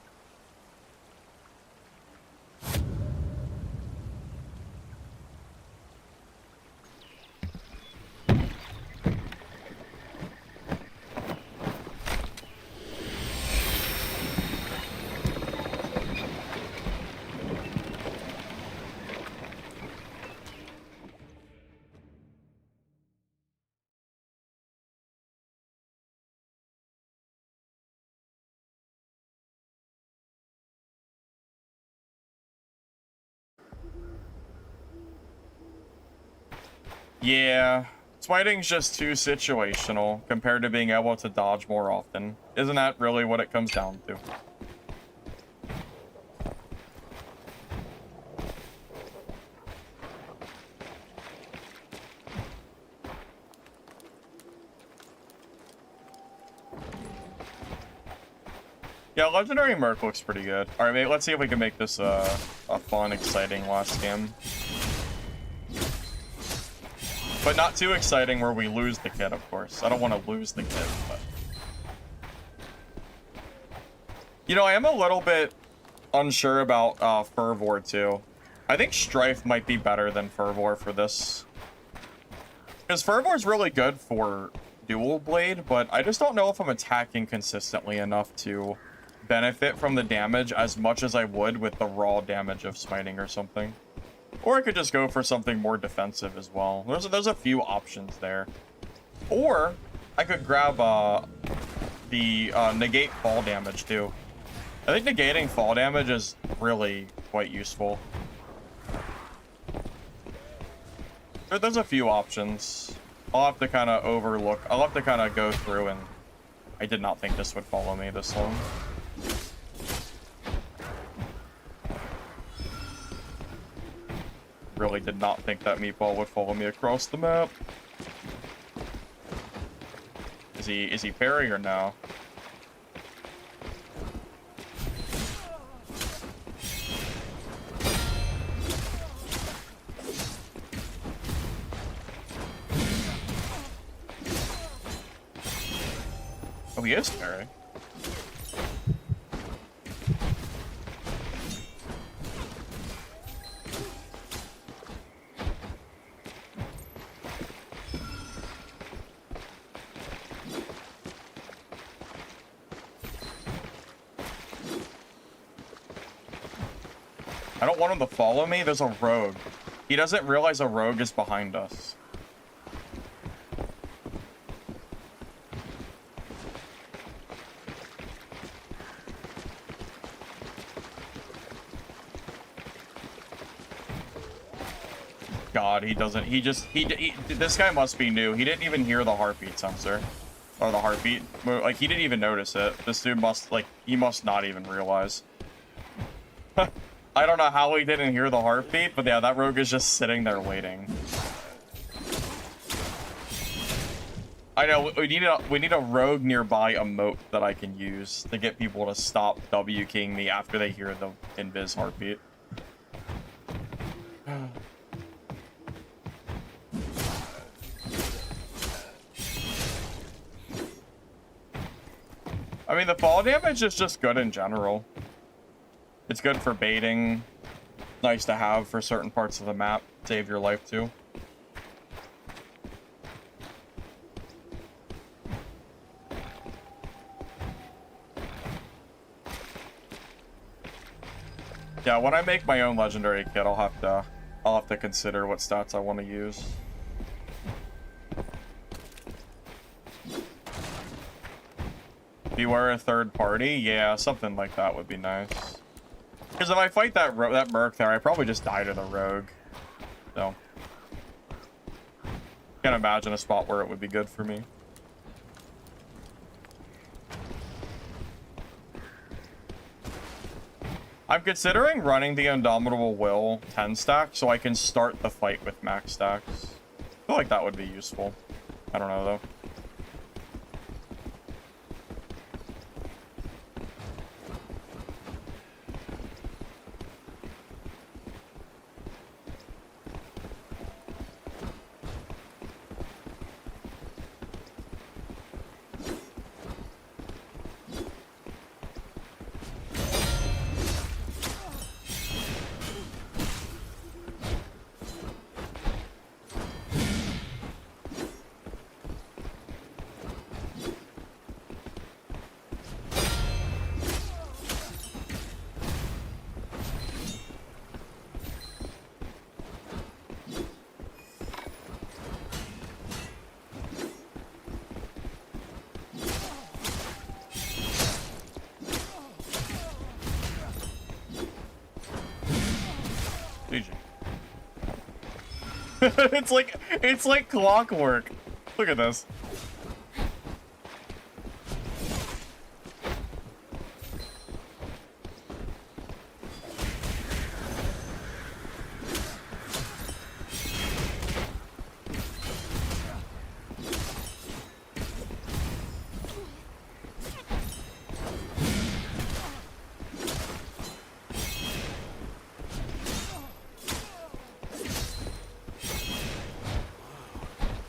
Speaker 1: Yeah, smiting's just too situational compared to being able to dodge more often. Isn't that really what it comes down to? Yeah, Legendary Merc looks pretty good. Alright, mate, let's see if we can make this a fun, exciting last game. But not too exciting where we lose the kit, of course. I don't want to lose the kit, but... You know, I am a little bit unsure about Fervor, too. I think Strife might be better than Fervor for this. Because Fervor is really good for Dual Blade, but I just don't know if I'm attacking consistently enough to benefit from the damage as much as I would with the raw damage of Smiting or something. Or I could just go for something more defensive as well. There's a few options there. Or I could grab the negate fall damage too. I think negating fall damage is really quite useful. There's a few options. I'll have to kind of overlook. I'll have to kind of go through, and I did not think this would follow me this long. Really did not think that meatball would follow me across the map. Is he Parry or no? Oh, he is Parry. I don't want him to follow me. There's a rogue. He doesn't realize a rogue is behind us. God, he doesn't. This guy must be new. He didn't even hear the heartbeat sensor. Or the heartbeat. Like, he didn't even notice it. This dude must, like, he must not even realize. I don't know how he didn't hear the heartbeat, but yeah, that rogue is just sitting there waiting. I know, we need a rogue nearby emote that I can use to get people to stop W-keying me after they hear the invis heartbeat. I mean, the fall damage is just good in general. It's good for baiting. Nice to have for certain parts of the map. Save your life too. Yeah, when I make my own legendary kit, I'll have to consider what stats I want to use. Beware a third party? Yeah, something like that would be nice. Because if I fight that Merc there, I probably just die to the rogue. So, can't imagine a spot where it would be good for me. I'm considering running the Indomitable Will 10 stack so I can start the fight with max stacks. I feel like that would be useful. I don't know though. it's like clockwork. Look at this.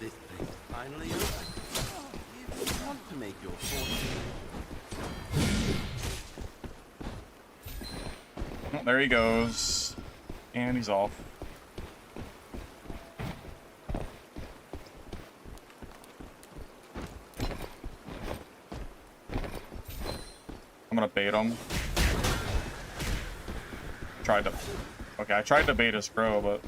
Speaker 2: This place is finally open. If you want to make your fortune.
Speaker 1: Oh, there he goes. And he's off. I'm gonna bait him. I tried to bait his crow, but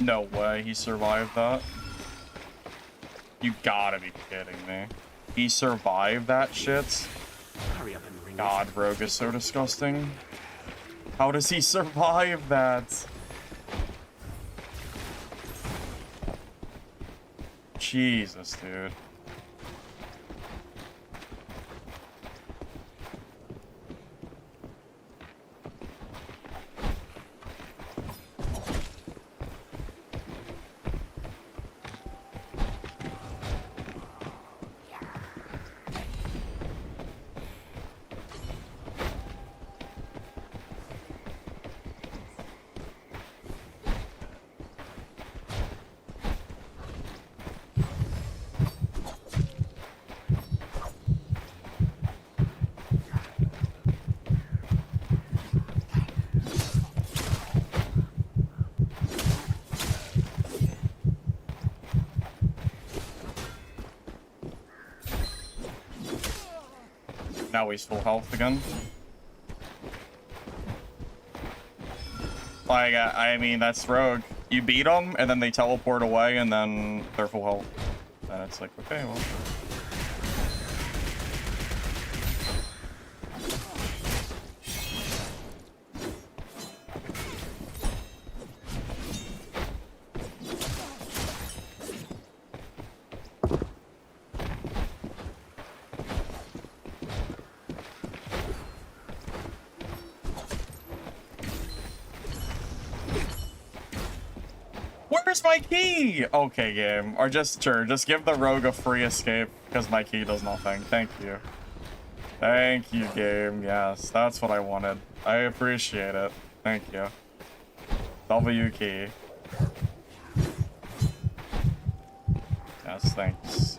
Speaker 1: No way he survived that. You gotta be kidding me. He survived that shit?
Speaker 6: Hurry up and ring it.
Speaker 1: God, Rogue is so disgusting. How does he survive that? Jesus, dude. Now he's full health again. Like, I mean, that's Rogue. You beat them, and then they teleport away, and then they're full health. And it's like, okay, well. Where's my key? Okay, game. Or just, sure, just give the rogue a free escape, because my key does nothing. Thank you. Thank you, game. Yes, that's what I wanted. I appreciate it. Thank you. W key. Yes, thanks.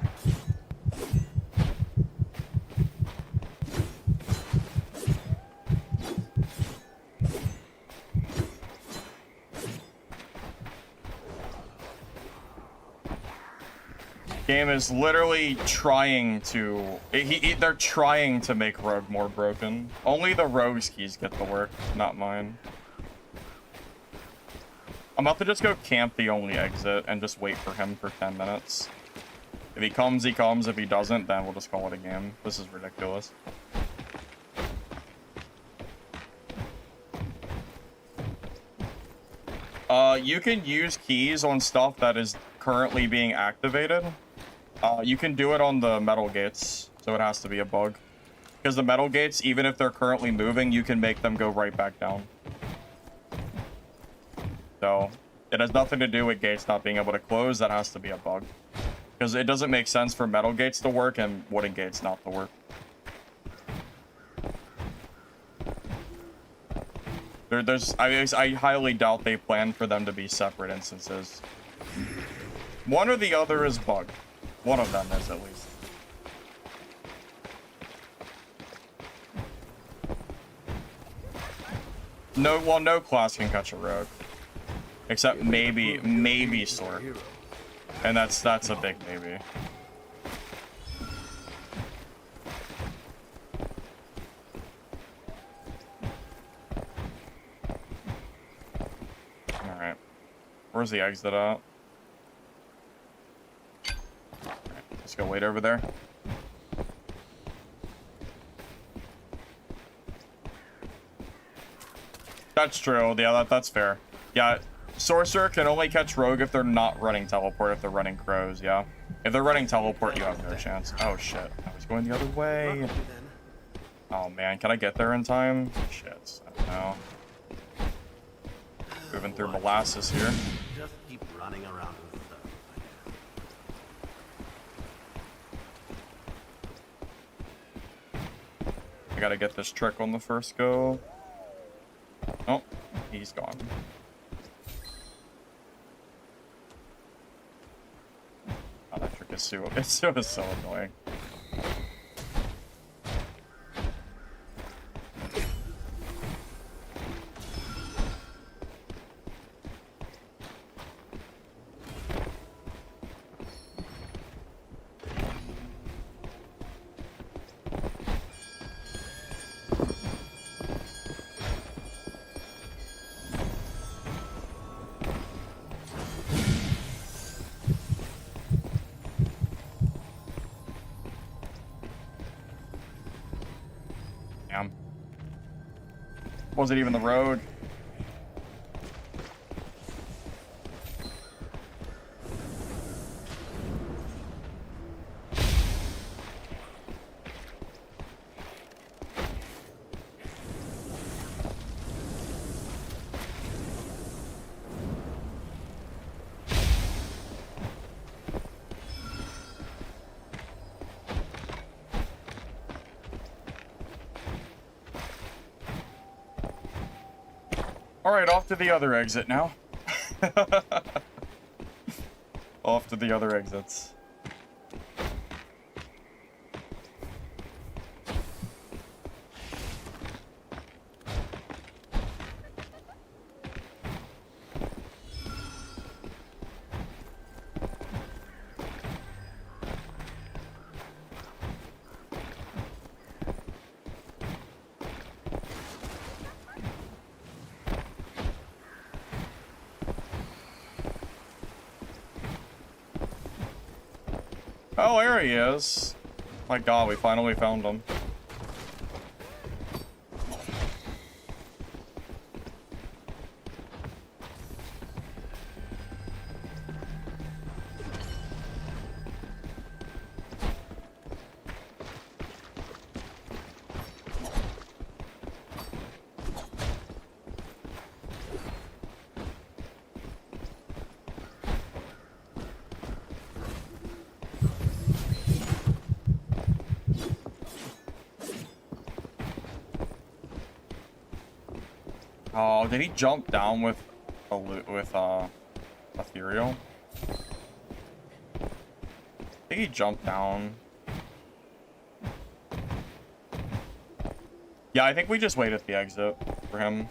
Speaker 1: Game is literally trying to... they're trying to make Rogue more broken. Only the Rogue's keys get to work, not mine. I'm about to just go camp the only exit and just wait for him for 10 minutes. If he comes, he comes. If he doesn't, then we'll just call it a game. This is ridiculous. You can use keys on stuff that is currently being activated. You can do it on the metal gates, so it has to be a bug. Because the metal gates, even if they're currently moving, you can make them go right back down. So, it has nothing to do with gates not being able to close. That has to be a bug. Because it doesn't make sense for metal gates to work and wooden gates not to work. I highly doubt they plan for them to be separate instances. One or the other is bugged. One of them is, at least. No, well, no class can catch a rogue. Except maybe Sword. And that's a big maybe. Alright. Where's the exit at? Let's go wait over there. That's true. Yeah, that's fair. Yeah, Sorcerer can only catch Rogue if they're not running Teleport, if they're running Crows, yeah. If they're running Teleport, you have no chance. Oh, shit. I was going the other way. Oh, man. Can I get there in time? Shit. I don't know. Moving through molasses here.
Speaker 6: Just keep running around with stuff.
Speaker 1: I gotta get this trick on the first go. Oh, he's gone. Oh, that trick is so annoying. Wasn't even the rogue. Alright, off to the other exit now. Off to the other exits. Oh, there he is. My god, we finally found him. Oh, did he jump down with ethereal? I think he jumped down. Yeah, I think we just wait at the exit for him.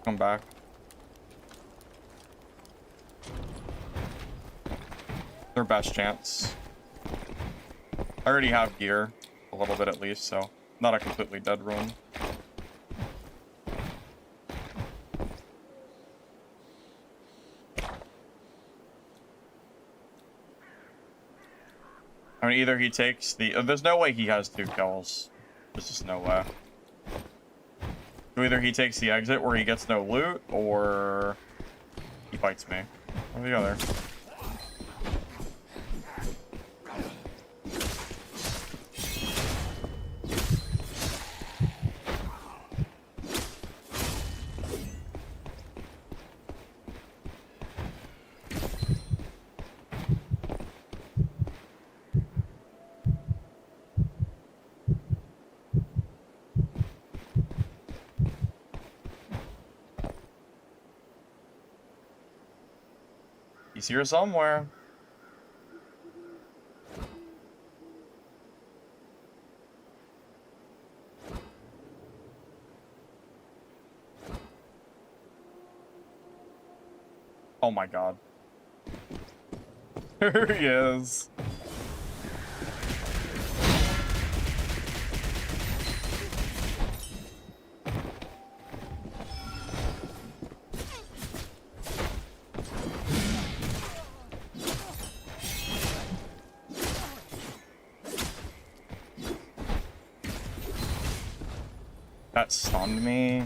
Speaker 1: Come back. Their best chance. I already have gear, a little bit at least, so not a completely dead room. I mean, either he takes the... there's no way he has 2 kills. There's just no way. So either he takes the exit where he gets no loot, or he fights me. One or the other. He's here somewhere. Oh my god. Here he is. That stunned me.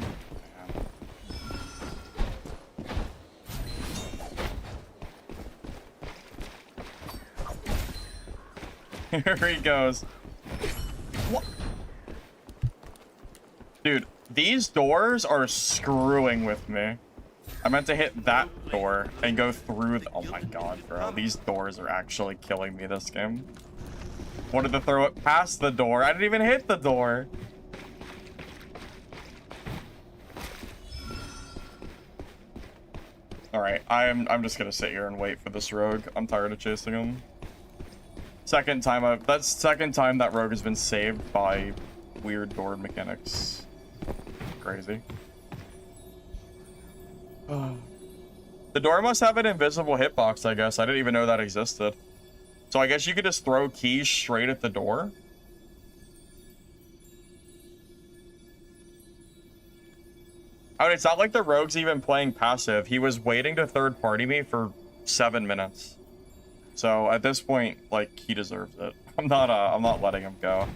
Speaker 1: Here he goes. What? Dude, these doors are screwing with me. I meant to hit that door and go through the... Oh my god, bro. These doors are actually killing me this game. Wanted to throw it past the door. I didn't even hit the door. Alright, I'm just gonna sit here and wait for this rogue. I'm tired of chasing him. That's second time that rogue has been saved by weird door mechanics. Crazy. The door must have an invisible hitbox, I guess. I didn't even know that existed. So I guess you could just throw keys straight at the door? I mean, it's not like the rogue's even playing passive. He was waiting to third party me for 7 minutes. So at this point, like, he deserves it. I'm not letting him go.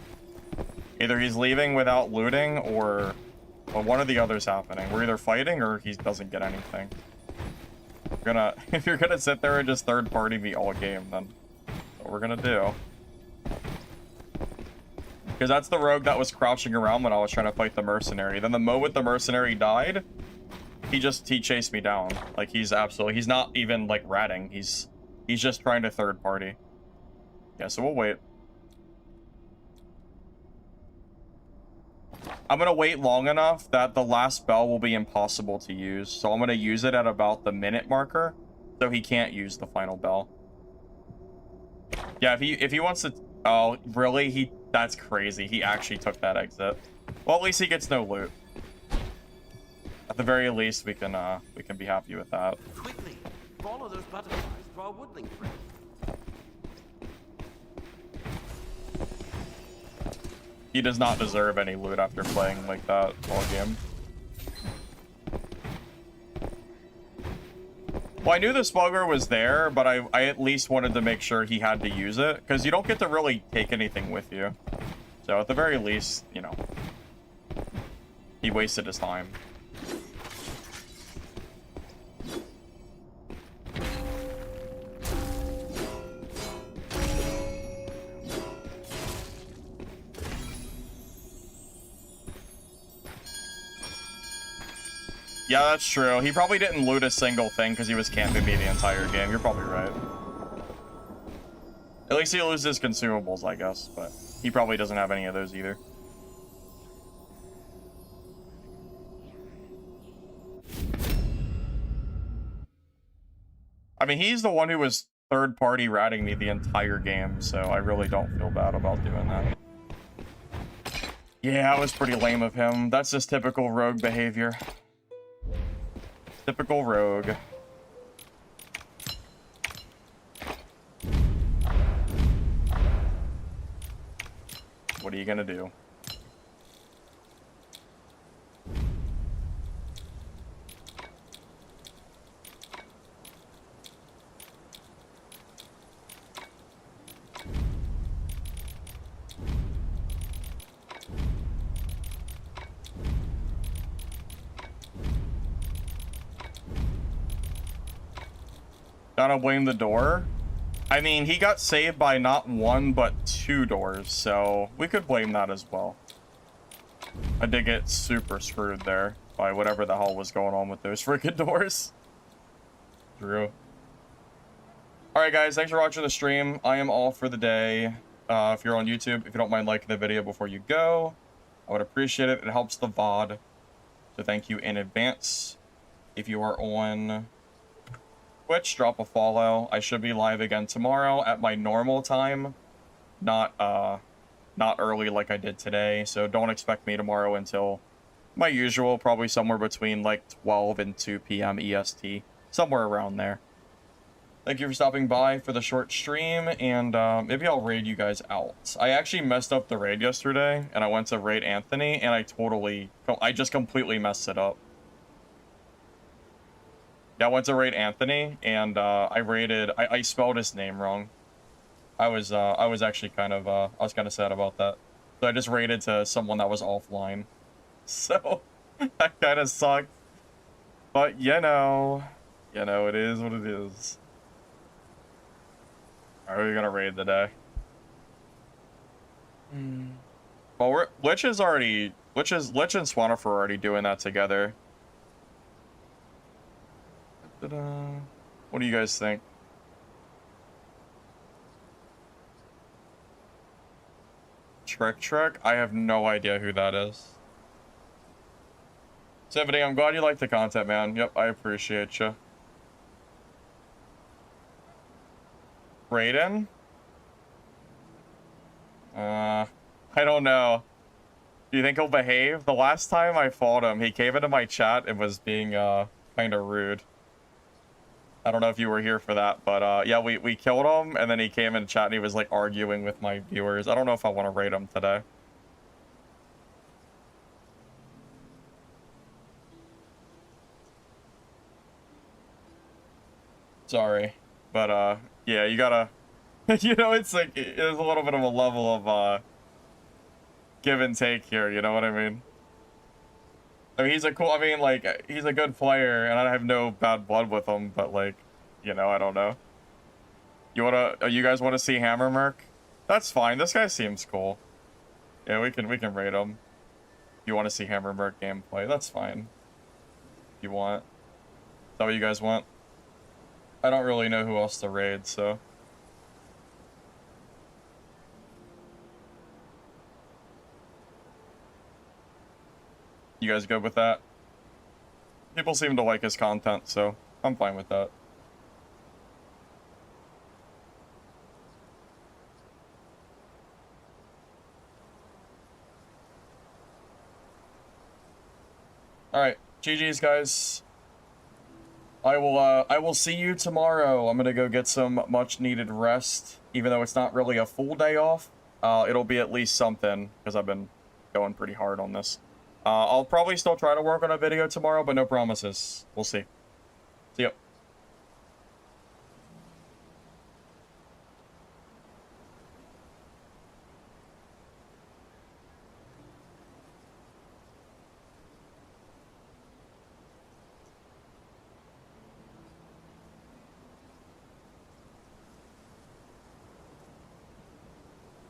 Speaker 1: Either he's leaving without looting, or Well, one or the other's happening. We're either fighting or he doesn't get anything. We're gonna, if you're gonna sit there and just third party me all game, then that's what we're gonna do. Because that's the rogue that was crouching around when I was trying to fight the mercenary. Then the moment the mercenary died, he chased me down. Like, he's not even like ratting. He's just trying to third party. Yeah, so we'll wait. I'm gonna wait long enough that the last bell will be impossible to use. So I'm gonna use it at about the minute marker, so he can't use the final bell. Yeah, if he wants to. Oh, really? That's crazy. He actually took that exit. Well, at least he gets no loot. At the very least, we can be happy with that.
Speaker 6: Quickly, follow those butterflies to our woodling friend.
Speaker 1: He does not deserve any loot after playing like that all game. Well, I knew the smuggler was there, but I at least wanted to make sure he had to use it, because you don't get to really take anything with you. So at the very least, you know, he wasted his time. Yeah, that's true. He probably didn't loot a single thing because he was camping me the entire game. You're probably right. At least he loses consumables, I guess, but he probably doesn't have any of those either. I mean, he's the one who was third-party ratting me the entire game, so I really don't feel bad about doing that. Yeah, it was pretty lame of him. That's just typical rogue behavior. Typical rogue. What are you gonna do? Gotta blame the door. I mean, he got saved by not one, but two doors, so we could blame that as well. I did get super screwed there by whatever the hell was going on with those freaking doors. True. Alright guys, thanks for watching the stream. I am all for the day. If you're on YouTube, if you don't mind liking the video before you go, I would appreciate it. It helps the VOD. So thank you in advance. If you are on Twitch, drop a follow. I should be live again tomorrow at my normal time, not early like I did today. So don't expect me tomorrow until my usual, probably somewhere between like 12 and 2 p.m. EST, somewhere around there. Thank you for stopping by for the short stream, and maybe I'll raid you guys out. I actually messed up the raid yesterday, and I went to raid Anthony, and I just completely messed it up. Yeah, I went to raid Anthony, and I spelled his name wrong. I was actually kind of sad about that. So I just raided to someone that was offline. So that kind of sucked. But you know, it is what it is. Alright, we're gonna raid today. Well, Lich and Swanifer are already doing that together. What do you guys think? Trek? I have no idea who that is. Symphony, I'm glad you like the content, man. Yep, I appreciate you. Raiden? I don't know. Do you think he'll behave? The last time I fought him, he came into my chat and was being kind of rude. I don't know if you were here for that, but yeah, we killed him, and then he came in chat and he was like arguing with my viewers. I don't know if I want to raid him today. Sorry, but yeah, you gotta, you know, it's like, there's a little bit of a level of give and take here, you know what I mean? I mean, he's a cool. I mean, like, he's a good player, and I have no bad blood with him. But like, you know, I don't know. You guys wanna see Hammer Merc? That's fine. This guy seems cool. Yeah, we can rate him. If you want to see Hammer Merc gameplay, that's fine. If you want. Is that what you guys want? I don't really know who else to raid, so. You guys good with that? People seem to like his content, so I'm fine with that. Alright, GG's guys. I will see you tomorrow. I'm gonna go get some much needed rest. Even though it's not really a full day off, it'll be at least something, because I've been going pretty hard on this. I'll probably still try to work on a video tomorrow, but no promises. We'll see.